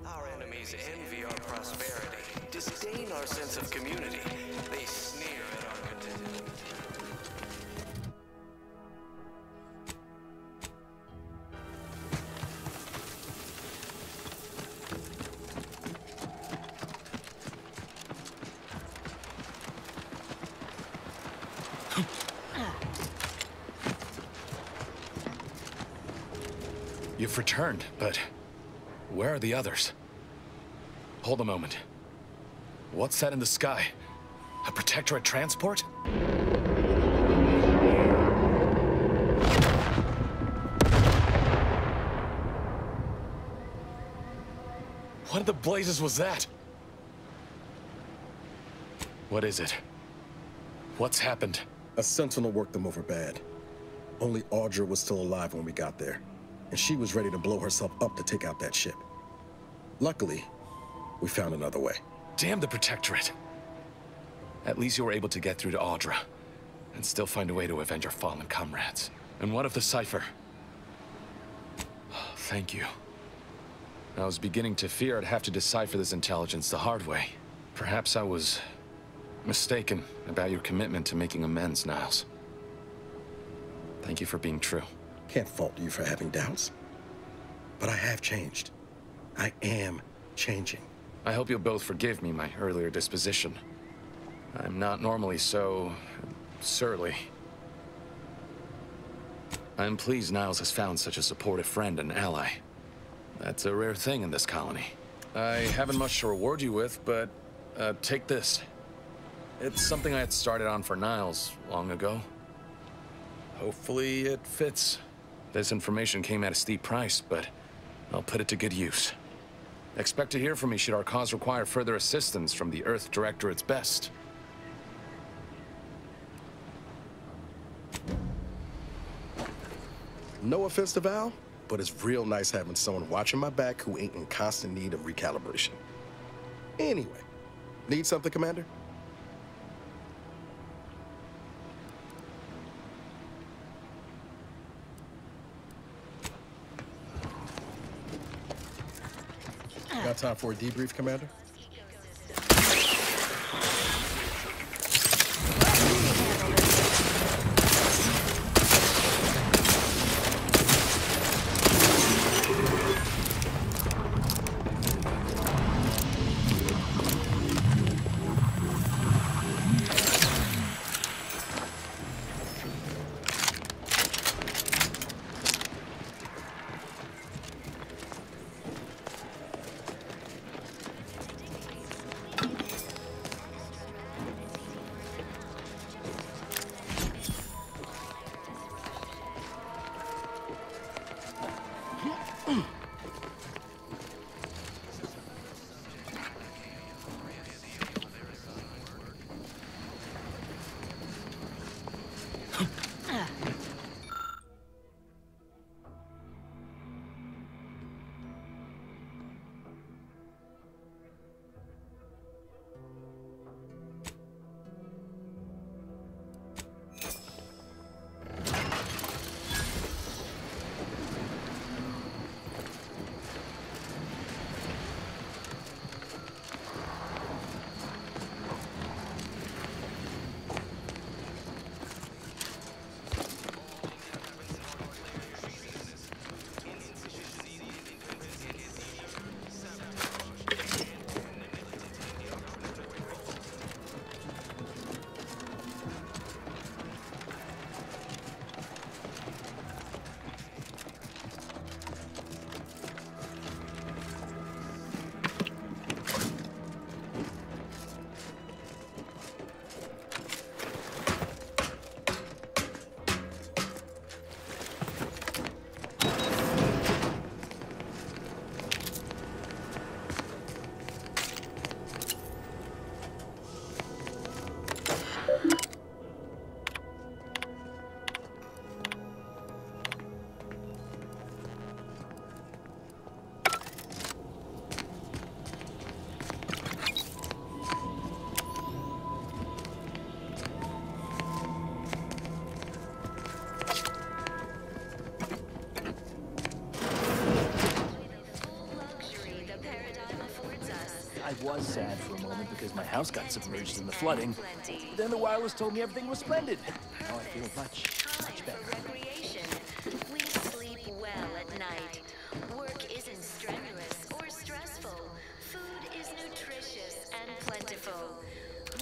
Our enemies envy our prosperity, disdain our sense of community. They sneer at our contentment. You've returned, but where are the others? Hold a moment. What's that in the sky? A Protectorate transport? What in the blazes was that? What is it? What's happened? A Sentinel worked them over bad. Only Audra was still alive when we got there, and she was ready to blow herself up to take out that ship. Luckily, we found another way. Damn the Protectorate. At least you were able to get through to Audra, and still find a way to avenge your fallen comrades. And what of the Cypher? Thank you. I was beginning to fear I'd have to decipher this intelligence the hard way. Perhaps I was mistaken about your commitment to making amends, Niles. Thank you for being true. Can't fault you for having doubts. But I have changed. I am changing. I hope you'll both forgive me my earlier disposition. I'm not normally so surly. I'm pleased Niles has found such a supportive friend and ally. That's a rare thing in this colony. I haven't much to reward you with, but take this. It's something I had started on for Niles long ago. Hopefully it fits. This information came at a steep price, but I'll put it to good use. Expect to hear from me should our cause require further assistance from the Earth Directorate's best. No offense to Val, but it's real nice having someone watching my back who ain't in constant need of recalibration. Anyway, need something, Commander? Got time for a debrief, Commander? I was sad for a moment because my house got submerged in the flooding. Then the wireless told me everything was splendid. Now I feel much better. We sleep well at night. Work isn't strenuous or stressful. Food is nutritious and plentiful.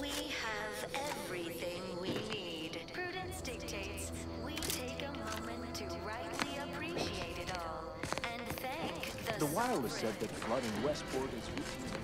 We have everything we need. Prudence dictates we take a moment to rightly appreciate it all and thank The wireless said that flooding Westport is routine.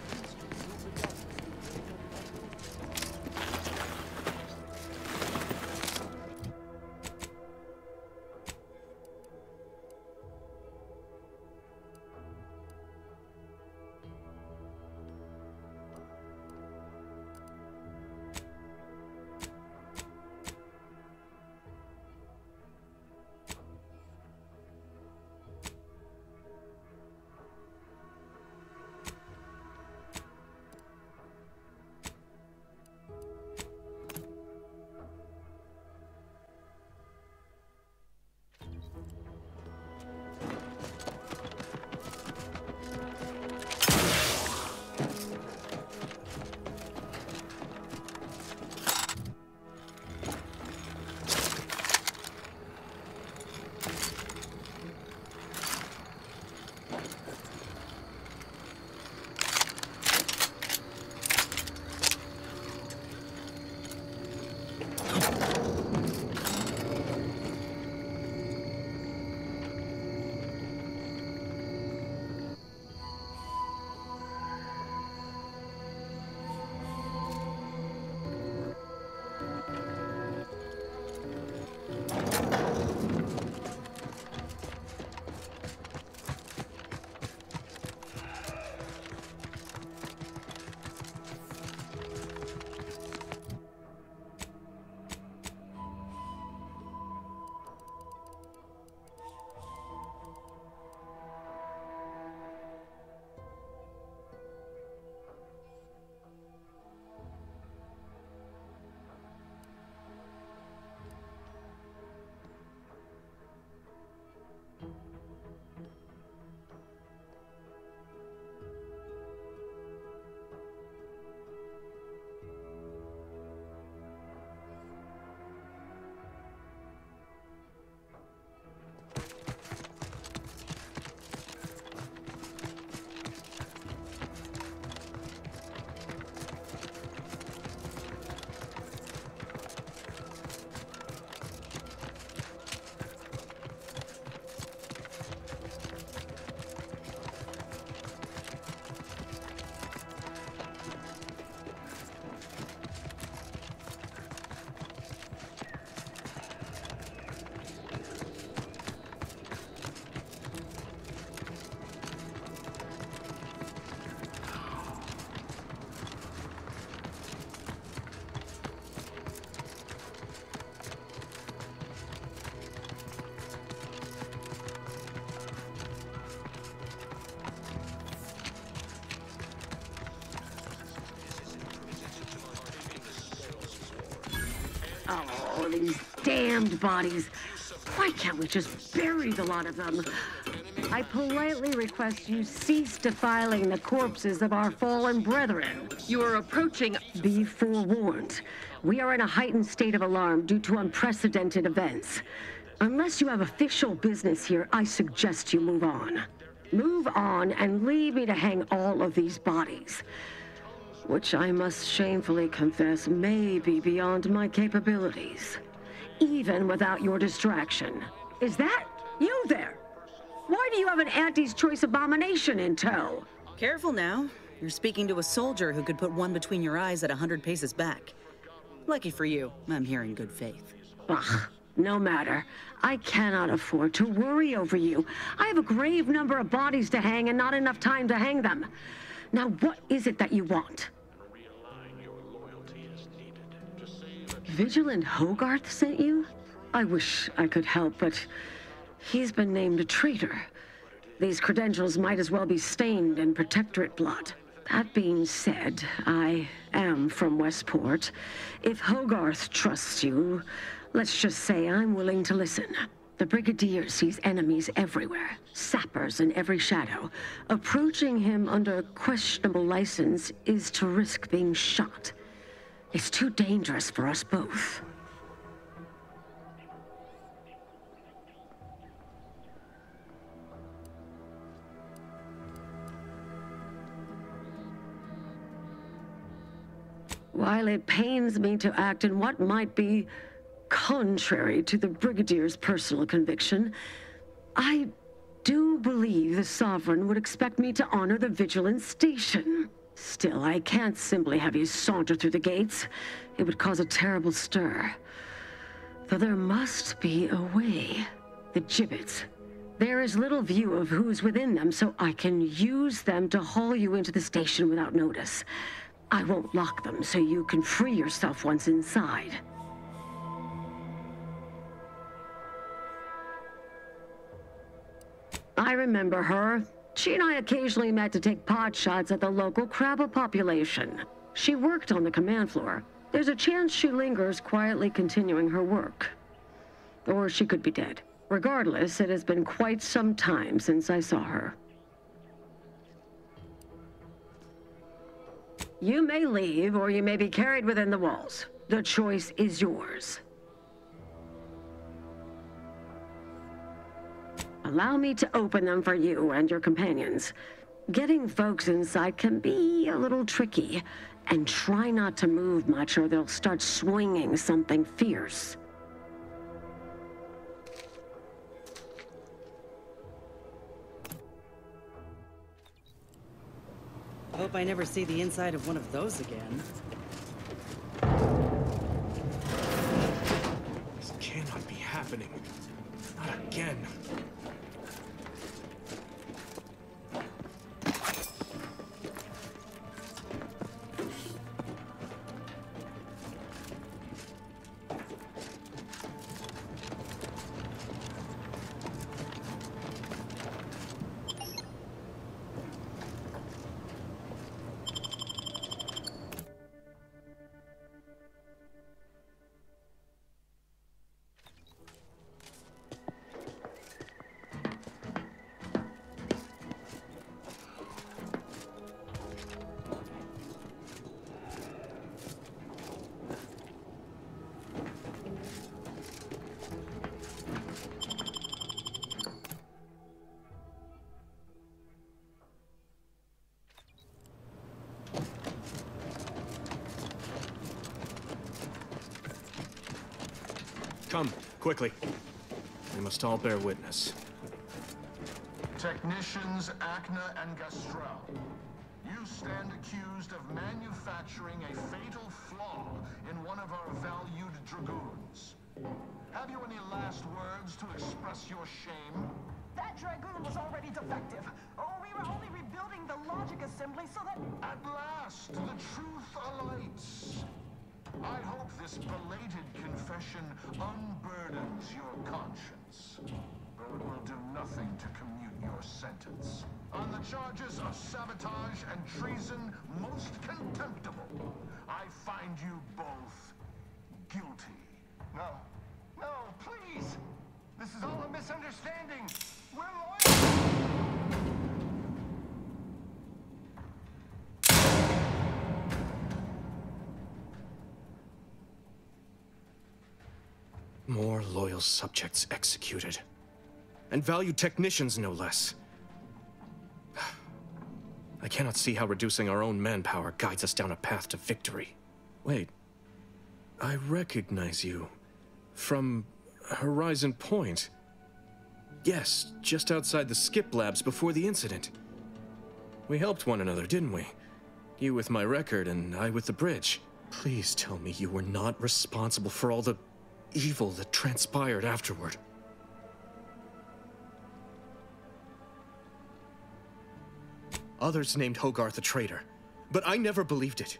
Oh, these damned bodies. Why can't we just bury the lot of them? I politely request you cease defiling the corpses of our fallen brethren. You are approaching. Be forewarned. We are in a heightened state of alarm due to unprecedented events. Unless you have official business here, I suggest you move on. Move on and leave me to hang all of these bodies, which I must shamefully confess may be beyond my capabilities, even without your distraction. Is that you there? Why do you have an Auntie's Choice abomination in tow? Careful now. You're speaking to a soldier who could put one between your eyes at 100 paces back. Lucky for you, I'm here in good faith. Ugh, no matter. I cannot afford to worry over you. I have a grave number of bodies to hang and not enough time to hang them. Now, what is it that you want? Vigilant Hogarth sent you? I wish I could help, but he's been named a traitor. These credentials might as well be stained in Protectorate blood. That being said, I am from Westport. If Hogarth trusts you, let's just say I'm willing to listen. The Brigadier sees enemies everywhere, sappers in every shadow. Approaching him under questionable license is to risk being shot. It's too dangerous for us both. While it pains me to act in what might be contrary to the Brigadier's personal conviction, I do believe the Sovereign would expect me to honor the Vigilance Station. Still, I can't simply have you saunter through the gates. It would cause a terrible stir. Though there must be a way. The gibbets. There is little view of who's within them, so I can use them to haul you into the station without notice. I won't lock them, so you can free yourself once inside. I remember her. She and I occasionally met to take pot shots at the local crabba population. She worked on the command floor. There's a chance she lingers, quietly continuing her work. Or she could be dead. Regardless, it has been quite some time since I saw her. You may leave, or you may be carried within the walls. The choice is yours. Allow me to open them for you and your companions. Getting folks inside can be a little tricky, and try not to move much or they'll start swinging something fierce. Hope I never see the inside of one of those again. This cannot be happening. Not again. Come, quickly. We must all bear witness. Technicians Acna and Gastrell, you stand accused of manufacturing a fatal flaw in one of our valued dragoons. Have you any last words to express your shame? That dragoon was already defective. Oh, we were only rebuilding the logic assembly so that... At last, the truth alights. I hope this belated confession unburdens your conscience, though it will do nothing to commute your sentence. On the charges of sabotage and treason, most contemptible, I find you both guilty. No, please! This is all a misunderstanding! We're loyal! More loyal subjects executed. And valued technicians, no less. I cannot see how reducing our own manpower guides us down a path to victory. Wait. I recognize you. From Horizon Point. Yes, just outside the skip labs before the incident. We helped one another, didn't we? You with my record and I with the bridge. Please tell me you were not responsible for all the evil that transpired afterward. Others named Hogarth a traitor, but I never believed it.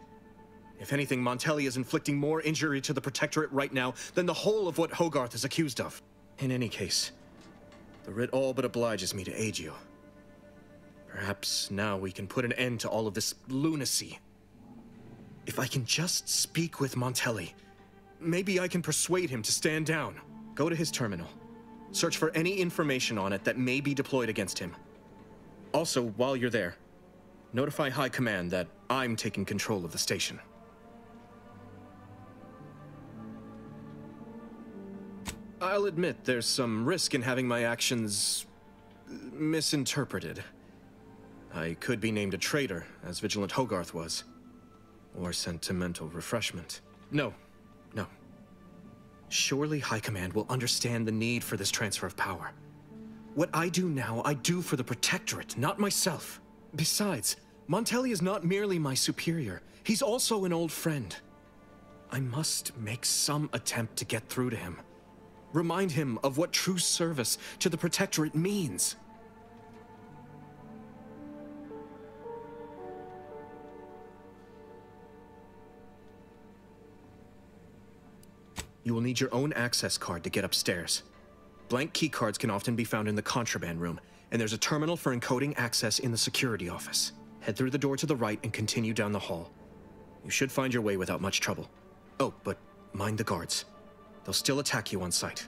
If anything, Montelli is inflicting more injury to the Protectorate right now than the whole of what Hogarth is accused of. In any case, the writ all but obliges me to aid you. Perhaps now we can put an end to all of this lunacy. If I can just speak with Montelli, maybe I can persuade him to stand down. Go to his terminal. Search for any information on it that may be deployed against him. Also, while you're there, notify High Command that I'm taking control of the station. I'll admit there's some risk in having my actions misinterpreted. I could be named a traitor, as Vigilant Hogarth was. Or sentimental refreshment. No. Surely High Command will understand the need for this transfer of power. What I do now, I do for the Protectorate, not myself. Besides, Montelli is not merely my superior. He's also an old friend. I must make some attempt to get through to him. Remind him of what true service to the Protectorate means. You will need your own access card to get upstairs. Blank keycards can often be found in the contraband room, and there's a terminal for encoding access in the security office. Head through the door to the right and continue down the hall. You should find your way without much trouble. Oh, but mind the guards. They'll still attack you on sight.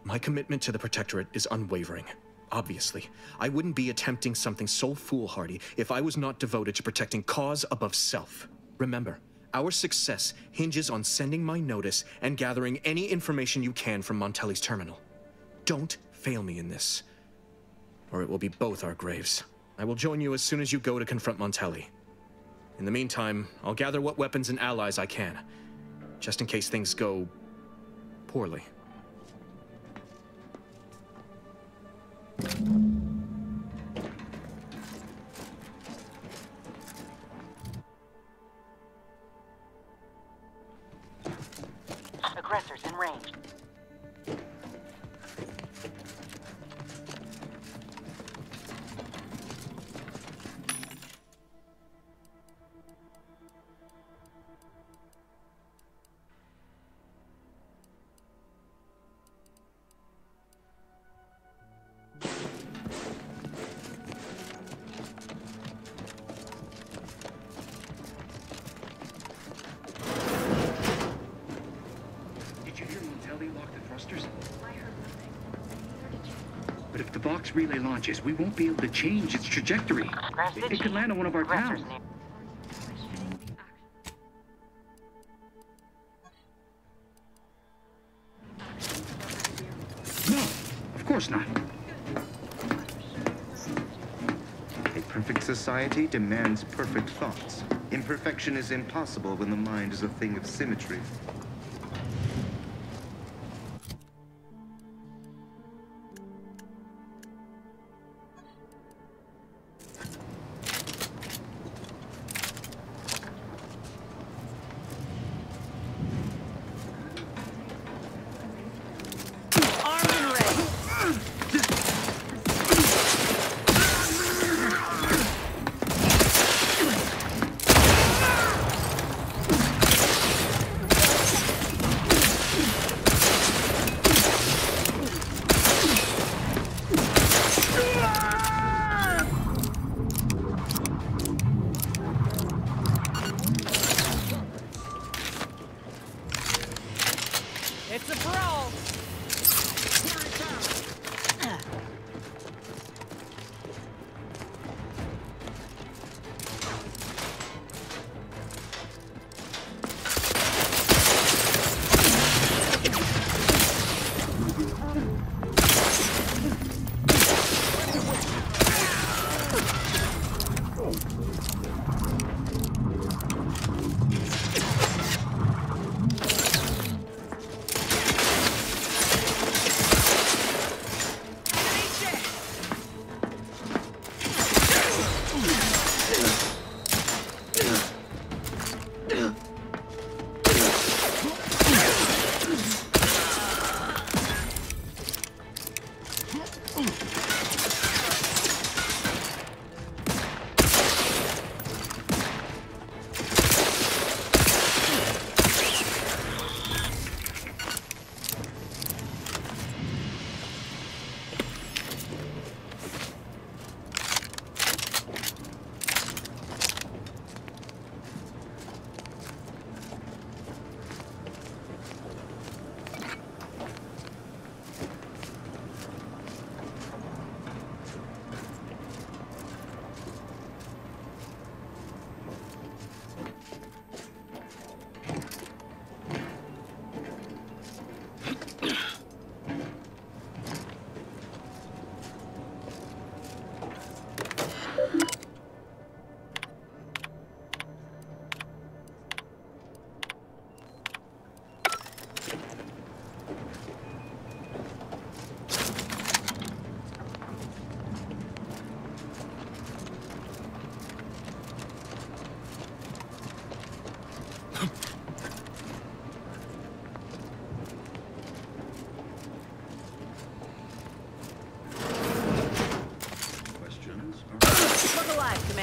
My commitment to the Protectorate is unwavering. Obviously, I wouldn't be attempting something so foolhardy if I was not devoted to protecting cause above self. Remember, our success hinges on sending my notice and gathering any information you can from Montelli's terminal. Don't fail me in this, or it will be both our graves. I will join you as soon as you go to confront Montelli. In the meantime, I'll gather what weapons and allies I can, just in case things go poorly. Aggressors in range. But if the box relay launches, we won't be able to change its trajectory. It could land on one of our towers. No, of course not. A perfect society demands perfect thoughts. Imperfection is impossible when the mind is a thing of symmetry.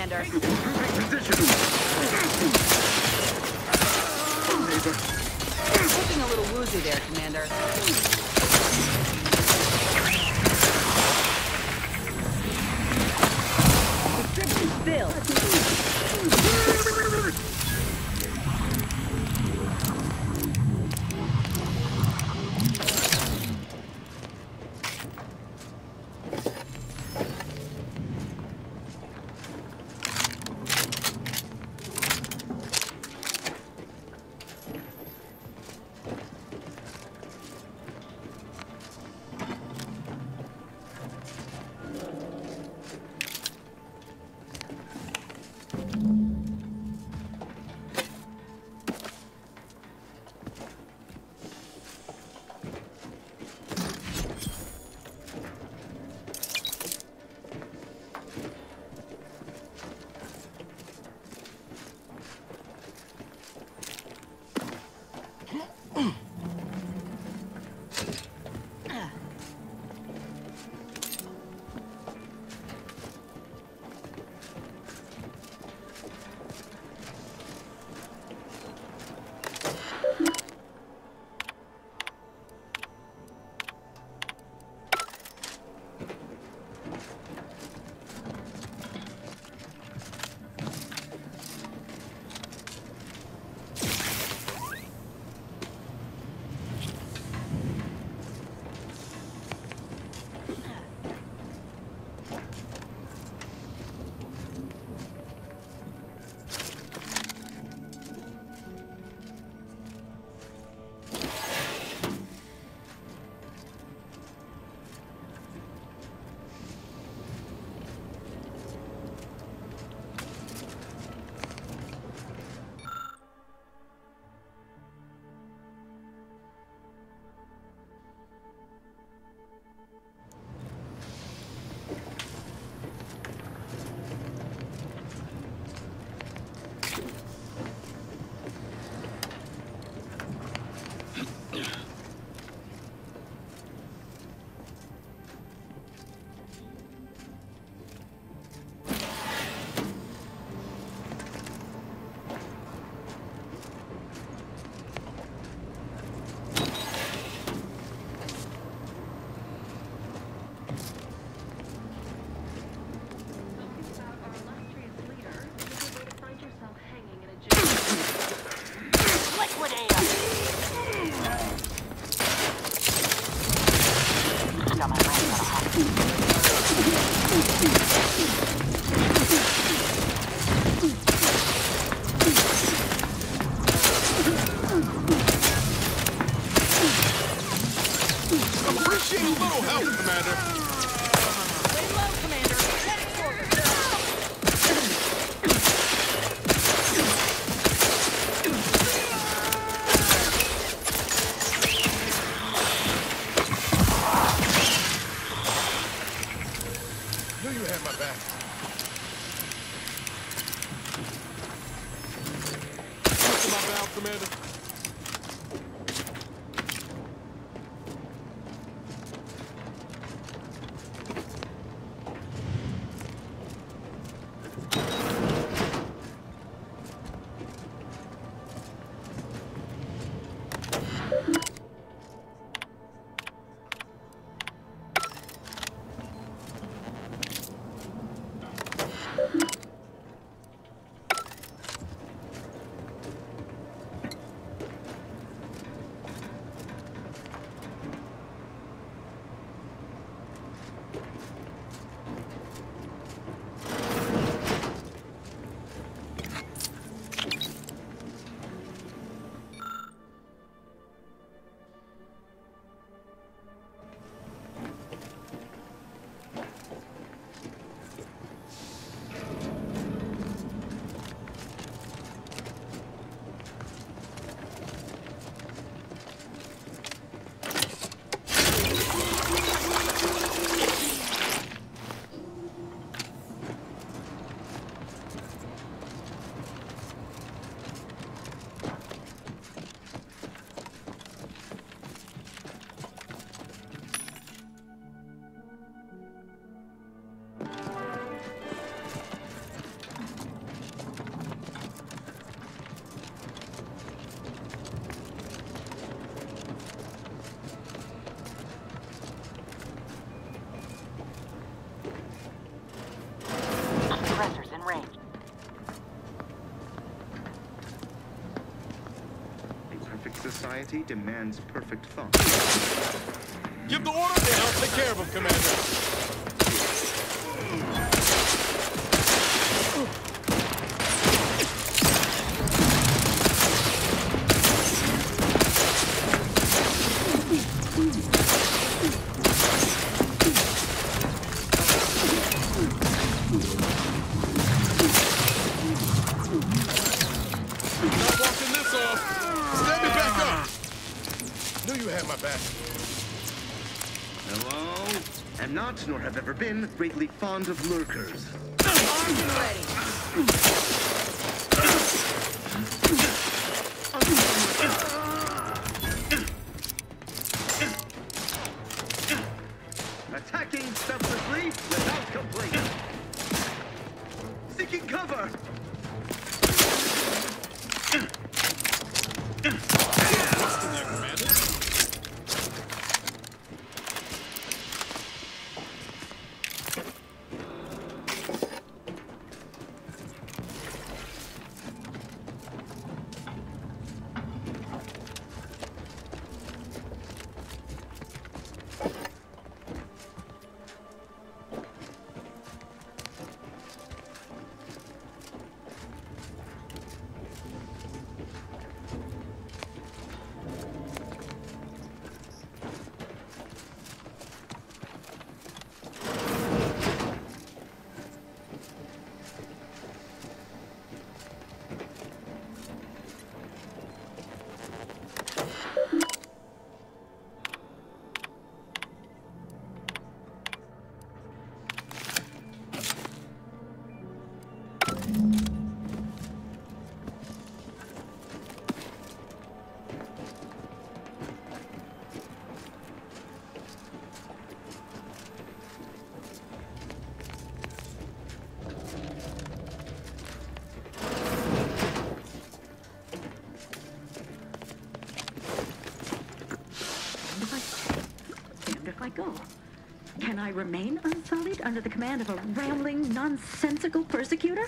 Commander. Looking a little woozy there, Commander. Prescription filled. society demands perfect thought. Give the order, and I'll take care of him, Commander. Not walking this off. Stand me back up. Knew you had my back. Hello? Am not, nor have ever been, greatly fond of lurkers. Armed and ready. Attacking selflessly without complaint. Seeking cover. What's in there, Commander? Go. Can I remain unsullied under the command of a rambling, nonsensical persecutor?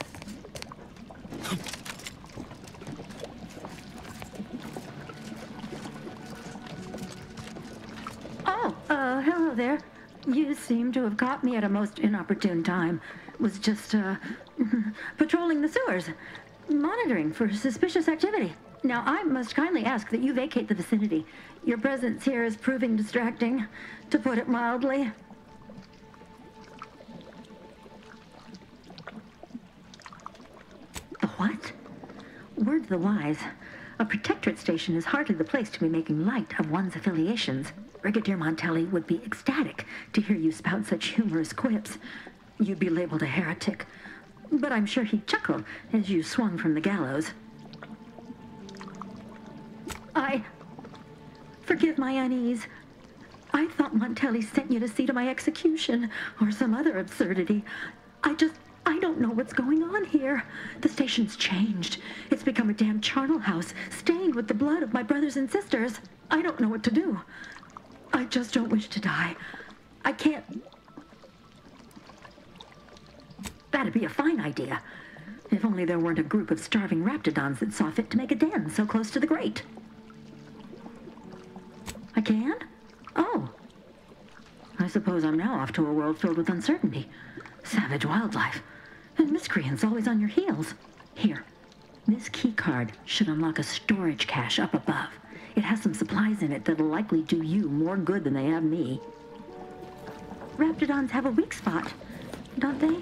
Hello there. You seem to have caught me at a most inopportune time. Was just, patrolling the sewers, monitoring for suspicious activity. Now, I must kindly ask that you vacate the vicinity. Your presence here is proving distracting, to put it mildly. The what? Word to the wise. A protectorate station is hardly the place to be making light of one's affiliations. Brigadier Montelli would be ecstatic to hear you spout such humorous quips. You'd be labeled a heretic, but I'm sure he'd chuckle as you swung from the gallows. Forgive my unease. I thought Montelli sent you to see to my execution, or some other absurdity. I don't know what's going on here. The station's changed. It's become a damn charnel house, stained with the blood of my brothers and sisters. I don't know what to do. I just don't wish to die. I can't... That'd be a fine idea. If only there weren't a group of starving raptidons that saw fit to make a den so close to the grate. I can? Oh. I suppose I'm now off to a world filled with uncertainty. Savage wildlife. And miscreants always on your heels. Here. This key card should unlock a storage cache up above. It has some supplies in it that'll likely do you more good than they have me. Raptidons have a weak spot, don't they?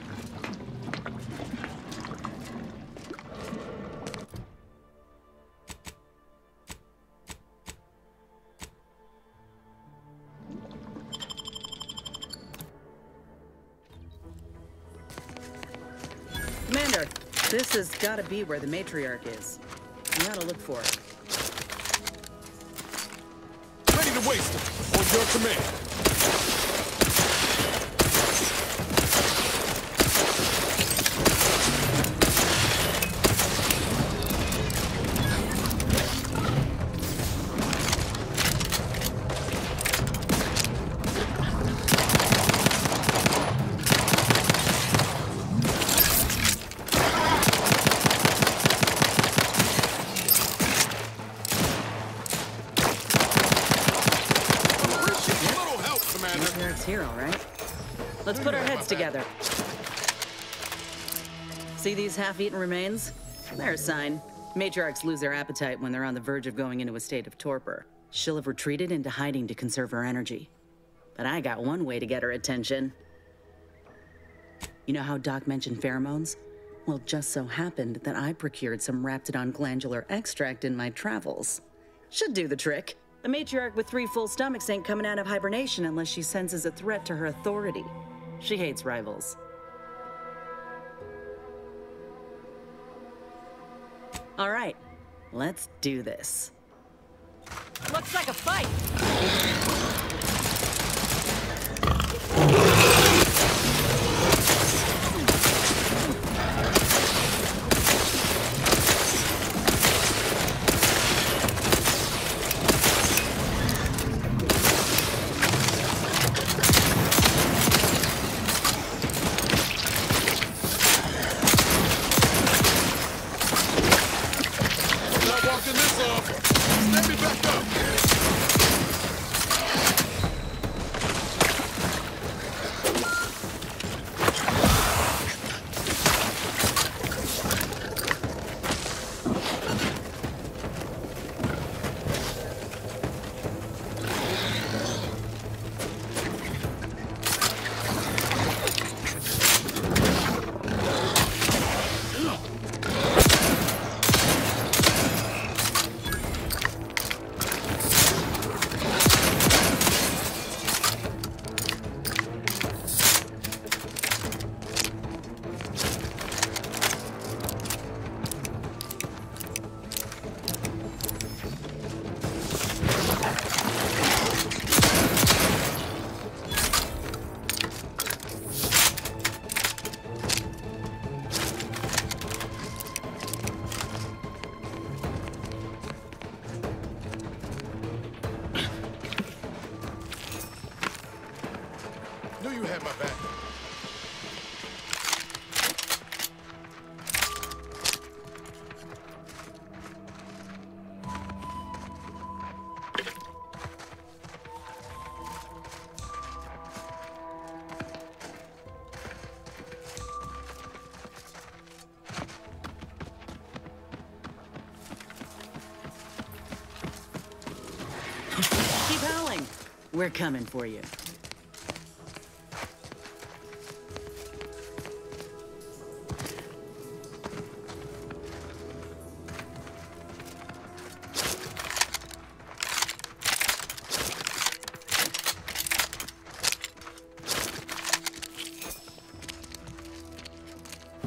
Commander, this has got to be where the matriarch is. You ought to look for it. Ready to waste it. On your command. Let's put our heads together. See these half-eaten remains? They're a sign. Matriarchs lose their appetite when they're on the verge of going into a state of torpor. She'll have retreated into hiding to conserve her energy. But I got one way to get her attention. You know how Doc mentioned pheromones? Well, just so happened that I procured some Raptidon glandular extract in my travels. Should do the trick. The matriarch with 3 full stomachs ain't coming out of hibernation unless she senses a threat to her authority. She hates rivals. All right, let's do this. Looks like a fight. Keep howling. We're coming for you.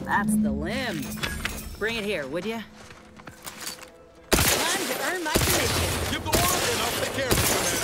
That's the limb. Bring it here, would you? Time to earn my commission. Give the order and I'll take care of it, Commander.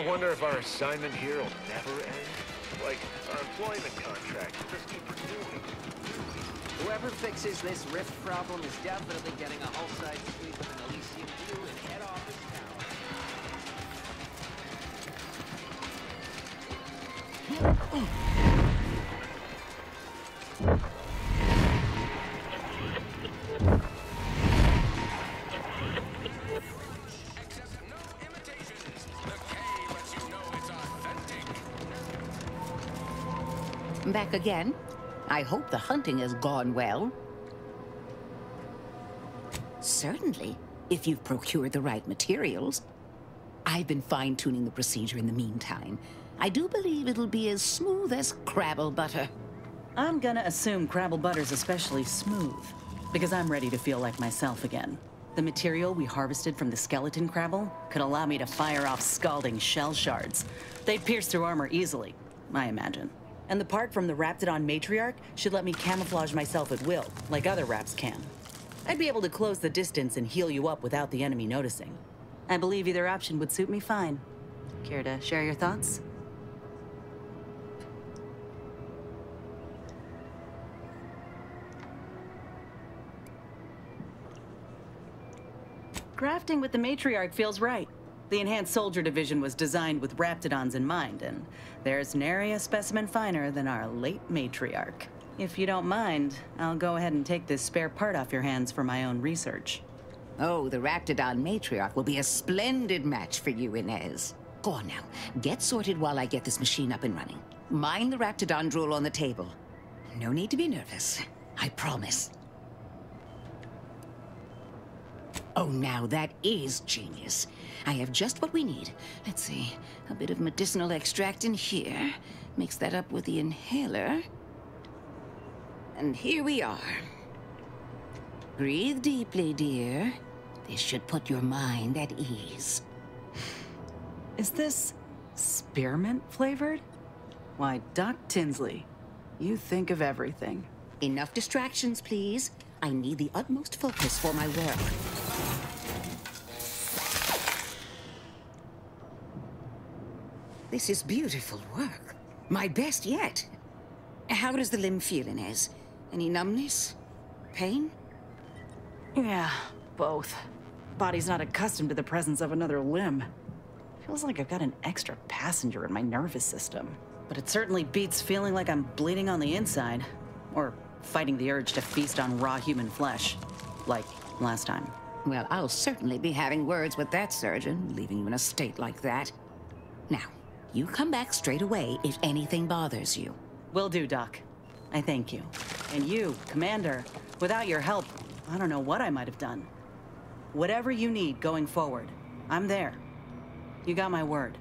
wonder if our assignment here will never end? Like our employment contract, we'll just keep renewing. Whoever fixes this rift problem is definitely getting a whole-side suite with an Elysium view and head office tower. Back again? I hope the hunting has gone well. Certainly, if you've procured the right materials. I've been fine-tuning the procedure in the meantime. I do believe it'll be as smooth as Crabble butter. I'm gonna assume Crabble butter's especially smooth, because I'm ready to feel like myself again. The material we harvested from the skeleton Crabble could allow me to fire off scalding shell shards. They'd pierce through armor easily, I imagine. And the part from the Raptidon Matriarch should let me camouflage myself at will, like other Raps can. I'd be able to close the distance and heal you up without the enemy noticing. I believe either option would suit me fine. Care to share your thoughts? Crafting with the Matriarch feels right. The Enhanced Soldier Division was designed with Raptidons in mind, and there's nary a specimen finer than our late Matriarch. If you don't mind, I'll go ahead and take this spare part off your hands for my own research. Oh, the Raptidon Matriarch will be a splendid match for you, Inez. Go on now, get sorted while I get this machine up and running. Mind the Raptidon drool on the table. No need to be nervous, I promise. Oh, now that is genius. I have just what we need. Let's see, a bit of medicinal extract in here. Mix that up with the inhaler. And here we are. Breathe deeply, dear. This should put your mind at ease. Is this spearmint flavored? Why, Doc Tinsley, you think of everything. Enough distractions, please. I need the utmost focus for my work. This is beautiful work. My best yet. How does the limb feel, Inez? Any numbness? Pain? Yeah, both. Body's not accustomed to the presence of another limb. Feels like I've got an extra passenger in my nervous system. But it certainly beats feeling like I'm bleeding on the inside. Or fighting the urge to feast on raw human flesh. Like last time. Well, I'll certainly be having words with that surgeon, leaving you in a state like that. Now, you come back straight away if anything bothers you. Will do, Doc. I thank you. And you, Commander, without your help, I don't know what I might have done. Whatever you need going forward, I'm there. You got my word.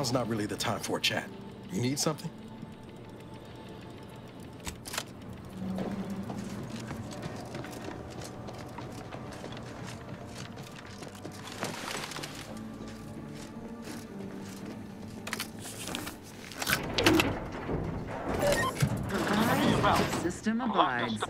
now's not really the time for a chat. You need something? System abides.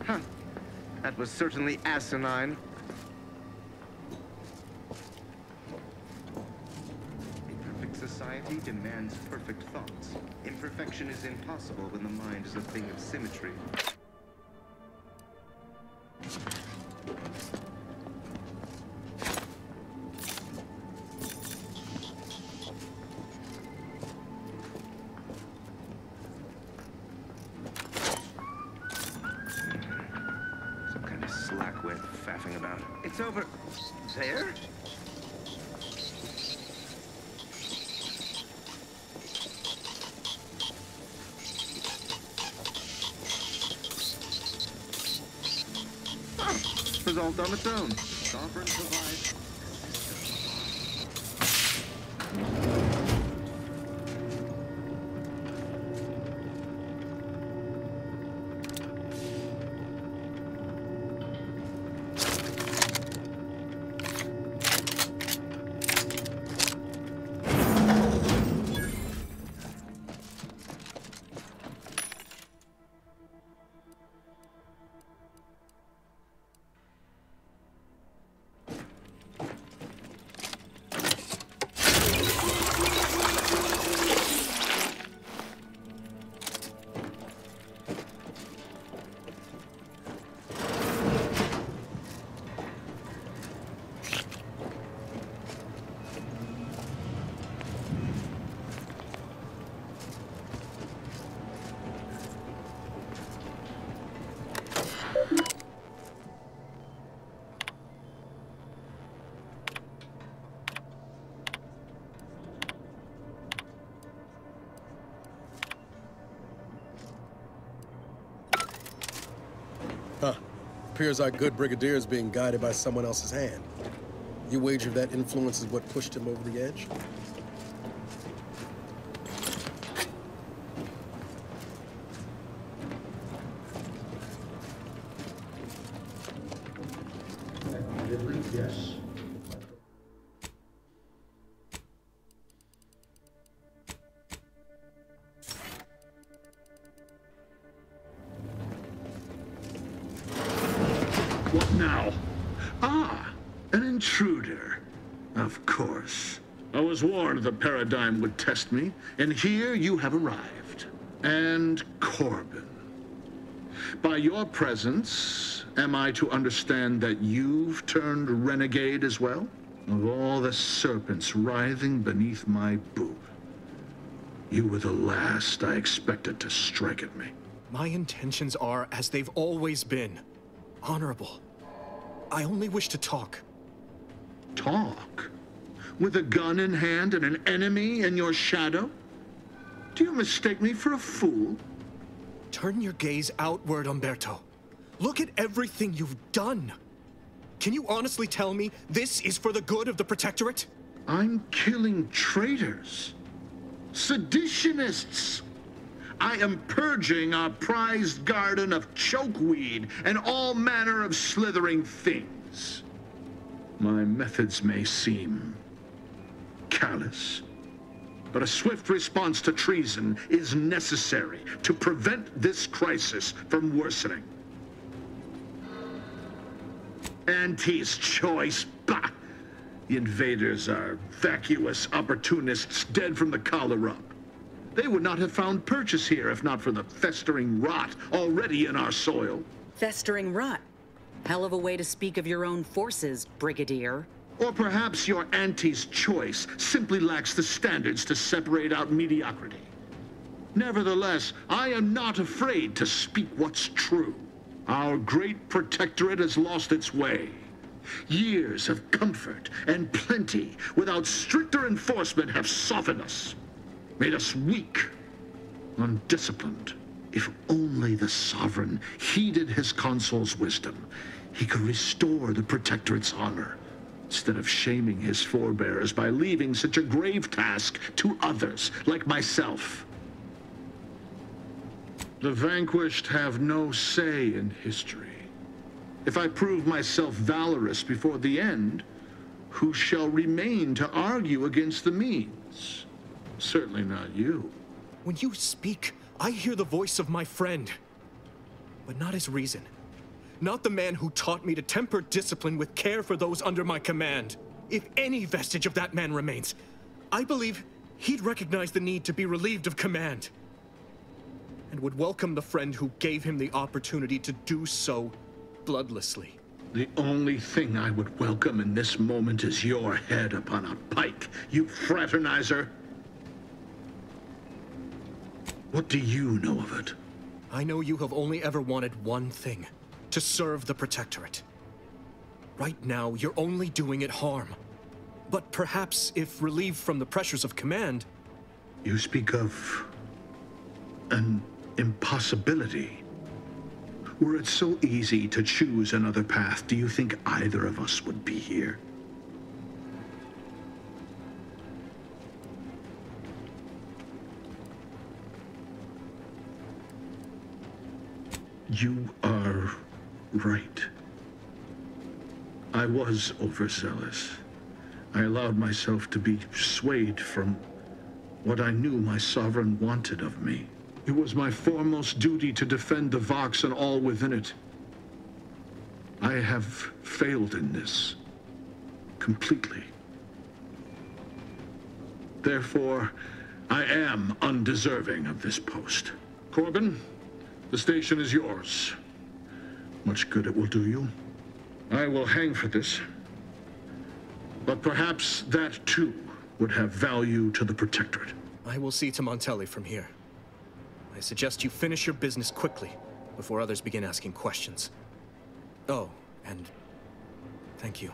Huh. That was certainly asinine. A perfect society demands perfect thoughts. Imperfection is impossible when the mind is a thing of symmetry. Slack way of faffing about. It's over there? Resolved on its own. Sovereign provides. Huh. Appears our good brigadier is being guided by someone else's hand. You wager that influence is what pushed him over the edge? Admittedly, yes. What now? Ah, an intruder. Of course. I was warned the paradigm would test me, and here you have arrived. And Corbin. By your presence, am I to understand that you've turned renegade as well? Of all the serpents writhing beneath my boot, you were the last I expected to strike at me. My intentions are as they've always been. Honorable. I only wish to talk. Talk? With a gun in hand and an enemy in your shadow? Do you mistake me for a fool? Turn your gaze outward, Umberto. Look at everything you've done. Can you honestly tell me this is for the good of the Protectorate? I'm killing traitors. Seditionists. I am purging our prized garden of chokeweed and all manner of slithering things. My methods may seem callous, but a swift response to treason is necessary to prevent this crisis from worsening. Auntie's choice, bah! The invaders are vacuous opportunists dead from the collar up. They would not have found purchase here if not for the festering rot already in our soil. Festering rot? Hell of a way to speak of your own forces, Brigadier. Or perhaps your auntie's choice simply lacks the standards to separate out mediocrity. Nevertheless, I am not afraid to speak what's true. Our great protectorate has lost its way. Years of comfort and plenty without stricter enforcement have softened us, made us weak, undisciplined. If only the Sovereign heeded his consul's wisdom, he could restore the Protectorate's honor, instead of shaming his forebears by leaving such a grave task to others, like myself. The vanquished have no say in history. If I prove myself valorous before the end, who shall remain to argue against the means? Certainly not you. When you speak, I hear the voice of my friend, but not his reason. Not the man who taught me to temper discipline with care for those under my command. If any vestige of that man remains, I believe he'd recognize the need to be relieved of command, and would welcome the friend who gave him the opportunity to do so bloodlessly. The only thing I would welcome in this moment is your head upon a pike, you fraternizer. What do you know of it? I know you have only ever wanted one thing: to serve the Protectorate. Right now, you're only doing it harm. But perhaps if relieved from the pressures of command... You speak of an impossibility. Were it so easy to choose another path, do you think either of us would be here? You are right. I was overzealous. I allowed myself to be swayed from what I knew my Sovereign wanted of me. It was my foremost duty to defend the Vox and all within it. I have failed in this. Completely. Therefore, I am undeserving of this post. Corbin, the station is yours. Much good it will do you. I will hang for this. But perhaps that, too, would have value to the Protectorate. I will see to Montelli from here. I suggest you finish your business quickly, before others begin asking questions. Oh, and thank you.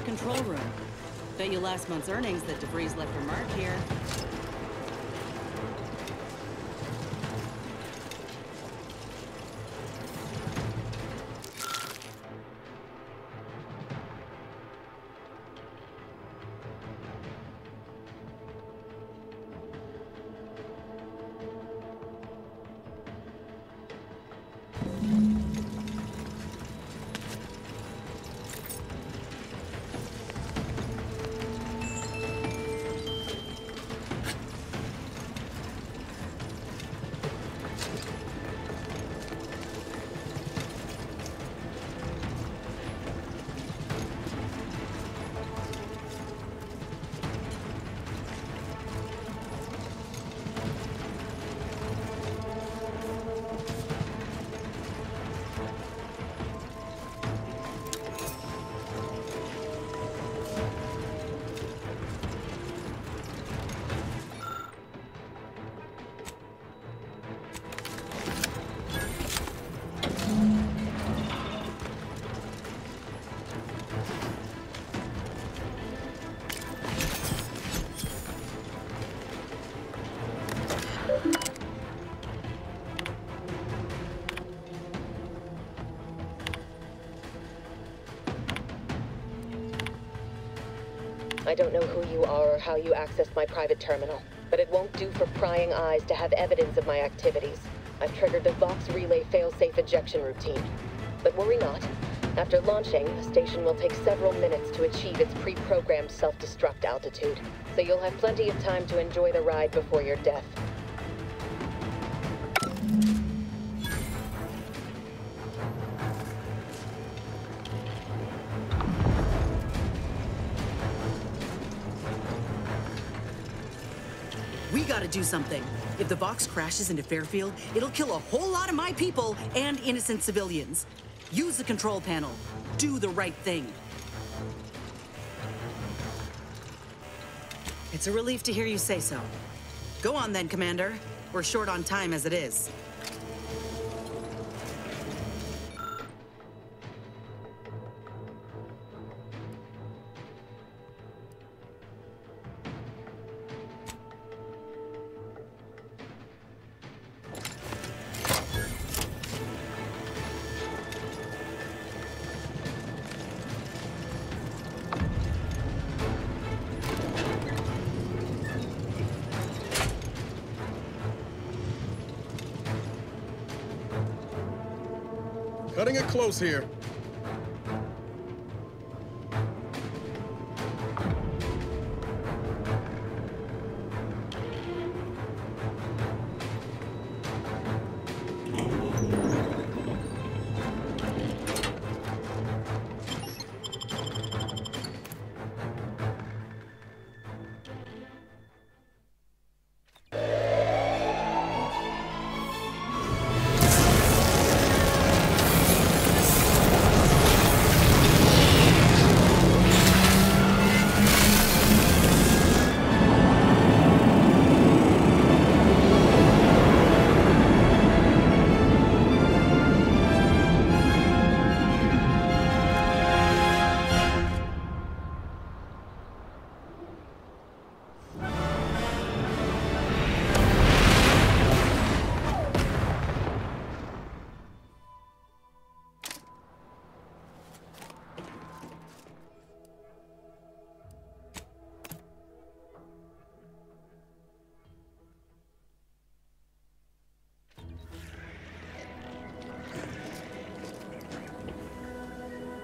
Control room. Bet you last month's earnings that DeVries left her mark here. don't know who you are or how you accessed my private terminal, but it won't do for prying eyes to have evidence of my activities. I've triggered the Vox Relay fail-safe ejection routine. But worry not. After launching, the station will take several minutes to achieve its pre-programmed self-destruct altitude, so you'll have plenty of time to enjoy the ride before your death. We gotta do something. If the Vox crashes into Fairfield, it'll kill a whole lot of my people and innocent civilians. Use the control panel. Do the right thing. It's a relief to hear you say so. Go on then, Commander. We're short on time as it is. Cutting it close here.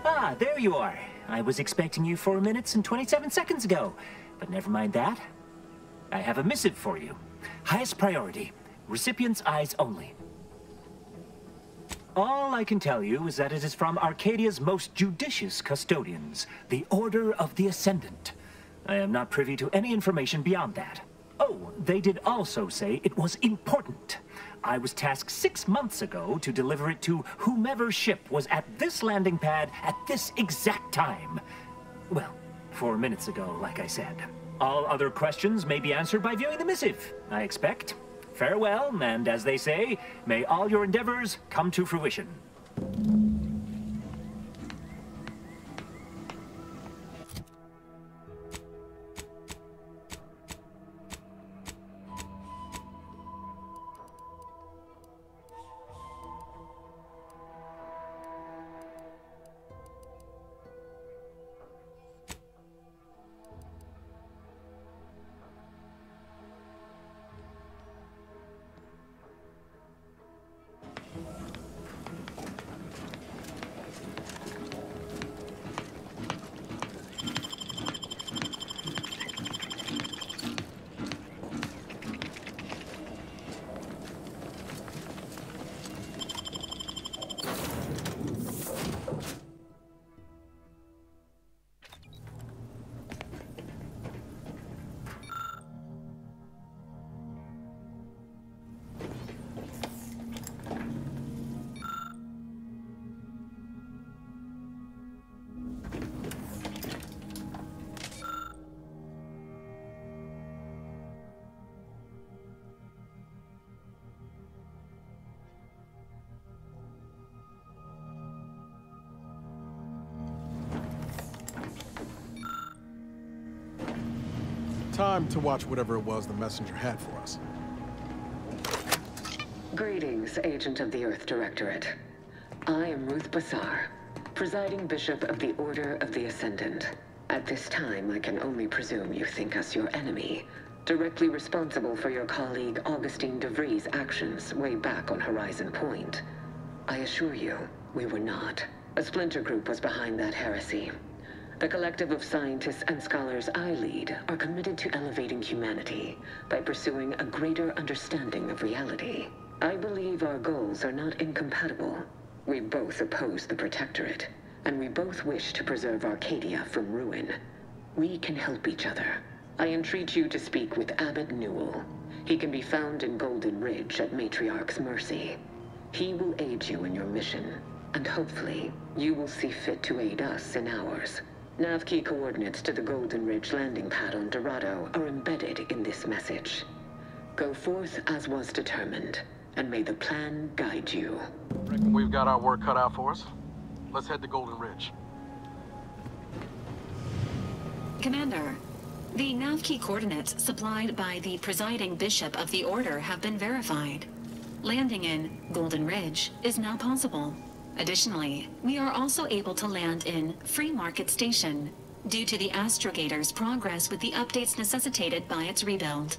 Ah, there you are. I was expecting you 4 minutes and 27 seconds ago. But never mind that. I have a missive for you. Highest priority. Recipient's eyes only. All I can tell you is that it is from Arcadia's most judicious custodians, the Order of the Ascendant. I am not privy to any information beyond that. Oh, they did also say it was important. I was tasked 6 months ago to deliver it to whomever ship was at this landing pad at this exact time. Well, 4 minutes ago, like I said. All other questions may be answered by viewing the missive, I expect. Farewell, and as they say, may all your endeavors come to fruition. Time to watch whatever it was the messenger had for us. Greetings, Agent of the Earth Directorate. I am Ruth Bassar, presiding bishop of the Order of the Ascendant. At this time, I can only presume you think us your enemy, directly responsible for your colleague Augustine DeVries' actions way back on Horizon Point. I assure you, we were not. A splinter group was behind that heresy. The collective of scientists and scholars I lead are committed to elevating humanity by pursuing a greater understanding of reality. I believe our goals are not incompatible. We both oppose the Protectorate, and we both wish to preserve Arcadia from ruin. We can help each other. I entreat you to speak with Abbot Newell. He can be found in Golden Ridge at Matriarch's mercy. He will aid you in your mission, and hopefully, you will see fit to aid us in ours. Nav key coordinates to the Golden Ridge landing pad on Dorado are embedded in this message. Go forth as was determined, and may the plan guide you. Reckon we've got our work cut out for us. Let's head to Golden Ridge. Commander, the nav key coordinates supplied by the presiding bishop of the Order have been verified. Landing in Golden Ridge is now possible. Additionally, we are also able to land in Free Market Station due to the Astrogator's progress with the updates necessitated by its rebuild.